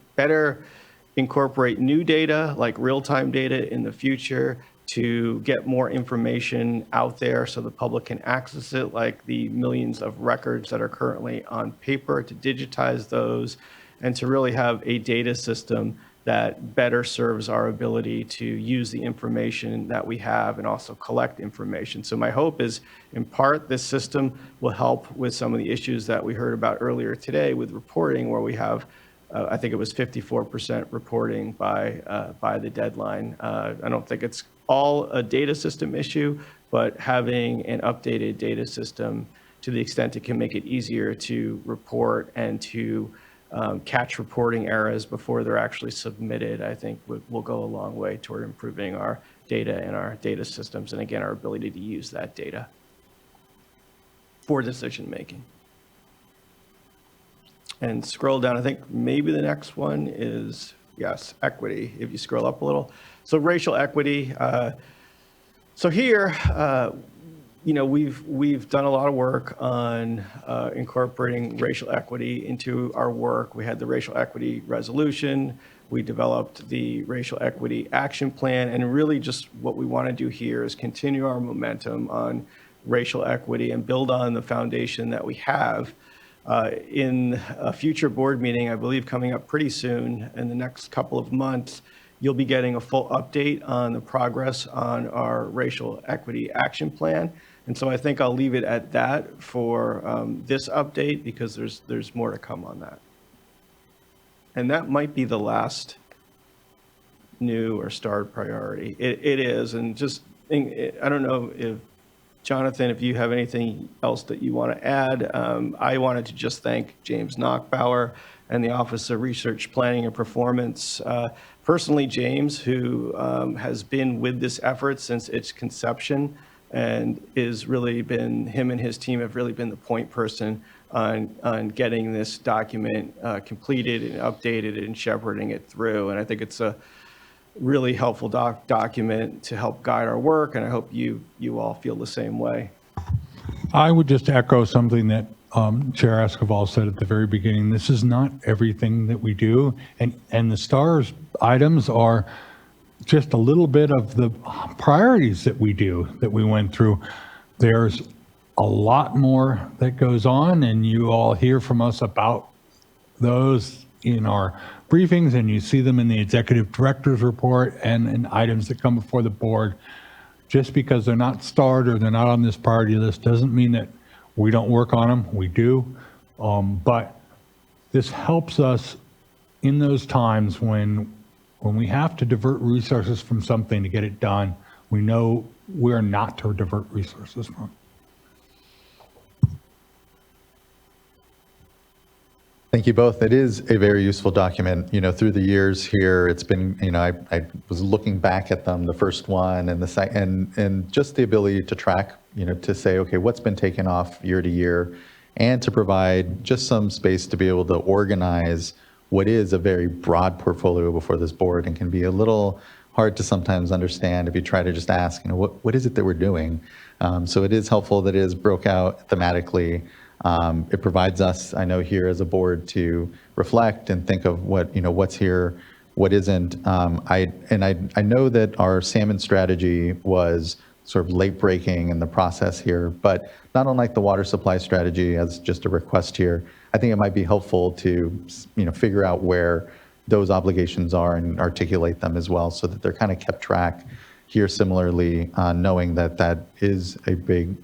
incorporate new data like real-time data in the future, to get more information out there so the public can access it, like the millions of records that are currently on paper, to digitize those, and to really have a data system that better serves our ability to use the information that we have and also collect information. So my hope is, in part, this system will help with some of the issues that we heard about earlier today with reporting, where we have I think it was 54% reporting by the deadline. I don't think it's all a data system issue, but having an updated data system, to the extent it can make it easier to report and to catch reporting errors before they're actually submitted, I think will go a long way toward improving our data and our data systems, and again, our ability to use that data for decision making. And scroll down, I think maybe the next one is, yes, equity, if you scroll up a little. So racial equity. So here, we've done a lot of work on incorporating racial equity into our work. We had the racial equity resolution. We developed the racial equity action plan. And really just what we want to do here is continue our momentum on racial equity and build on the foundation that we have. In a future board meeting, I believe coming up pretty soon in the next couple of months, you'll be getting a full update on the progress on our racial equity action plan. And so I think I'll leave it at that for this update, because there's more to come on that. And that might be the last new or starred priority. It is, and just, I don't know if Jonathan, if you have anything else that you want to add. I wanted to just thank James Knockbauer and the Office of Research Planning and Performance. Personally, James, who has been with this effort since its conception, and him and his team have really been the point person on getting this document completed and updated and shepherding it through. And I think it's a really helpful document to help guide our work, and I hope you all feel the same way. I would just echo something that Chair Esquivel said at the very beginning. This is not everything that we do, and the STARS items are just a little bit of the priorities that we do, that we went through. There's a lot more that goes on, and you all hear from us about those in our briefings, and you see them in the executive director's report and in items that come before the board. Just because they're not starred or they're not on this priority list doesn't mean that we don't work on them. We do. But this helps us in those times when we have to divert resources from something to get it done. We know where not to divert resources from. Thank you both. It is a very useful document. Through the years here, it's been, I was looking back at them, the first one and the second, and just the ability to track, to say, okay, what's been taken off year to year, and to provide just some space to be able to organize what is a very broad portfolio before this board, and can be a little hard to sometimes understand if you try to just ask, what is it that we're doing? So it is helpful that it is broke out thematically. It provides us, I know, here as a board to reflect and think of what's here, what isn't. I know that our salmon strategy was sort of late breaking in the process here, but not unlike the water supply strategy, as just a request here, I think it might be helpful to figure out where those obligations are and articulate them as well, so that they're kind of kept track here similarly, knowing that that is a big,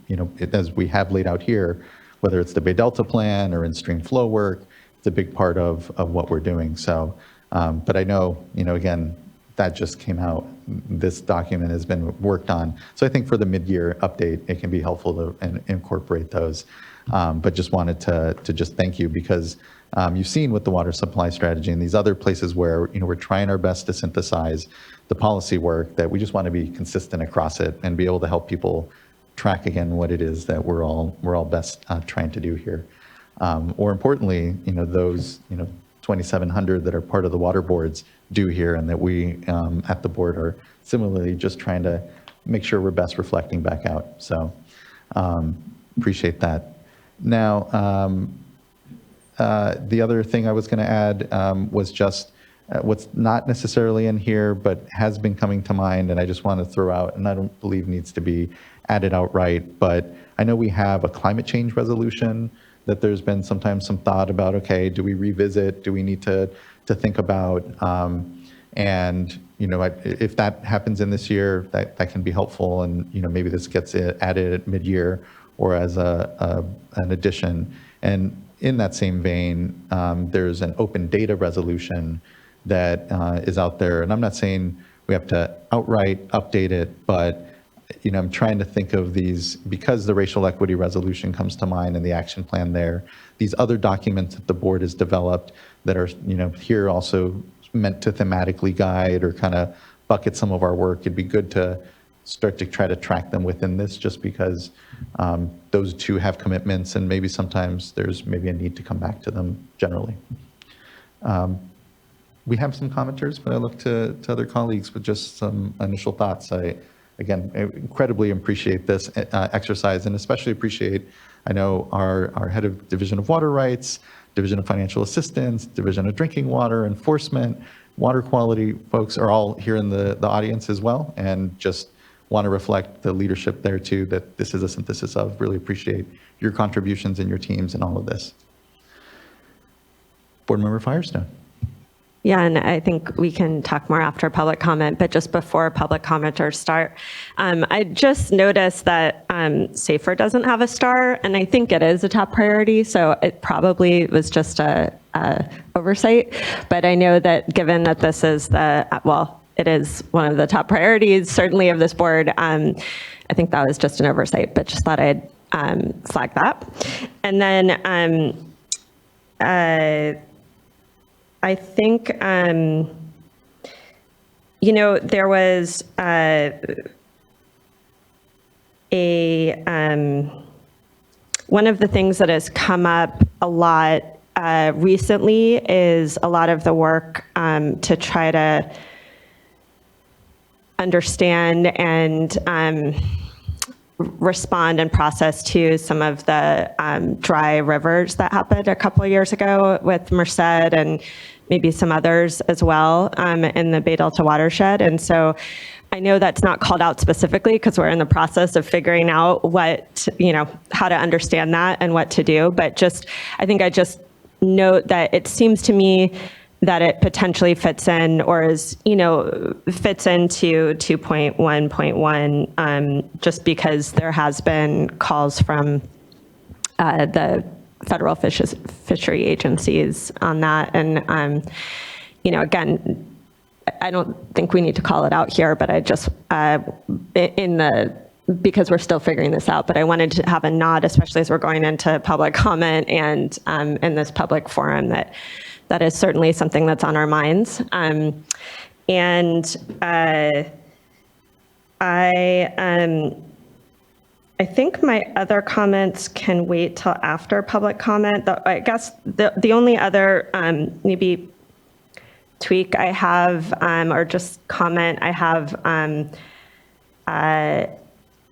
as we have laid out here, whether it's the Bay Delta plan or in-stream flow work, it's a big part of what we're doing. So, but I know, again, that just came out. This document has been worked on. So I think for the mid-year update, it can be helpful to incorporate those. But just wanted to just thank you because you've seen with the water supply strategy and these other places where we're trying our best to synthesize the policy work, that we just want to be consistent across it and be able to help people track again what it is that we're all best trying to do here. Or importantly, those 2,700 that are part of the water boards do here, and that we at the board are similarly just trying to make sure we're best reflecting back out. So appreciate that. Now, the other thing I was going to add was just what's not necessarily in here, but has been coming to mind, and I just want to throw out, and I don't believe needs to be added outright, but I know we have a climate change resolution that there's been sometimes some thought about, okay, do we revisit? Do we need to think about? And, if that happens in this year, that can be helpful. And, maybe this gets added at mid-year or as an addition. And in that same vein, there's an open data resolution that is out there. And I'm not saying we have to outright update it, but I'm trying to think of these, because the racial equity resolution comes to mind and the action plan there, these other documents that the board has developed that are, here also meant to thematically guide or kind of bucket some of our work. It'd be good to start to try to track them within this, just because those two have commitments and maybe sometimes there's maybe a need to come back to them generally. We have some commenters, but I look to other colleagues with just some initial thoughts. Again, incredibly appreciate this exercise, and especially appreciate, I know, our head of Division of Water Rights, Division of Financial Assistance, Division of Drinking Water, Enforcement, Water Quality folks are all here in the audience as well, and just want to reflect the leadership there too, that this is a synthesis of. Really appreciate your contributions and your teams in all of this. Board Member Firestone. Yeah, and I think we can talk more after public comment, but just before public commenters start, I just noticed that SAFER doesn't have a star, and I think it is a top priority, so it probably was just a oversight. But I know that given that this is it is one of the top priorities, certainly of this board, I think that was just an oversight, but just thought I'd flag that. And then I think, there was one of the things that has come up a lot recently is a lot of the work to try to understand and respond and process to some of the dry rivers that happened a couple of years ago with Merced and maybe some others as well in the Bay Delta watershed. And so I know that's not called out specifically because we're in the process of figuring out how to understand that and what to do. But I think I just note that it seems to me that it potentially fits in or fits into 2.1.1 just because there has been calls from the federal fishery agencies on that. And, again, I don't think we need to call it out here, but I just, because we're still figuring this out, but I wanted to have a nod, especially as we're going into public comment and in this public forum, that is certainly something that's on our minds. I think my other comments can wait till after public comment. I guess the only other maybe tweak I have or just comment I have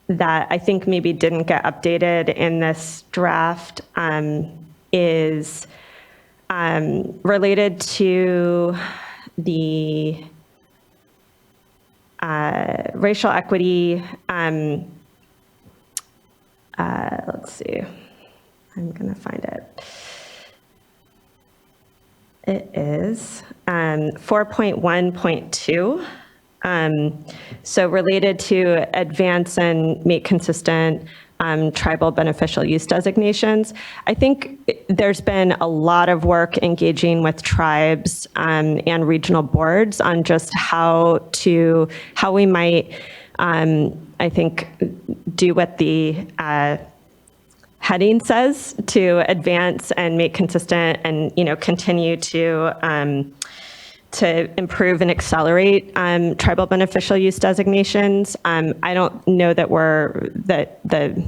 that I think maybe didn't get updated in this draft is related to the racial equity. Let's see, I'm gonna find it. It is 4.1.2. So related to advance and make consistent tribal beneficial use designations. I think there's been a lot of work engaging with tribes and regional boards on just how we might, I think, do what the heading says to advance and make consistent and, continue to improve and accelerate tribal beneficial use designations. I don't know that the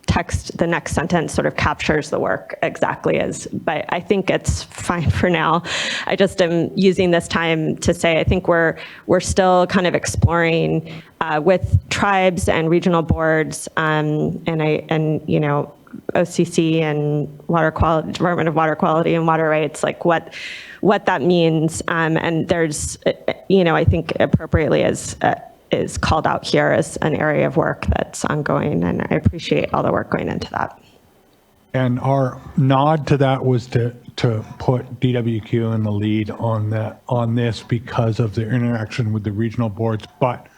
text, the next sentence sort of captures the work exactly but I think it's fine for now. I just am using this time to say I think we're still kind of exploring with tribes and regional boards OCC and water quality, Department of Water Quality and Water Rights, like what that means. And there's, I think appropriately is called out here as an area of work that's ongoing. And I appreciate all the work going into that. And our nod to that was to put DWQ in the lead on this because of their interaction with the regional boards, but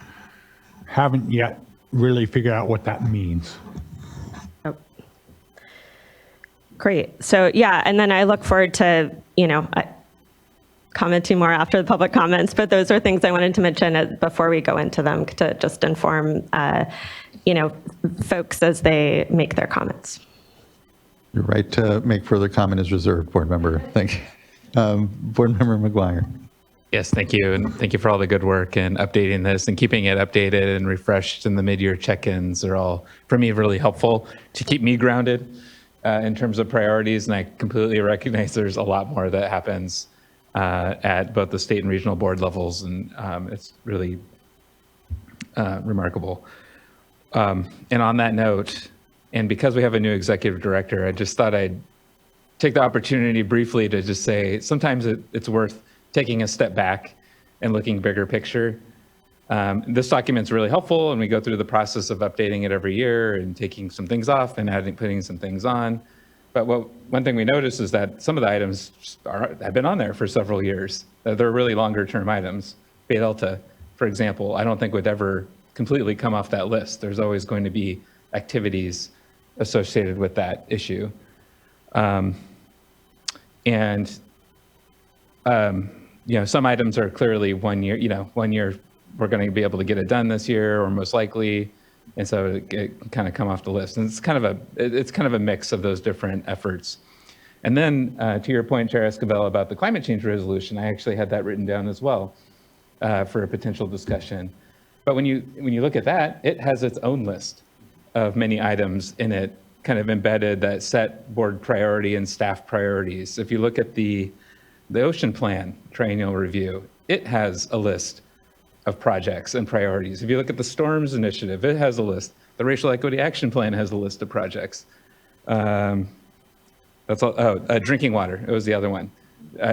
haven't yet really figured out what that means. Great. So yeah, and then I look forward to, commenting more after the public comments, but those are things I wanted to mention before we go into them to just inform, folks as they make their comments. Your right to make further comment is reserved, board member. Thank you. Board member McGuire. Yes, thank you. And thank you for all the good work and updating this and keeping it updated and refreshed. And the mid-year check-ins are all, for me, really helpful to keep me grounded in terms of priorities. And I completely recognize there's a lot more that happens at both the state and regional board levels. And it's really remarkable. And on that note, and because we have a new executive director, I just thought I'd take the opportunity briefly to just say, sometimes it's worth taking a step back and looking bigger picture. This document's really helpful, and we go through the process of updating it every year and taking some things off and putting some things on. But one thing we notice is that some of the items have been on there for several years. They're really longer term items. Bay Delta, for example, I don't think would ever completely come off that list. There's always going to be activities associated with that issue. Some items are clearly 1 year, 1 year we're going to be able to get it done this year or most likely. And so it kind of come off the list. And it's kind of a mix of those different efforts. And then to your point, Chair Escobar, about the climate change resolution, I actually had that written down as well for a potential discussion. But when you look at that, it has its own list of many items in it, kind of embedded that set board priority and staff priorities. If you look at the ocean plan triennial review, it has a list of projects and priorities. If you look at the storms initiative, it has a list. The racial equity action plan has a list of projects. That's all. Drinking water, it was the other one.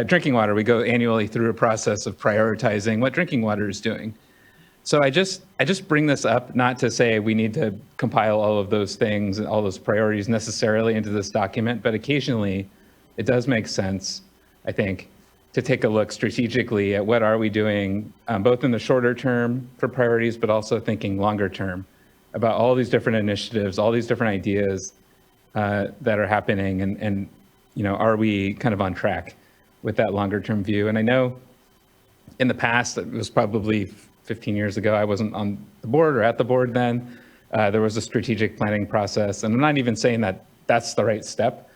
Drinking water, we go annually through a process of prioritizing what drinking water is doing. So I just bring this up not to say we need to compile all of those things and all those priorities necessarily into this document, but occasionally it does make sense, I think, to take a look strategically at what are we doing, both in the shorter term for priorities, but also thinking longer term about all these different initiatives, all these different ideas that are happening, and are we kind of on track with that longer term view? And I know in the past, it was probably 15 years ago, I wasn't on the board or at the board then. There was a strategic planning process, and I'm not even saying that that's the right step,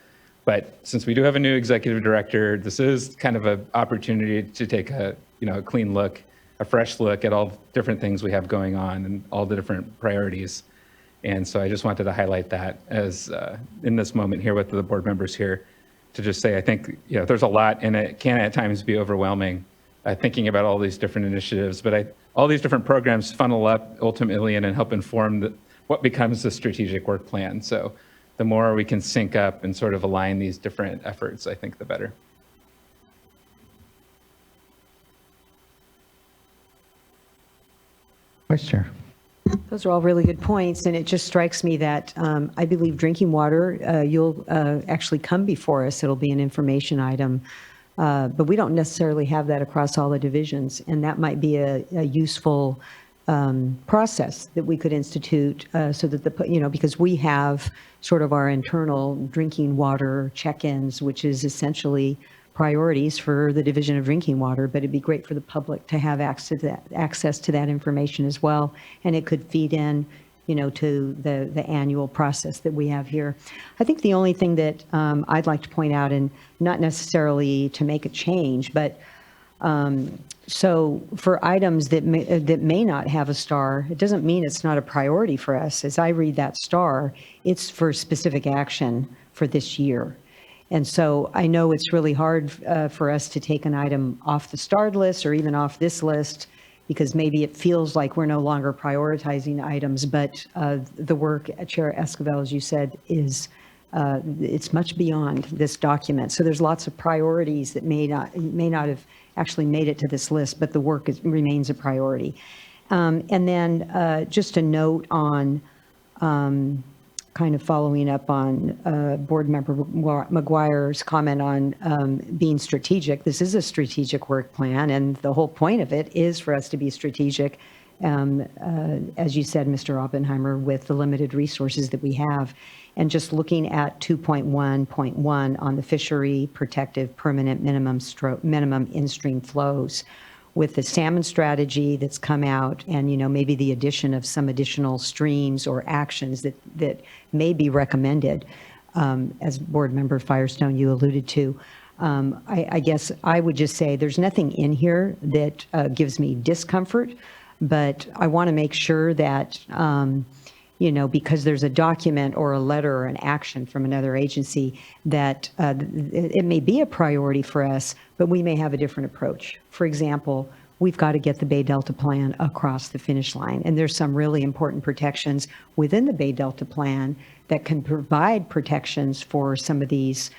but since we do have a new executive director, this is kind of an opportunity to take a clean look, a fresh look at all different things we have going on and all the different priorities. And so I just wanted to highlight that as in this moment here with the board members here, to just say I think there's a lot, and it can at times be overwhelming thinking about all these different initiatives, but all these different programs funnel up ultimately and help inform what becomes the strategic work plan. So the more we can sync up and sort of align these different efforts, I think the better. Vice Chair. Those are all really good points, and it just strikes me that I believe drinking water, you'll actually come before us. It'll be an information item, but we don't necessarily have that across all the divisions, and that might be a useful process that we could institute so that because we have sort of our internal drinking water check-ins, which is essentially priorities for the Division of Drinking Water, but it'd be great for the public to have access to that information as well, and it could feed in, to the annual process that we have here. I think the only thing that I'd like to point out, and not necessarily to make a change, but so for items that may not have a star, it doesn't mean it's not a priority for us. As I read that star, it's for specific action for this year. And so I know it's really hard for us to take an item off the starred list or even off this list because maybe it feels like we're no longer prioritizing items, but the work, Chair Esquivel, as you said, is it's much beyond this document. So there's lots of priorities that may not have actually made it to this list, but the work remains a priority. And then just a note on kind of following up on Board Member McGuire's comment on being strategic. This is a strategic work plan, and the whole point of it is for us to be strategic, as you said, Mr. Oppenheimer, with the limited resources that we have. And just looking at 2.1.1 on the fishery protective permanent minimum in-stream flows, with the salmon strategy that's come out and, maybe the addition of some additional streams or actions that may be recommended, as Board Member Firestone, you alluded to, I guess I would just say there's nothing in here that gives me discomfort, but I want to make sure that, because there's a document or a letter or an action from another agency that it may be a priority for us, but we may have a different approach. For example, we've got to get the Bay Delta Plan across the finish line. And there's some really important protections within the Bay Delta Plan that can provide protections for some of these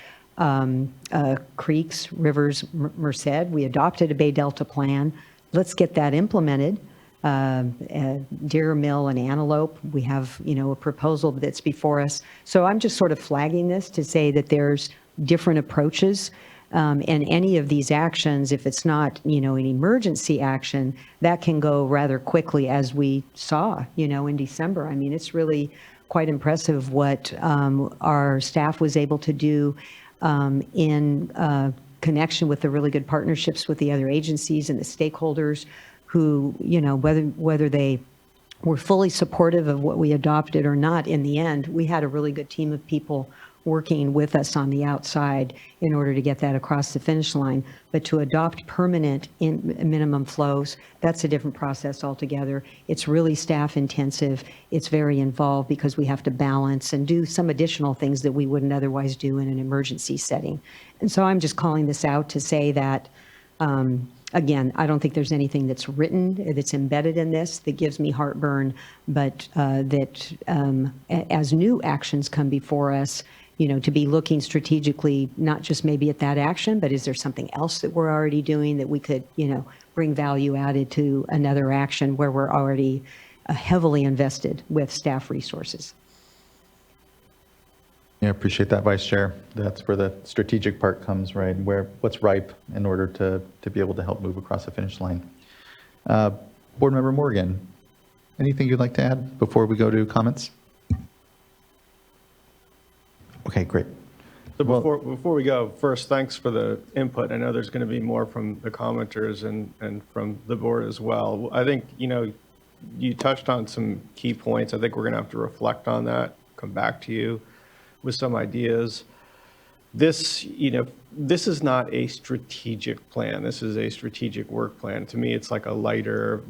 creeks, rivers, Merced. We adopted a Bay Delta Plan. Let's get that implemented. Deer Mill and Antelope, we have, a proposal that's before us. So I'm just sort of flagging this to say that there's different approaches. And any of these actions, if it's not, an emergency action, that can go rather quickly, as we saw, in December. I mean, it's really quite impressive what our staff was able to do in connection with the really good partnerships with the other agencies and the stakeholders who, whether they were fully supportive of what we adopted or not, in the end, we had a really good team of people working with us on the outside in order to get that across the finish line. But to adopt permanent minimum flows, that's a different process altogether. It's really staff intensive. It's very involved because we have to balance and do some additional things that we wouldn't otherwise do in an emergency setting. And so I'm just calling this out to say that, again, I don't think there's anything that's written that's embedded in this that gives me heartburn, but that as new actions come before us, to be looking strategically, not just maybe at that action, but is there something else that we're already doing that we could, bring value added to another action where we're already heavily invested with staff resources. Yeah, appreciate that, Vice Chair. That's where the strategic part comes, right? What's ripe in order to be able to help move across the finish line. Board Member Morgan, anything you'd like to add before we go to comments? Okay, great. So before we go, first, thanks for the input. I know there's going to be more from the commenters and from the board as well. I think, you touched on some key points. I think we're going to have to reflect on that, come back to you with some ideas. This is not a strategic plan. This is a strategic work plan. To me, it's like a lighter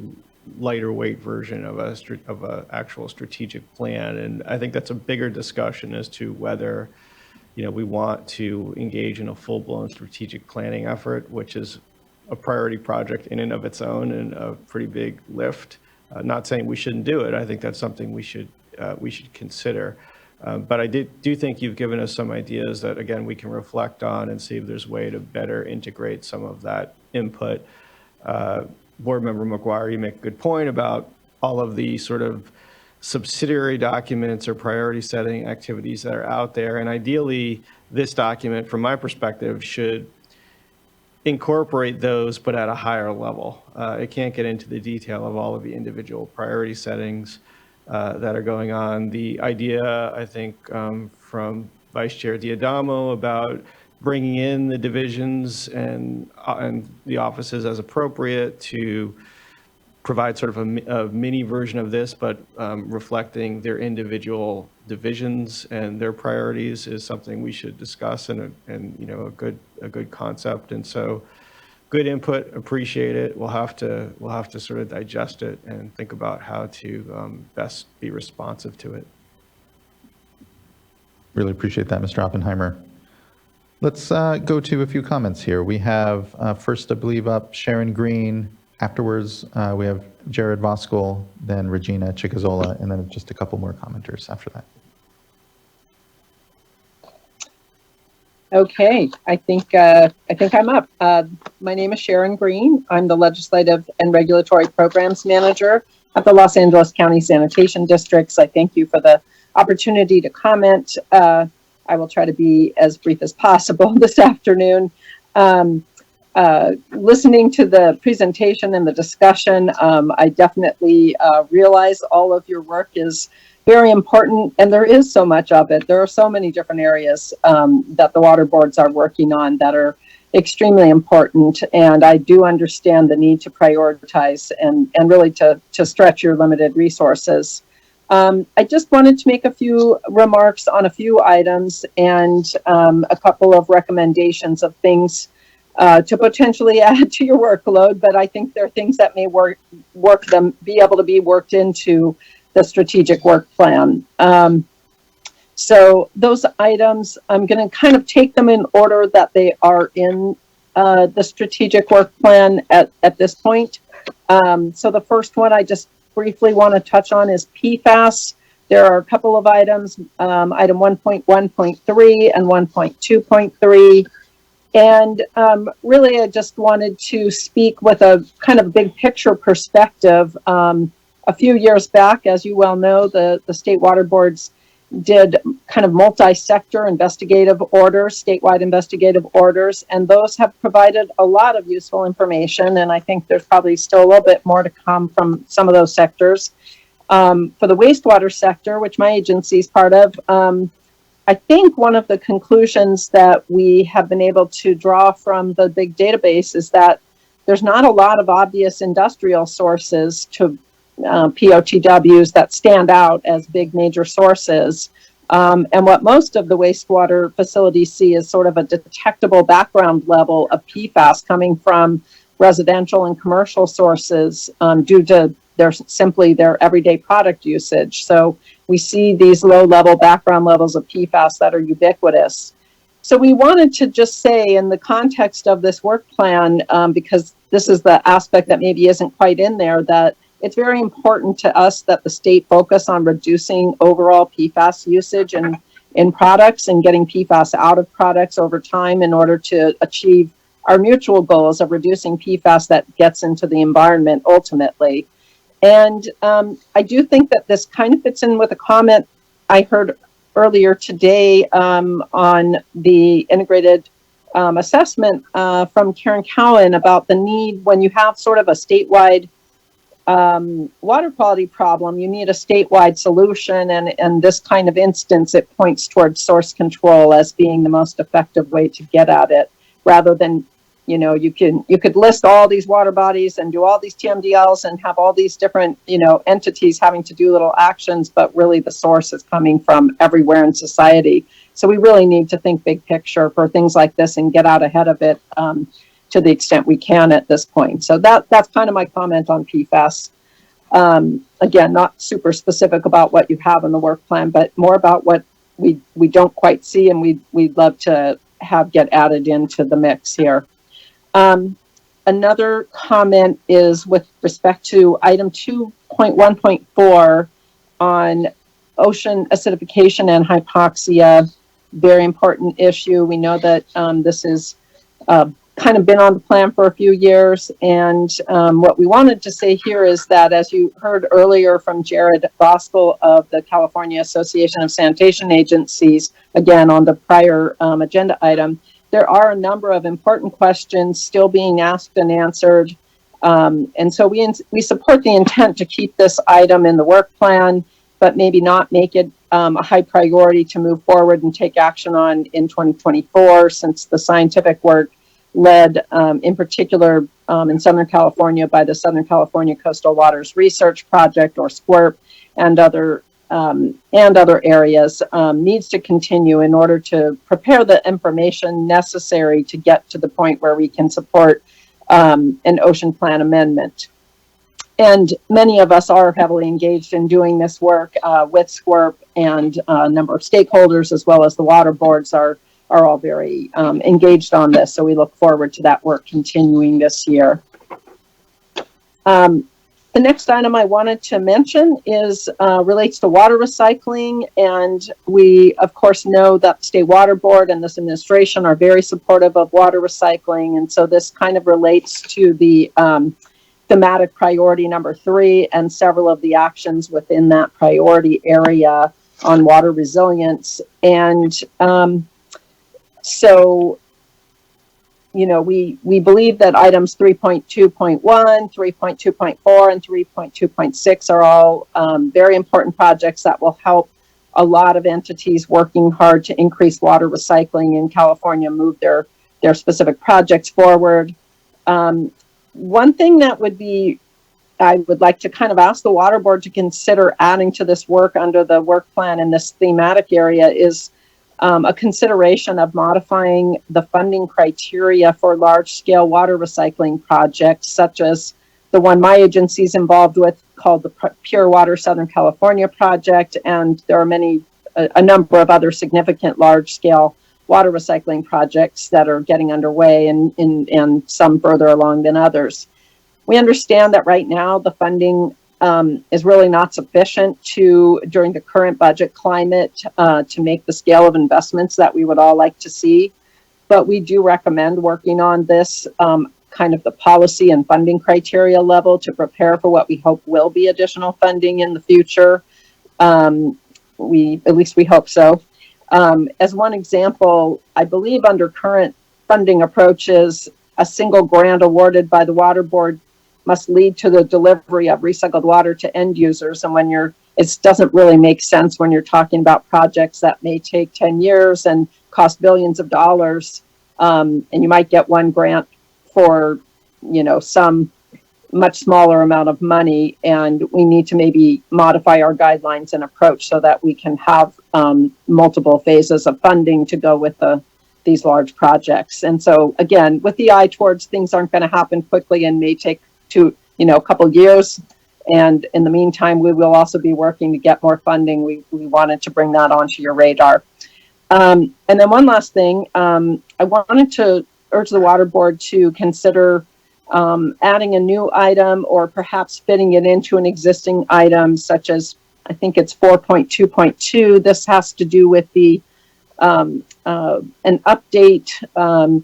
weight version of a actual strategic plan. And I think that's a bigger discussion as to whether, we want to engage in a full-blown strategic planning effort, which is a priority project in and of its own and a pretty big lift. Not saying we shouldn't do it. I think that's something we should consider. But I do think you've given us some ideas that, again, we can reflect on and see if there's a way to better integrate some of that input. Board Member McGuire, you make a good point about all of the sort of subsidiary documents or priority setting activities that are out there. And ideally, this document, from my perspective, should incorporate those, but at a higher level. It can't get into the detail of all of the individual priority settings that are going on. The idea, I think, from Vice Chair Diadamo about bringing in the divisions and the offices as appropriate to provide sort of a mini version of this, but reflecting their individual divisions and their priorities is something we should discuss, and you know, a good concept. And so, good input, appreciate it. We'll have to sort of digest it and think about how to best be responsive to it. Really appreciate that, Mr. Oppenheimer. Let's go to a few comments here. We have first, I believe, up Sharon Green. Afterwards, we have Jared Voskuhl, then Regina Chicazola, and then just a couple more commenters after that. Okay, I think I'm up. My name is Sharon Green. I'm the Legislative and Regulatory Programs Manager at the Los Angeles County Sanitation Districts. I thank you for the opportunity to comment. I will try to be as brief as possible this afternoon. Listening to the presentation and the discussion, I definitely realize all of your work is very important, and there is so much of it. There are so many different areas that the water boards are working on that are extremely important, and I do understand the need to prioritize and really to stretch your limited resources. I just wanted to make a few remarks on a few items and a couple of recommendations of things to potentially add to your workload, but I think there are things that may be able to be worked into the strategic work plan. So those items, I'm going to kind of take them in order that they are in the strategic work plan at this point. So the first one I just briefly want to touch on is PFAS. There are a couple of items, item 1.1.3 and 1.2.3. And really, I just wanted to speak with a kind of big picture perspective. A few years back, as you well know, the state water boards did kind of multi-sector investigative orders, statewide investigative orders, and those have provided a lot of useful information. And I think there's probably still a little bit more to come from some of those sectors. For the wastewater sector, which my agency is part of, I think one of the conclusions that we have been able to draw from the big database is that there's not a lot of obvious industrial sources to POTWs that stand out as big major sources. And what most of the wastewater facilities see is sort of a detectable background level of PFAS coming from residential and commercial sources due to their everyday product usage. So we see these low-level background levels of PFAS that are ubiquitous. So we wanted to just say in the context of this work plan, because this is the aspect that maybe isn't quite in there, that it's very important to us that the state focus on reducing overall PFAS usage in products and getting PFAS out of products over time in order to achieve our mutual goals of reducing PFAS that gets into the environment ultimately. And I do think that this kind of fits in with a comment I heard earlier today on the integrated assessment from Karen Cowan about the need when you have sort of a statewide water quality problem, you need a statewide solution. And in this kind of instance, it points towards source control as being the most effective way to get at it, rather than, you know, you could list all these water bodies and do all these TMDLs and have all these different, you know, entities having to do little actions, but really the source is coming from everywhere in society. So we really need to think big picture for things like this and get out ahead of it to the extent we can at this point. So that's kind of my comment on PFAS. Again, not super specific about what you have in the work plan, but more about what we don't quite see and we'd love to have get added into the mix here. Another comment is with respect to item 2.1.4 on ocean acidification and hypoxia, very important issue. We know that this is kind of been on the plan for a few years. And what we wanted to say here is that, as you heard earlier from Jared Voskuhl of the California Association of Sanitation Agencies, again on the prior agenda item, there are a number of important questions still being asked and answered. And so we support the intent to keep this item in the work plan, but maybe not make it a high priority to move forward and take action on in 2024, since the scientific work led in particular in Southern California by the Southern California Coastal Waters Research Project, or SWRCB, and other areas needs to continue in order to prepare the information necessary to get to the point where we can support an ocean plan amendment. And many of us are heavily engaged in doing this work with SWRCB, and a number of stakeholders, as well as the water boards, are all very engaged on this. So we look forward to that work continuing this year. The next item I wanted to mention is relates to water recycling. And we, of course, know that the State Water Board and this administration are very supportive of water recycling. And so this kind of relates to the thematic priority number 3 and several of the actions within that priority area on water resilience. And so, you know, we believe that items 3.2.1, 3.2.4, and 3.2.6 are all very important projects that will help a lot of entities working hard to increase water recycling in California move their specific projects forward. One thing that I would like to kind of ask the Water Board to consider adding to this work under the work plan in this thematic area is a consideration of modifying the funding criteria for large-scale water recycling projects, such as the one my agency is involved with called the Pure Water Southern California Project, and there are a number of other significant large-scale water recycling projects that are getting underway, and some further along than others. We understand that right now the funding is really not sufficient during the current budget climate to make the scale of investments that we would all like to see. But we do recommend working on this kind of the policy and funding criteria level to prepare for what we hope will be additional funding in the future. At least we hope so. As one example, I believe under current funding approaches, a single grant awarded by the Water Board must lead to the delivery of recycled water to end users. And it doesn't really make sense when you're talking about projects that may take 10 years and cost billions of dollars. And you might get one grant for, you know, some much smaller amount of money. And we need to maybe modify our guidelines and approach so that we can have multiple phases of funding to go with these large projects. And so again, with the eye towards things aren't going to happen quickly and may take a couple of years. And in the meantime, we will also be working to get more funding. We wanted to bring that onto your radar. And then one last thing, I wanted to urge the Water Board to consider adding a new item or perhaps fitting it into an existing item, such as, I think it's 4.2.2. This has to do with an update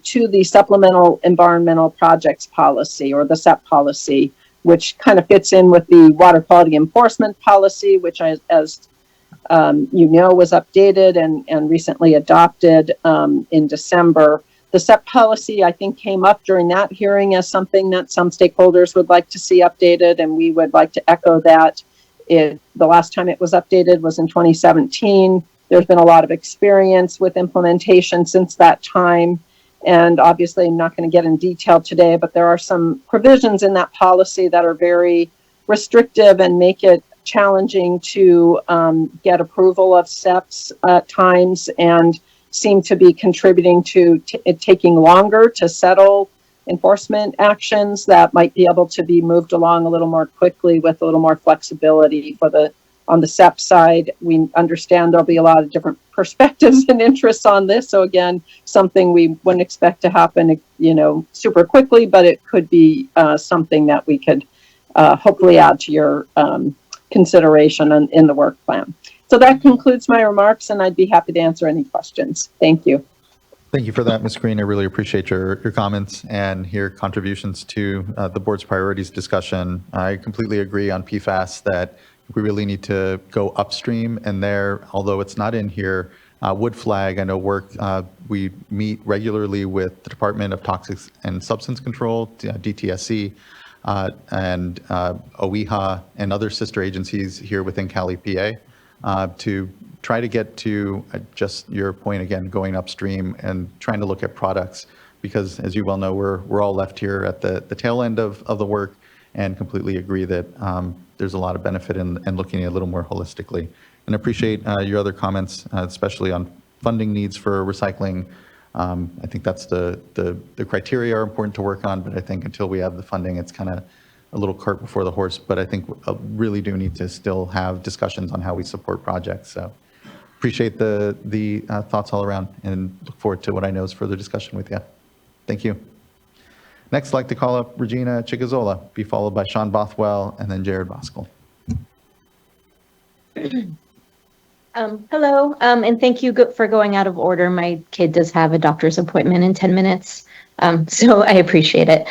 to the Supplemental Environmental Projects Policy, or the SEP policy, which kind of fits in with the Water Quality Enforcement Policy, which, as you know, was updated and recently adopted in December. The SEP policy, I think, came up during that hearing as something that some stakeholders would like to see updated, and we would like to echo that. The last time it was updated was in 2017. There's been a lot of experience with implementation since that time. And obviously, I'm not going to get in detail today, but there are some provisions in that policy that are very restrictive and make it challenging to get approval of SEPs at times, and seem to be contributing to it taking longer to settle enforcement actions that might be able to be moved along a little more quickly with a little more flexibility on the SEP side. We understand there'll be a lot of different perspectives and interests on this. So again, something we wouldn't expect to happen, super quickly, but it could be something that we could hopefully add to your consideration in the work plan. So that concludes my remarks, and I'd be happy to answer any questions. Thank you. Thank you for that, Ms. Green. I really appreciate your comments and your contributions to the board's priorities discussion. I completely agree on PFAS that we really need to go upstream, and there, although it's not in here, Wood Flag, I know we meet regularly with the Department of Toxics and Substance Control, DTSC, and OEHA and other sister agencies here within Cali, PA, to try to get to just your point again, going upstream and trying to look at products, because as you well know, we're all left here at the tail end of the work, and completely agree that there's a lot of benefit in looking at it a little more holistically. And appreciate your other comments, especially on funding needs for recycling. I think that's the criteria are important to work on, but I think until we have the funding, it's kind of a little cart before the horse. But I think really do need to still have discussions on how we support projects. So appreciate the thoughts all around, and look forward to what I know is further discussion with you. Thank you. Next, I'd like to call up Regina Chigazola, be followed by Sean Bothwell, and then Jared Voskel. Hello, and thank you for going out of order. My kid does have a doctor's appointment in 10 minutes, so I appreciate it.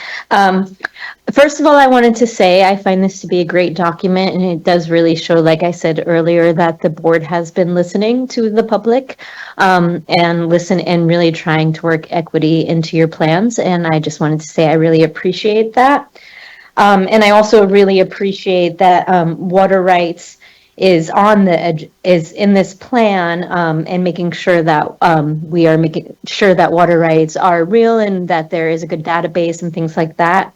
First of all, I wanted to say I find this to be a great document, and it does really show, like I said earlier, that the board has been listening to the public and really trying to work equity into your plans. And I just wanted to say I really appreciate that. And I also really appreciate that water rights is in this plan, and making sure that we are making sure that water rights are real and that there is a good database and things like that.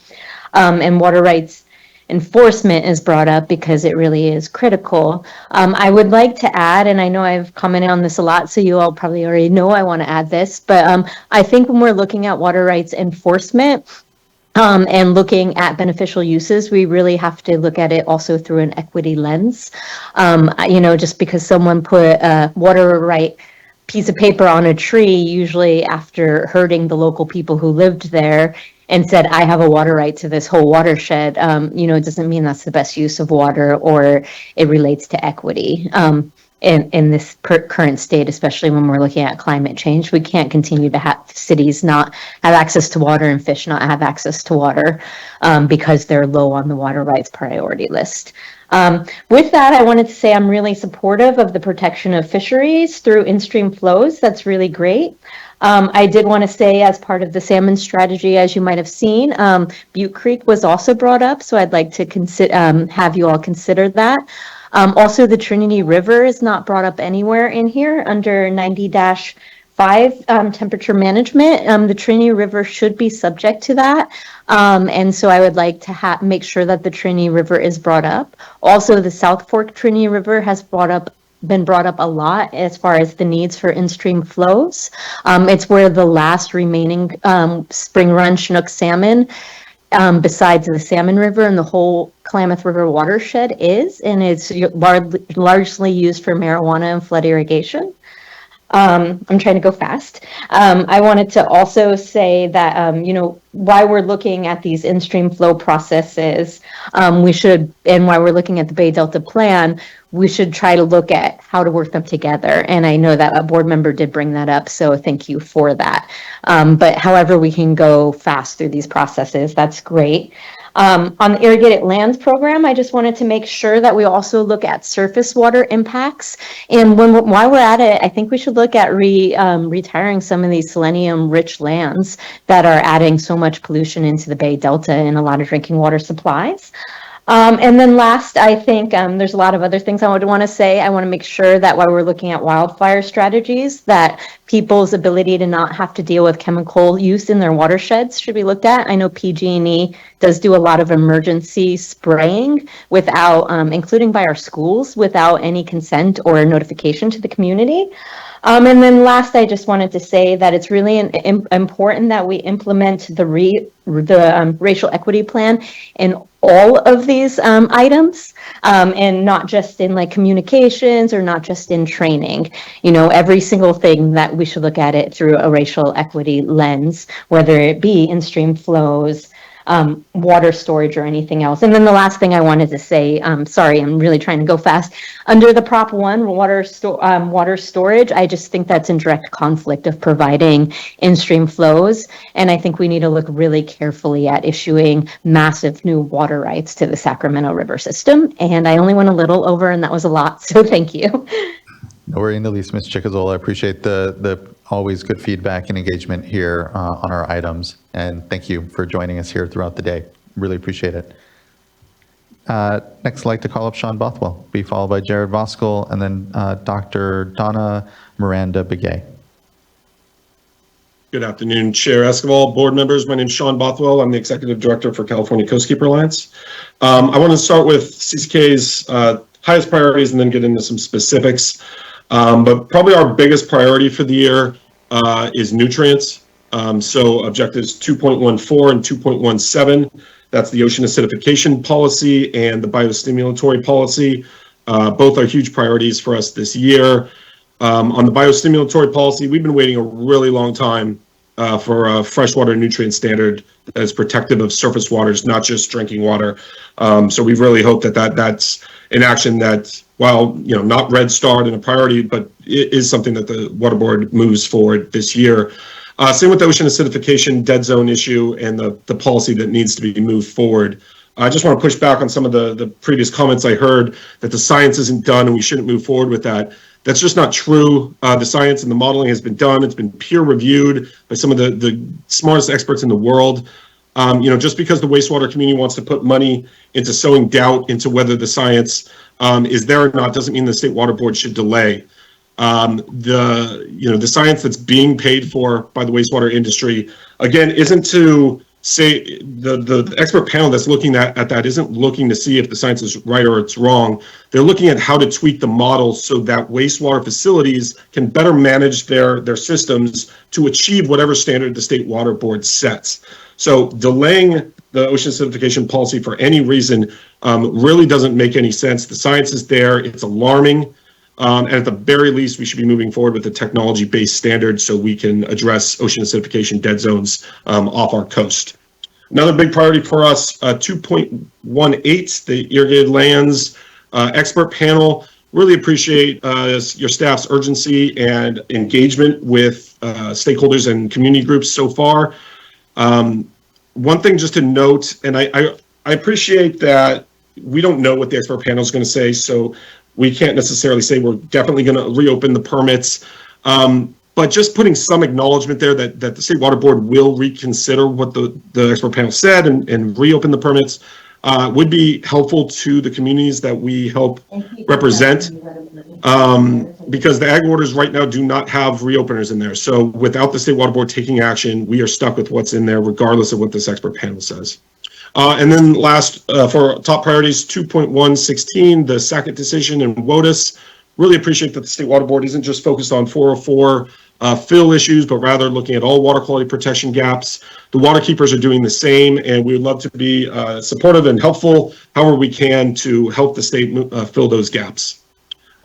And water rights enforcement is brought up because it really is critical. I would like to add, and I know I've commented on this a lot, so you all probably already know I want to add this, but I think when we're looking at water rights enforcement, and looking at beneficial uses, we really have to look at it also through an equity lens. Just because someone put a water right piece of paper on a tree, usually after hurting the local people who lived there, and said, I have a water right to this whole watershed, it doesn't mean that's the best use of water, or it relates to equity. In this current state, especially when we're looking at climate change, we can't continue to have cities not have access to water and fish not have access to water because they're low on the water rights priority list. With that, I wanted to say I'm really supportive of the protection of fisheries through in-stream flows. That's really great. I did want to say, as part of the salmon strategy, as you might have seen, Butte Creek was also brought up, so I'd like to have you all consider that. Also, the Trinity River is not brought up anywhere in here under 90-5 temperature management. The Trinity River should be subject to that. And so I would like to make sure that the Trinity River is brought up. Also, the South Fork Trinity River has been brought up a lot as far as the needs for in-stream flows. It's where the last remaining spring run Chinook salmon, besides the Salmon River and the whole Klamath River watershed is, and it's largely used for marijuana and flood irrigation. I'm trying to go fast. I wanted to also say that, why we're looking at these in-stream flow processes, and why we're looking at the Bay Delta Plan, we should try to look at how to work them together. And I know that a board member did bring that up, so thank you for that. But however we can go fast through these processes, that's great. On the irrigated lands program, I just wanted to make sure that we also look at surface water impacts. And while we're at it, I think we should look at retiring some of these selenium-rich lands that are adding so much pollution into the Bay Delta and a lot of drinking water supplies. And then last, I think there's a lot of other things I would want to say. I want to make sure that while we're looking at wildfire strategies, that people's ability to not have to deal with chemical use in their watersheds should be looked at. I know PG&E does do a lot of emergency spraying without, including by our schools, without any consent or notification to the community. And then last, I just wanted to say that it's really important that we implement the racial equity plan in all of these items, and not just in like communications or not just in training. Every single thing that we should look at it through a racial equity lens, whether it be in-stream flows, water storage, or anything else. And then the last thing I wanted to say, sorry, I'm really trying to go fast. Under the Prop 1, water storage, I just think that's in direct conflict of providing in-stream flows. And I think we need to look really carefully at issuing massive new water rights to the Sacramento River system. And I only went a little over, and that was a lot, so thank you. No worry in the least, Ms. Chickazol. I appreciate the always good feedback and engagement here on our items. And thank you for joining us here throughout the day. Really appreciate it. Next, I'd like to call up Sean Bothwell, be followed by Jared Voskuhl, and then Dr. Donna Miranda Begay. Good afternoon, Chair Esquivel, board members. My name is Sean Bothwell. I'm the Executive Director for California Coastkeeper Alliance. I want to start with CCK's highest priorities and then get into some specifics. But probably our biggest priority for the year is nutrients. So objectives 2.14 and 2.17, that's the ocean acidification policy and the biostimulatory policy. Both are huge priorities for us this year. On the biostimulatory policy, we've been waiting a really long time for a freshwater nutrient standard that is protective of surface waters, not just drinking water. So we really hope that that's an action that, while not red starred and a priority, but it is something that the Water Board moves forward this year. Same with the ocean acidification dead zone issue and the policy that needs to be moved forward. I just want to push back on some of the previous comments I heard that the science isn't done and we shouldn't move forward with that. That's just not true. The science and the modeling has been done. It's been peer reviewed by some of the smartest experts in the world. Just because the wastewater community wants to put money into sowing doubt into whether the science is there or not doesn't mean the State Water Board should delay. The science that's being paid for by the wastewater industry, again, isn't to say the expert panel that's looking at that isn't looking to see if the science is right or it's wrong. They're looking at how to tweak the model so that wastewater facilities can better manage their systems to achieve whatever standard the State Water Board sets. So delaying the ocean acidification policy for any reason really doesn't make any sense. The science is there. It's alarming. And at the very least, we should be moving forward with a technology-based standard so we can address ocean acidification dead zones off our coast. Another big priority for us, 2.18, the irrigated lands expert panel. Really appreciate your staff's urgency and engagement with stakeholders and community groups so far. One thing just to note, and I appreciate that we don't know what the expert panel is going to say, so we can't necessarily say we're definitely going to reopen the permits, but just putting some acknowledgement there that the State Water Board will reconsider what the expert panel said and reopen the permits would be helpful to the communities that we help represent, because the ag orders right now do not have reopeners in there. So without the State Water Board taking action, we are stuck with what's in there regardless of what this expert panel says. And then last, for top priorities, 2.116, the Sackett decision and WOTUS. Really appreciate that the State Water Board isn't just focused on 404 fill issues, but rather looking at all water quality protection gaps. The water keepers are doing the same, and we would love to be supportive and helpful however we can to help the state fill those gaps.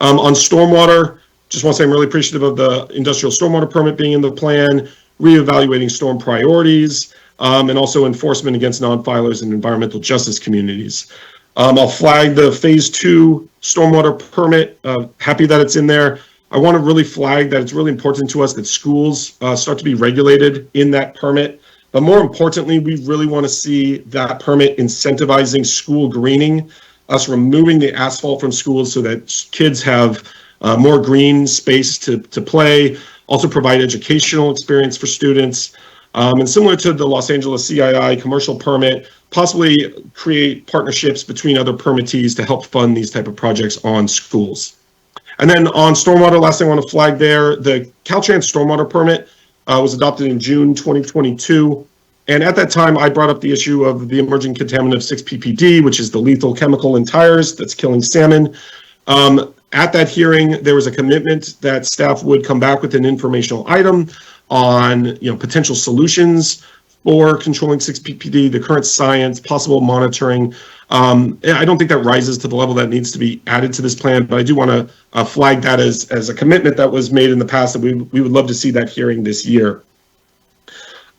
On stormwater, just want to say I'm really appreciative of the industrial stormwater permit being in the plan, reevaluating storm priorities, and also enforcement against non-filers and environmental justice communities. I'll flag the phase 2 stormwater permit. Happy that it's in there. I want to really flag that it's really important to us that schools start to be regulated in that permit. But more importantly, we really want to see that permit incentivizing school greening, us removing the asphalt from schools so that kids have more green space to play, also provide educational experience for students. And similar to the Los Angeles CII commercial permit, possibly create partnerships between other permittees to help fund these type of projects on schools. And then on stormwater, last thing I want to flag there, the Caltrans stormwater permit was adopted in June 2022. And at that time, I brought up the issue of the emerging contaminant of 6-PPD, which is the lethal chemical in tires that's killing salmon. At that hearing, there was a commitment that staff would come back with an informational item on potential solutions for controlling 6-PPD, the current science, possible monitoring. I don't think that rises to the level that needs to be added to this plan, but I do want to flag that as a commitment that was made in the past, that we would love to see that hearing this year.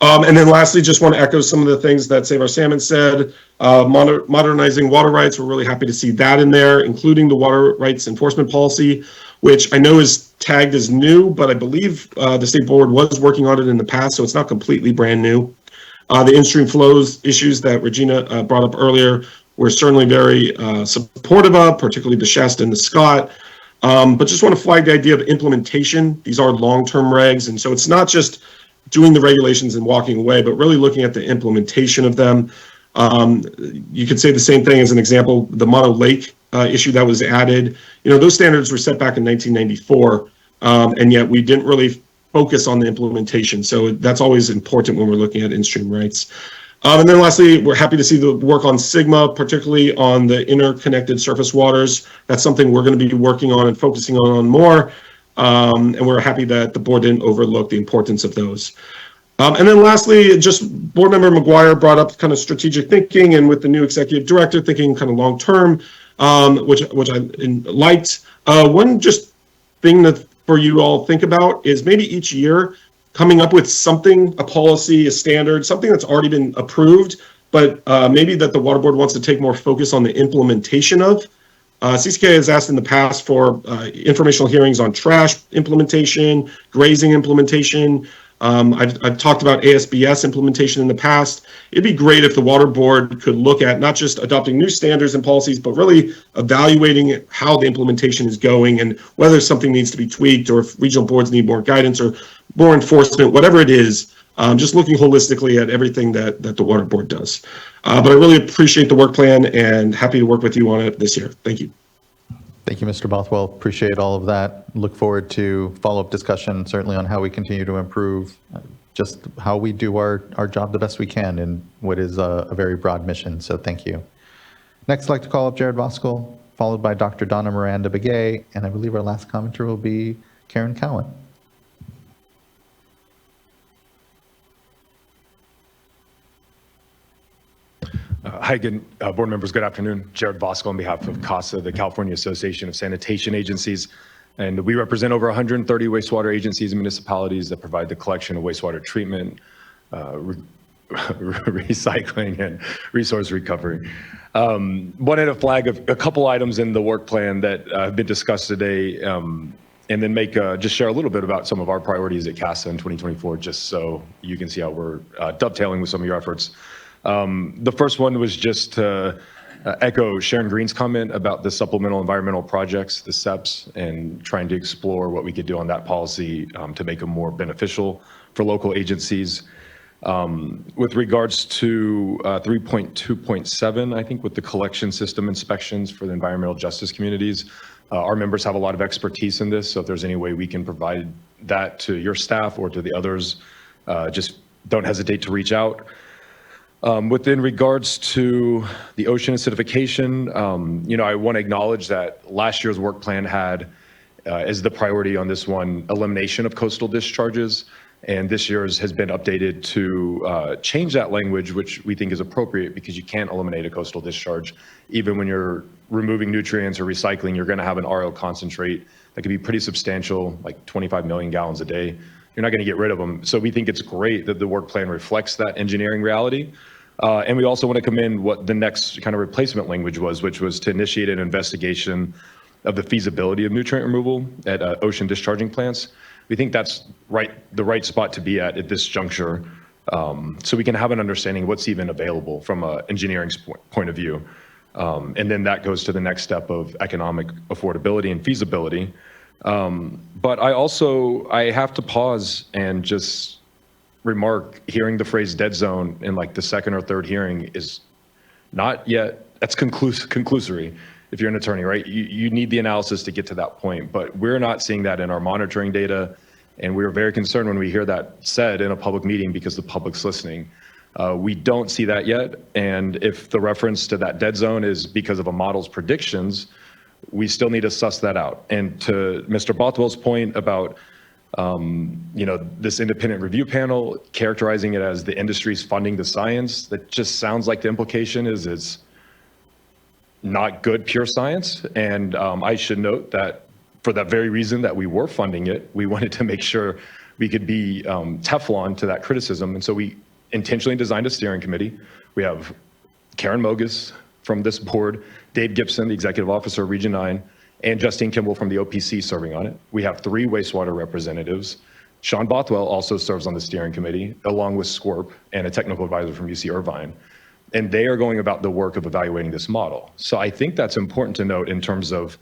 And then lastly, just want to echo some of the things that Save Our Salmon said. Modernizing water rights, we're really happy to see that in there, including the water rights enforcement policy, which I know is tagged as new, but I believe the State Board was working on it in the past, so it's not completely brand new. The in-stream flows issues that Regina brought up earlier, we're certainly very supportive of, particularly the Shasta and the Scott. But just want to flag the idea of implementation. These are long-term regs, and so it's not just doing the regulations and walking away, but really looking at the implementation of them. You could say the same thing as an example, the Mono Lake issue that was added. Those standards were set back in 1994, and yet we didn't really focus on the implementation. So that's always important when we're looking at in-stream rights. And then lastly, we're happy to see the work on Sigma, particularly on the interconnected surface waters. That's something we're going to be working on and focusing on more. And we're happy that the board didn't overlook the importance of those. And then lastly, just board member McGuire brought up kind of strategic thinking, and with the new executive director thinking kind of long term, which I liked. One just thing that for you all think about is maybe each year coming up with something, a policy, a standard, something that's already been approved, but maybe that the water board wants to take more focus on the implementation of. CCK has asked in the past for informational hearings on trash implementation, grazing implementation. I've talked about ASBS implementation in the past. It'd be great if the water board could look at not just adopting new standards and policies, but really evaluating how the implementation is going and whether something needs to be tweaked, or if regional boards need more guidance or more enforcement, whatever it is. Just looking holistically at everything that the water board does. But I really appreciate the work plan and happy to work with you on it this year. Thank you. Thank you, Mr. Bothwell. Appreciate all of that. Look forward to follow-up discussion, certainly on how we continue to improve just how we do our job the best we can in what is a very broad mission. So thank you. Next, I'd like to call up Jared Voskuil, followed by Dr. Donna Miranda Begay, and I believe our last commenter will be Karen Cowan. Hi, good board members. Good afternoon. Jared Voskuil on behalf of CASA, the California Association of Sanitation Agencies. And we represent over 130 wastewater agencies and municipalities that provide the collection of wastewater treatment, recycling, and resource recovery. Wanted to flag a couple items in the work plan that have been discussed today, and then just share a little bit about some of our priorities at CASA in 2024, just so you can see how we're dovetailing with some of your efforts. The first one was just to echo Sharon Green's comment about the supplemental environmental projects, the SEPs, and trying to explore what we could do on that policy to make them more beneficial for local agencies. With regards to 3.2.7, I think with the collection system inspections for the environmental justice communities, our members have a lot of expertise in this, so if there's any way we can provide that to your staff or to the others, just don't hesitate to reach out. Within regards to the ocean acidification, I want to acknowledge that last year's work plan had as the priority on this one, elimination of coastal discharges, and this year's has been updated to change that language, which we think is appropriate because you can't eliminate a coastal discharge. Even when you're removing nutrients or recycling, you're going to have an RO concentrate that could be pretty substantial, like 25 million gallons a day. You're not going to get rid of them. So we think it's great that the work plan reflects that engineering reality. And we also want to commend what the next kind of replacement language was, which was to initiate an investigation of the feasibility of nutrient removal at ocean discharging plants. We think that's the right spot to be at this juncture, so we can have an understanding of what's even available from an engineering point of view. And then that goes to the next step of economic affordability and feasibility. But I have to pause and just remark, hearing the phrase dead zone in like the second or third hearing is not yet, that's conclusory. If you're an attorney, right? You need the analysis to get to that point, but we're not seeing that in our monitoring data. And we're very concerned when we hear that said in a public meeting because the public's listening. We don't see that yet. And if the reference to that dead zone is because of a model's predictions, we still need to suss that out. And to Mr. Bothwell's point about this independent review panel, characterizing it as the industry's funding the science, that just sounds like the implication is it's not good pure science. And I should note that for that very reason that we were funding it, we wanted to make sure we could be Teflon to that criticism. And so we intentionally designed a steering committee. We have Karen Mogus from this board, Dave Gibson, the executive officer of Region 9, and Justine Kimball from the OPC serving on it. We have 3 wastewater representatives. Sean Bothwell also serves on the steering committee, along with SWRCB and a technical advisor from UC Irvine. And they are going about the work of evaluating this model. So I think that's important to note in terms of,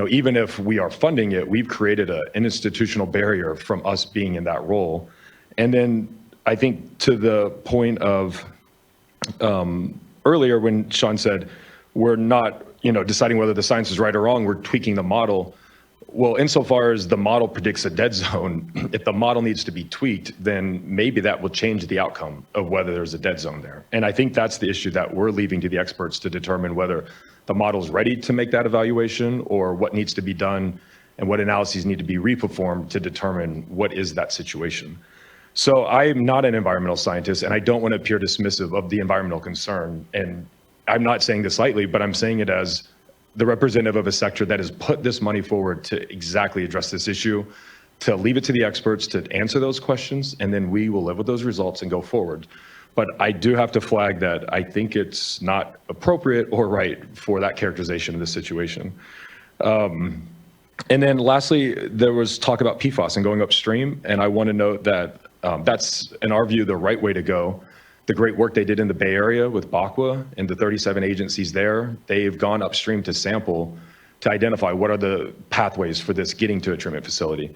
even if we are funding it, we've created an institutional barrier from us being in that role. And then I think to the point of earlier when Sean said, we're not, deciding whether the science is right or wrong, we're tweaking the model. Well, insofar as the model predicts a dead zone, if the model needs to be tweaked, then maybe that will change the outcome of whether there's a dead zone there. And I think that's the issue that we're leaving to the experts to determine whether the model's ready to make that evaluation or what needs to be done and what analyses need to be reperformed to determine what is that situation. So I'm not an environmental scientist, and I don't want to appear dismissive of the environmental concern. And I'm not saying this lightly, but I'm saying it as the representative of a sector that has put this money forward to exactly address this issue, to leave it to the experts to answer those questions, and then we will live with those results and go forward. But I do have to flag that I think it's not appropriate or right for that characterization of the situation. And then lastly, there was talk about PFAS and going upstream, and I want to note that that's, in our view, the right way to go. The great work they did in the Bay Area with BACWA and the 37 agencies there, they've gone upstream to sample to identify what are the pathways for this getting to a treatment facility.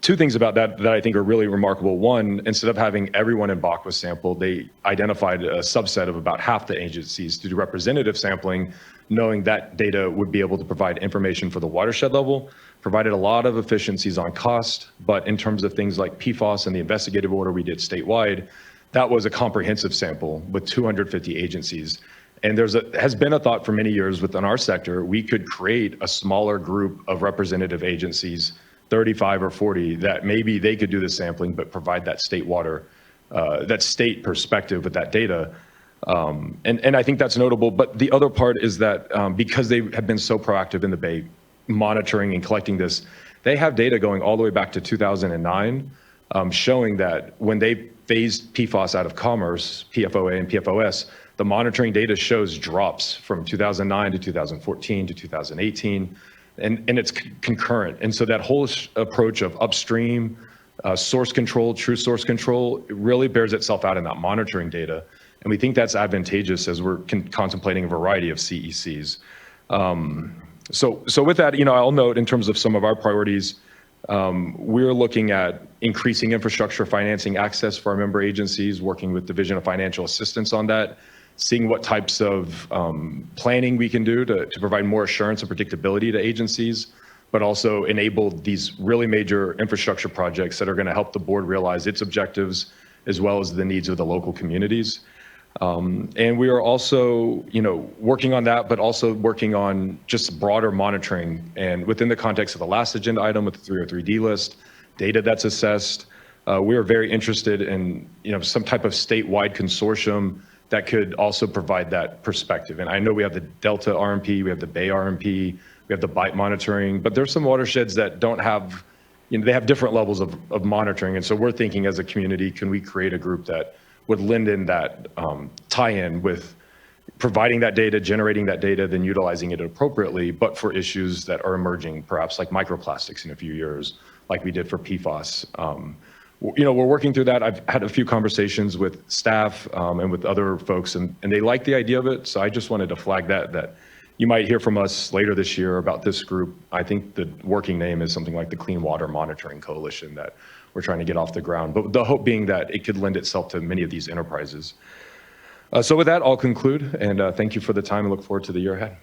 Two things about that I think are really remarkable. One, instead of having everyone in BACWA sample, they identified a subset of about half the agencies to do representative sampling, knowing that data would be able to provide information for the watershed level, provided a lot of efficiencies on cost, but in terms of things like PFAS and the investigative order we did statewide, that was a comprehensive sample with 250 agencies. And has been a thought for many years within our sector, we could create a smaller group of representative agencies, 35 or 40, that maybe they could do the sampling, but provide that state that state perspective with that data. And I think that's notable. But the other part is that because they have been so proactive in the Bay, monitoring and collecting this, they have data going all the way back to 2009, showing that when they phased PFAS out of commerce, PFOA and PFOS, the monitoring data shows drops from 2009 to 2014 to 2018, and it's concurrent. And so that whole approach of upstream, source control, true source control, it really bears itself out in that monitoring data. And we think that's advantageous as we're contemplating a variety of CECs. So with that, I'll note in terms of some of our priorities, we're looking at increasing infrastructure financing access for our member agencies, working with Division of Financial Assistance on that, seeing what types of planning we can do to provide more assurance and predictability to agencies, but also enable these really major infrastructure projects that are going to help the board realize its objectives as well as the needs of the local communities. And we are also, working on that, but also working on just broader monitoring. And within the context of the last agenda item with the 303D list, data that's assessed, we are very interested in, some type of statewide consortium that could also provide that perspective. And I know we have the Delta RMP, we have the Bay RMP, we have the BITE monitoring, but there's some watersheds that don't have, they have different levels of monitoring. And so we're thinking as a community, can we create a group that would lend in that tie-in with providing that data, generating that data, then utilizing it appropriately, but for issues that are emerging, perhaps like microplastics in a few years, like we did for PFAS. We're working through that. I've had a few conversations with staff and with other folks, and they like the idea of it. So I just wanted to flag that you might hear from us later this year about this group. I think the working name is something like the Clean Water Monitoring Coalition that we're trying to get off the ground, but the hope being that it could lend itself to many of these enterprises. So with that, I'll conclude, and thank you for the time and look forward to the year ahead.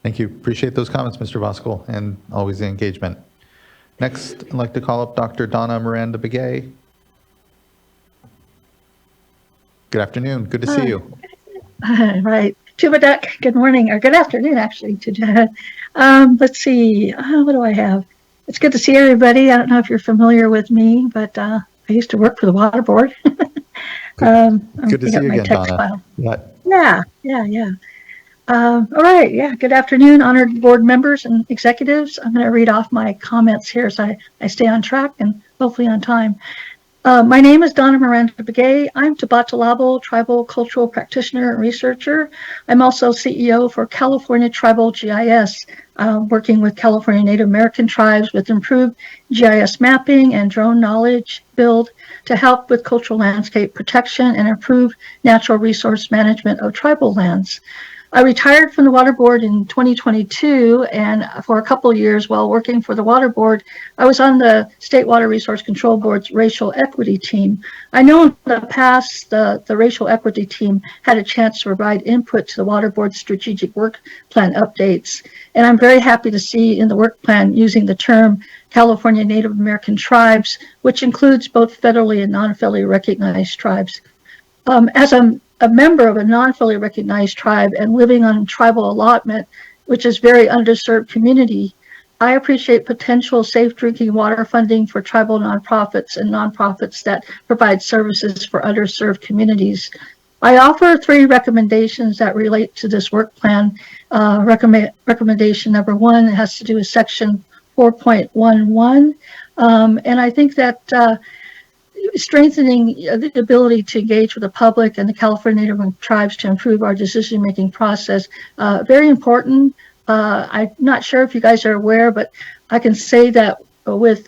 Thank you. Appreciate those comments, Mr. Voskuhl, and always the engagement. Next, I'd like to call up Dr. Donna Miranda Begay. Good afternoon. Good to see you. Right. Tubaduck, good morning, or good afternoon, actually. Let's see. What do I have? It's good to see everybody. I don't know if you're familiar with me, but I used to work for the Water Board. Good to see you again, Donna. Yeah. All right. Yeah. Good afternoon, honored board members and executives. I'm going to read off my comments here so I stay on track and hopefully on time. My name is Donna Miranda Begay. I'm Tabatalabo Tribal Cultural Practitioner and Researcher. I'm also CEO for California Tribal GIS, working with California Native American tribes with improved GIS mapping and drone knowledge build to help with cultural landscape protection and improve natural resource management of tribal lands. I retired from the Water Board in 2022, and for a couple of years while working for the Water Board, I was on the State Water Resource Control Board's racial equity team. I know in the past the racial equity team had a chance to provide input to the Water Board's strategic work plan updates, and I'm very happy to see in the work plan using the term California Native American tribes, which includes both federally and non-federally recognized tribes. As a member of a non-fully recognized tribe and living on tribal allotment, which is very underserved community, I appreciate potential safe drinking water funding for tribal nonprofits and nonprofits that provide services for underserved communities. I offer 3 recommendations that relate to this work plan. Recommendation number 1 has to do with section 4.11. And I think that strengthening the ability to engage with the public and the California Native American tribes to improve our decision-making process, very important. I'm not sure if you guys are aware, but I can say that with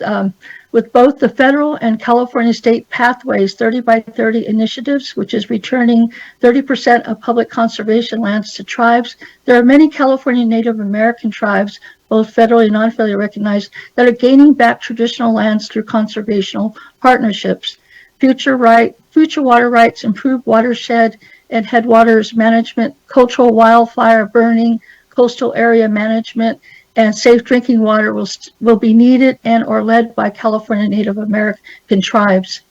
both the federal and California state pathways 30 by 30 initiatives, which is returning 30% of public conservation lands to tribes, there are many California Native American tribes, both federally and non-federally recognized, that are gaining back traditional lands through conservational partnerships. Future water rights, improved watershed and headwaters management, cultural wildfire burning, coastal area management, and safe drinking water will be needed and or led by California Native American tribes.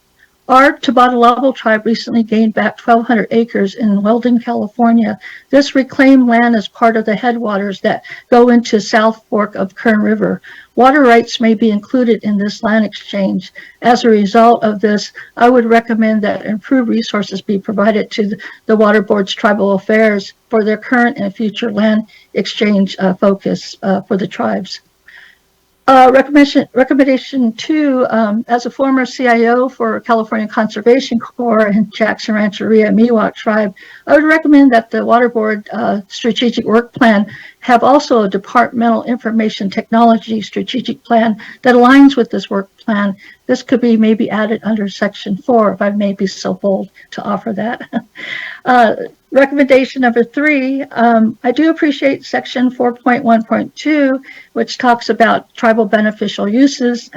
Our Tabatalavil tribe recently gained back 1,200 acres in Weldon, California. This reclaimed land is part of the headwaters that go into South Fork of Kern River. Water rights may be included in this land exchange. As a result of this, I would recommend that improved resources be provided to the Water Board's tribal affairs for their current and future land exchange focus for the tribes. Recommendation 2, as a former CIO for California Conservation Corps and Jackson Rancheria Miwok Tribe, I would recommend that the Water Board strategic work plan have also a departmental information technology strategic plan that aligns with this work plan. This could be maybe added under section 4, if I may be so bold to offer that. Recommendation number 3, I do appreciate section 4.1.2, which talks about tribal beneficial uses.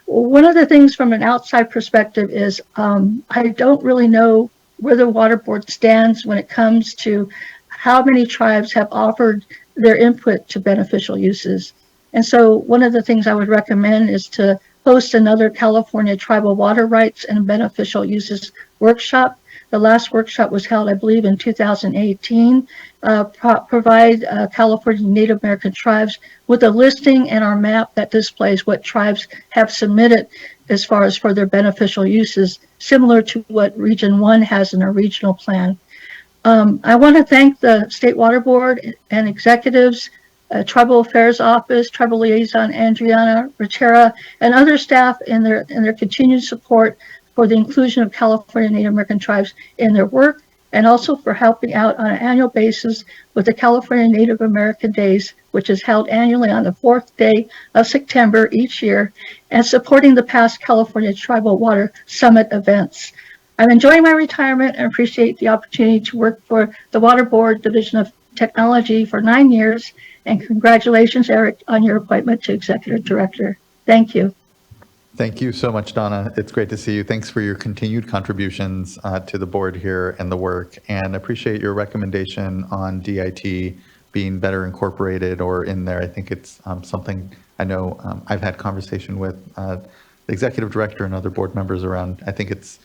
One of the things from an outside perspective is I don't really know where the Water Board stands when it comes to how many tribes have offered their input to beneficial uses. And so one of the things I would recommend is to host another California Tribal Water Rights and Beneficial Uses workshop. The last workshop was held, I believe, in 2018. Provide California Native American tribes with a listing and our map that displays what tribes have submitted as far as for their beneficial uses, similar to what Region 1 has in their regional plan. I want to thank the State Water Board and executives, Tribal Affairs Office, Tribal Liaison Andriana Rachera, and other staff in their continued support for the inclusion of California Native American tribes in their work, and also for helping out on an annual basis with the California Native American Days, which is held annually on the 4th day of September each year, and supporting the past California Tribal Water Summit events. I'm enjoying my retirement and appreciate the opportunity to work for the Water Board Division of Technology for 9 years, and congratulations, Eric, on your appointment to Executive Director. Thank you. Thank you so much, Donna. It's great to see you. Thanks for your continued contributions to the board here and the work, and appreciate your recommendation on DIT being better incorporated or in there. I think it's something I know I've had conversation with the executive director and other board members around. I think it's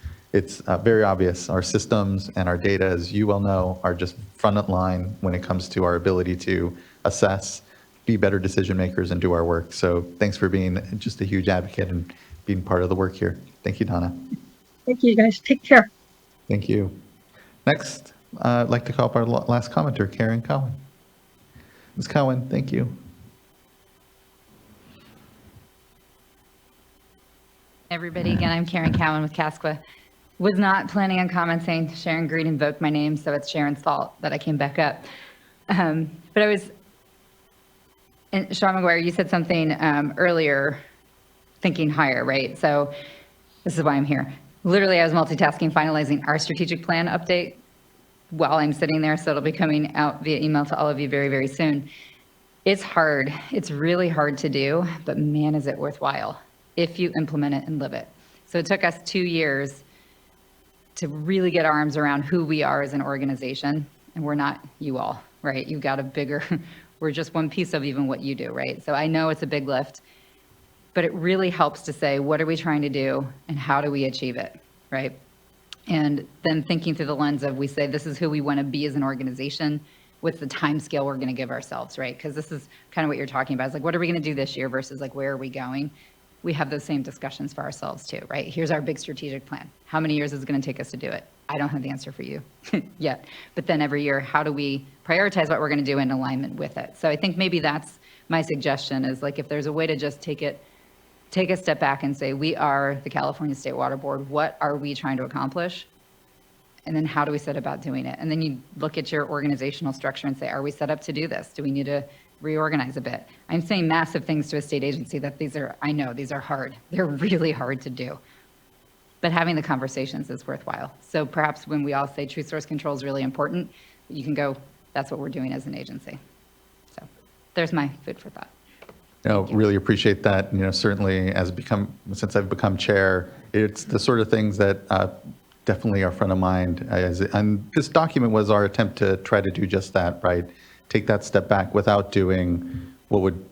very obvious. Our systems and our data, as you well know, are just front of line when it comes to our ability to assess, be better decision makers, and do our work. So thanks for being just a huge advocate and being part of the work here. Thank you, Donna. Thank you, guys. Take care. Thank you. Next, I'd like to call up our last commenter, Karen Cowan. Ms. Cowan, thank you. Everybody, again, I'm Karen Cowan with CASQA. Was not planning on commenting. Sharon Green invoked my name, so it's Sharon's fault that I came back up. But I was, and Sean McGuire, you said something earlier, thinking higher, right? So this is why I'm here. Literally, I was multitasking, finalizing our strategic plan update while I'm sitting there, so it'll be coming out via email to all of you very, very soon. It's hard. It's really hard to do, but man, is it worthwhile if you implement it and live it. So it took us 2 years to really get our arms around who we are as an organization. And we're not you all, right? You've got a bigger, we're just one piece of even what you do, right? So I know it's a big lift, but it really helps to say, what are we trying to do and how do we achieve it, right? And then thinking through the lens of, we say, this is who we want to be as an organization. What's the time scale we're going to give ourselves, right? Because this is kind of what you're talking about. It's like, what are we going to do this year versus like, where are we going? We have those same discussions for ourselves too, right? Here's our big strategic plan. How many years is it going to take us to do it? I don't have the answer for you yet. But then every year, how do we prioritize what we're going to do in alignment with it? So I think maybe that's my suggestion, is like, if there's a way to just take a step back and say, we are the California State Water Board. What are we trying to accomplish? And then how do we set about doing it? And then you look at your organizational structure and say, are we set up to do this? Do we need to reorganize a bit? I'm saying massive things to a state agency that I know these are hard. They're really hard to do. But having the conversations is worthwhile. So perhaps when we all say true source control is really important, you can go, that's what we're doing as an agency. So there's my food for thought. No, really appreciate that. Certainly since I've become chair, it's the sort of things that definitely are front of mind. And this document was our attempt to try to do just that, right? Take that step back without doing what would,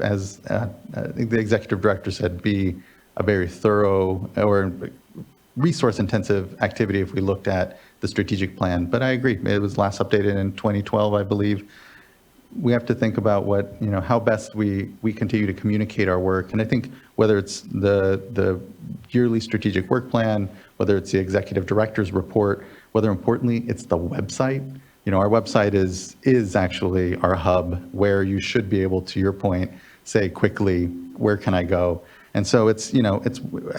as the executive director said, be a very thorough or resource-intensive activity if we looked at the strategic plan. But I agree, it was last updated in 2012, I believe. We have to think about how best we continue to communicate our work. And I think whether it's the yearly strategic work plan, whether it's the executive director's report, whether importantly, it's the website. Our website is actually our hub where you should be able, to your point, say quickly, where can I go? And so I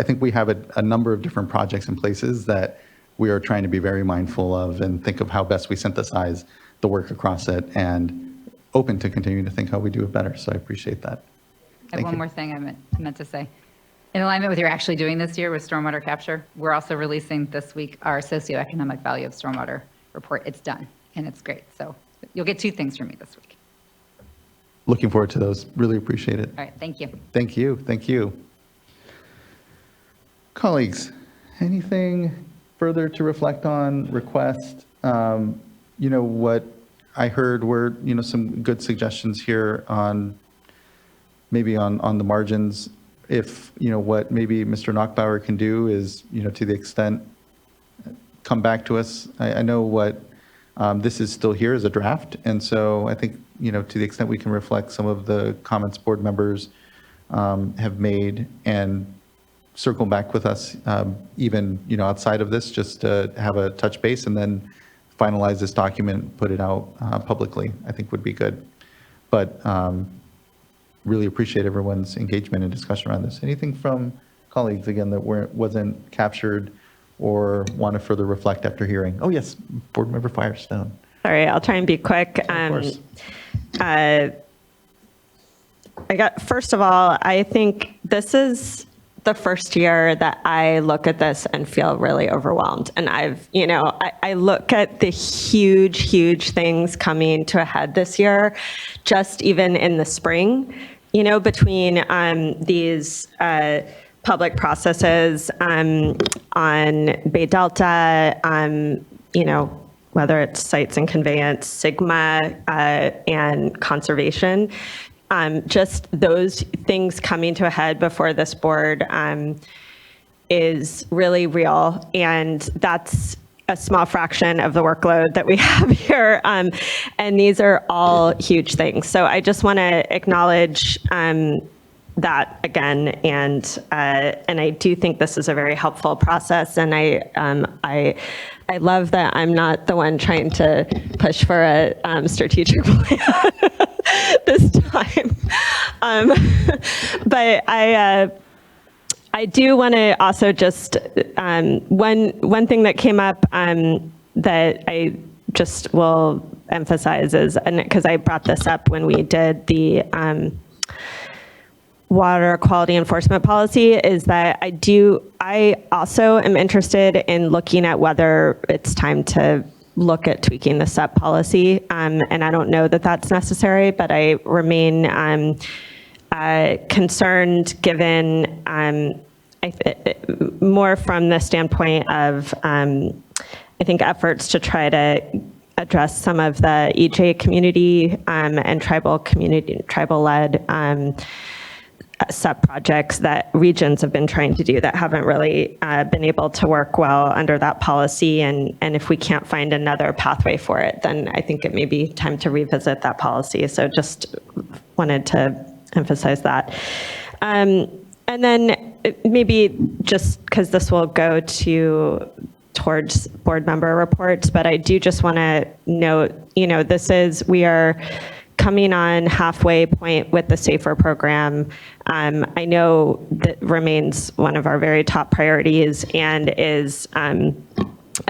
think we have a number of different projects and places that we are trying to be very mindful of and think of how best we synthesize the work across it, and open to continuing to think how we do it better. So I appreciate that. I have one more thing I meant to say. In alignment with what you're actually doing this year with stormwater capture, we're also releasing this week our socioeconomic value of stormwater report. It's done, and it's great. So you'll get 2 things from me this week. Looking forward to those. Really appreciate it. All right, thank you. Thank you. Thank you. Colleagues, anything further to reflect on, request? What I heard were, some good suggestions here on maybe on the margins. If, what maybe Mr. Knockbauer can do is, to the extent, come back to us. I know what this is still here as a draft. And so I think, to the extent we can reflect some of the comments board members have made and circle back with us, even, outside of this, just to have a touch base and then finalize this document, put it out publicly, I think would be good. But really appreciate everyone's engagement and discussion around this. Anything from colleagues, again, that wasn't captured or want to further reflect after hearing? Oh, yes, Board Member Firestone. Sorry, I'll try and be quick. Of course. First of all, I think this is the first year that I look at this and feel really overwhelmed. And I look at the huge things coming to a head this year, just even in the spring, between these public processes on Bay Delta, whether it's sites and conveyance, Sigma, and conservation. Just those things coming to a head before this board is really real. And that's a small fraction of the workload that we have here. And these are all huge things. So I just want to acknowledge that again. And I do think this is a very helpful process. And I love that I'm not the one trying to push for a strategic plan this time. But I do want to also just, one thing that came up that I just will emphasize is, and because I brought this up when we did the water quality enforcement policy, is that I also am interested in looking at whether it's time to look at tweaking the SEP policy. And I don't know that that's necessary, but I remain concerned given more from the standpoint of, I think, efforts to try to address some of the EJ community and tribal-led SEP projects that regions have been trying to do that haven't really been able to work well under that policy. And if we can't find another pathway for it, then I think it may be time to revisit that policy. So just wanted to emphasize that. And then maybe just because this will go towards board member reports, but I do just want to note, we are coming on halfway point with the SAFER program. I know that remains one of our very top priorities and is a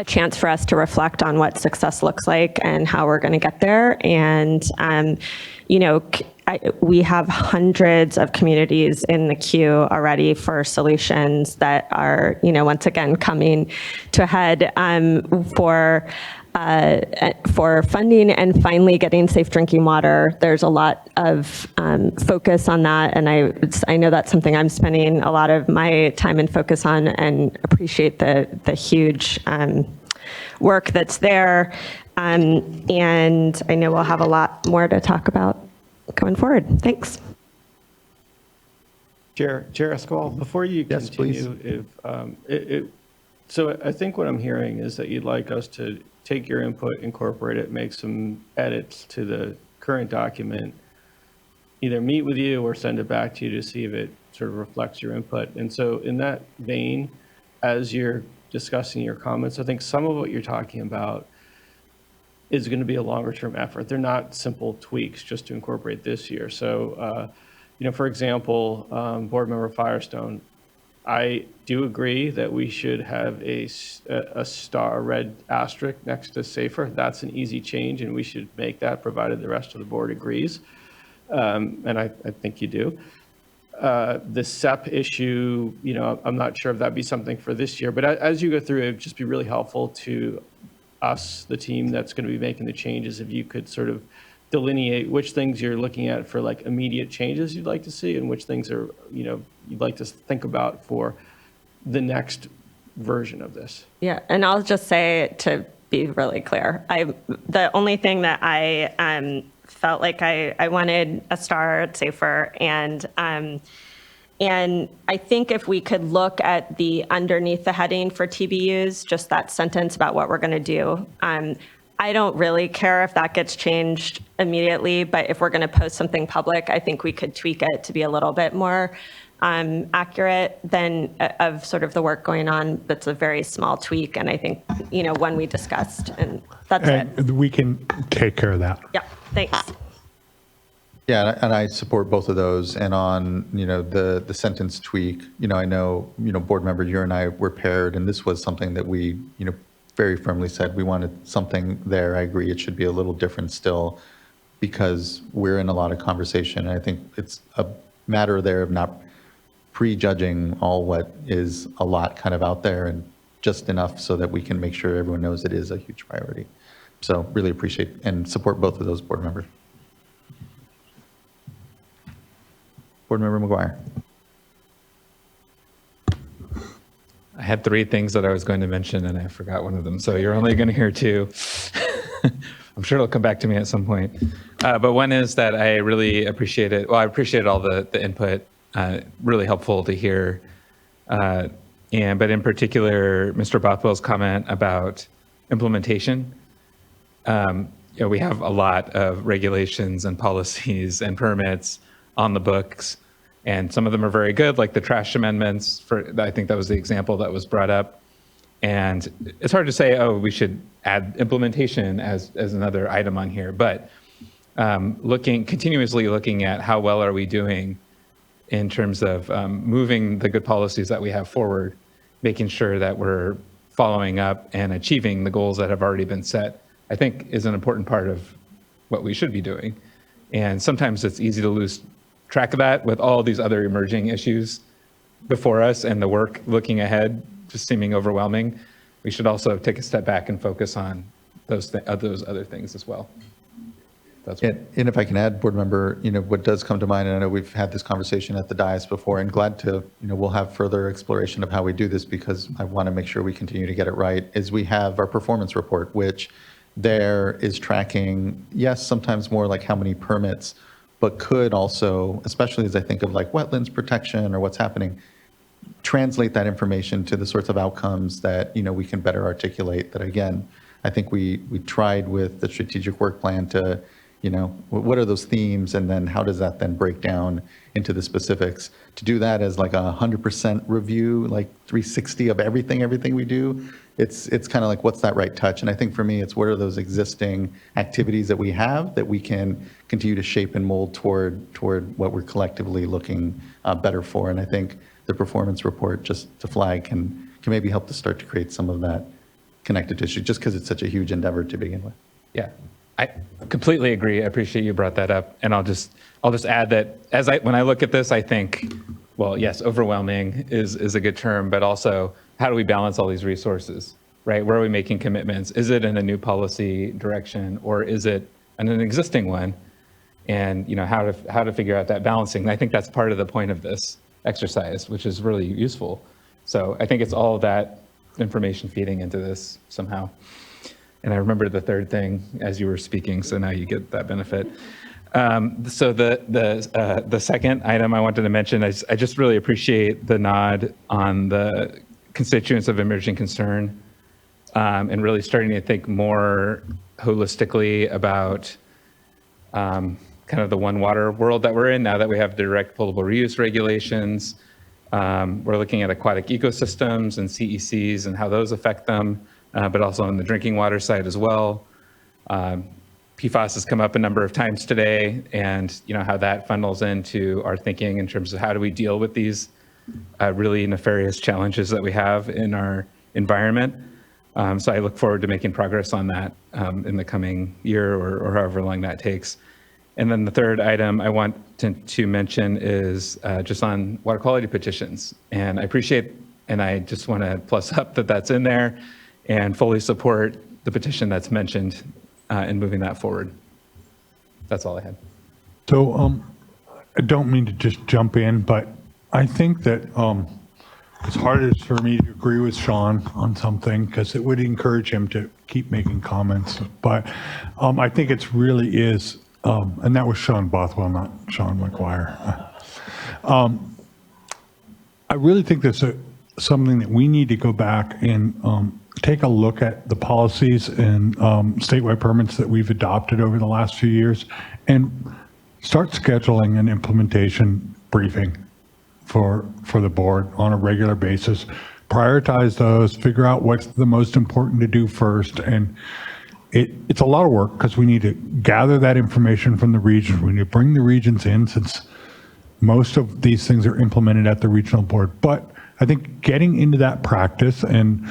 chance for us to reflect on what success looks like and how we're going to get there. And, we have hundreds of communities in the queue already for solutions that are, once again, coming to a head for funding and finally getting safe drinking water. There's a lot of focus on that, and I know that's something I'm spending a lot of my time and focus on, and appreciate the huge work that's there. And I know we'll have a lot more to talk about going forward. Thanks. Chair Escobar, before you continue, so I think what I'm hearing is that you'd like us to take your input, incorporate it, make some edits to the current document, either meet with you or send it back to you to see if it sort of reflects your input. And so in that vein, as you're discussing your comments, I think some of what you're talking about is going to be a longer term effort. They're not simple tweaks just to incorporate this year. So, for example, Board Member Firestone, I do agree that we should have a red asterisk next to SAFER. That's an easy change, and we should make that provided the rest of the board agrees. And I think you do. The SEP issue, I'm not sure if that'd be something for this year, but as you go through, it'd just be really helpful to us, the team that's going to be making the changes, if you could sort of delineate which things you're looking at for like immediate changes you'd like to see, and which things are, you'd like to think about for the next version of this. Yeah, and I'll just say, to be really clear, the only thing that I felt like I wanted a star at SAFER, and I think if we could look at the underneath the heading for TBUs, just that sentence about what we're going to do. I don't really care if that gets changed immediately, but if we're going to post something public, I think we could tweak it to be a little bit more accurate than of sort of the work going on. That's a very small tweak, and I think, one we discussed, and that's it. We can take care of that. Yeah, thanks. Yeah, and I support both of those. And on, the sentence tweak, I know, board member, you and I were paired, and this was something that we, very firmly said we wanted something there. I agree it should be a little different still, because we're in a lot of conversation. And I think it's a matter there of not prejudging all what is a lot kind of out there, and just enough so that we can make sure everyone knows it is a huge priority. So really appreciate and support both of those, board members. Board Member McGuire. I had three things that I was going to mention, and I forgot one of them. So you're only going to hear two. I'm sure it'll come back to me at some point. But one is that I really appreciate it. Well, I appreciate all the input. Really helpful to hear. But in particular, Mr. Bothwell's comment about implementation. We have a lot of regulations and policies and permits on the books, and some of them are very good, like the trash amendments. I think that was the example that was brought up. And it's hard to say, we should add implementation as another item on here. But continuously looking at how well are we doing in terms of moving the good policies that we have forward, making sure that we're following up and achieving the goals that have already been set, I think is an important part of what we should be doing. And sometimes it's easy to lose track of that with all these other emerging issues before us and the work looking ahead just seeming overwhelming. We should also take a step back and focus on those other things as well. That's And if I can add, board member, what does come to mind, and I know we've had this conversation at the dais before, and glad to, we'll have further exploration of how we do this because I want to make sure we continue to get it right, is we have our performance report, which there is tracking, yes, sometimes more like how many permits, but could also, especially as I think of like wetlands protection or what's happening, translate that information to the sorts of outcomes that, we can better articulate. That again, I think we tried with the strategic work plan to, what are those themes, and then how does that then break down into the specifics? To do that as like a 100% review, like 360 of everything we do, it's kind of like, what's that right touch? And I think for me, it's what are those existing activities that we have that we can continue to shape and mold toward what we're collectively looking better for. And I think the performance report, just to flag, can maybe help to start to create some of that connected tissue, just because it's such a huge endeavor to begin with. Yeah, I completely agree. I appreciate you brought that up. And I'll just add that when I look at this, I think, well, yes, overwhelming is a good term, but also how do we balance all these resources, right? Where are we making commitments? Is it in a new policy direction, or is it in an existing one? And how to figure out that balancing. And I think that's part of the point of this exercise, which is really useful. So I think it's all of that information feeding into this somehow. And I remember the third thing as you were speaking, so now you get that benefit. So the second item I wanted to mention is I just really appreciate the nod on the constituents of emerging concern, and really starting to think more holistically about kind of the one water world that we're in now that we have direct potable reuse regulations. We're looking at aquatic ecosystems and CECs and how those affect them, but also on the drinking water side as well. PFAS has come up a number of times today, and how that funnels into our thinking in terms of how do we deal with these really nefarious challenges that we have in our environment. So I look forward to making progress on that in the coming year or however long that takes. And then the third item I want to mention is just on water quality petitions. And I appreciate, and I just want to plus up that that's in there and fully support the petition that's mentioned in moving that forward. That's all I had. So I don't mean to just jump in, but I think that it's hardest for me to agree with Sean on something because it would encourage him to keep making comments. But I think it's really is, and that was Sean Bothwell, not Sean McGuire. I really think that's something that we need to go back and take a look at the policies and statewide permits that we've adopted over the last few years and start scheduling an implementation briefing for the board on a regular basis. Prioritize those, figure out what's the most important to do first. And it's a lot of work because we need to gather that information from the region. We need to bring the regions in since most of these things are implemented at the regional board. But I think getting into that practice, and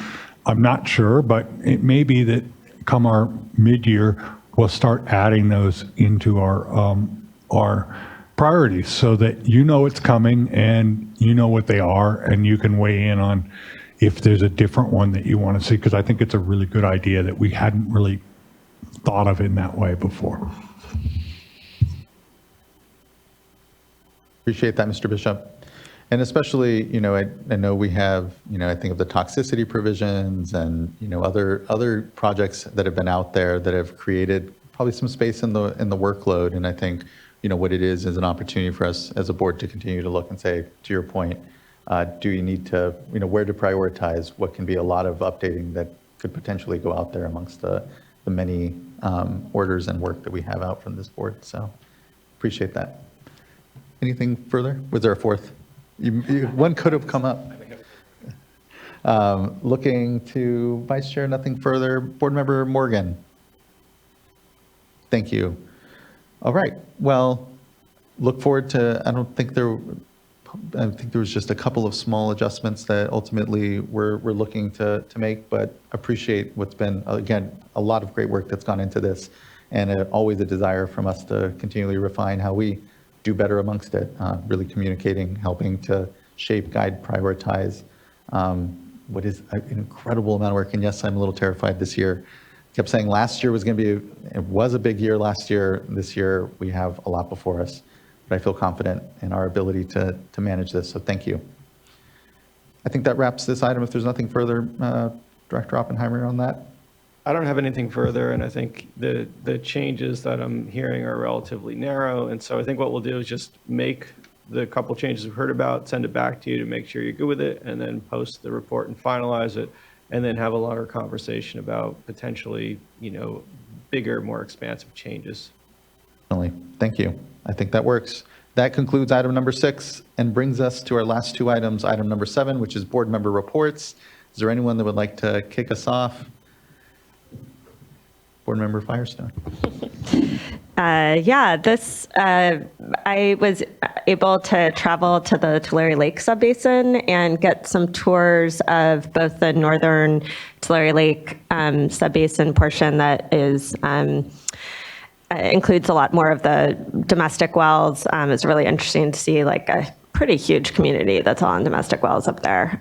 I'm not sure, but it may be that come our mid-year, we'll start adding those into our priorities so that it's coming and what they are, and you can weigh in on if there's a different one that you want to see, because I think it's a really good idea that we hadn't really thought of in that way before. Appreciate that, Mr. Bishop. And especially, I know we have, I think of the toxicity provisions and, other projects that have been out there that have created probably some space in the workload. And I think, what it is an opportunity for us as a board to continue to look and say, to your point, do you need to, where to prioritize what can be a lot of updating that could potentially go out there amongst the many orders and work that we have out from this board. So appreciate that. Anything further? Was there a fourth? One could have come up. Looking to Vice Chair, nothing further. Board Member Morgan. Thank you. All right. Well, look forward to, I think there was just a couple of small adjustments that ultimately we're looking to make, but appreciate what's been, again, a lot of great work that's gone into this, and always a desire from us to continually refine how we do better amongst it, really communicating, helping to shape, guide, prioritize what is an incredible amount of work. And yes, I'm a little terrified this year kept saying last year was going to be, it was a big year last year. This year, we have a lot before us. But I feel confident in our ability to manage this, so thank you. I think that wraps this item. If there's nothing further, Director Oppenheimer, on that? I don't have anything further, and I think the changes that I'm hearing are relatively narrow. And so I think what we'll do is just make the couple changes we've heard about, send it back to you to make sure you're good with it, and then post the report and finalize it, and then have a longer conversation about potentially, bigger, more expansive changes. Thank you. I think that works. That concludes item number 6 and brings us to our last 2 items, item number 7, which is board member reports. Is there anyone that would like to kick us off? Board member Firestone. I was able to travel to the Tulare Lake Subbasin and get some tours of both the northern Tulare Lake Subbasin portion that is includes a lot more of the domestic wells. It's really interesting to see like a pretty huge community that's all on domestic wells up there.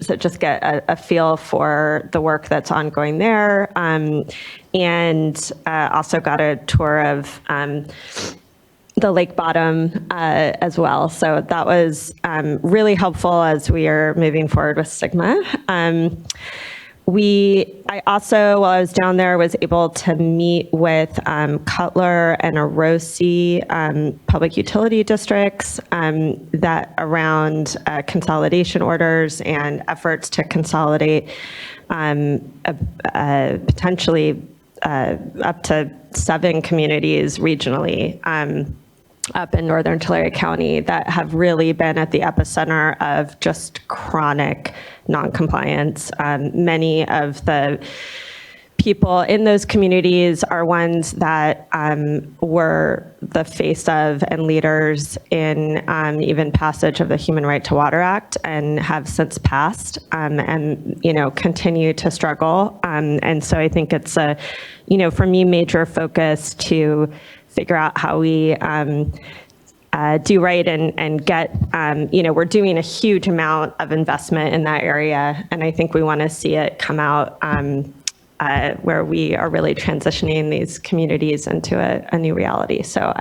So just get a feel for the work that's ongoing there. And also got a tour of the lake bottom as well. So that was really helpful as we are moving forward with STGMA. I also, while I was down there, was able to meet with Cutler and Orosi public utility districts that around consolidation orders and efforts to consolidate potentially up to 7 communities regionally up in northern Tulare County that have really been at the epicenter of just chronic noncompliance. Many of the people in those communities are ones that were the face of and leaders in even passage of the Human Right to Water Act and have since passed and continue to struggle. And so I think it's a, for me, major focus to figure out how we do right and get, we're doing a huge amount of investment in that area. And I think we want to see it come out where we are really transitioning these communities into a new reality. So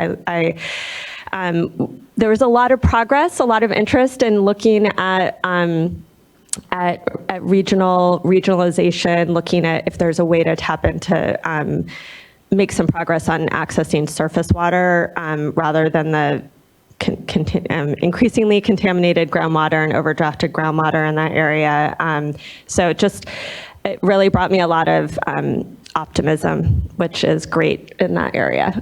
there was a lot of progress, a lot of interest in looking at regionalization, looking at if there's a way to tap into make some progress on accessing surface water rather than the increasingly contaminated groundwater and overdrafted groundwater in that area. So it really brought me a lot of optimism, which is great in that area.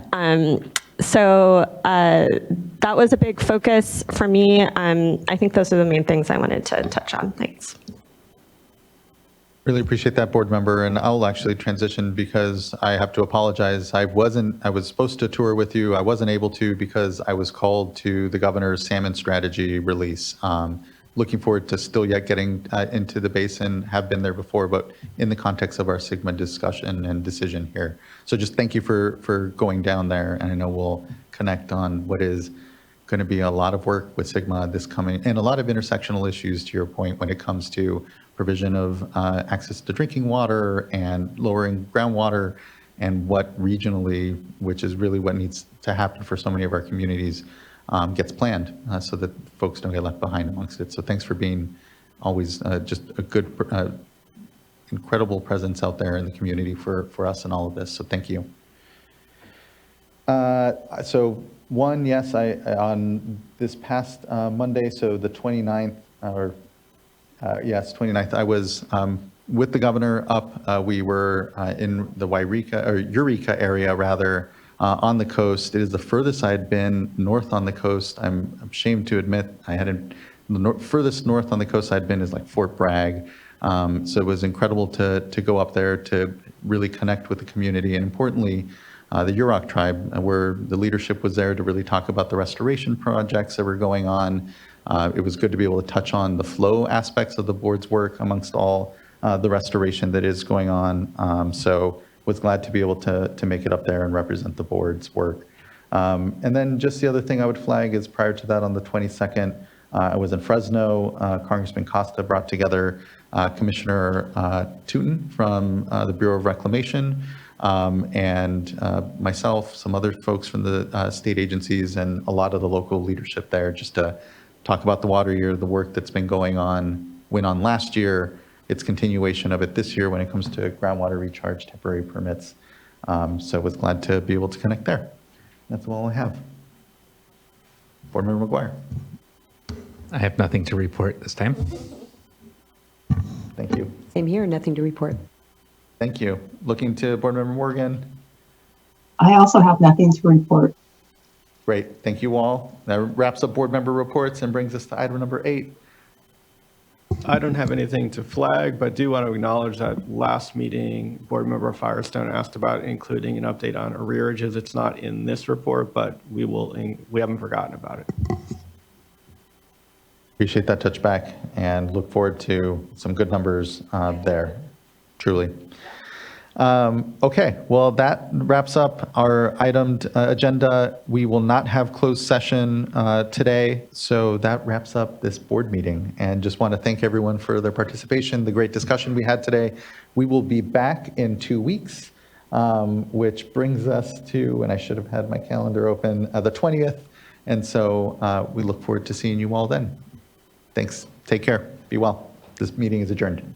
So that was a big focus for me. I think those are the main things I wanted to touch on. Thanks. Really appreciate that, board member, and I'll actually transition because I have to apologize. I was supposed to tour with you. I wasn't able to because I was called to the governor's salmon strategy release. Looking forward to still yet getting into the basin, have been there before, but in the context of our STGMA discussion and decision here. So just thank you for going down there, and I know we'll connect on what is going to be a lot of work with STGMA this coming, and a lot of intersectional issues, to your point, when it comes to provision of access to drinking water and lowering groundwater, and what regionally, which is really what needs to happen for so many of our communities, gets planned so that folks don't get left behind amongst it. So thanks for being always just a good, incredible presence out there in the community for us and all of this. So thank you. So one, yes, on this past Monday, so the 29th, yes, 29th, I was with the governor up. We were in the Eureka area, rather, on the coast. It is the furthest I had been north on the coast. I'm ashamed to admit the furthest north on the coast I'd been is like Fort Bragg. So it was incredible to go up there to really connect with the community, and importantly, the Yurok tribe, where the leadership was there to really talk about the restoration projects that were going on. It was good to be able to touch on the flow aspects of the board's work amongst all the restoration that is going on. So was glad to be able to make it up there and represent the board's work. And then just the other thing I would flag is prior to that, on the 22nd, I was in Fresno. Congressman Costa brought together Commissioner Tootin from the Bureau of Reclamation, and myself, some other folks from the state agencies, and a lot of the local leadership there, just to talk about the water year, the work that's been going on, went on last year, its continuation of it this year when it comes to groundwater recharge temporary permits. So I was glad to be able to connect there. That's all I have. Board Member McGuire. I have nothing to report this time. Thank you. Same here, nothing to report. Thank you. Looking to Board Member Morgan. I also have nothing to report. Great. Thank you all. That wraps up board member reports and brings us to item number 8. I don't have anything to flag, but do want to acknowledge that last meeting, Board Member Firestone asked about including an update on arrearages. It's not in this report, but we haven't forgotten about it. Appreciate that touch back and look forward to some good numbers there, truly. Okay, well, that wraps up our itemed agenda. We will not have closed session today, so that wraps up this board meeting. And just want to thank everyone for their participation, the great discussion we had today. We will be back in 2 weeks, which brings us to, and I should have had my calendar open, the 20th. And so we look forward to seeing you all then. Thanks. Take care. Be well. This meeting is adjourned.